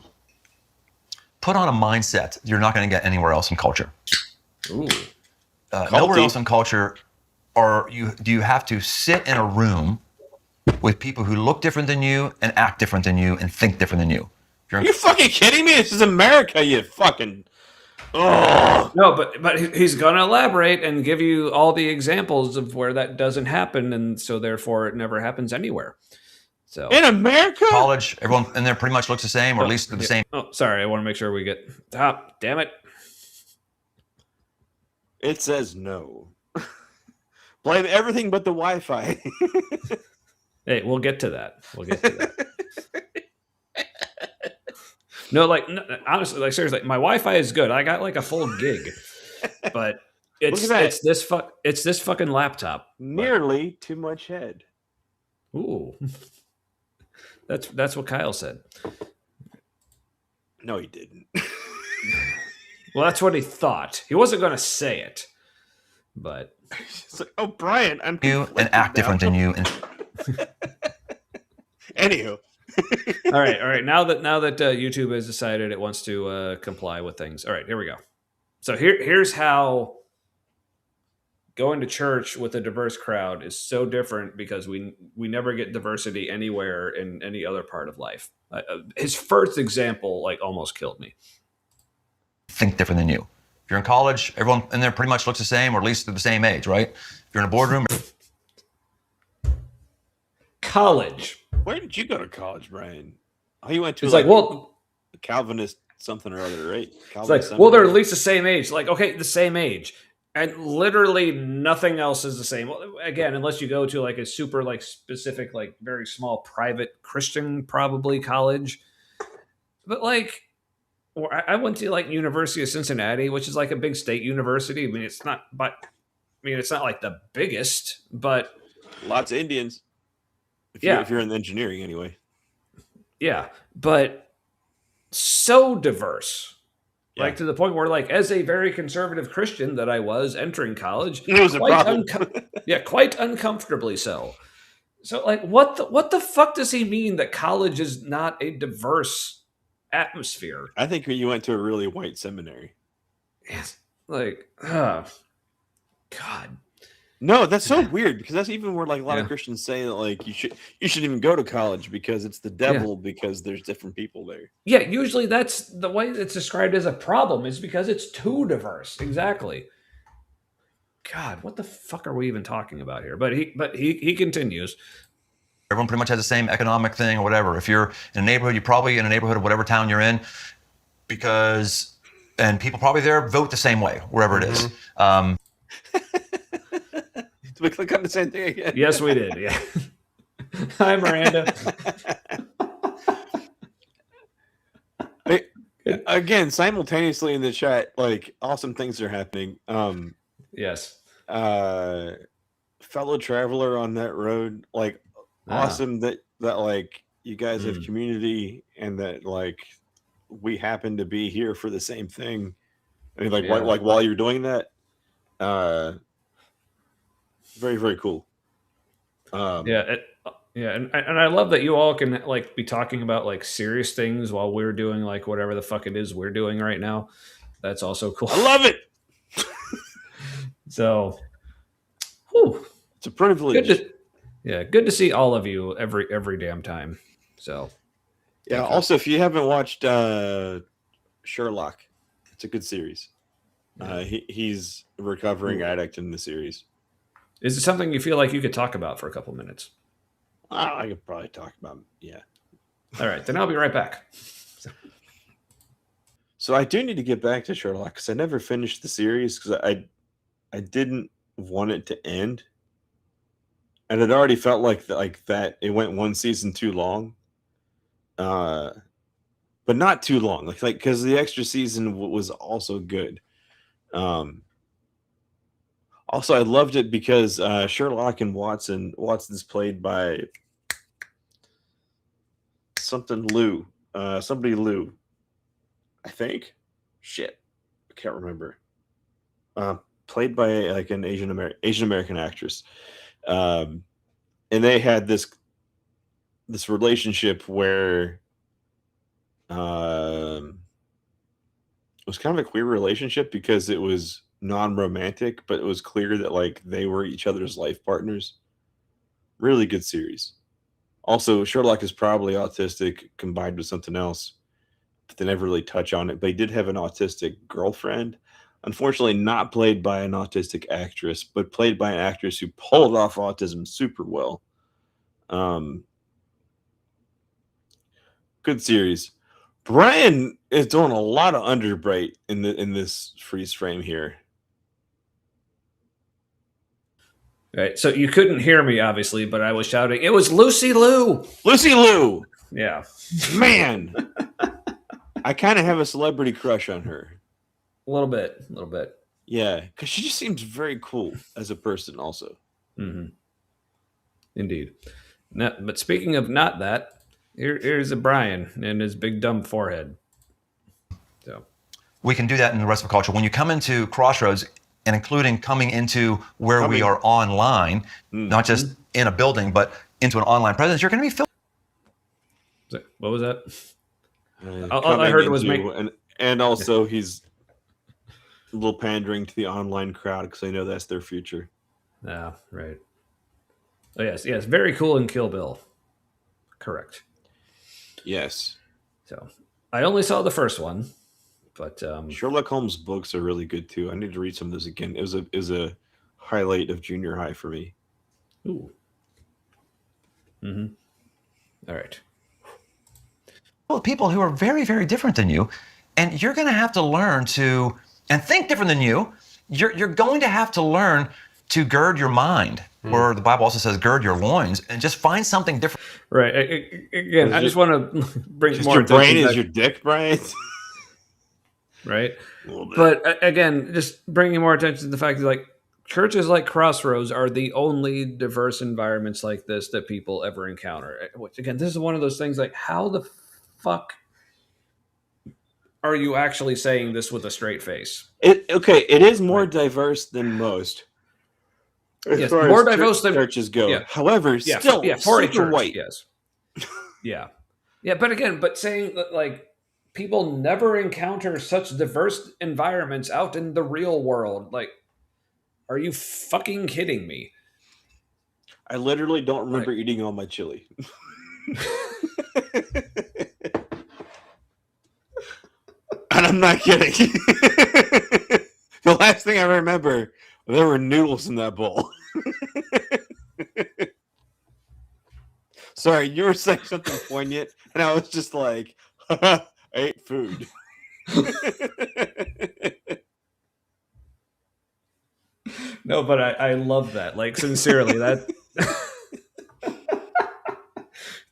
put on a mindset you're not going to get anywhere else in culture. Ooh. Nowhere else in culture do you have to sit in a room with people who look different than you and act different than you and think different than you. Are you fucking kidding me? This is America, you fucking... Oh. No, but he's going to elaborate and give you all the examples of where that doesn't happen, and so therefore it never happens anywhere. So in America, college, everyone in there pretty much looks the same, or at least the same. Oh, sorry, I want to make sure we get top. Damn it! It says no. Blame everything but the Wi-Fi. Hey, we'll get to that. No, like honestly, like seriously, my Wi-Fi is good. I got like a full gig, but it's this fucking laptop. Nearly too much head. Ooh, that's what Kyle said. No, he didn't. Well, that's what he thought. He wasn't going to say it, but it's like, oh, Brian, I'm you and act different than you. And anywho. all right. Now that YouTube has decided it wants to comply with things. All right, here we go. So here's how going to church with a diverse crowd is so different, because we never get diversity anywhere in any other part of life. His first example like almost killed me. Think different than you. If you're in college, everyone in there pretty much looks the same, or at least they're the same age, right? If you're in a boardroom. College. Where did you go to college, Brian? Oh, you went to it's like well, Calvinist something or other, right? Calvinist it's like, well, they're at least the same age. Like, okay, the same age. And literally nothing else is the same. Well, again, unless you go to like a super like specific, like very small private Christian probably college. But like, I went to like University of Cincinnati, which is like a big state university. I mean, it's not like the biggest, but lots of Indians. If you're in engineering anyway. Yeah, but so diverse. Yeah. Like to the point where, like, as a very conservative Christian that I was entering college, it was a problem. Quite uncomfortably so. So, like, what the fuck does he mean that college is not a diverse atmosphere? I think you went to a really white seminary. Yes. Like, God. No, that's so weird, because that's even where like a lot of Christians say that like you shouldn't even go to college because it's the devil, because there's different people there. Yeah, usually that's the way it's described as a problem, is because it's too diverse. Exactly. God, what the fuck are we even talking about here? But he continues. Everyone pretty much has the same economic thing or whatever. If you're in a neighborhood, you're probably in a neighborhood of whatever town you're in, and people probably there vote the same way wherever it is. Did we click on the same thing again? Yes, we did. Yeah. Hi, Miranda. Again, simultaneously in the chat, like awesome things are happening. Yes. Fellow traveler on that road, like awesome that like you guys have community, and that like we happen to be here for the same thing. I mean, like, Yeah. while you're doing that, very, very cool. Yeah, and I love that you all can like be talking about like serious things while we're doing like whatever the fuck it is we're doing right now. That's also cool. I love it. So, whew, It's a privilege. good to see all of you every damn time. So, Yeah. Also, if you haven't watched Sherlock, it's a good series. He's a recovering addict in the series. is it something you feel like you could talk about for a couple minutes? I could probably talk about All right, then I'll be right back. So I do need to get back to Sherlock because I never finished the series because I didn't want it to end, and it already felt like that it went one season too long, but not too long. Like because the extra season was also good. Also, I loved it because Sherlock and Watson's played by somebody Lou. I think. Shit, I can't remember. Played by like an Asian American actress, and they had this relationship where it was kind of a queer relationship because it was non-romantic, but it was clear that like they were each other's life partners. Really good series. Also, Sherlock is probably autistic combined with something else. But they never really touch on it. But he did have an autistic girlfriend. Unfortunately, not played by an autistic actress, but played by an actress who pulled off autism super well. Good series. Brian is doing a lot of underbright in this freeze frame here. Right, so you couldn't hear me obviously, but I was shouting. It was Lucy Liu. Lucy Liu. Yeah, Man. I kind of have a celebrity crush on her. a little bit. Yeah, because she just seems very cool as a person also. Mm-hmm. Indeed. But speaking of not that, here's a Brian and his big dumb forehead. So We can do that in the rest of culture. When you come into Crossroads, and including coming into where we are online, not just in a building, but into an online presence, you're going to be filmed. What was that? All I heard was and also he's a little pandering to the online crowd because I know that's their future. Yeah, right. Oh, yes, very cool in Kill Bill. Correct. Yes. So I only saw the first one, but Sherlock Holmes books are really good too. I need to read some of those again. It was a highlight of junior high for me. Ooh. Mm-hmm. All right. People who are very, very different than you, and you're going to have to learn to and think different than you. You're going to have to learn to gird your mind, or the Bible also says gird your loins, and just find something different. Right. Again, I just want to bring Just more your brain attention is your dick, Brian. right. A little bit. But again, just bringing more attention to the fact that like churches like Crossroads are the only diverse environments like this that people ever encounter. Which again, this is one of those things like how the fuck are you actually saying this with a straight face? It is more diverse than most. As far more as diverse than churches go. Yeah. However, still for a super church, white. yes. Yeah. But saying that like people never encounter such diverse environments out in the real world, like, are you fucking kidding me? I literally don't remember eating all my chili. And I'm not kidding. The last thing I remember, there were noodles in that bowl. Sorry, you were saying something poignant, and I was just like, I ate food. No, but I love that. Like, sincerely, that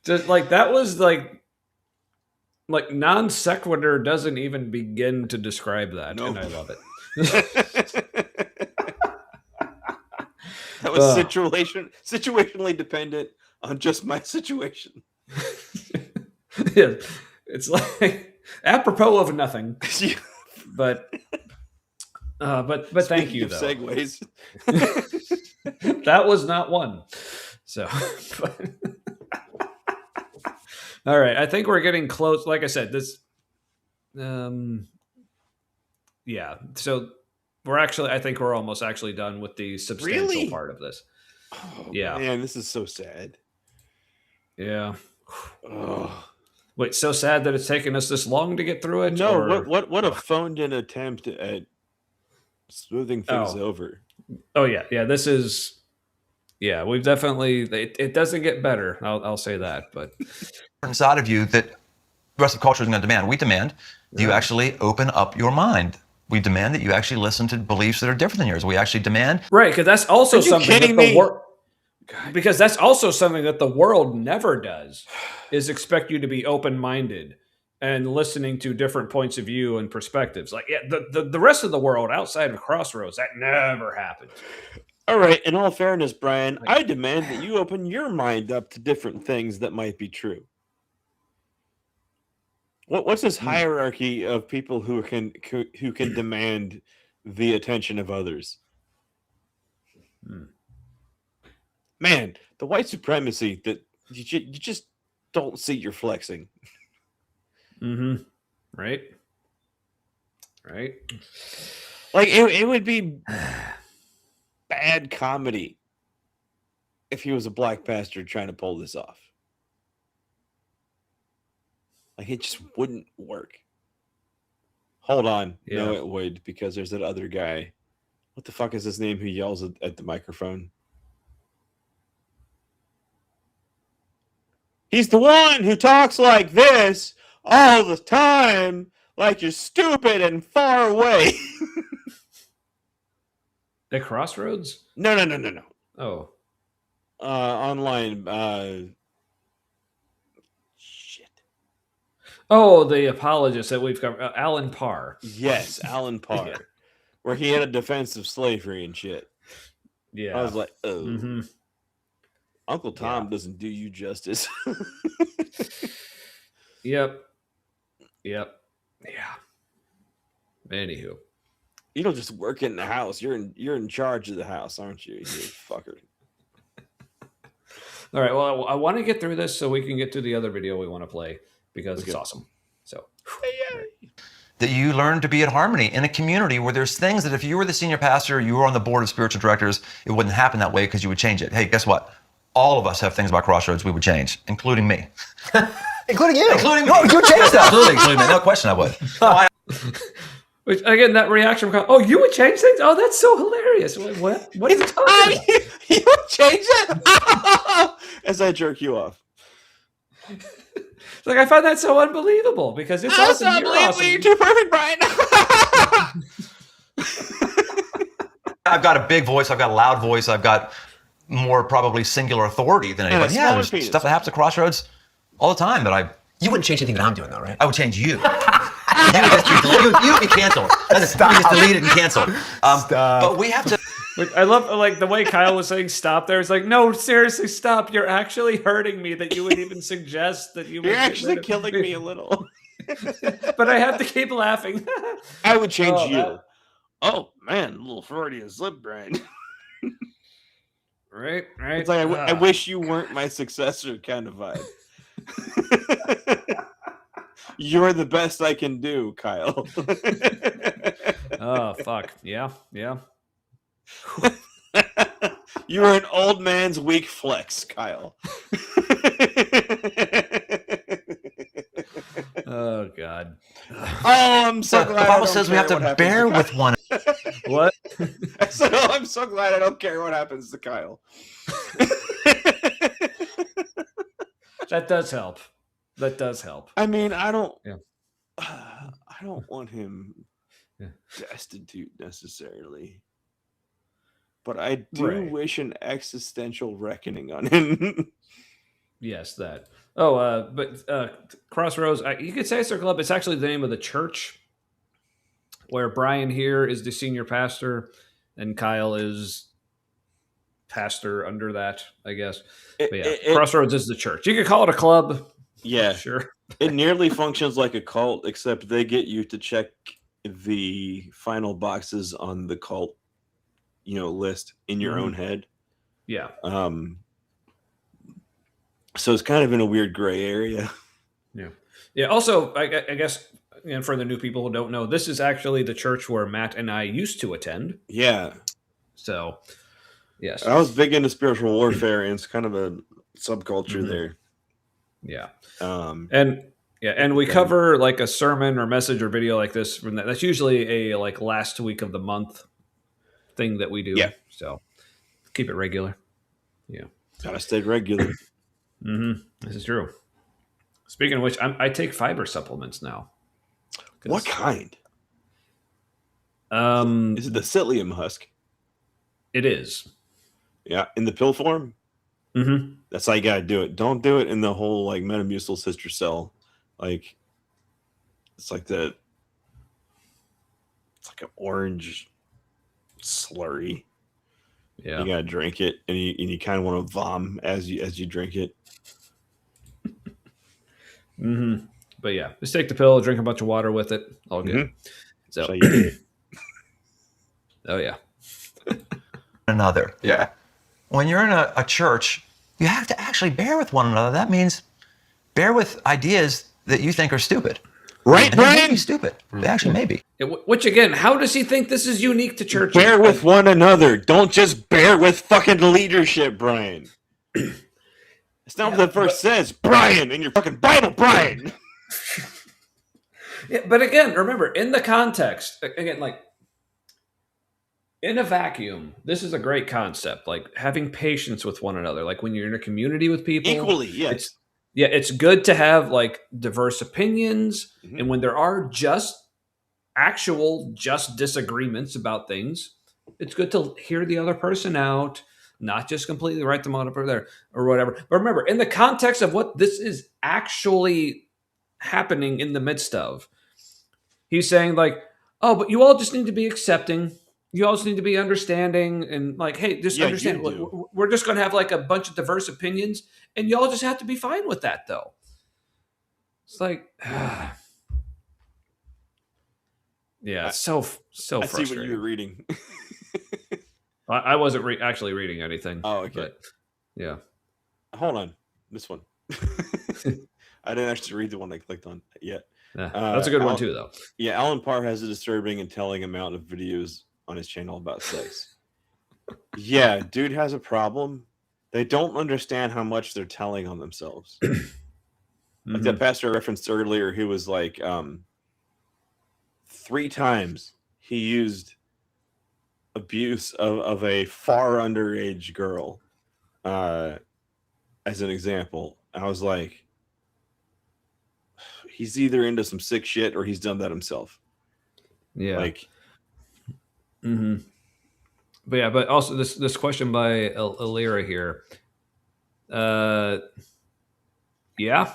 just like that was like non sequitur doesn't even begin to describe that, Nope. and I love it. That was situationally dependent on just my situation. Yeah, it's like Apropos of nothing, but thank you of though. Segues. That was not one. So, all right. I think we're getting close. Like I said, this. Yeah. So I think we're almost actually done with the substantial Really? part of this. Oh, Yeah. man, this is so sad. Yeah. Oh. Wait, so sad that it's taken us this long to get through it? No, or... what a phoned-in attempt at smoothing things over. Oh yeah. This is. Yeah, we've definitely. It doesn't get better. I'll say that, but Inside of you that the rest of the culture is going to demand. We demand that you actually open up your mind. We demand that you actually listen to beliefs that are different than yours. We actually demand. right, because that's also something that kidding the me? world. Because that's also something that the world never does, is expect you to be open-minded and listening to different points of view and perspectives. Like, yeah, the rest of the world outside of Crossroads, that never happens. All right, in all fairness, Brian, I demand that you open your mind up to different things that might be true. What's this hierarchy of people who can demand the attention of others? Man, the white supremacy that you just don't see you're flexing. Mm-hmm. Right. Like it would be bad comedy if he was a black bastard trying to pull this off. Like it just wouldn't work. Hold on. Yeah. No, it would, because there's that other guy. What the fuck is his name who yells at the microphone? He's the one who talks like this all the time, like you're stupid and far away. At Crossroads? No. Oh. Online. Shit. Oh, the apologist that we've covered. Alan Parr. Yes, Alan Parr. Yeah. Where he had a defense of slavery and shit. Yeah. I was like, oh. Mm-hmm. Uncle Tom doesn't do you justice. Yep. Yeah. Anywho. You don't just work in the house. You're in charge of the house, aren't you? You fucker. All right. Well, I want to get through this so we can get to the other video we want to play because it's awesome. So. That you learn to be at harmony in a community where there's things that if you were the senior pastor, you were on the board of spiritual directors, it wouldn't happen that way because you would change it. Hey, guess what? All of us have things about Crossroads we would change, including me. Including you. Including me. No, you changed that. Absolutely, including me. No question I would. Which, again, that reaction from, oh, you would change things? Oh, that's so hilarious. What are you talking about? You would change it? As I jerk you off. It's like, I find that so unbelievable because it's That's awesome. You're awesome. You're too perfect, Brian. I've got a big voice. I've got a loud voice. I've got more probably singular authority than anybody. smaller There's penis. stuff that happens at Crossroads all the time that You wouldn't change anything that I'm doing, though, right? I would change you. You would be canceled. You would just delete it and cancel. But we have to. I love like the way Kyle was saying stop there. It's like, no, seriously, stop. You're actually hurting me that you would even suggest that you would You're get actually rid of killing me a little. But I have to keep laughing. I would change you. that- Oh, man, a little Freudian slip, Brian. Right. It's like, I wish you weren't my successor kind of vibe. You're the best I can do, Kyle. Oh, fuck. Yeah. You are an old man's weak flex, Kyle. Oh, God. Oh, I'm so glad. The Bible says we have to bear with one. What? So I'm so glad I don't care what happens to Kyle. That does help. I mean, I don't. Yeah. I don't want him Yeah. destitute necessarily, but I do wish an existential reckoning on him. Yes, that. Oh, but Crossroads, you could say it's their club. It's actually the name of the church where Brian here is the senior pastor and Kyle is pastor under that, I guess. But yeah, Crossroads is the church. You could call it a club. Yeah, Sure. it nearly functions like a cult, except they get you to check the final boxes on the cult, list in your own head. Yeah. So it's kind of in a weird gray area. Yeah. Yeah. Also, I guess, and for the new people who don't know, this is actually the church where Matt and I used to attend. Yeah, So, yes. I was big into spiritual warfare, and it's kind of a subculture there. Yeah. Um, And we cover like a sermon or message or video like this from that. That's usually a like last week of the month thing that we do. Yeah. So keep it regular. Yeah. gotta stay regular. This is true. Speaking of which, I take fiber supplements now. What kind? Is Is it the psyllium husk? It is. Yeah, in the pill form. Mm-hmm. That's how you gotta do it. Don't do it in the whole like Metamucil sister cell. Like it's like an orange slurry. Yeah. You gotta drink it, and you kind of want to vom as you drink it. But yeah, just take the pill, drink a bunch of water with it. All good. So, That's how you do it. oh yeah. Another. Yeah. When you're in a church, you have to actually bear with one another. That means bear with ideas that you think are stupid. Right, And they may Brian? be stupid. They actually may be. Which again, how does he think this is unique to churches? Bear with one another. Don't just bear with fucking leadership, Brian. It's not what the verse says, Brian, in your fucking Bible, Brian. Yeah, but again, remember, in the context, again, like in a vacuum, this is a great concept. Like having patience with one another. Like when you're in a community with people, Equally, yes. It's good to have like diverse opinions, Mhm. and when there are just disagreements about things, it's good to hear the other person out, not just completely write them out over there or whatever. But remember, in the context of what this is actually happening in the midst of, he's saying like, oh, but you all just need to be accepting. You all just need to be understanding and like, hey, just Yeah, understand. you do. We're just going to have like a bunch of diverse opinions, and y'all just have to be fine with that, though. It's like, yeah, it's so I frustrating. see what you were reading. I wasn't actually reading anything. Oh, okay. But, yeah. Hold on. This one. I didn't actually read the one I clicked on yet. Yeah, that's a good one too, though. Yeah, Alan Parr has a disturbing and telling amount of videos on his channel about sex. Yeah, dude has a problem. They don't understand how much they're telling on themselves. Like that pastor I referenced earlier, who was like 3 times he used abuse of a far underage girl as an example. I was like, he's either into some sick shit or he's done that himself. Yeah. Like, But yeah, but also this question by Alira here. Yeah.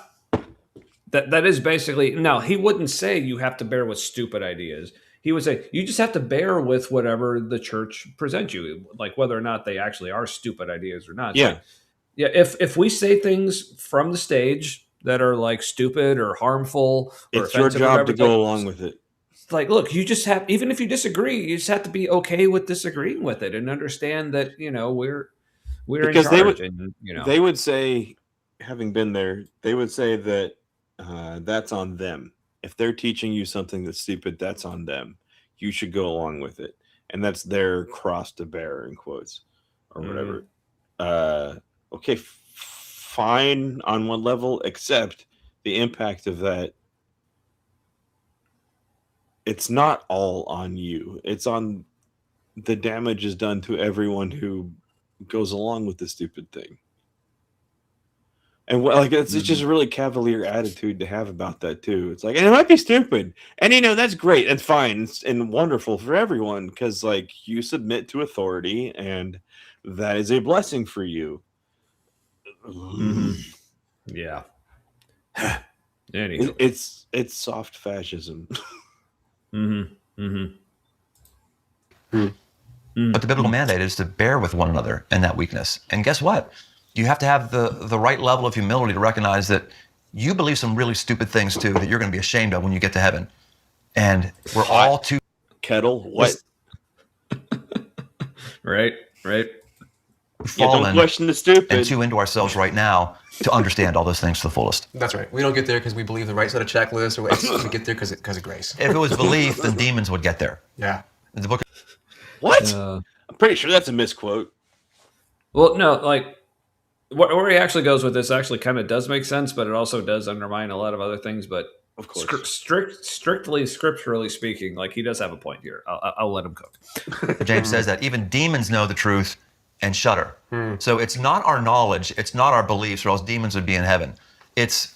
That is basically, now he wouldn't say you have to bear with stupid ideas. He would say you just have to bear with whatever the church presents you, like whether or not they actually are stupid ideas or not. Yeah. Like, yeah, if we say things from the stage that are like stupid or harmful or it's your offensive or job whatever, to it's go like, along with it. it's like, look, you just have, even if you disagree, you just have to be okay with disagreeing with it and understand that, we're Because in charge. And, they would say, having been there, they would say that that's on them. If they're teaching you something that's stupid, that's on them. You should go along with it. And that's their cross to bear, in quotes, or whatever. Okay, fine on one level, except the impact of that. It's not all on you. It's on the damage is done to everyone who goes along with the stupid thing. And like it's just a really cavalier attitude to have about that too. It's like, and it might be stupid, and that's great and fine and wonderful for everyone because like you submit to authority, and that is a blessing for you. yeah. Anywho. It's soft fascism. But the biblical mandate is to bear with one another in that weakness. And guess what? You have to have the right level of humility to recognize that you believe some really stupid things too that you're going to be ashamed of when you get to heaven. And we're all too Kettle, what? Right. Yeah, don't fallen question the stupid. and too into ourselves right now to understand all those things to the fullest. That's right. We don't get there because we believe the right set of checklists, or we get there because of grace. If it was belief, then demons would get there. Yeah. The book What? I'm pretty sure that's a misquote. Well, no, like where he actually goes with this actually kind of does make sense, but it also does undermine a lot of other things. But Of course. strictly scripturally speaking, like he does have a point here. I'll let him cook. James says that even demons know the truth and shudder. So it's not our knowledge, it's not our beliefs, or else demons would be in heaven. It's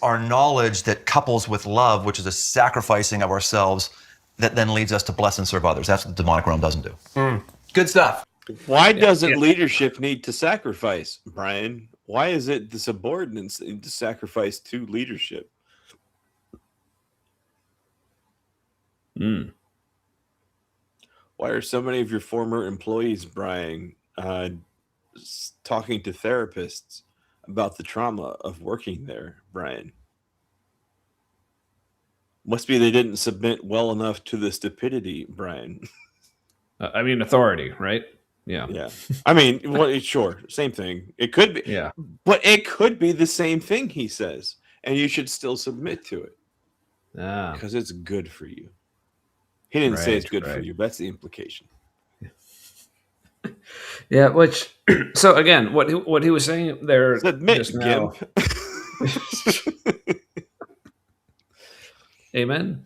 our knowledge that couples with love, which is a sacrificing of ourselves, that then leads us to bless and serve others. That's what the demonic realm doesn't do. Good stuff. Why doesn't leadership need to sacrifice, Brian? Why is it the subordinates need to sacrifice to leadership? Why are so many of your former employees, Brian, talking to therapists about the trauma of working there, Brian? Must be they didn't submit well enough to the stupidity, Brian. I mean, authority, right? Yeah. Yeah. I mean, well, sure, same thing. It could be. Yeah. But it could be the same thing, he says. And you should still submit to it. Because it's good for you. He didn't say it's good for you. That's the implication. Yeah, which so again, what he was saying there Submit, just now. Amen.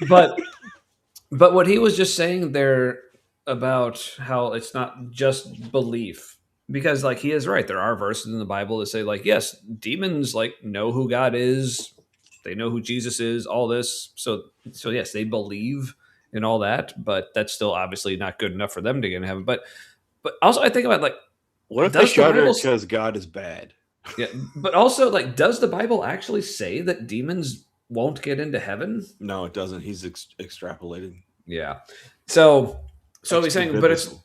But what he was just saying there about how it's not just belief, because like he is right. There are verses in the Bible that say like, yes, demons like know who God is. They know who Jesus is, all this. So yes, they believe in all that, but that's still obviously not good enough for them to get in heaven. But also I think about like, what if they shudder because God is bad? Yeah, but also like, does the Bible actually say that demons won't get into heaven? No, it doesn't. He's extrapolated. Yeah. So That's he's saying, but it's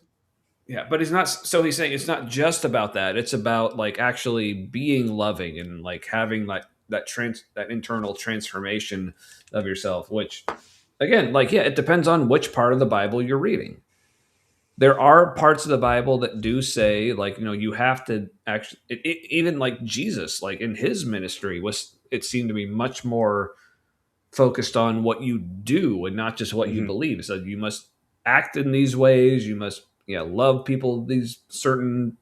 but he's not. So he's saying it's not just about that. It's about like actually being loving and like having like that internal transformation of yourself, which again, like, yeah, it depends on which part of the Bible you're reading. There are parts of the Bible that do say like, you know, you have to actually, even like Jesus, like in his ministry it seemed to be much more focused on what you do and not just what you believe. So you must act in these ways. You must, love people in these certain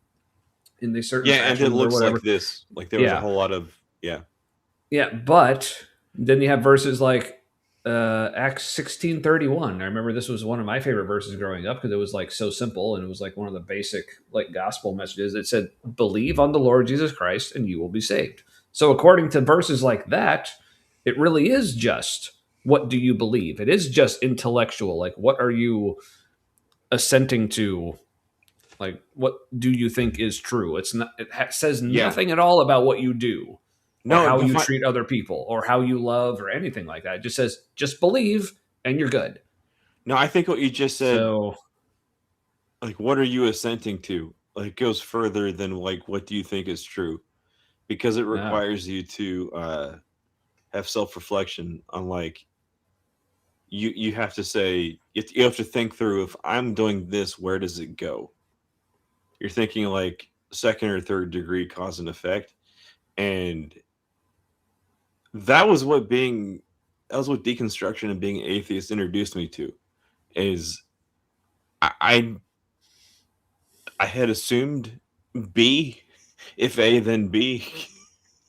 and it looks like this. Like there was a whole lot of but then you have verses like Acts 16:31. I remember this was one of my favorite verses growing up because it was like so simple and it was like one of the basic like gospel messages. It said, "Believe on the Lord Jesus Christ and you will be saved." So according to verses like that, it really is just, what do you believe? It is just intellectual. Like, what are you assenting to? Like, what do you think is true? It's not. It says nothing at all about what you do, or how you treat other people, or how you love, or anything like that. It just says, just believe, and you're good. No, I think what you just said. So, like, what are you assenting to? Like, goes further than like, what do you think is true? Because it requires you to have self-reflection on like. You have to say, you have to think through, if I'm doing this, where does it go? You're thinking like second or third degree cause and effect. And that was what deconstruction and being atheist introduced me to. Is I had assumed B, if A, then B.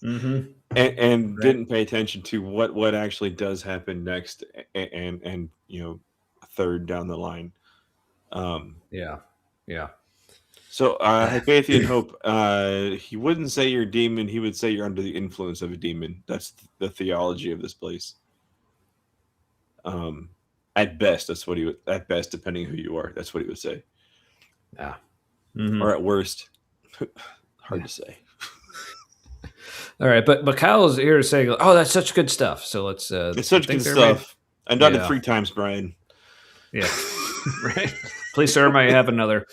Mm-hmm. And didn't pay attention to what actually does happen next and third down the line. So Hypathian Hope, he wouldn't say you're a demon, he would say you're under the influence of a demon. That's the theology of this place. At best, that's what he would, at best, depending who you are, that's what he would say. Yeah. Or at worst, hard to say. All right, but Kyle's here saying, "Oh, that's such good stuff." So let's. It's such good stuff. I've done it 3 times, Brian. Yeah, right. Please, sir, may I have another?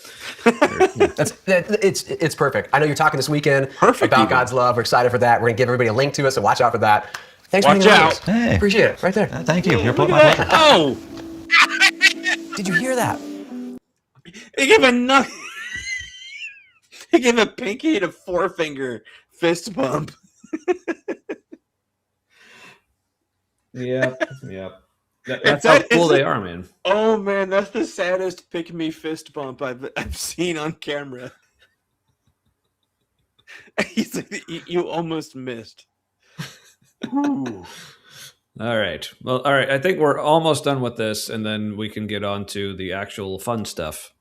It's perfect. I know you're talking this weekend Perfect about even. God's love. We're excited for that. We're gonna give everybody a link to it, so watch out for that. Thanks Watch for hanging out. with us. Hey. Appreciate it. Right there. Thank you. You're Look my at pleasure. that. Oh, Did you hear that? he gave a nut. He gave a pinky and a forefinger fist bump. Yep. That's how cool they are, man. Oh man, that's the saddest pick me fist bump I've seen on camera. He's like, you almost missed. Ooh. All right. Well, all right. I think we're almost done with this, and then we can get on to the actual fun stuff.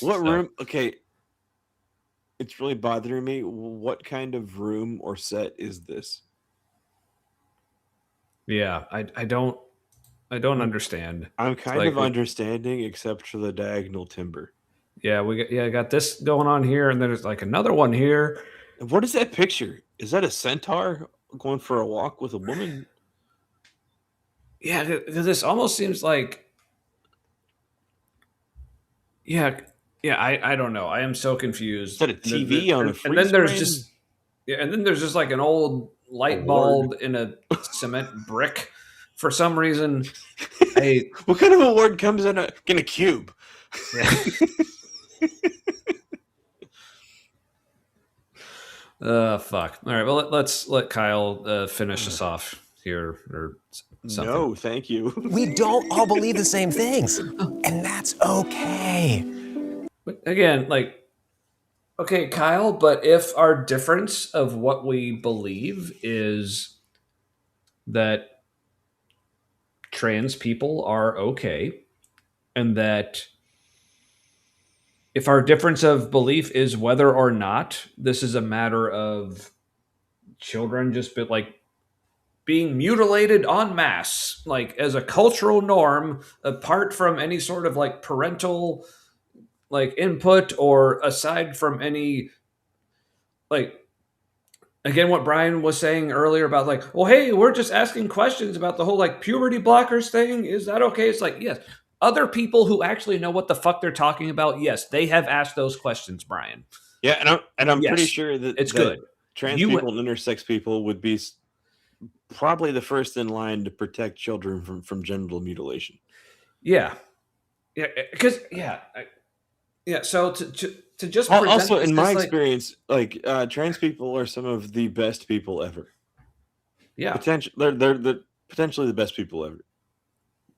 What So, room? Okay, it's really bothering me. What kind of room or set is this? Yeah, I don't understand. I'm kind like of we- understanding, except for the diagonal timber. Yeah, I got this going on here, and then there's like another one here. And what is that picture? Is that a centaur going for a walk with a woman? Yeah, because this almost seems like. Yeah, I don't know. I am so confused. Is that a TV on a and then there's freeze just and then there's just like an old light bulb in a cement brick for some reason. What kind of award comes in a cube? Fuck. All right. Well, let's let Kyle finish us off here or something. No, thank you. We don't all believe the same things, and that's okay. But again, like, okay, Kyle, but if our difference of what we believe is that trans people are okay, and that if our difference of belief is whether or not this is a matter of children just being mutilated en masse, like as a cultural norm, apart from any sort of like parental like input or aside from any like again what Brian was saying earlier about like, well, hey, we're just asking questions about the whole like puberty blockers thing. Is that okay? It's like, yes. Other people who actually know what the fuck they're talking about, yes, they have asked those questions, Brian. Yeah, and I'm Yes, pretty sure that it's that good. Trans You- people and intersex people would be probably the first in line to protect children from genital mutilation. Yeah, because So to just Also, in my like, experience, like trans people are some of the best people ever. yeah, They're potentially the best people ever.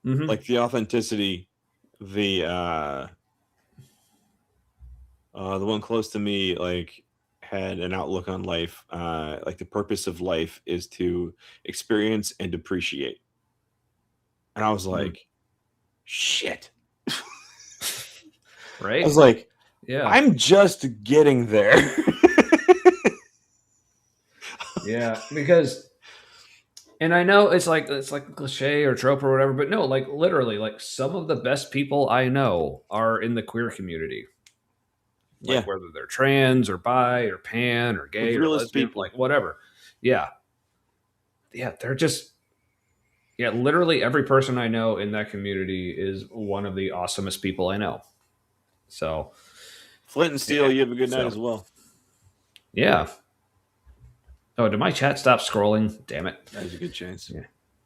mhm. Like the authenticity, the one close to me like had an outlook on life. Like the purpose of life is to experience and appreciate. And I was like, shit. Right? I was like, Yeah, I'm just getting there. yeah, because. And I know it's like a cliche or trope or whatever, but no, like literally, like some of the best people I know are in the queer community. Like Yeah. whether they're trans or bi or pan or gay or realest lesbian, people. like whatever. Yeah. Yeah, they're just literally every person I know in that community is one of the awesomest people I know. So Flint and Steel, you have a good night So- as well. yeah. Oh, did my chat stop scrolling? Damn it. There's a good chance. Yeah.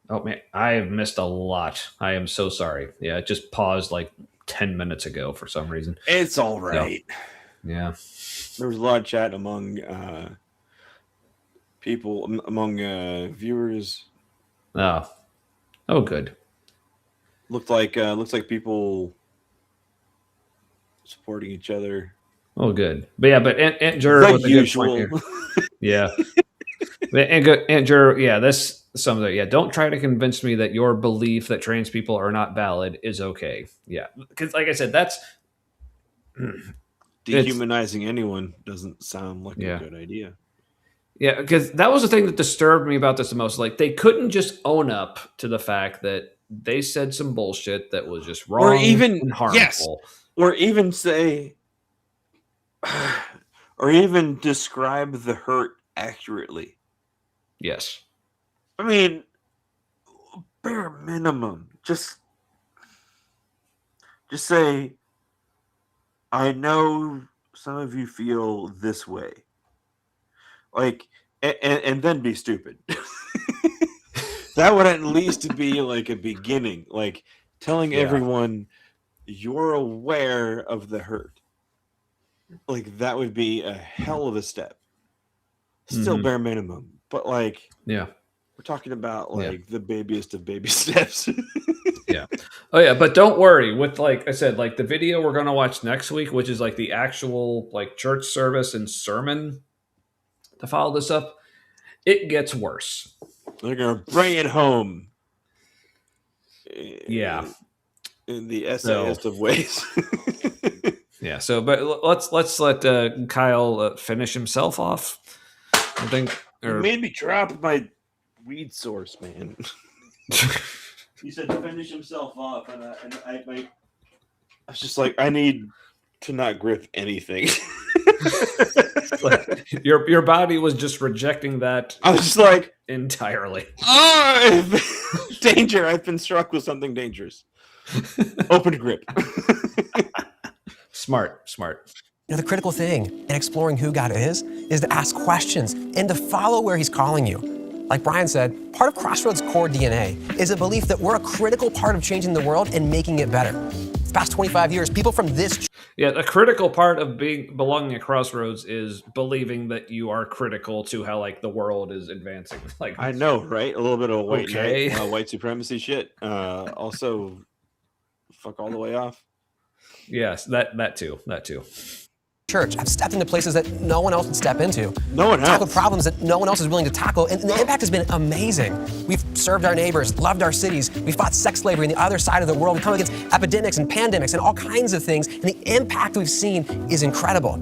Oh man, I have missed a lot. I am so sorry. Yeah, it just paused like 10 minutes ago for some reason. It's all right. Yeah. There was a lot of chat among people, among viewers. Oh, good. Looks like people supporting each other. Oh, good. But yeah, but Aunt Jur Like with a good usual. point here. Yeah. Aunt Jur, yeah, that's some of it. Yeah, don't try to convince me that your belief that trans people are not valid is okay. Yeah, because like I said, that's Dehumanizing anyone doesn't sound like Yeah. a good idea. yeah, because that was the thing that disturbed me about this the most. Like they couldn't just own up to the fact that they said some bullshit that was just wrong Or even- and harmful. Or even say, or even describe the hurt accurately. Yes. I mean, bare minimum, just say, I know some of you feel this way. Like, and then be stupid. That would at least be like a beginning. Like, telling everyone you're aware of the hurt. Like, that would be a hell of a step. Still bare minimum. But, like, Yeah. we're talking about, like, the babiest of baby steps. Yeah. Oh yeah, but don't worry. With, like I said, like the video we're gonna watch next week, which is like the actual like church service and sermon to follow this up, it gets worse. They're gonna bring it home. Yeah. In the essayist of ways. Yeah. So, but let's let Kyle finish himself off. I think. You made me drop my weed source, man. He said to finish himself off, and I was just like, I need to not grip anything. Like, your body was just rejecting that. I was just like entirely. Danger! I've been struck with something dangerous. Open grip. Smart. You know, the critical thing in exploring who God is to ask questions and to follow where he's calling you. Like Brian said, part of Crossroads' core DNA is a belief that we're a critical part of changing the world and making it better. For the past 25 years, people from this... Yeah, the critical part of belonging at Crossroads is believing that you are critical to how like the world is advancing. Like, I know, right? A little bit of Okay. white supremacy shit. Also, fuck all the way off. Yes, that too. church. I've stepped into places that no one else would step into. No one else. Tackled problems that no one else is willing to tackle, and the impact has been amazing. We've served our neighbors, loved our cities, we fought sex slavery on the other side of the world, we've come against epidemics and pandemics and all kinds of things, and the impact we've seen is incredible.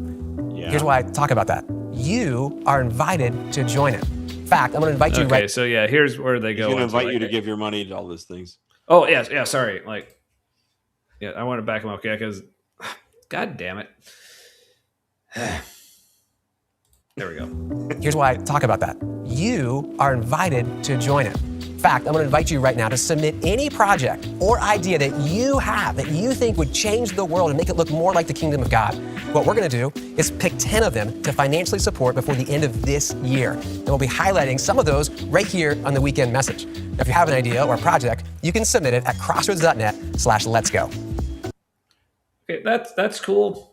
Yeah. Here's why I talk about that. You are invited to join it. In fact, I'm going to invite you Okay, so yeah, here's where they go. He's going to invite you to like, give your money to all those things. Oh, yeah, sorry. Like, yeah, I want to back him up, okay, because, God damn it. There we go. Here's why I talk about that. You are invited to join it. In fact, I'm going to invite you right now to submit any project or idea that you have that you think would change the world and make it look more like the kingdom of God. What we're going to do is pick 10 of them to financially support before the end of this year. And we'll be highlighting some of those right here on the weekend message. Now, if you have an idea or a project, you can submit it at crossroads.net/letsgo. Okay, that's cool.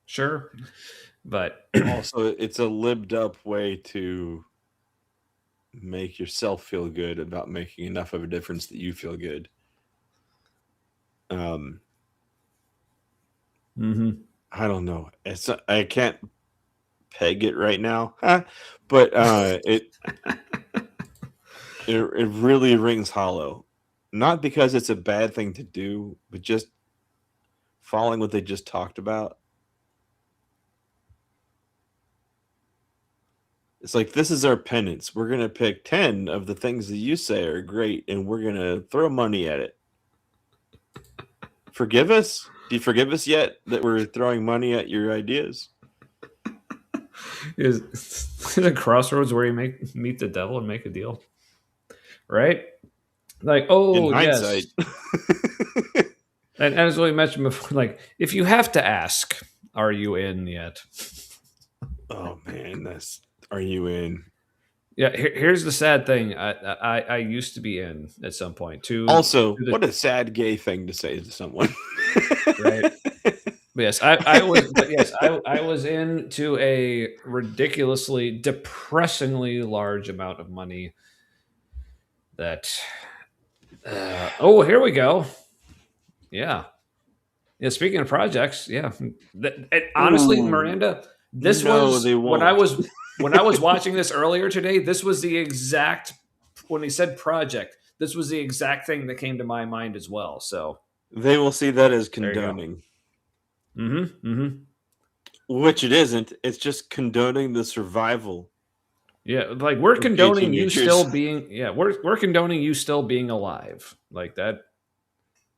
Sure. But also, it's a libbed up way to make yourself feel good about making enough of a difference that you feel good. I don't know. I can't peg it right now, but it really rings hollow. Not because it's a bad thing to do, but just following what they just talked about. It's like, this is our penance. We're going to pick 10 of the things that you say are great, and we're going to throw money at it. Forgive us? Do you forgive us yet that we're throwing money at your ideas? Is it Crossroads where you meet the devil and make a deal? Right? Like, oh, in hindsight. Yes. And as we mentioned before, like, if you have to ask, are you in yet? Oh, man, are you in? Yeah, here's the sad thing. I used to be in at some point too. Also, what a sad gay thing to say to someone. Right. Yes, I was. But yes, I was into a ridiculously, depressingly large amount of money. That. Oh, here we go. Yeah. Yeah. Speaking of projects, yeah. Honestly, Miranda, this was when I was watching this earlier today. This was the exact when he said project. This was the exact thing that came to my mind as well. So they will see that as condoning. Which it isn't. It's just condoning the survival. Yeah, like we're condoning you still being. Yeah, we're condoning you still being alive like that.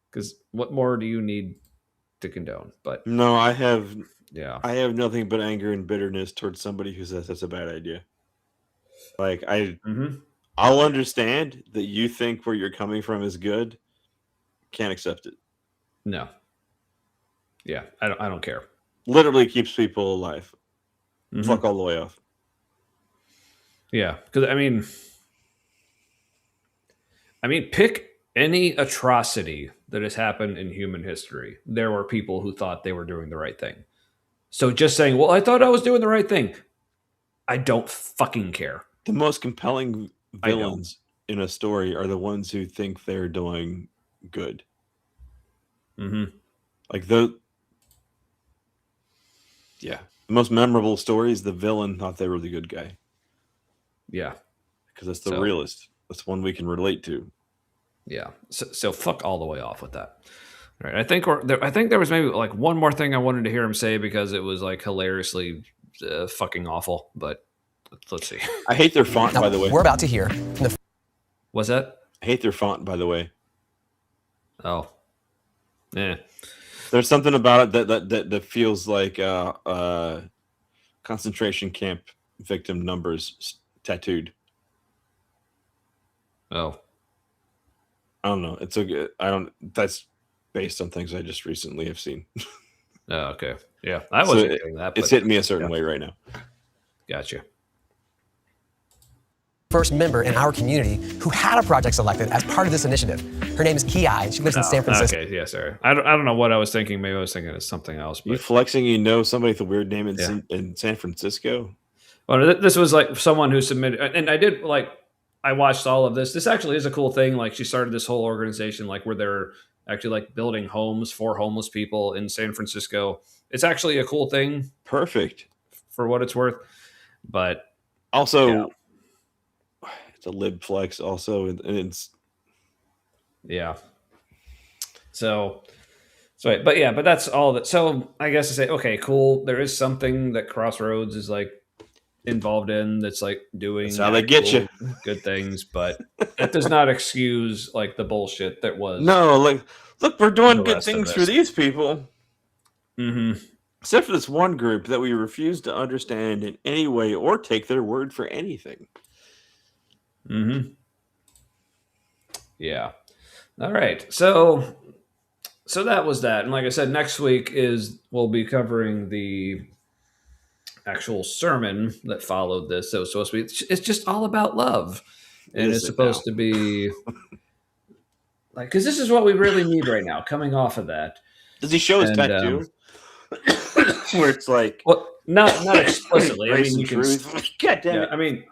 Because what more do you need to condone? But no, I have nothing but anger and bitterness towards somebody who says that's a bad idea. Like I'll understand that you think where you're coming from is good. Can't accept it. No. Yeah, I don't care. Literally keeps people alive. Mhm. Fuck all the way off. Yeah, because I mean, pick any atrocity that has happened in human history. There were people who thought they were doing the right thing. So just saying, well, I thought I was doing the right thing. I don't fucking care. The most compelling I don't. villains in a story are the ones who think they're doing good. Mm-hmm. Like the most memorable story is the villain thought they were the good guy. Yeah. Because that's the realest. That's one we can relate to. Yeah. So fuck all the way off with that. All right. I think there was maybe like one more thing I wanted to hear him say because it was like hilariously fucking awful. But let's see. I hate their font, Now, by the way. we're about to hear What's that? I hate their font, by the way. Oh. Yeah. There's something about it that feels like concentration camp victim numbers tattooed. Oh. I don't know. It's that's based on things I just recently have seen. Oh, okay. Yeah. I wasn't So getting that. It's but hitting me a certain way right now. Gotcha. first member in our community who had a project selected as part of this initiative. Her name is Ki. She lives in San Francisco. Okay, yeah, sorry. I don't know what I was thinking. Maybe I was thinking of something else. You But flexing, somebody with a weird name in San Francisco? well, this was like someone who submitted, and I watched all of this. This actually is a cool thing. Like she started this whole organization, like where they're actually like building homes for homeless people in San Francisco. It's actually a cool thing Perfect. for what it's worth. But Also, it's a lib flex. Also, and it's yeah. So but that's all that. So I guess to say, okay, cool. There is something that Crossroads is like involved in that's like doing That's how they get you. good things, but that does not excuse like the bullshit that was. No, like look, we're doing The good rest of things for this. these people. Mm-hmm. Except for this one group that we refuse to understand in any way or take their word for anything. Mm-hmm. Yeah. All right. So that was that. And like I said, next week we'll be covering the actual sermon that followed this. So it's supposed to be, it's just all about love. And it's supposed to be like, because this is what we really need right now, coming off of that. Does he show his tattoo? Where it's like, well, not explicitly. I grace mean, you and can. truth. God damn Yeah, it. I mean,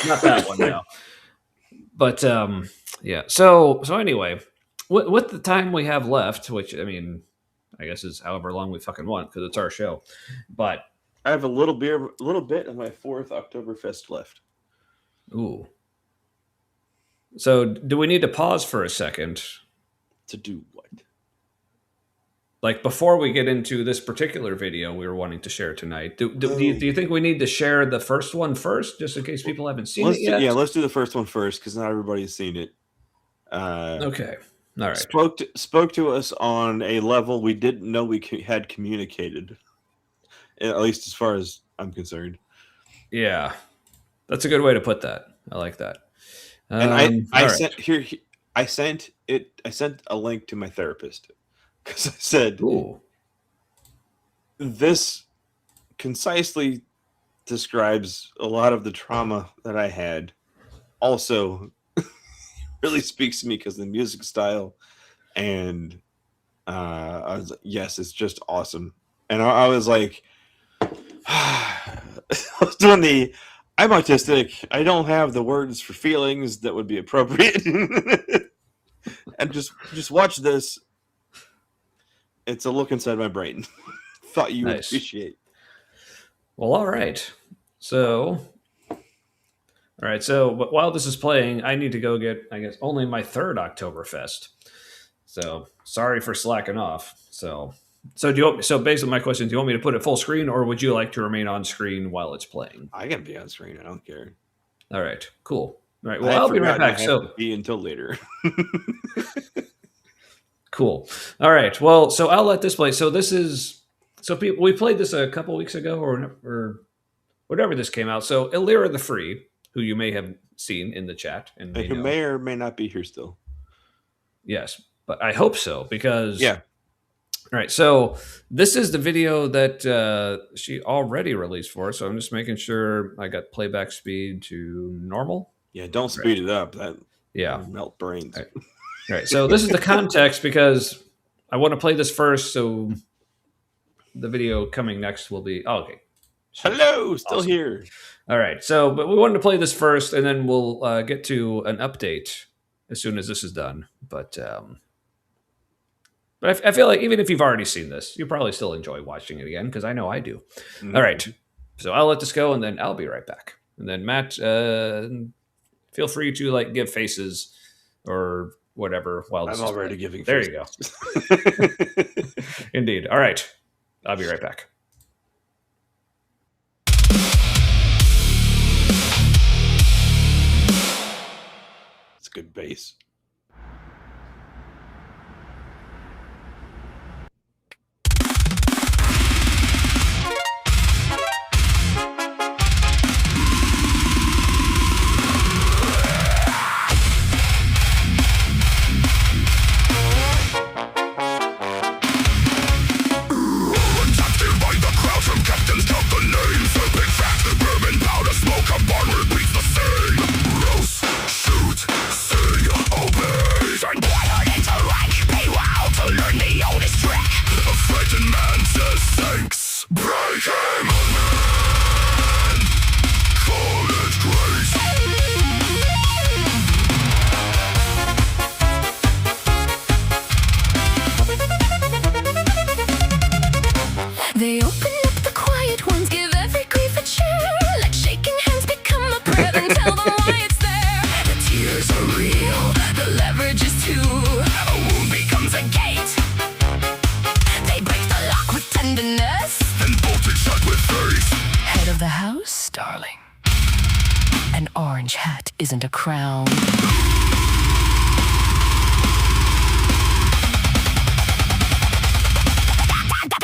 not that one now. But yeah. So anyway, with the time we have left, which I mean, I guess is however long we fucking want because it's our show. But I have a little bit of my 4th Oktoberfest left. ooh. So do we need to pause for a second? To do what? Like before we get into this particular video we were wanting to share tonight, do you think we need to share the first one first, just in case people haven't seen it yet? Let's do the first one first because not everybody's seen it. Okay, all right. Spoke to us on a level we didn't know we had communicated, at least as far as I'm concerned. Yeah, that's a good way to put that. I like that. And all right. I sent a link to my therapist because I said, Ooh. This concisely describes a lot of the trauma that I had. Also, really speaks to me because of the music style, and I was like, yes, it's just awesome. And I was like, I was doing I'm autistic. I don't have the words for feelings that would be appropriate. And just watch this. It's a look inside my brain. Thought you would appreciate. Well, all right. So but while this is playing, I need to go get, I guess, only my 3rd Oktoberfest. So sorry for slacking off. So basically my question, do you want me to put it full screen or would you like to remain on screen while it's playing? I can be on screen. I don't care. All right, cool. All right. Well, I'll be right back. So be until later. Cool. All right. Well, so I'll let this play. So this is, people, we played this a couple weeks ago or whatever this came out. So Illyria the Free, who you may have seen in the chat. And who may or may not be here still. Yes, but I hope so because All right, so this is the video that she already released for us. So I'm just making sure I got playback speed to normal. Yeah, don't speed it up. That Yeah. melt brains. All right, so this is the context because I want to play this first, so the video coming next will be okay. Hello, still Awesome. here. All right, so but we wanted to play this first, and then we'll get to an update as soon as this is done. But I feel like even if you've already seen this, you probably still enjoy watching it again because I know I do. Mhm. All right, so I'll let this go, and then I'll be right back. And then Matt, feel free to like give faces or whatever while this I'm is already playing. giving. There you go. Indeed. All right, I'll be right back. It's a good bass. They open up the quiet ones, give every grief a cheer. Let shaking hands become a prayer, then tell them why it's there. The tears are real, the leverage is too. A wound becomes a gate. They break the lock with tenderness, And bolted shut with face. head of the house, darling. An orange hat isn't a crown.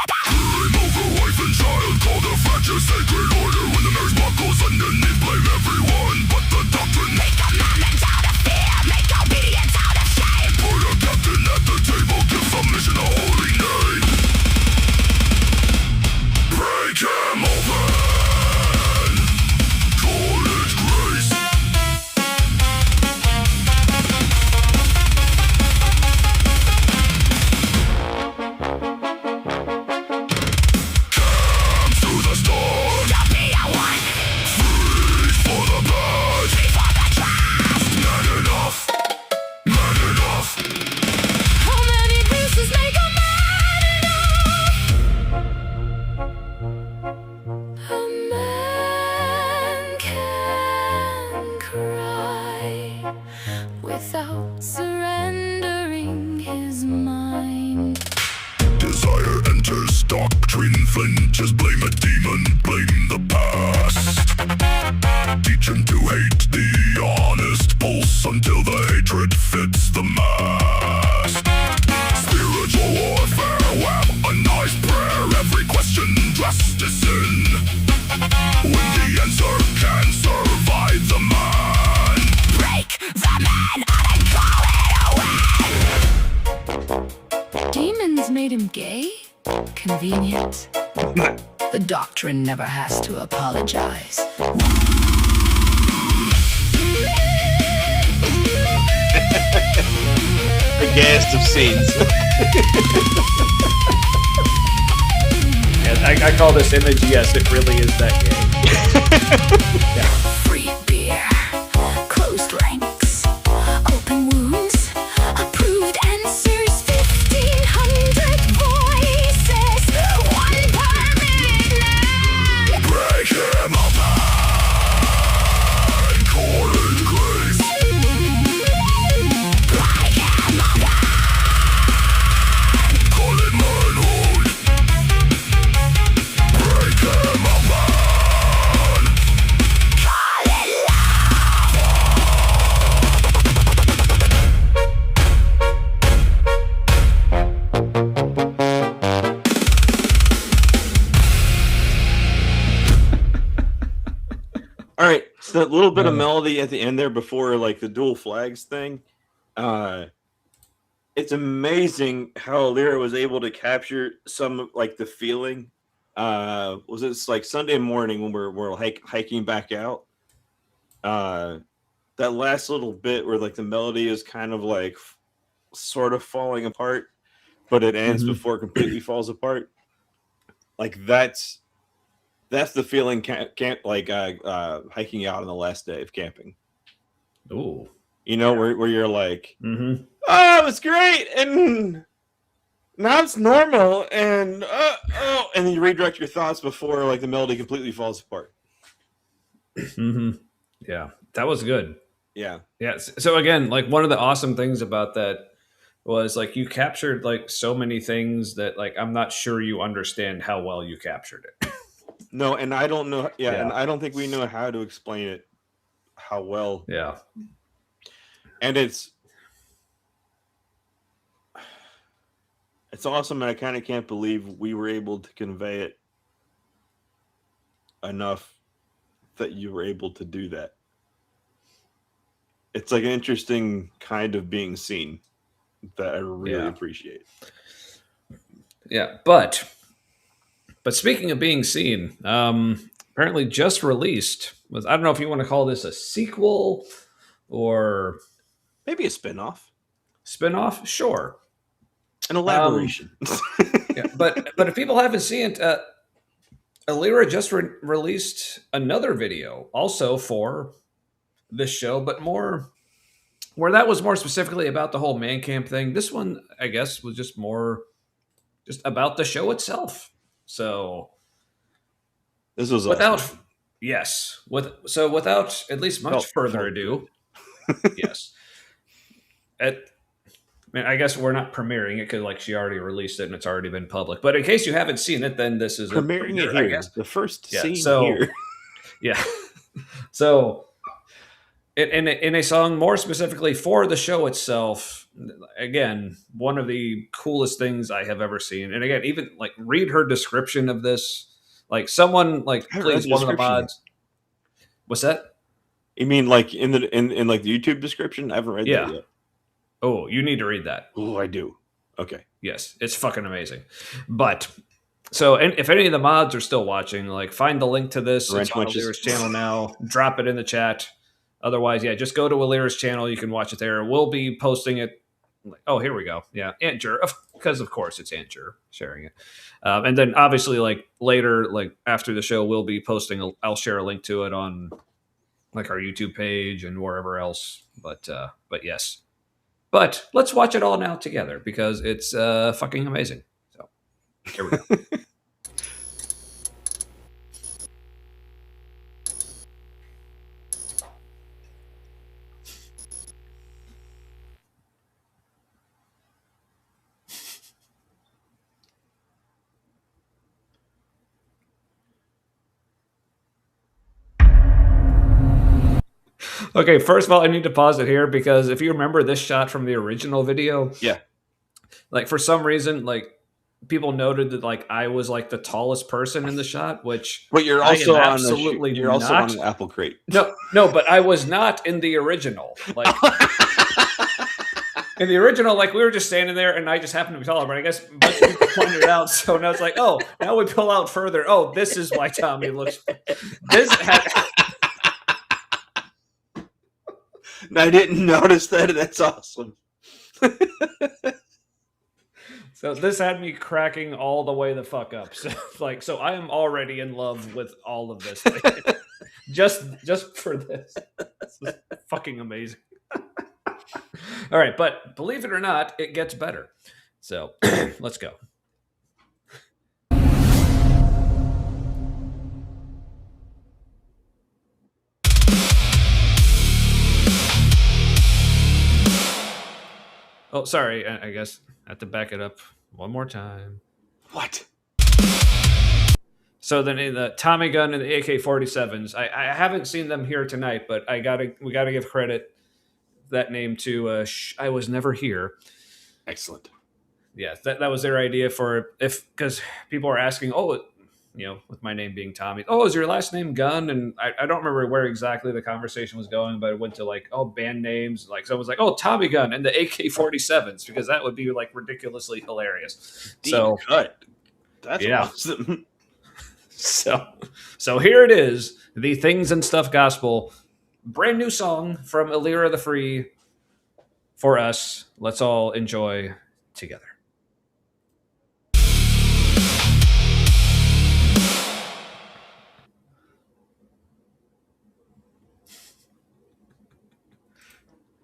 Wife and child call the fracture sacred order. When the nurse buckles underneath, blame everyone but the doctrine. Make commandments out of fear, make obedience out of shame. Put a captain at the table, give submission a holy name. Break him open, call it grace. Come to the storm, Don't be a one, reach for the blood. before the trust. Man enough, man enough. How many pieces make a man enough? A man can cry without surrendering his mind. Desire enters doctrine, flinches, blame a demon, blame the past. Teach him to hate the honest pulse until the hatred fits the mask. Spiritual warfare, weaponized prayer, every question dressed as sin. When the answer can survive the man. Break the man and call it a win. Demons made him gay? Convenient. The doctrine never has to apologize. The gayest of scenes. And I call this image. Yes, it really is that gay. Free beer, closed ranks, open wounds, approved answers, 1,500 voices, one permitted man. Break him open, call it grace. Break him open, Call it manhood. Break him open. call it love. All right, so that little bit of melody at the end there before like the dual flags thing, it's amazing how Lyra was able to capture some like the feeling. Was it like Sunday morning when we're hiking back out? That last little bit where like the melody is kind of like sort of falling apart, but it ends before it completely falls apart. Like that's the feeling camp like hiking out on the last day of camping. Ooh. You know, where you're like, oh, it was great, and now it's normal, and and then you redirect your thoughts before like the melody completely falls apart. Yeah, that was good. Yeah. So again, like one of the awesome things about that was like you captured like so many things that like I'm not sure you understand how well you captured it. No, and I don't know. Yeah, Yeah. and I don't think we know how to explain it, how well. Yeah. And it's awesome, and I kind of can't believe we were able to convey it enough that you were able to do that. It's like an interesting kind of being seen that I really appreciate. Yeah, but speaking of being seen, apparently just released was, I don't know if you want to call this a sequel or maybe a spin-off. Spin-off, sure. An elaboration. Yeah, but if people haven't seen it, Alira just released another video also for this show, but more where that was more specifically about the whole man camp thing. This one, I guess, was just more just about the show itself. So this was without awesome. without at least much further ado, yes. I guess we're not premiering it because like she already released it and it's already been public. But in case you haven't seen it, then this is premiering it here. I guess the first scene here. Yeah. So in a song more specifically for the show itself, again, one of the coolest things I have ever seen. And again, even like read her description of this. Like someone like please one of the mods. What's that? You mean like in like the YouTube description? I haven't read that yet. Oh, you need to read that. Oh, I do. Okay. Yes, it's fucking amazing. But so, and if any of the mods are still watching, like find the link to this. It's on Alira's channel now. Drop it in the chat. Otherwise, yeah, just go to Alira's channel. You can watch it there. We'll be posting it. Oh, here we go. Yeah, Aunt Jur, because of course it's Aunt Jur sharing it. And then obviously, like later, like after the show, we'll be posting. I'll share a link to it on like our YouTube page and wherever else. But yes. But let's watch it all now together because it's fucking amazing. So here we go. Okay, first of all, I need to pause it here because if you remember this shot from the original video, like for some reason, like people noted that like I was like the tallest person in the shot, which but you're also on absolutely you're also on an apple crate. No, but I was not in the original. Like in the original, like we were just standing there, and I just happened to be taller. But I guess a bunch of people pointed it out, so now it's like, oh, now we pull out further. Oh, this is why Tommy looks. This had. I didn't notice that. That's awesome. So this had me cracking all the way the fuck up. So so I am already in love with all of this. just for this. This is fucking amazing. All right, but believe it or not, it gets better. So let's go. Oh, sorry. I guess I have to back it up one more time. What? So then in the Tommy gun and the AK-47s, I haven't seen them here tonight, but we gotta give credit that name to I Was Never Here. Excellent. Yeah, that was their idea for because people are asking, oh, with my name being Tommy. Oh, is your last name Gunn? And I don't remember where exactly the conversation was going, but it went to like, oh, band names. Like someone was like, oh, Tommy Gunn and the AK-47s, because that would be like ridiculously hilarious. Deep So cut. That's Yeah. awesome. So here it is, the Things and Stuff Gospel, brand new song from Illyria the Free for us. Let's all enjoy together.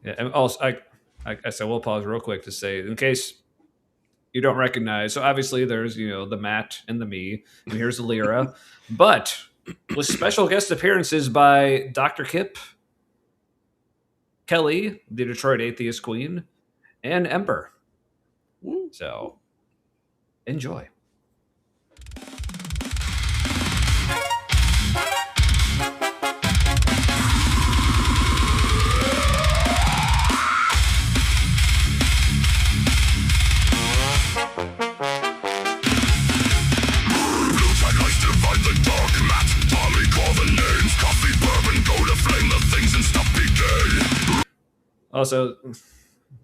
Yeah, and also I said we'll pause real quick to say, in case you don't recognize. So obviously there's the Matt and the me, and here's the Lyra, but with special guest appearances by Dr. Kip, Kelly, the Detroit Atheist Queen, and Ember. So enjoy. Also,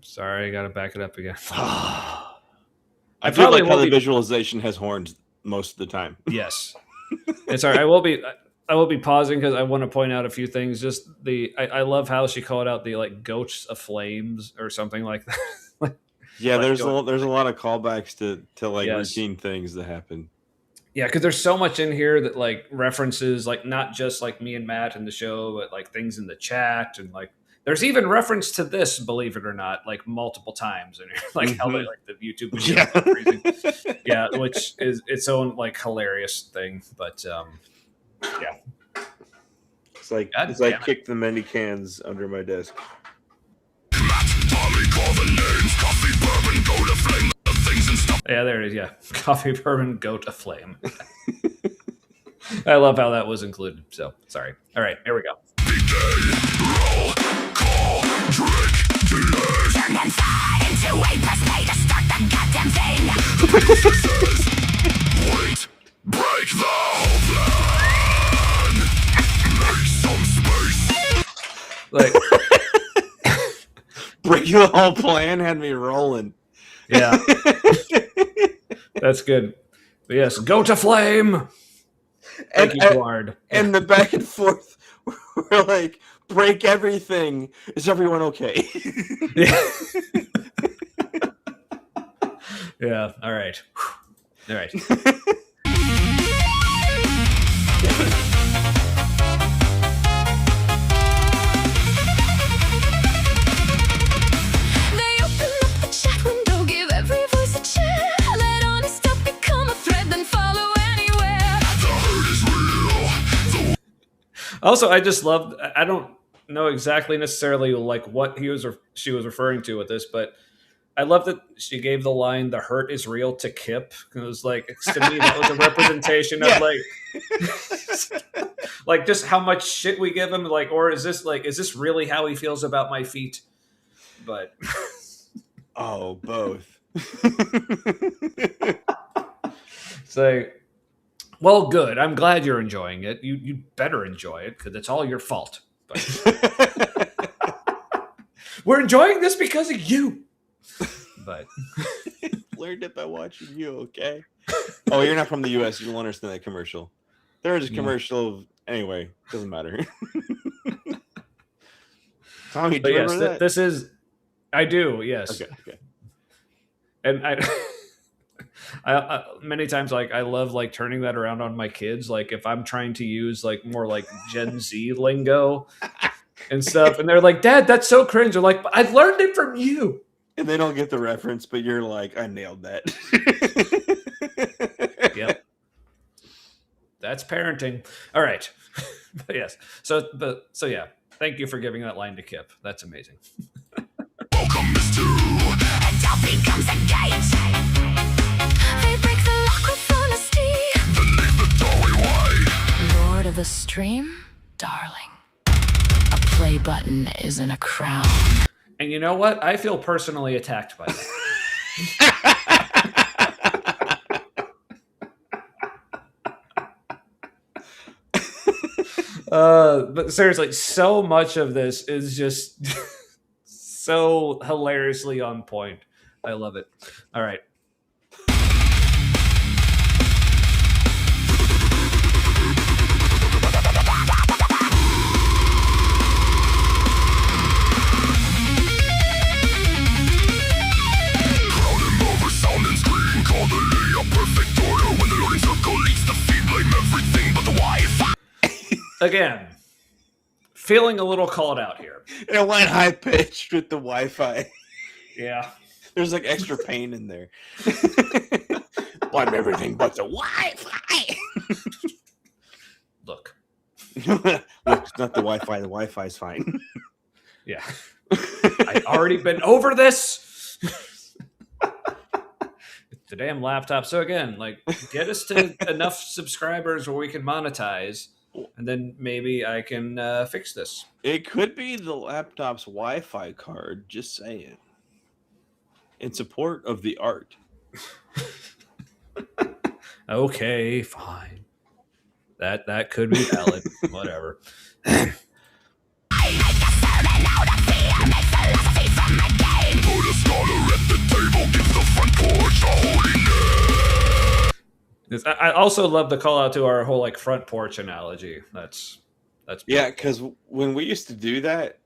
sorry, I gotta back it up again. I feel probably like how won't the be- visualization has horns most of the time. Yes, it's all right. I will be pausing because I want to point out a few things. Just I love how she called out the like ghosts of flames or something like that. Yeah, Like there's going- there's a lot of callbacks to like Yes. routine things that happen. Yeah, because there's so much in here that like references like not just like me and Matt in the show, but like things in the chat, and like there's even reference to this, believe it or not, like multiple times, and like how they like the YouTube video, yeah, which is its own like hilarious thing. But yeah, It's like God it's like damn it. kick the many cans under my desk. Yeah, there it is. Yeah, coffee, bourbon, goat, aflame. I love how that was included. So sorry. All right, here we go. Turn them fire into a press play to start the goddamn thing. Wait, break the whole plan. Make some space. Like, Breaking the whole plan had me rolling. yeah, that's good. But yes, go to flame. Thank you, Guard. And the back and forth were like, break everything. Is everyone okay? Yeah. Yeah. All right. All right. They open up the chat window, give every voice a chair. Let honest stuff become a thread, then follow anywhere. The hurt is real. Also, I just loved. I don't know exactly necessarily like what she was referring to with this, but I love that she gave the line "the hurt is real" to Kip. It was like to me that was a representation of like just how much shit we give him. Like, or is this really how he feels about my feet? But Oh, both. it's like, well, good. I'm glad you're enjoying it. You better enjoy it because it's all your fault. But we're enjoying this because of you. But Learned it by watching you, okay? Oh, you're not from the US. You'll understand that commercial. There is a commercial. Anyway, doesn't matter. Tommy, do but you yes, remember that? this is. I do. Yes. Okay. And I many times like I love like turning that around on my kids. Like if I'm trying to use like more like Gen Z lingo and stuff, and they're like, "Dad, that's so cringe." They're like, "I learned it from you." And they don't get the reference, but you're like, I nailed that. Yep. That's parenting. All right. But yes. So yeah. Thank you for giving that line to Kip. That's amazing. Welcome is to A door becomes a gate. They break the lock with honesty. then leave the doorway wide. Lord of the stream, darling. A play button isn't a crown. And you know what? I feel personally attacked by that. But seriously, so much of this is just so hilariously on point. I love it. All right. Again, feeling a little called out here. It went high pitched with the Wi-Fi. Yeah. There's like extra pain in there. Blame everything but the Wi-Fi. Look. Look, it's not the Wi-Fi. The Wi-Fi's fine. Yeah. I've already been over this. The damn laptop. So again, like, get us to enough subscribers where we can monetize, and then maybe I can fix this. It could be the laptop's Wi-Fi card. Just saying. In support of the art. Okay, fine. That could be valid. Whatever. I also love the call out to our whole like front porch analogy. That's yeah, because when we used to do that,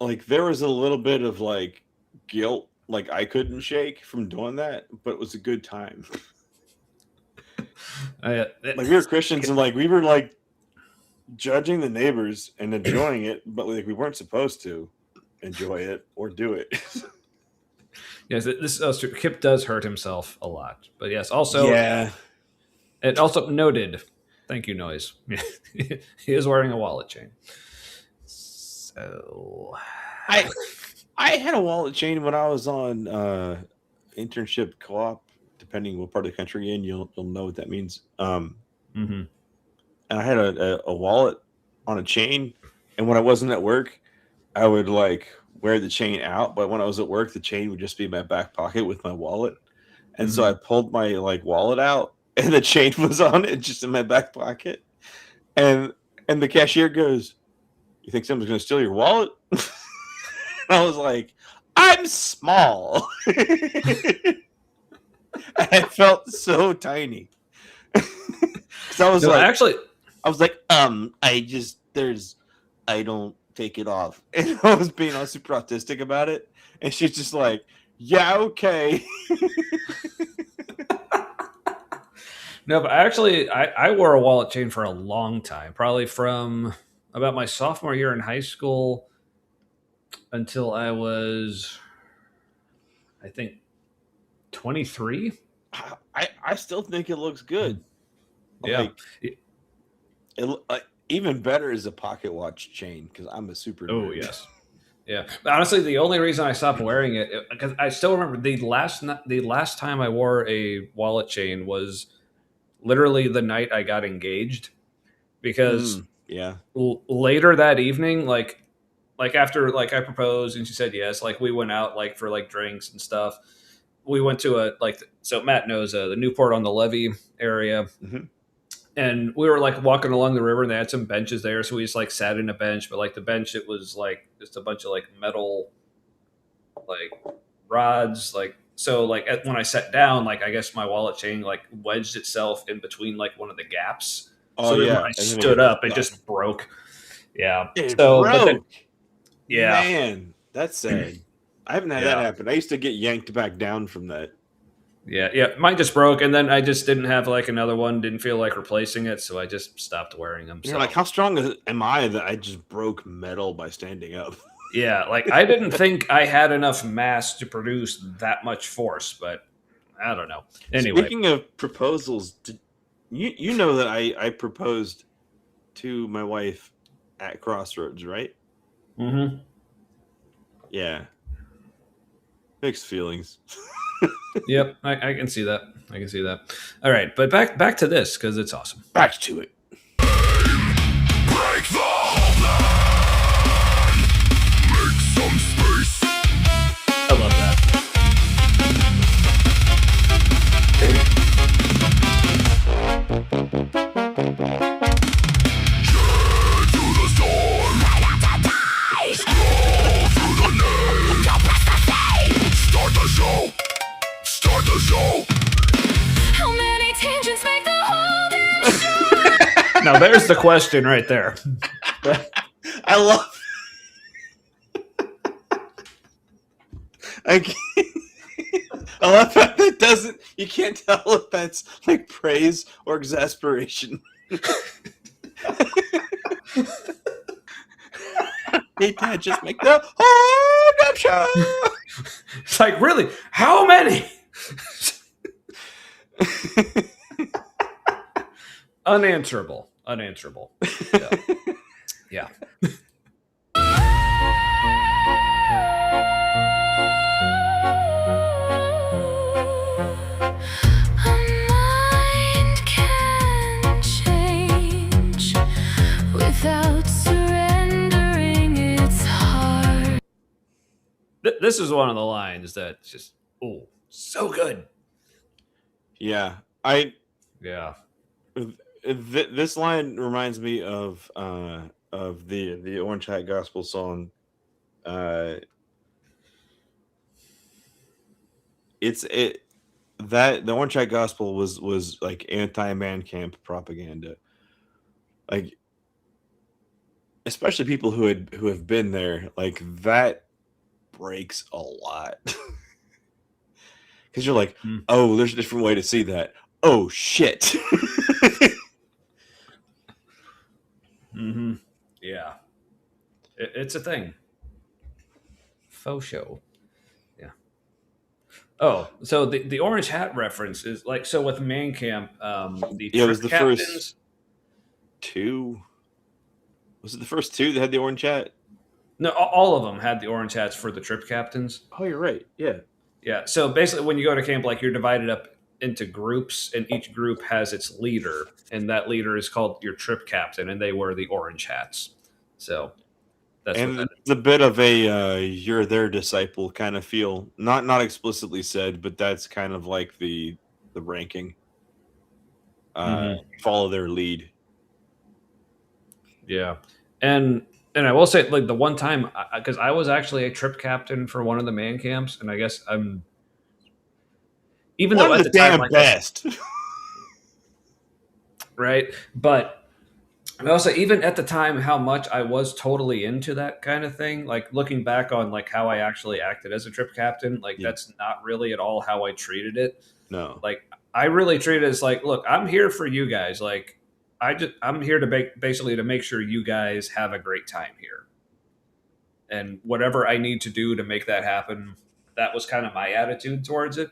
like there was a little bit of like guilt, like I couldn't shake from doing that, but it was a good time. Like we were Christians and like we were like judging the neighbors and enjoying it, but like we weren't supposed to enjoy it or do it. Yes, this is true. Kip does hurt himself a lot, but yes, also yeah. It also noted. Thank you, Noise. He is wearing a wallet chain. So I had a wallet chain when I was on internship co-op. Depending what part of the country you're in, you'll know what that means. And I had a wallet on a chain, and when I wasn't at work, I would like wear the chain out. But when I was at work, the chain would just be in my back pocket with my wallet. And so I pulled my like wallet out, and the chain was on it, just in my back pocket. And the cashier goes, "You think someone's going to steal your wallet?" And I was like, "I'm small." I felt so tiny. So I was I don't take it off. And I was being all super autistic about it. And she's just like, yeah, okay. No, but actually, I wore a wallet chain for a long time, probably from about my sophomore year in high school until I was, I think, 23. I still think it looks good. Yeah. Even better is a pocket watch chain because I'm a super nerd. Oh, yes. Yeah. But honestly, the only reason I stopped wearing it, because I still remember the last time I wore a wallet chain was literally the night I got engaged, because later that evening, like after like I proposed and she said yes, like we went out like for like drinks and stuff. We went to so Matt knows the Newport on the Levee area. And we were like walking along the river and they had some benches there. So we just like sat in a bench, but like the bench, it was like just a bunch of like metal, like rods. Like, so like when I sat down, like I guess my wallet chain like wedged itself in between like one of the gaps. So when I stood up, it just broke. Yeah. It broke. But then, yeah, man, that's sad. I haven't had that happen. I used to get yanked back down from that. Yeah. Mine just broke, and then I just didn't have like another one. Didn't feel like replacing it, so I just stopped wearing them. You're like, how strong am I that I just broke metal by standing up? Yeah, like I didn't think I had enough mass to produce that much force, but I don't know. Anyway, speaking of proposals, you know that I proposed to my wife at Crossroads, right? Mm-hmm. Yeah. Mixed feelings. Yep, I can see that. I can see that. All right, but back to this because it's awesome. Back to it. Break the whole make some space. I love that. To Now there's the question right there. I love. I can't. I love how that doesn't. You can't tell if that's like praise or exasperation. Hey, Dad, just make the whole show. It's like, really? How many? Unanswerable. Yeah. A mind can change without surrendering its heart. This is one of the lines that just, so good. Yeah, Yeah. This line reminds me of the Orange Hat Gospel song. The Orange Hat Gospel was like anti-man camp propaganda, like especially people who have been there. Like that breaks a lot because you're like, oh, there's a different way to see that. Oh shit. Yeah. It's a thing. Faux show. Yeah. Oh, so the orange hat reference is like, so with Man Camp, the Yeah, it was trip the captains. first two. Was it the first two that had the orange hat? No, all of them had the orange hats for the trip captains. Oh, you're right. Yeah. Yeah. So basically, when you go to camp, like you're divided up into groups, and each group has its leader, and that leader is called your trip captain, and they wear the orange hats. So that's what And that it's a bit of a you're their disciple kind of feel. Not explicitly said, but that's kind of like the ranking. Follow their lead. Yeah, and I will say, like the one time, because I was actually a trip captain for one of the man camps, and I guess I'm even One though of at the the time, damn like I said, best. right, but I also, even at the time, how much I was totally into that kind of thing. Like looking back on like how I actually acted as a trip captain, like Yeah. that's not really at all how I treated it. No. Like I really treat it as like, look, I'm here for you guys. Like I'm here to basically to make sure you guys have a great time here, and whatever I need to do to make that happen. That was kind of my attitude towards it.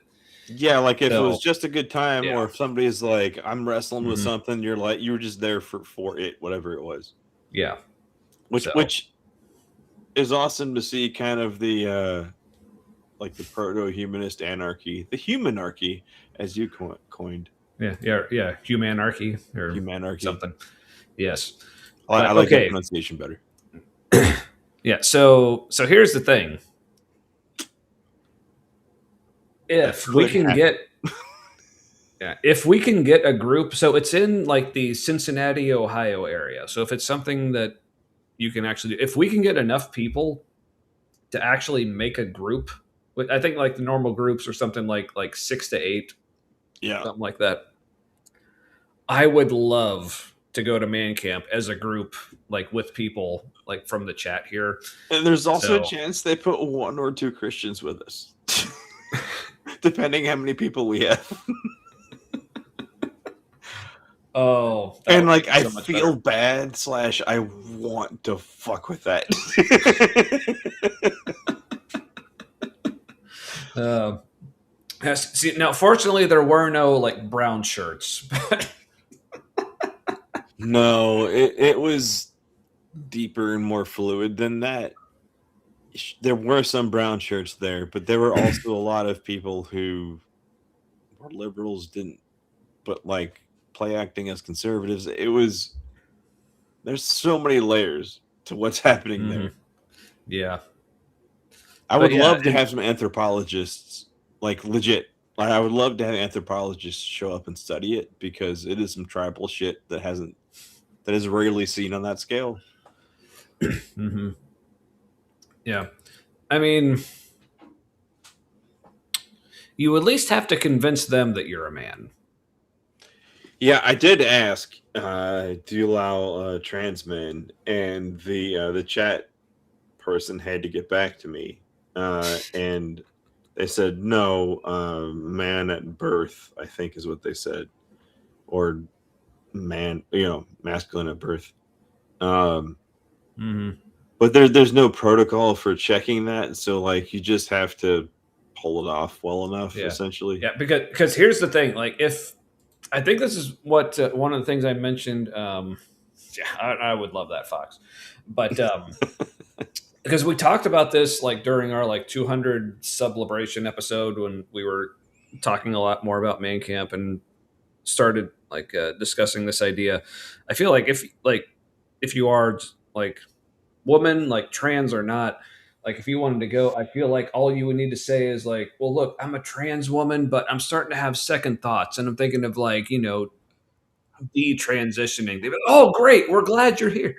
Yeah, like if it So, was just a good time, yeah. or if somebody's like, I'm wrestling with something, you're like, you were just there for it, whatever it was. Yeah. Which So. which is awesome to see, kind of the like the proto-humanist anarchy, the humanarchy, as you coined. Yeah. Humanarchy or Humanarchy. something. Yes. I like that pronunciation better. Yeah. So here's the thing. If we can get a group, so it's in like the Cincinnati, Ohio area. So if it's something that you can actually do, if we can get enough people to actually make a group, I think like the normal groups are something like 6 to 8, something like that. I would love to go to Man Camp as a group, like with people like from the chat here. And there's also a chance they put 1 or 2 Christians with us. Depending how many people we have. Oh, and like I feel bad / I want to fuck with that. See, now fortunately there were no like brown shirts. No, it was deeper and more fluid than that. There were some brown shirts there, but there were also a lot of people who were liberals, but like play acting as conservatives. There's so many layers to what's happening there. Yeah. I would love to have some anthropologists, like legit. Like I would love to have anthropologists show up and study it, because it is some tribal shit that is rarely seen on that scale. Yeah. I mean, you at least have to convince them that you're a man. Yeah, I did ask, do you allow trans men? And the chat person had to get back to me, and they said no. Man at birth, I think, is what they said, or man, masculine at birth. But there's no protocol for checking that, so like you just have to pull it off well enough, essentially. Yeah, because here's the thing, like if I think this is what one of the things I mentioned. I would love that, Fox, but because we talked about this like during our like 200 celebration episode when we were talking a lot more about Man Camp and started like discussing this idea. I feel like if you are like woman, like trans or not, like if you wanted to go, I feel like all you would need to say is like, well, look, I'm a trans woman, but I'm starting to have second thoughts and I'm thinking of like, detransitioning. They'd be like, oh, great. We're glad you're here.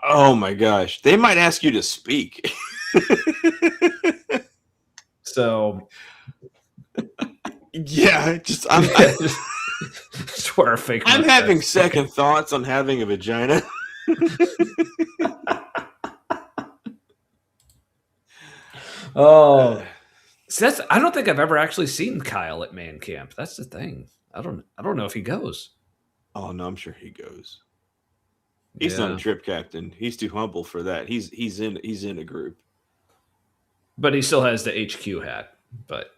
Oh my gosh. They might ask you to speak. So yeah, swear a fake. I'm having second thoughts on having a vagina. Oh, so I don't think I've ever actually seen Kyle at Man Camp. That's the thing. I don't know if he goes. Oh no, I'm sure he goes. He's not a trip captain. He's too humble for that. He's in a group. But he still has the HQ hat. But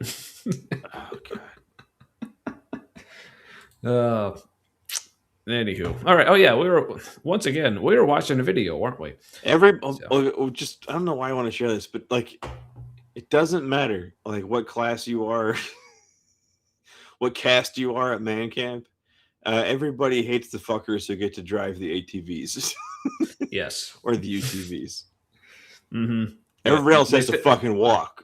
oh god. Anywho, all right. Oh yeah, we were watching a video, weren't we? I don't know why I want to share this, but like, it doesn't matter like what class you are, what caste you are at Man Camp. Everybody hates the fuckers who get to drive the ATVs. Yes, or the UTVs. Mm-hmm. Everybody else has to fucking walk.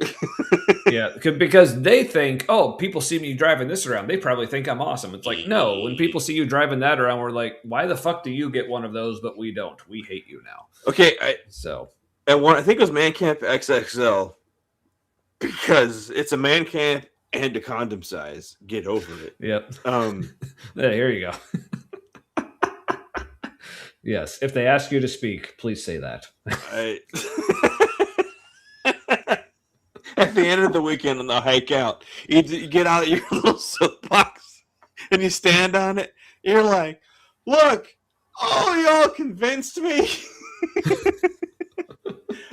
Yeah, because they think, oh, people see me driving this around. They probably think I'm awesome. It's like, no, when people see you driving that around, we're like, why the fuck do you get one of those, but we don't? We hate you now. Okay, I think it was Man Camp XXL because it's a man camp and a condom size. Get over it. Yep. Yeah, here you go. Yes, if they ask you to speak, please say that. At the end of the weekend on the hike out, you get out your little soapbox and you stand on it. You're like, look, y'all convinced me.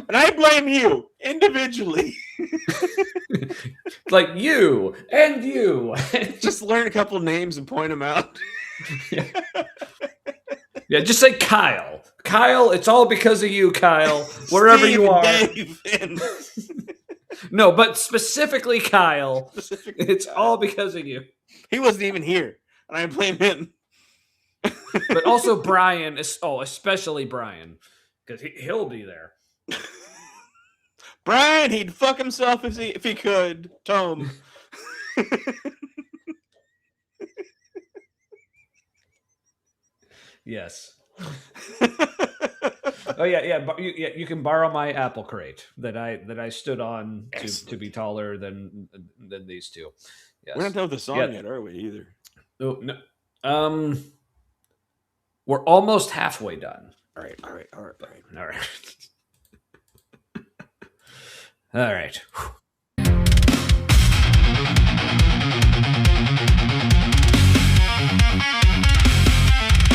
And I blame you individually. Like you and you. Just learn a couple names and point them out. Yeah, just say Kyle. Kyle, it's all because of you, Kyle. Wherever Steve you are. Dave and... No, but specifically Kyle. It's all because of you. He wasn't even here, and I blame him. But also Brian, especially Brian, because he'll be there. Brian, he'd fuck himself if he could. Tom. Yes. Oh yeah. You can borrow my apple crate that I stood on to be taller than these two. Yes. We're not done with the song yet, are we? Either. Oh no. We're almost halfway done. All right. All right.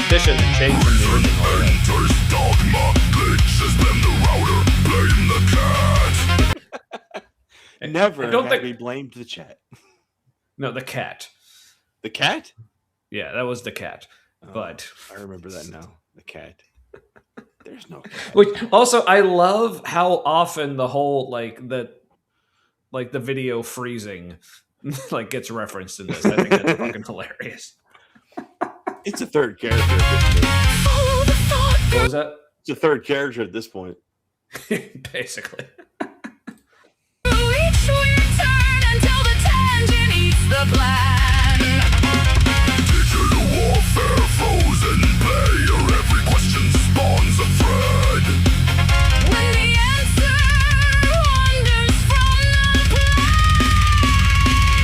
This isn't changed from the original. Never have we blamed the chat. No, the cat. The cat? Yeah, that was the cat. But I remember that now. The cat. There's no cat. Which also I love how often the whole the video freezing gets referenced in this. I think that's fucking hilarious. It's a third character at this point. What was that? It's a third character at this point. Basically. Each weird turn until the tangent eats the plan. Digital warfare, frozen player. Every question spawns a thread. When the answer wanders from the plan.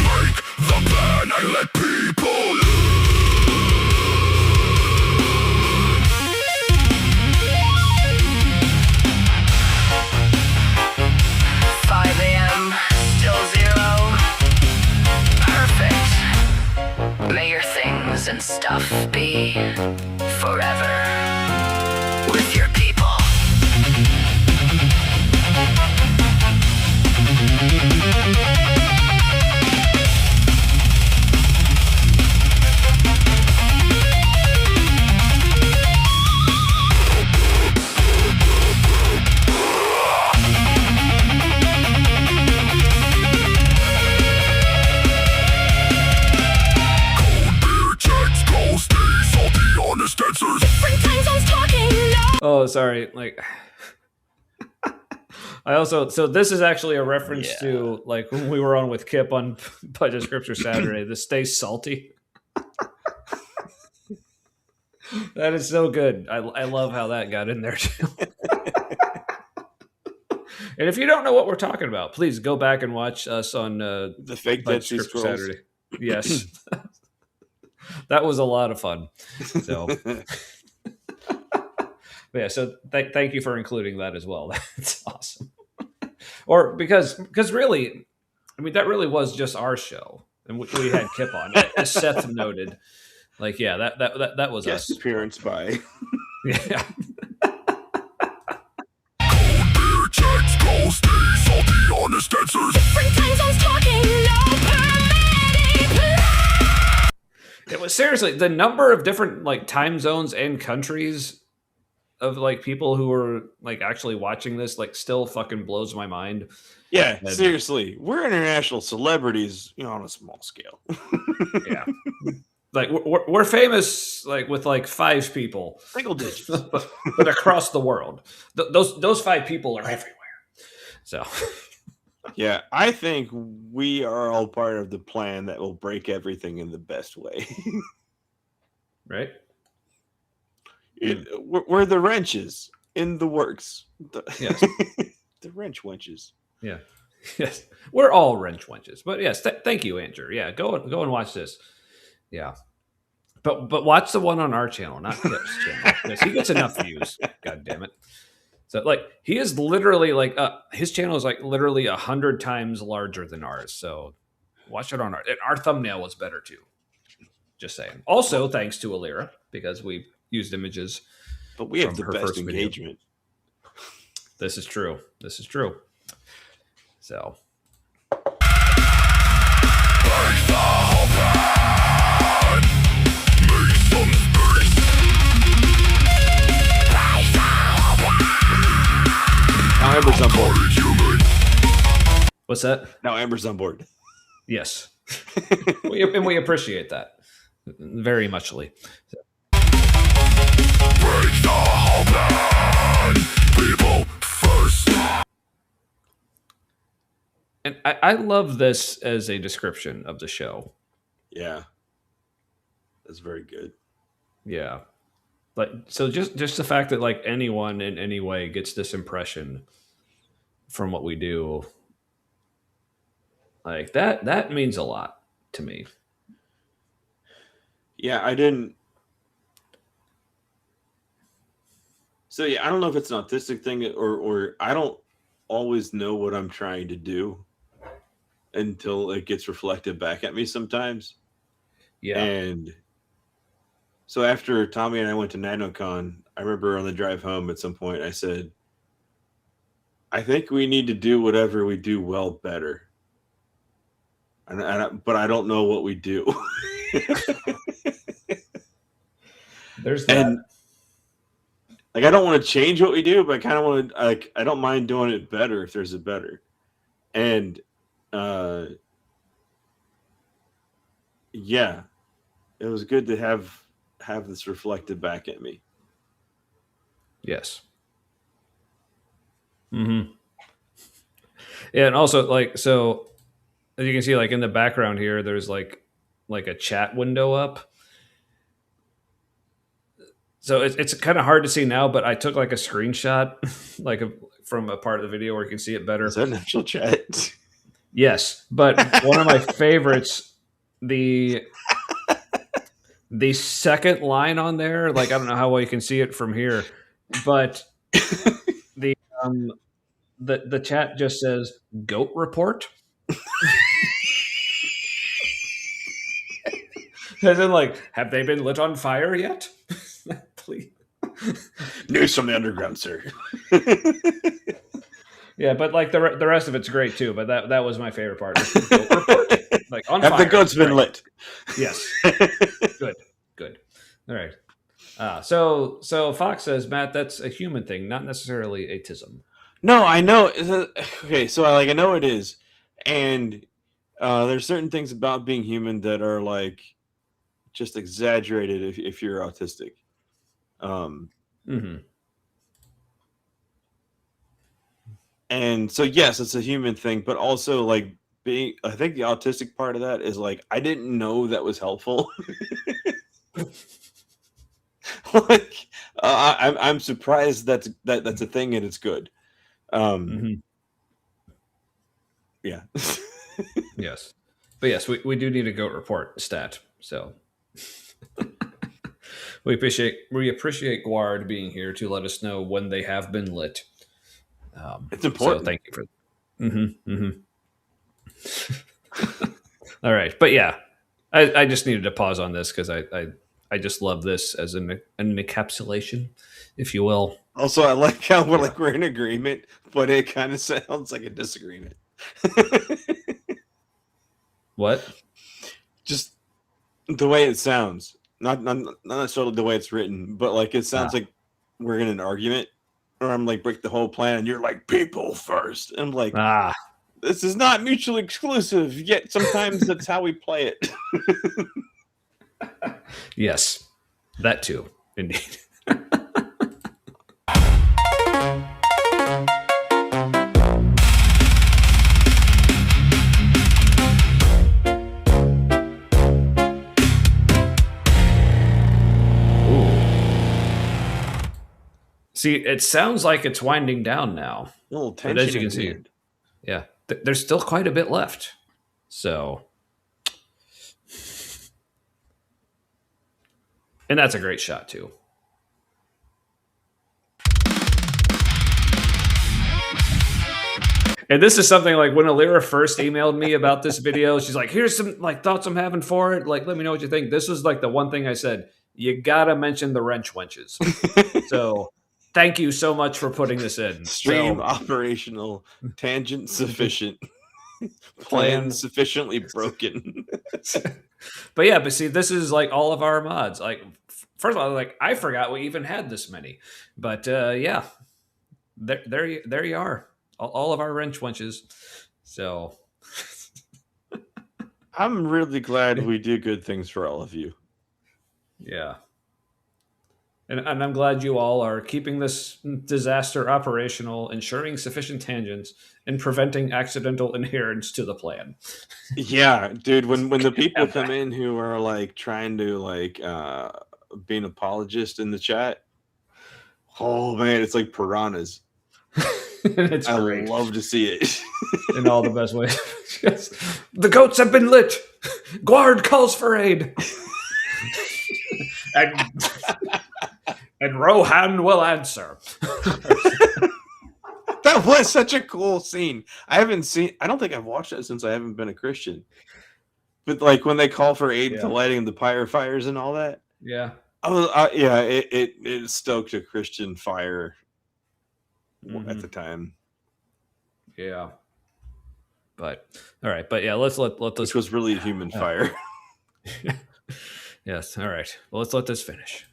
Break the ban and let people live. forever with your people. Different time zones talking, no. Oh, sorry. Like, I also, so this is actually a reference to like when we were on with Kip on Budget Scripture Saturday, the Stay Salty. That is so good. I love how that got in there too. And if you don't know what we're talking about, please go back and watch us on The fake Budget Dead Sea Scripture Scrolls. Saturday. Yes. That was a lot of fun. So, yeah. So thank you for including that as well. That's awesome. Or because really, I mean, that really was just our show, and we had Kip on. As Seth noted, like, yeah, that was Guest us. appearance by. Yeah. Different time zones talking, no permitting. It was seriously the number of different like time zones and countries of like people who were like actually watching this like still fucking blows my mind. Yeah, And- seriously, we're international celebrities, on a small scale. Yeah. Like we're famous like with like 5 people, Single digits. but across the world, those 5 people are everywhere. So Yeah, I think we are all part of the plan that will break everything in the best way. right. We're the wrenches in the works. Yes. The wrench wenches. Yeah. Yes. We're all wrench wenches. But yes, thank you, Andrew. Yeah, go and watch this. Yeah. But watch the one on our channel, not Kip's channel. Because he gets enough views. God damn it. So like he is literally like his channel is like literally 100 times larger than ours. So watch it on our thumbnail was better too. Just saying. Also, thanks to Alira, because we used images. But we have from the her best first video. engagement. This is true. So Now Amber's on board. what's that? Now Amber's on board. Yes. we appreciate that very muchly. So. People first. And I love this as a description of the show. Yeah. That's very good. Yeah. Like so just the fact that like anyone in any way gets this impression from what we do, like that means a lot to me. Yeah, I didn't. So yeah, I don't know if it's an autistic thing or I don't always know what I'm trying to do until it gets reflected back at me sometimes. Yeah. And so after Tommy and I went to NanoCon, I remember on the drive home at some point I said, I think we need to do whatever we do well better. But I don't know what we do. There's that. And like I don't want to change what we do, but I kind of want to like I don't mind doing it better if there's a better. And yeah, it was good to have this reflected back at me. Yes. Mm-hmm. Yeah, and also like so as you can see, like in the background here, there's like a chat window up. So it's kind of hard to see now, but I took like a screenshot, from a part of the video where you can see it better. Is that an actual chat? Yes, but one of my favorites, the second line on there, like I don't know how well you can see it from here, but the chat just says "goat report." As in, like, have they been lit on fire yet? Please. News from the underground, sir. Yeah, but like the rest of it's great too. But that was my favorite part. Report, like on Have fire. the goats been Right. lit? Yes. Good. All right. So Fox says, Matt, that's a human thing, not necessarily a tism. No, I know. Okay, so I know it is, and there's certain things about being human that are like just exaggerated if you're autistic. Mm-hmm. And so yes, it's a human thing, but also like I think the autistic part of that is like I didn't know that was helpful. Like I'm surprised that's a thing and it's good. Mm-hmm. Yeah. Yes, but yes, we do need a goat report stat. So we appreciate Guard being here to let us know when they have been lit. It's important. So thank you for. All right, but yeah, I just needed to pause on this because I just love this as an encapsulation, if you will. Also, I like how we're in agreement, but it kind of sounds like a disagreement. What? Just the way it sounds, not necessarily the way it's written, but like it sounds like we're in an argument, or I'm like break the whole plan, and you're like people first, and I'm like, this is not mutually exclusive. Yet sometimes that's how we play it. Yes, that too, indeed. See, it sounds like it's winding down now. A little but as you can see, yeah, there's still quite a bit left. So, and that's a great shot too. And this is something like when Alira first emailed me about this video, she's like, here's some like thoughts I'm having for it. Like, let me know what you think. This was like the one thing I said, you gotta mention the wrench wenches. So thank you so much for putting this in. Stream operational, tangent sufficient, plan sufficiently broken. But see, this is like all of our mods. Like, first of all, like I forgot we even had this many. But yeah, there you are. All of our wrench wenches. So I'm really glad we do good things for all of you. Yeah. And I'm glad you all are keeping this disaster operational, ensuring sufficient tangents, and preventing accidental adherence to the plan. Yeah, dude, when the people come in who are like trying to like be an apologist in the chat, oh man, it's like piranhas. It's great. I love to see it. In all the best ways. Yes. The goats have been lit. Guard calls for aid. and Rohan will answer. That was such a cool scene. I don't think I've watched it since I haven't been a Christian. But like when they call for aid to lighting the pyre fires and all that. Yeah. It stoked a Christian fire at the time. Yeah. But all right, but yeah, let's let this. Which was really a human fire. Yes. All right. Well, let's let this finish.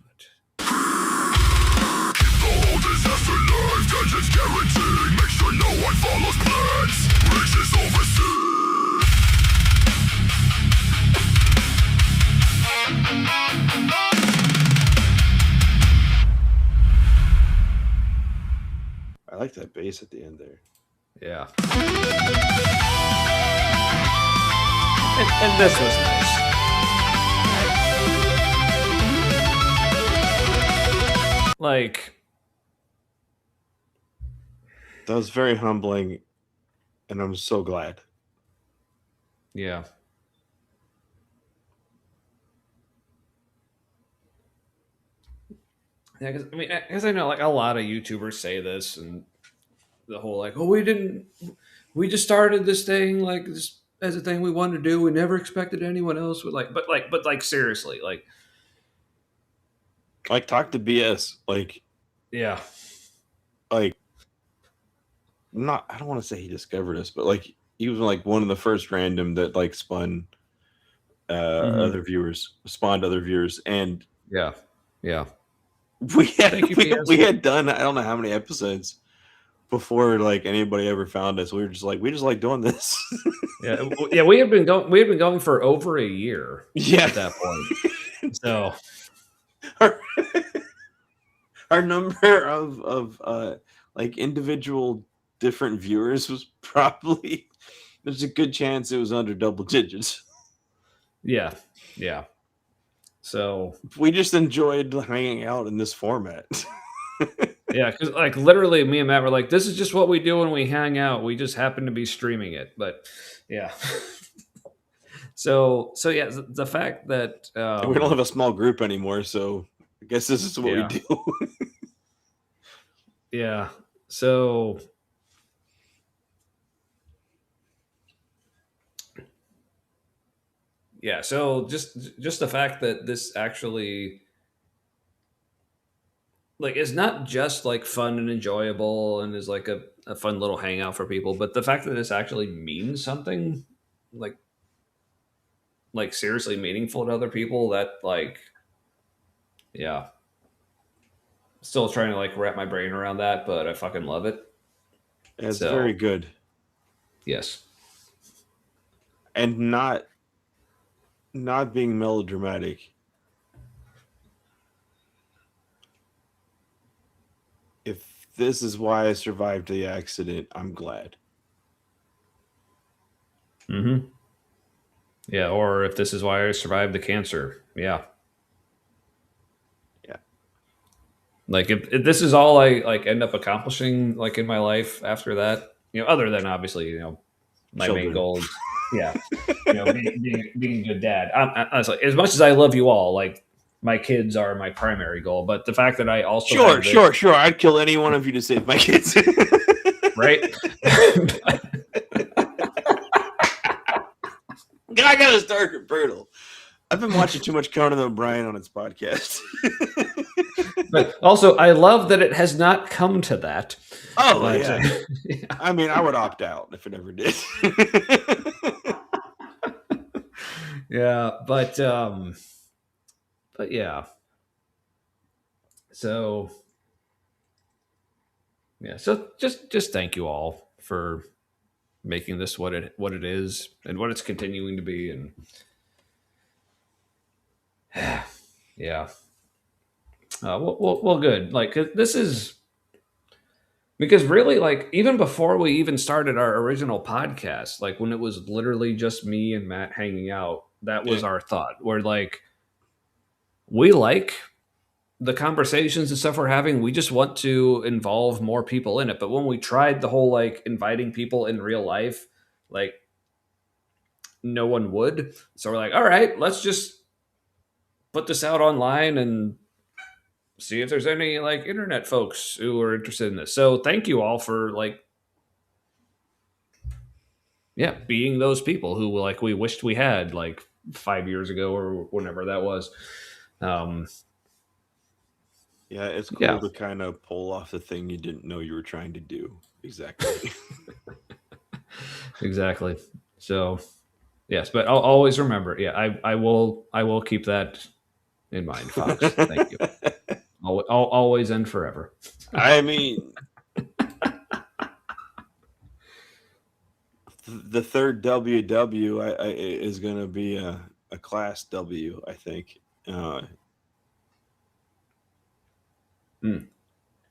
Make sure no one follows plans. Races overseas. I like that bass at the end there. Yeah. And this was nice. Like, that was very humbling, and I'm so glad. Yeah. Yeah, because I know like a lot of YouTubers say this, and the whole like, oh, we just started this thing like this as a thing we wanted to do. We never expected anyone else would like, but like seriously, like talk to BS. yeah, Like not. I don't want to say he discovered us, but like he was like one of the first random that like spun spawned other viewers, and yeah, yeah. we had Thank you, we, BS. we had done I don't know how many episodes before like anybody ever found us. We were just like we just like doing this. Yeah. We had been going for over a year. Yeah. At that point. So our number of like individual different viewers was probably there's a good chance it was under double digits. yeah. So We just enjoyed hanging out in this format. yeah, because like literally, me and Matt were like, "This is just what we do when we hang out. We just happen to be streaming it." But yeah. So yeah, the fact that we don't have a small group anymore, so I guess this is what we do. Yeah. So yeah, so just the fact that this actually like is not just like fun and enjoyable and is like a fun little hangout for people, but the fact that this actually means something like seriously meaningful to other people, that like yeah. Still trying to like wrap my brain around that, but I fucking love it. It's very good. Yes. And not being melodramatic. If this is why I survived the accident, I'm glad. Mm-hmm. Yeah, or if this is why I survived the cancer. Yeah. Yeah. Like if this is all I like end up accomplishing like in my life after that, other than obviously, my Children. main goal is being a good dad. Honestly, as much as I love you all, like my kids are my primary goal, but the fact that I also sure, I'd kill any one of you to save my kids. Right? I gotta start with brutal. I've been watching too much Conan O'Brien on its podcast. But also, I love that it has not come to that. Oh, but, yeah. I mean, I would opt out if it ever did. Yeah, but yeah. So yeah, so just thank you all for making this what it is and what it's continuing to be, and yeah. Well, good. Like this is because really, like even before we even started our original podcast, like when it was literally just me and Matt hanging out, that was our thought. Where like we like the conversations and stuff we're having, we just want to involve more people in it. But when we tried the whole like inviting people in real life, like no one would. So we're like, all right, let's just put this out online and see if there's any like internet folks who are interested in this. So thank you all for like, yeah, being those people who like we wished we had like 5 years ago or whenever that was. Yeah, it's cool to kind of pull off the thing you didn't know you were trying to do. Exactly. Exactly. So, yes, but I'll always remember. Yeah, I will keep that in mind, Fox. Thank you. Always and forever. I mean, the third WW is going to be a class W, I think.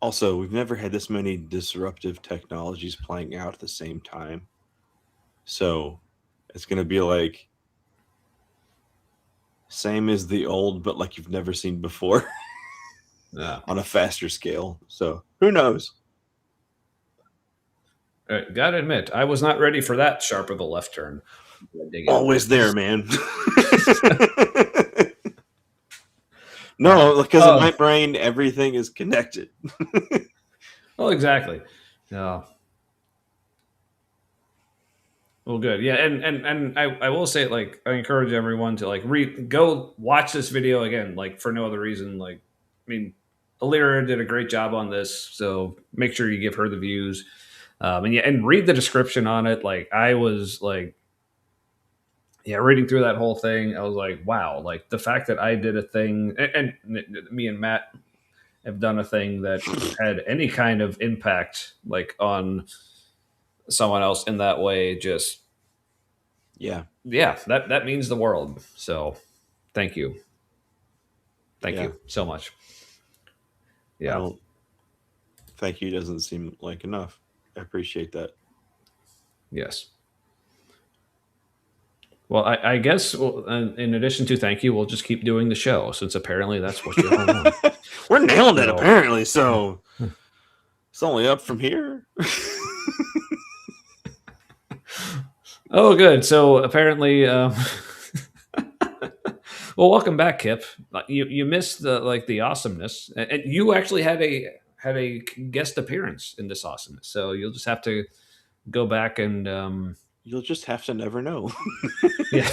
Also, we've never had this many disruptive technologies playing out at the same time. So it's going to be like same as the old, but like you've never seen before on a faster scale. So who knows? Gotta admit, I was not ready for that sharp of a left turn. Always there, man. No, because in my brain, everything is connected. Well, exactly. Well, Well, good. Yeah, and I will say, like, I encourage everyone to like go watch this video again, like for no other reason. Like, I mean, Alira did a great job on this, so make sure you give her the views. And yeah, and read the description on it. Like, I was like, yeah, reading through that whole thing, I was like, wow, like the fact that I did a thing, and me and Matt have done a thing that had any kind of impact, like on someone else in that way, just Yeah. that means the world. So thank you Yeah. so much. I Yeah. don't. Thank you doesn't seem like enough. I appreciate that. Yes. Well, I guess in addition to thank you, we'll just keep doing the show, since apparently that's what you all want. We're nailing it So- apparently, so it's only up from here. Oh, good. So apparently, well, welcome back, Kip. You missed the awesomeness, and you actually had a guest appearance in this awesomeness. So you'll just have to go back and You'll just have to never know. yeah.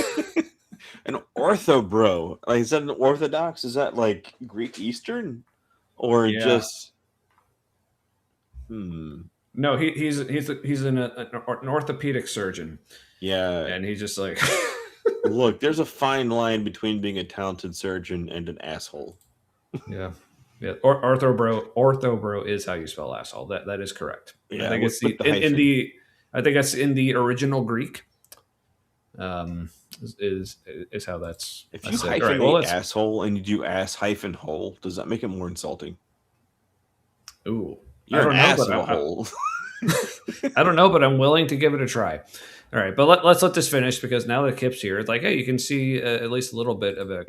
An ortho bro. Like, is that an Orthodox? Is that like Greek Eastern? Or Yeah. just No, he's an orthopedic surgeon, yeah. and he's just like, Look, there's a fine line between being a talented surgeon and an asshole. yeah. Ortho bro is how you spell asshole. That is correct. Yeah, I think it's with the in hyphen. the I think that's in the original Greek. Is how that's. If that's you it. hyphenate All right, well, let's- asshole and you do ass hyphen hole, does that make it more insulting? Ooh, You're I don't an know, ass but of a hole. I don't know, but I'm willing to give it a try. All right, but let's let this finish, because now that Kip's here, it's like, hey, you can see at least a little bit of a.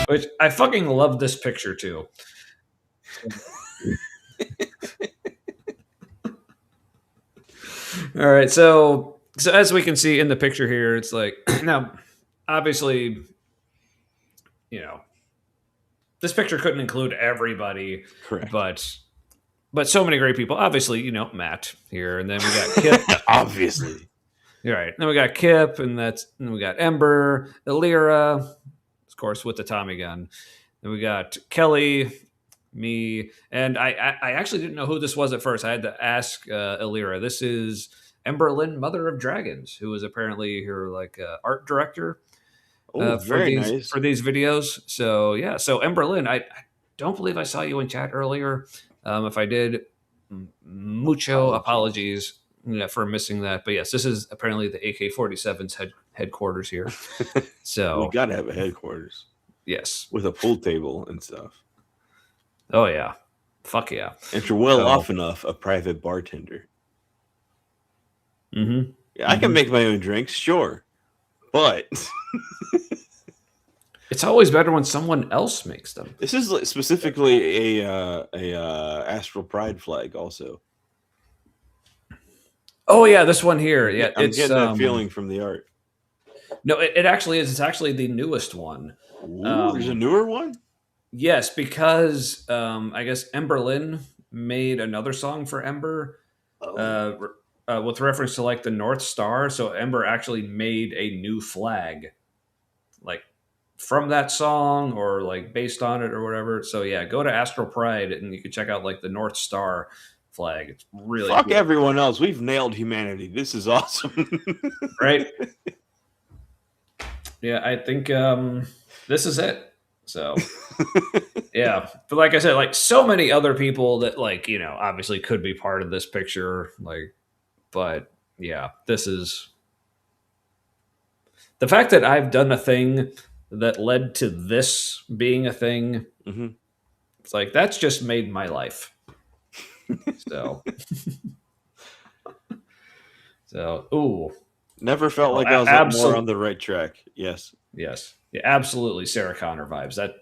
Which I fucking love this picture too. All right, so as we can see in the picture here, it's like now, obviously, this picture couldn't include everybody, Correct. but so many great people. Obviously, Matt here, and then we got Kip. Obviously. All right, then we got Kip, and then we got Ember, Alira, of course, with the Tommy gun. Then we got Kelly, me, and I actually didn't know who this was at first. I had to ask Alira. This is Emberlyn, Mother of Dragons, who is apparently her art director Oh, very nice. for these videos. So yeah, so Emberlyn, I don't believe I saw you in chat earlier. If I did, mucho apologies for missing that. But yes, this is apparently the AK-47's headquarters here. So We gotta have a headquarters yes. with a pool table and stuff. Oh yeah. Fuck yeah. If you're well So- off enough, a private bartender. Mm-hmm. Yeah, I can make my own drinks, sure, but It's always better when someone else makes them. this is specifically a Astral Pride flag. Also, Oh yeah, this one here. Yeah, I'm it's getting that feeling from the art. No, it actually is. It's actually the newest one. Ooh, there's a newer one. Yes, because I guess Emberlyn made another song for Ember with reference to the North Star. So Ember actually made a new flag, from that song or based on it or whatever. So yeah, go to Astral Pride and you can check out the North Star flag. It's really Fuck cool. everyone else. We've nailed humanity. This is awesome. Right? Yeah, I think this is it. So yeah, but like I said, so many other people that obviously could be part of this picture, but yeah, this is the fact that I've done a thing that led to this being a thing. Mm-hmm. It's that's just made my life. So ooh, Never felt like I was more on the right track. Yes. Yes. Yeah, absolutely. Sarah Connor vibes. That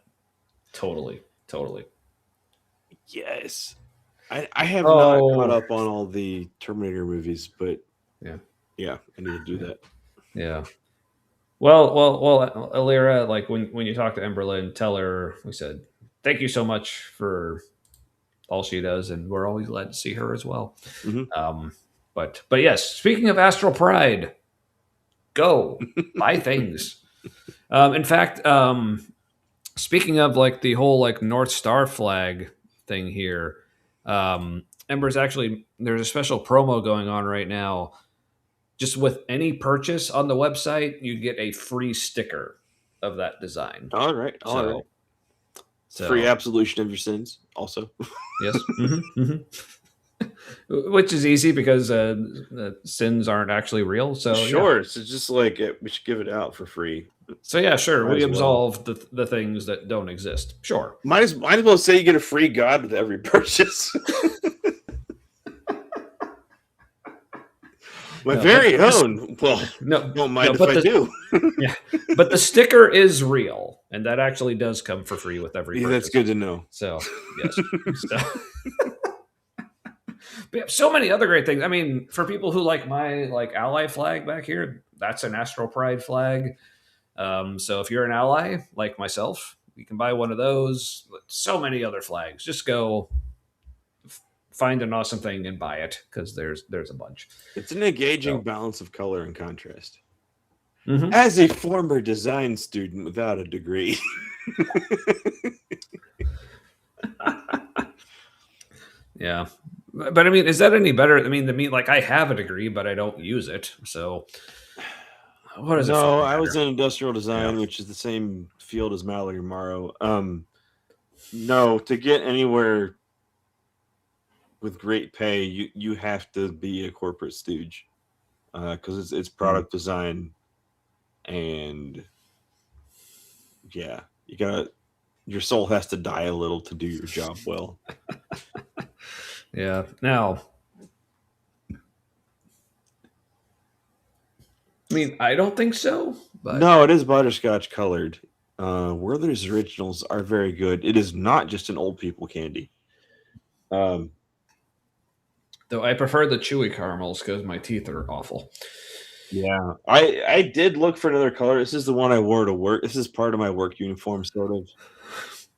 totally. Yes. I have not caught up on all the Terminator movies, but yeah, I need to do that. Yeah. Well, Alira, when you talk to Emberlyn, tell her we said thank you so much for all she does, and we're always glad to see her as well. Mhm. But yes, speaking of Astral Pride, go buy things. In fact, speaking of like the whole like North Star flag thing here, Ember's actually there's a special promo going on right now. Just with any purchase on the website, you get a free sticker of that design. All right. All right. So Free absolution of your sins, also. yes, which is easy because sins aren't actually real. So Sure. yeah. So just like we should give it out for free. So yeah, sure. Might We as well. absolve the things that don't exist. Sure. Might as well say you get a free God with every purchase. My very own. Well, don't mind if I do. Yeah, but the sticker is real, and that actually does come for free with every purchase. That's good to know. So yes. We have so many other great things. I mean, for people who like my like ally flag back here, that's an Astral Pride flag. So if you're an ally like myself, you can buy one of those. So many other flags. Just go find an awesome thing and buy it because there's a bunch. It's an engaging balance of color and contrast. Mm-hmm. As a former design student without a degree. Yeah. But I mean, is that any better? I mean, like I have a degree, but I don't use it. So what is it? No, I was in industrial design, which is the same field as Mallory Morrow. No, to get anywhere with great pay, you have to be a corporate stooge because it's product design, and yeah, your soul has to die a little to do your job well. Yeah. Now, I mean, I don't think so. But no, it is butterscotch colored. Werther's Originals are very good. It is not just an old people candy. Though I prefer the chewy caramels because my teeth are awful. Yeah, I did look for another color. This is the one I wore to work. This is part of my work uniform, sort of.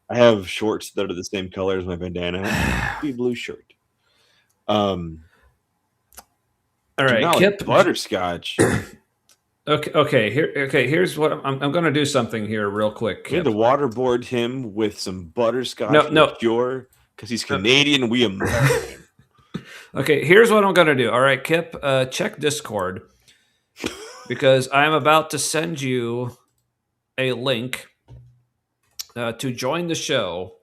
I have shorts that are the same color as my bandana. Be blue shirt. All right, Kip. Butterscotch. Okay. Here's what I'm going to do something here real quick. We had to waterboard him with some butterscotch. No, Pure because he's Canadian. We American. Okay, here's what I'm going to do. All right, Kip, check Discord because I'm about to send you a link to join the show,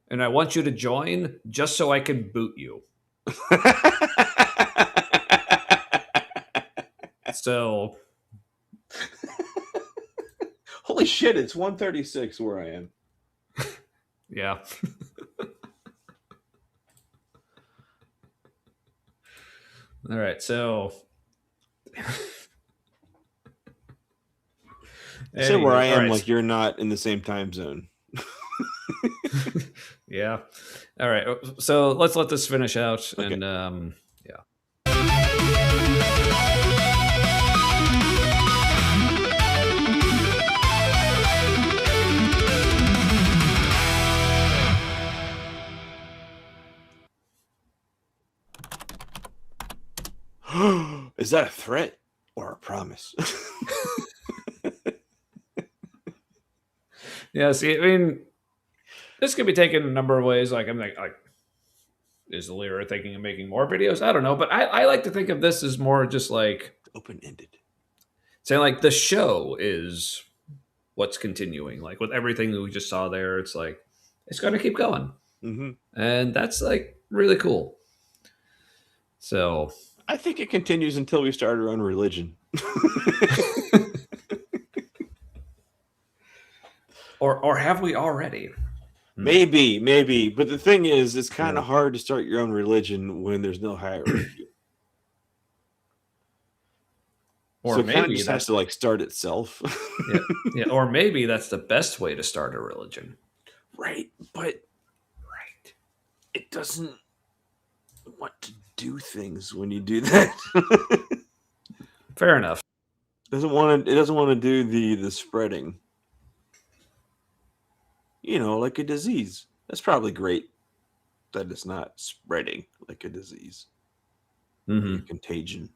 and I want you to join just so I can boot you. So, holy shit! It's 1:36 where I am. Yeah. All right, so Say where I am, right. like you're not in the same time zone. Yeah. All right. So let's let this finish out, Okay. and yeah. Is that a threat or a promise? Yeah. See, I mean, this could be taken a number of ways. Like, I'm like, is Lyra thinking of making more videos? I don't know, but I like to think of this as more just like open-ended. Saying like the show is what's continuing. Like with everything that we just saw there, it's like it's going to keep going, and that's like really cool. So I think it continues until we start our own religion. Or have we already? Maybe. But the thing is, it's kind of hard to start your own religion when there's no hierarchy. Or so it maybe just has to like start itself. yeah. Or maybe that's the best way to start a religion. Right. But it doesn't want to do things when you do that. Fair enough. It doesn't want to do the spreading. You know, like a disease. That's probably great. that it's not spreading like a disease, Mm-hmm. like a contagion.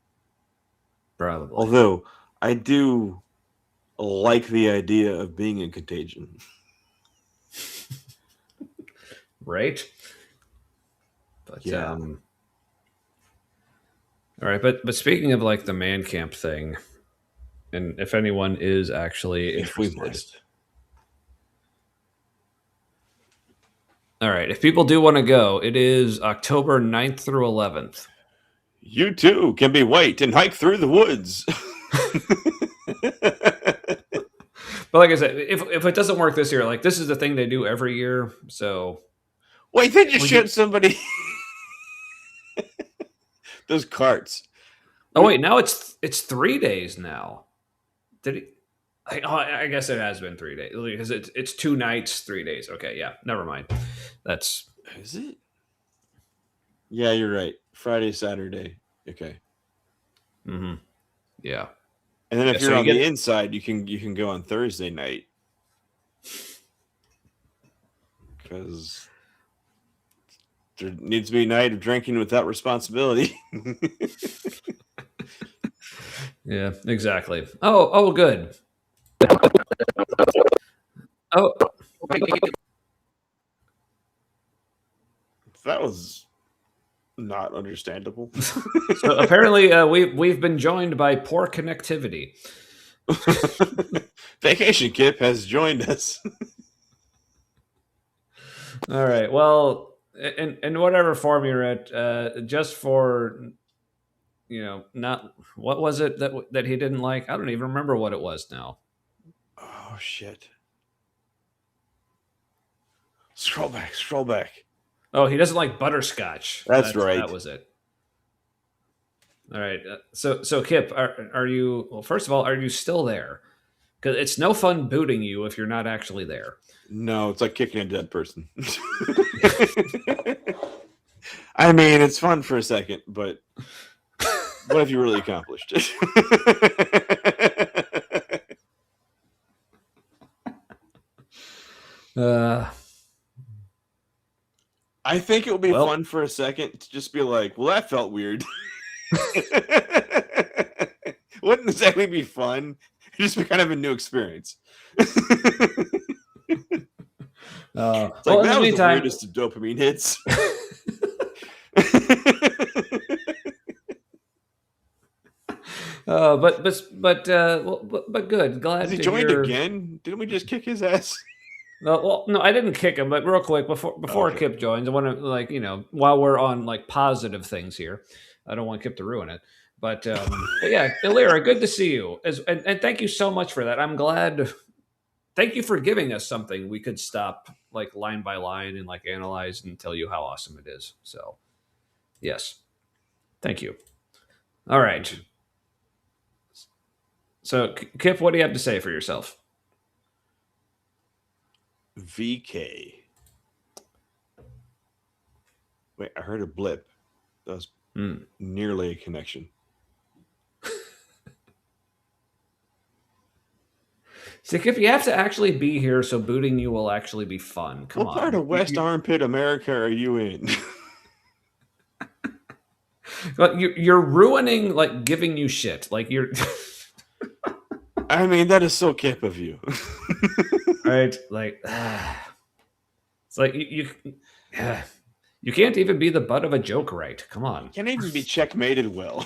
Probably. Although I do like the idea of being in contagion. Right? But Yeah. all right, but speaking of like the man camp thing, and if anyone is actually If we interested, must. all right, if people do want to go, it is October 9th through 11th. You too can be white and hike through the woods. But like I said, if it doesn't work this year, like this is the thing they do every year, so Wait, they just We shot get- somebody. Those carts. oh wait, now it's 3 days now. Did it? I guess it has been 3 days because it's 2 nights, 3 days. Okay, yeah, never mind. That's Is it? Yeah, you're right. Friday, Saturday. Okay. yeah. And then if Yeah, so you're you on get- the inside, you can go on Thursday night. Because there needs to be a night of drinking without responsibility. Yeah, exactly. Oh, good. Oh, That was not understandable. so apparently we've been joined by poor connectivity. Vacation Kip has joined us. All right. Well, in whatever form you're at, just for not what was it that he didn't like? I don't even remember what it was now. Oh shit. Scroll back, scroll back. Oh, he doesn't like butterscotch. That's right. That was it. All right. So Kip, are you? Well, first of all, are you still there? Because it's no fun booting you if you're not actually there. No, it's like kicking a dead person. I mean, it's fun for a second, but what have you really accomplished? I think it would be Well- fun for a second to just be like, well, that felt weird. Wouldn't exactly be fun. It'd just be kind of a new experience. It's like, well, in that the was meantime, the weirdest of dopamine hits. but good. Glad Has he to joined hear. again? Didn't we just kick his ass? No, I didn't kick him. But real quick, before Okay. Kip joins, I want to while we're on like positive things here, I don't want Kip to ruin it. But yeah, Illyra, good to see you. And thank you so much for that. I'm glad. Thank you for giving us something we could stop like line by line and like analyze and tell you how awesome it is. So, yes, thank you. All right. So, Kip, what do you have to say for yourself? VK. Wait, I heard a blip. That was nearly a connection. See, Kip, you have to actually be here so booting you will actually be fun. Come What on. part of West Armpit America are you in? But you're ruining like giving you shit. Like you're I mean, that is so Kip of you. right. Like it's like you can't even be the butt of a joke, right? Come on. Can't even be checkmated well.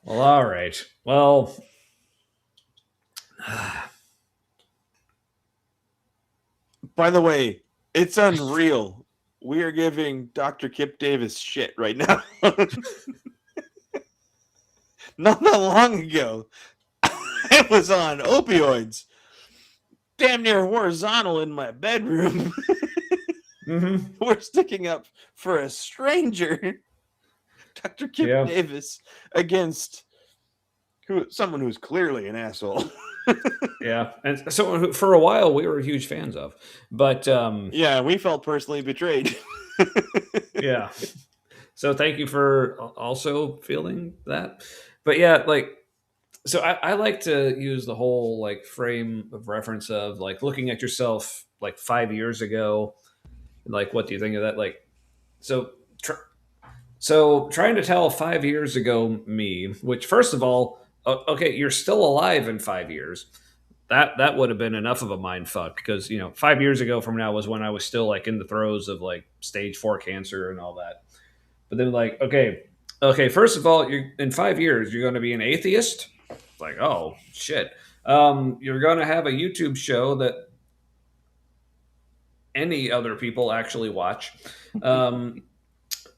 Well, all right. Well, By the way, it's unreal. We are giving Dr. Kip Davis shit right now. Not that long ago, I was on opioids, damn near horizontal in my bedroom. We're sticking up for a stranger, Dr. Kip Yeah. Davis, against someone who's clearly an asshole. yeah. And so for a while we were huge fans of, but Yeah, we felt personally betrayed. yeah. So thank you for also feeling that. But yeah, like So I like to use the whole like frame of reference of like looking at yourself like 5 years ago, like what do you think of that? Like so. So trying to tell 5 years ago me, which first of all, okay, you're still alive in 5 years. That would have been enough of a mind fuck because 5 years ago from now was when I was still like in the throes of like stage 4 cancer and all that. But then like okay, first of all, you're in 5 years you're going to be an atheist. Like oh shit, you're going to have a YouTube show that any other people actually watch.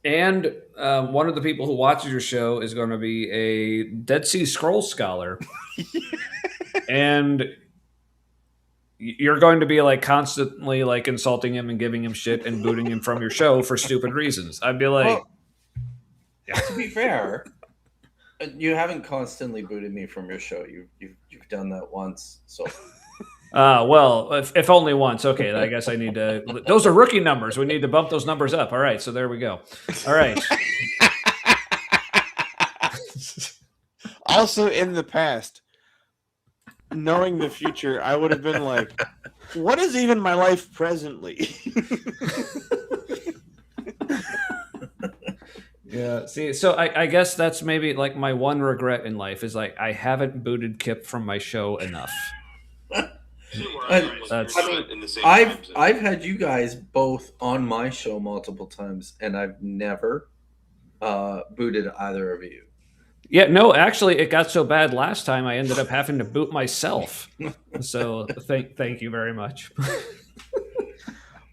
And one of the people who watches your show is going to be a Dead Sea Scrolls scholar. And you're going to be like constantly like insulting him and giving him shit and booting him from your show for stupid reasons. I'd be like, well, to be fair, you haven't constantly booted me from your show. You've done that once. So well, if only once. Okay, I guess I need to. Those are rookie numbers. We need to bump those numbers up. All right, so there we go. All right. Also, in the past, knowing the future, I would have been like, what is even my life presently? Yeah. See, so I guess that's maybe like my one regret in life is like I haven't booted Kip from my show enough. I've had you guys both on my show multiple times, and I've never booted either of you. Yeah, no, actually, it got so bad last time I ended up having to boot myself. So thank you very much.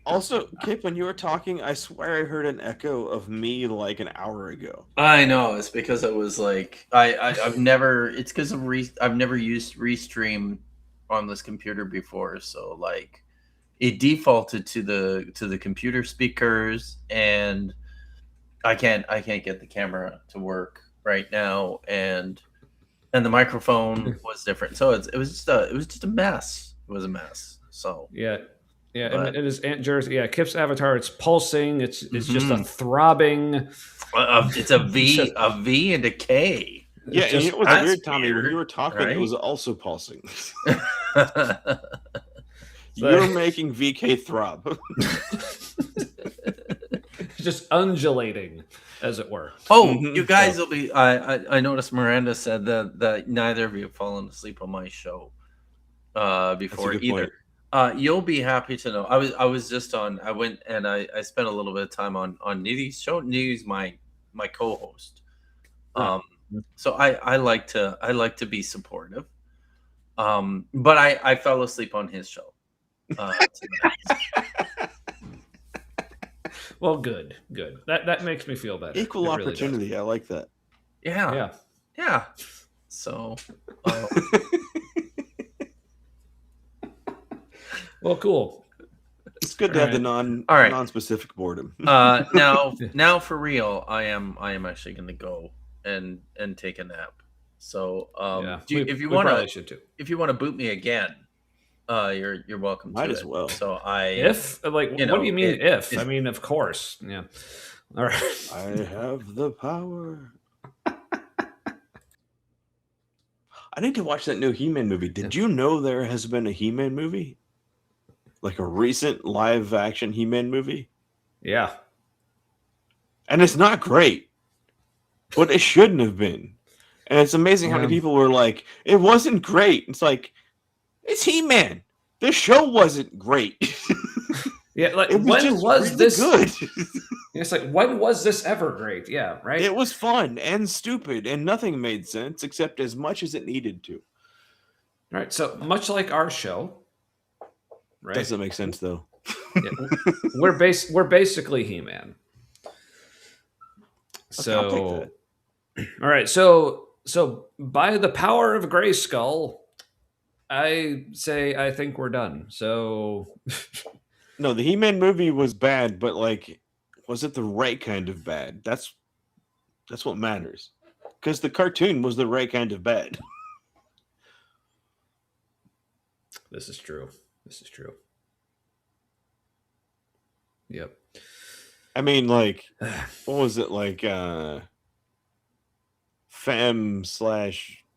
Also, Kip, when you were talking, I swear I heard an echo of me like an hour ago. I know it's because I was like I've never. It's because of I've never used Restream on this computer before, so like it defaulted to the computer speakers, and I can't get the camera to work right now, and the microphone was different, so it was just a mess. It was a mess. So yeah, and it is Aunt Jersey. Yeah, Kip's avatar. It's pulsing. It's just a throbbing. It's a V, a V and a K. Yeah, and it was weird, Tommy. When you were talking, right? It was also pulsing. You're making VK throb. Just undulating, as it were. Oh, you guys will be. I noticed Miranda said that neither of you have fallen asleep on my show before either. You'll be happy to know. I was just on. I went and I spent a little bit of time on Nidhi's show. Nidhi's my co-host. So I like to be supportive. But I fell asleep on his show. Well, good. That makes me feel better. Equal opportunity. Really, I like that. Yeah. So. Well, cool. It's good to have the non-specific boredom. Now for real, I am actually going to go and take a nap. So if you want to boot me again, you're welcome. Might to as it. well. So what do you mean if? I mean, of course. Yeah. All right. I have the power. I need to watch that new He-Man movie. Did you know there has been a He-Man movie? Like a recent live-action He-Man movie? Yeah. And it's not great. But it shouldn't have been. And it's amazing how many people were like, it wasn't great. It's like, it's He-Man. This show wasn't great. Yeah, like when was this good? It's like, when was this ever great? Yeah, right? It was fun and stupid, and nothing made sense except as much as it needed to. All right, so much like our show, right? Doesn't make sense though. Yeah, we're basically He-Man. So, I'll take that. All right, so by the power of Grayskull, I say I think we're done. So, no, the He-Man movie was bad, but like, was it the right kind of bad? That's what matters. Because the cartoon was the right kind of bad. This is true. Yep. I mean, like, what was it like? Femme /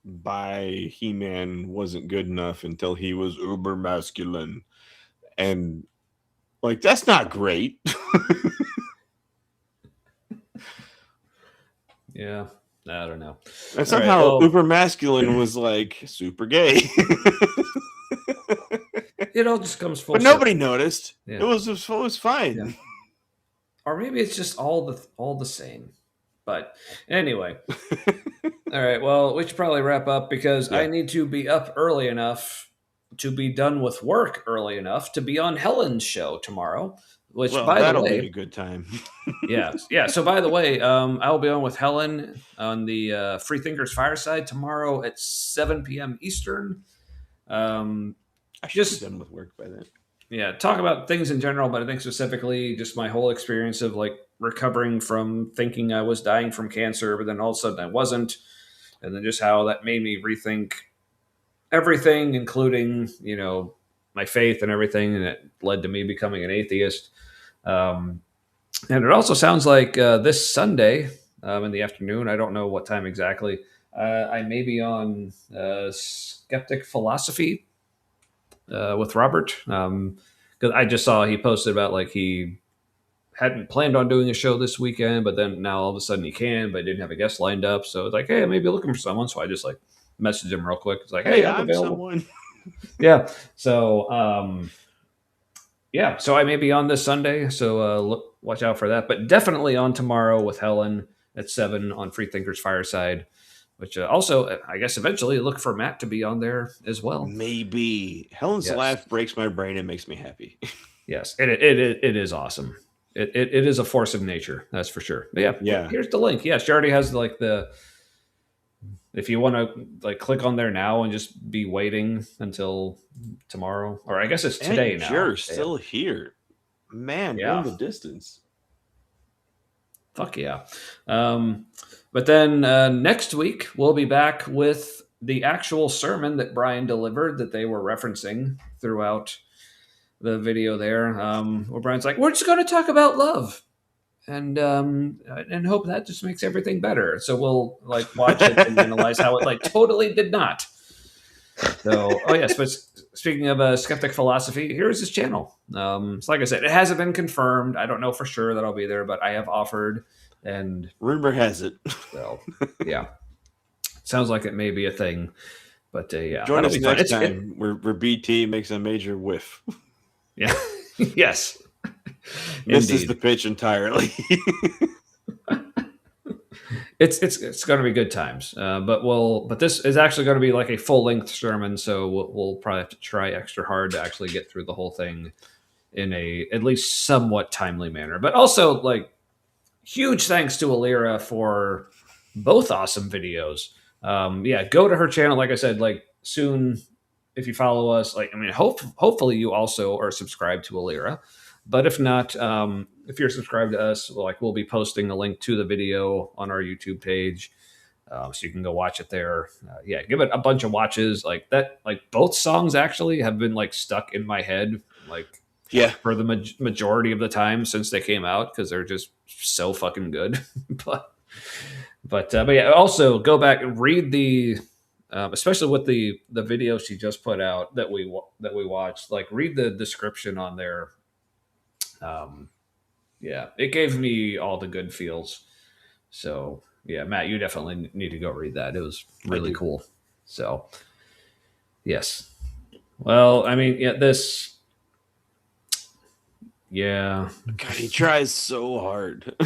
by He-Man wasn't good enough until he was uber masculine. And like, that's not great. Yeah, I don't know. And All somehow right, well, uber masculine was like super gay. it all just comes full But nobody circle. noticed. Yeah. It was fine. Yeah. Or maybe it's just all the same. But anyway. All right, well, we should probably wrap up because I Yeah. need to be up early enough to be done with work early enough to be on Helen's show tomorrow. Which, Well, by the that'll way, be a good time. yeah. So, by the way, I'll be on with Helen on the Free Thinkers Fireside tomorrow at 7 p.m. Eastern. I should Just be done with work by then. yeah, talk about things in general, but I think specifically just my whole experience of like recovering from thinking I was dying from cancer, but then all of a sudden I wasn't, and then just how that made me rethink everything, including my faith and everything, and it led to me becoming an atheist. And it also sounds like this Sunday in the afternoon, I don't know what time exactly, I may be on Skeptic Philosophy with Robert. Because I just saw he posted about like he hadn't planned on doing a show this weekend, but then now all of a sudden he can, but didn't have a guest lined up. So it's like, hey, I may be looking for someone. So I just like messaged him real quick. It's like, hey, I'm available. Someone. Yeah. So, yeah. So I may be on this Sunday. So watch out for that. But definitely on tomorrow with Helen at 7 on Free Thinkers Fireside. Which also, I guess, eventually look for Matt to be on there as well. Maybe Helen's Yes. laugh breaks my brain and makes me happy. Yes, it is awesome. It is a force of nature, that's for sure. But yeah. Here's the link. Yeah, she already has like if you want to like click on there now and just be waiting until tomorrow, or I guess it's today and now. You're still here, man. Yeah. Going the distance. Fuck yeah. But then next week, we'll be back with the actual sermon that Brian delivered that they were referencing throughout the video there. Where Brian's like, we're just going to talk about love and hope that just makes everything better. So we'll like watch it and analyze how it like totally did not. So, oh yes, but speaking of Skeptic Philosophy, here's his channel. So like I said, it hasn't been confirmed. I don't know for sure that I'll be there, but I have offered. And rumor has it. So, yeah, sounds like it may be a thing. But yeah, join us next time where BT makes a major whiff. Yeah. Yes. This is the pitch entirely. It's going to be good times. But this is actually going to be like a full length sermon, so we'll probably have to try extra hard to actually get through the whole thing in a at least somewhat timely manner. But also like. Huge thanks to Alira for both awesome videos. Go to her channel. Like I said, like soon, if you follow us, like, I mean, hopefully you also are subscribed to Alira, but if not, if you're subscribed to us, we'll be posting a link to the video on our YouTube page. So you can go watch it there. Give it a bunch of watches like that. Like both songs actually have been like stuck in my head. For the majority of the time since they came out, because they're just so fucking good. but yeah, also go back and read the, especially with the video she just put out that we watched. Like read the description on there. It gave me all the good feels. So yeah, Matt, you definitely need to go read that. It was really cool. So yes, well, I mean, this. Yeah. God, he tries so hard.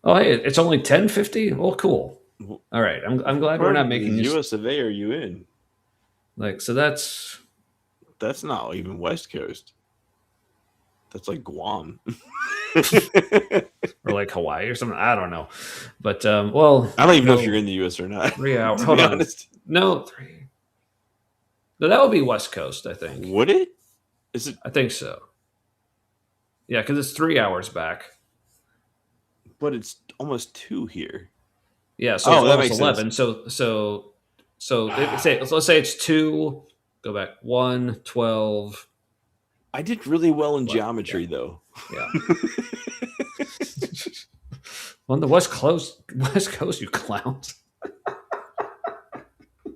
Oh, hey, it's only 10:50. Well, cool. All right, I'm glad we're not making US of A. Are you in? Like, so that's not even West Coast. That's like Guam, or like Hawaii or something. I don't know, but well, I don't even know if you're in the US or not. 3 hours. Hold on. No, 3. No, that would be West Coast, I think. Would it? Is it? I think so. Yeah, because it's 3 hours back. But it's almost 2 here. Yeah, so that it's makes 11. Sense. So let's say it's 2. Go back 1, 12. I did really well in geometry, though. Yeah. On the West Coast, you clowns.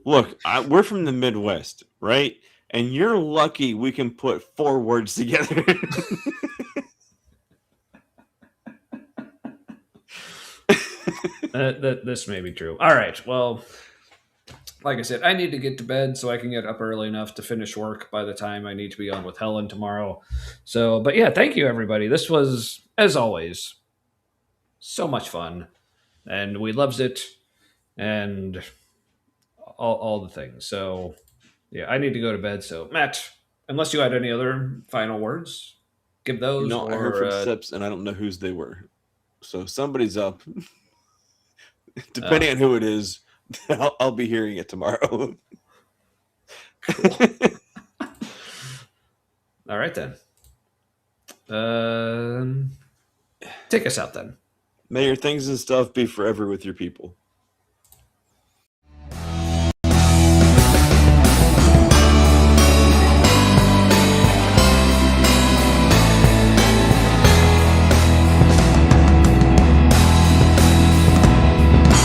Look, we're from the Midwest, right? And you're lucky we can put 4 words together. This may be true. All right. Well, like I said, I need to get to bed so I can get up early enough to finish work by the time I need to be on with Helen tomorrow. So, but yeah, thank you, everybody. This was, as always, so much fun. And we loves it. And all the things. So, yeah, I need to go to bed. So, Matt, unless you had any other final words, give those. No, or, I heard from Sips, and I don't know whose they were. So somebody's up. Depending on who it is, I'll be hearing it tomorrow. Cool. All right, then. Take us out, then. May your things and stuff be forever with your people.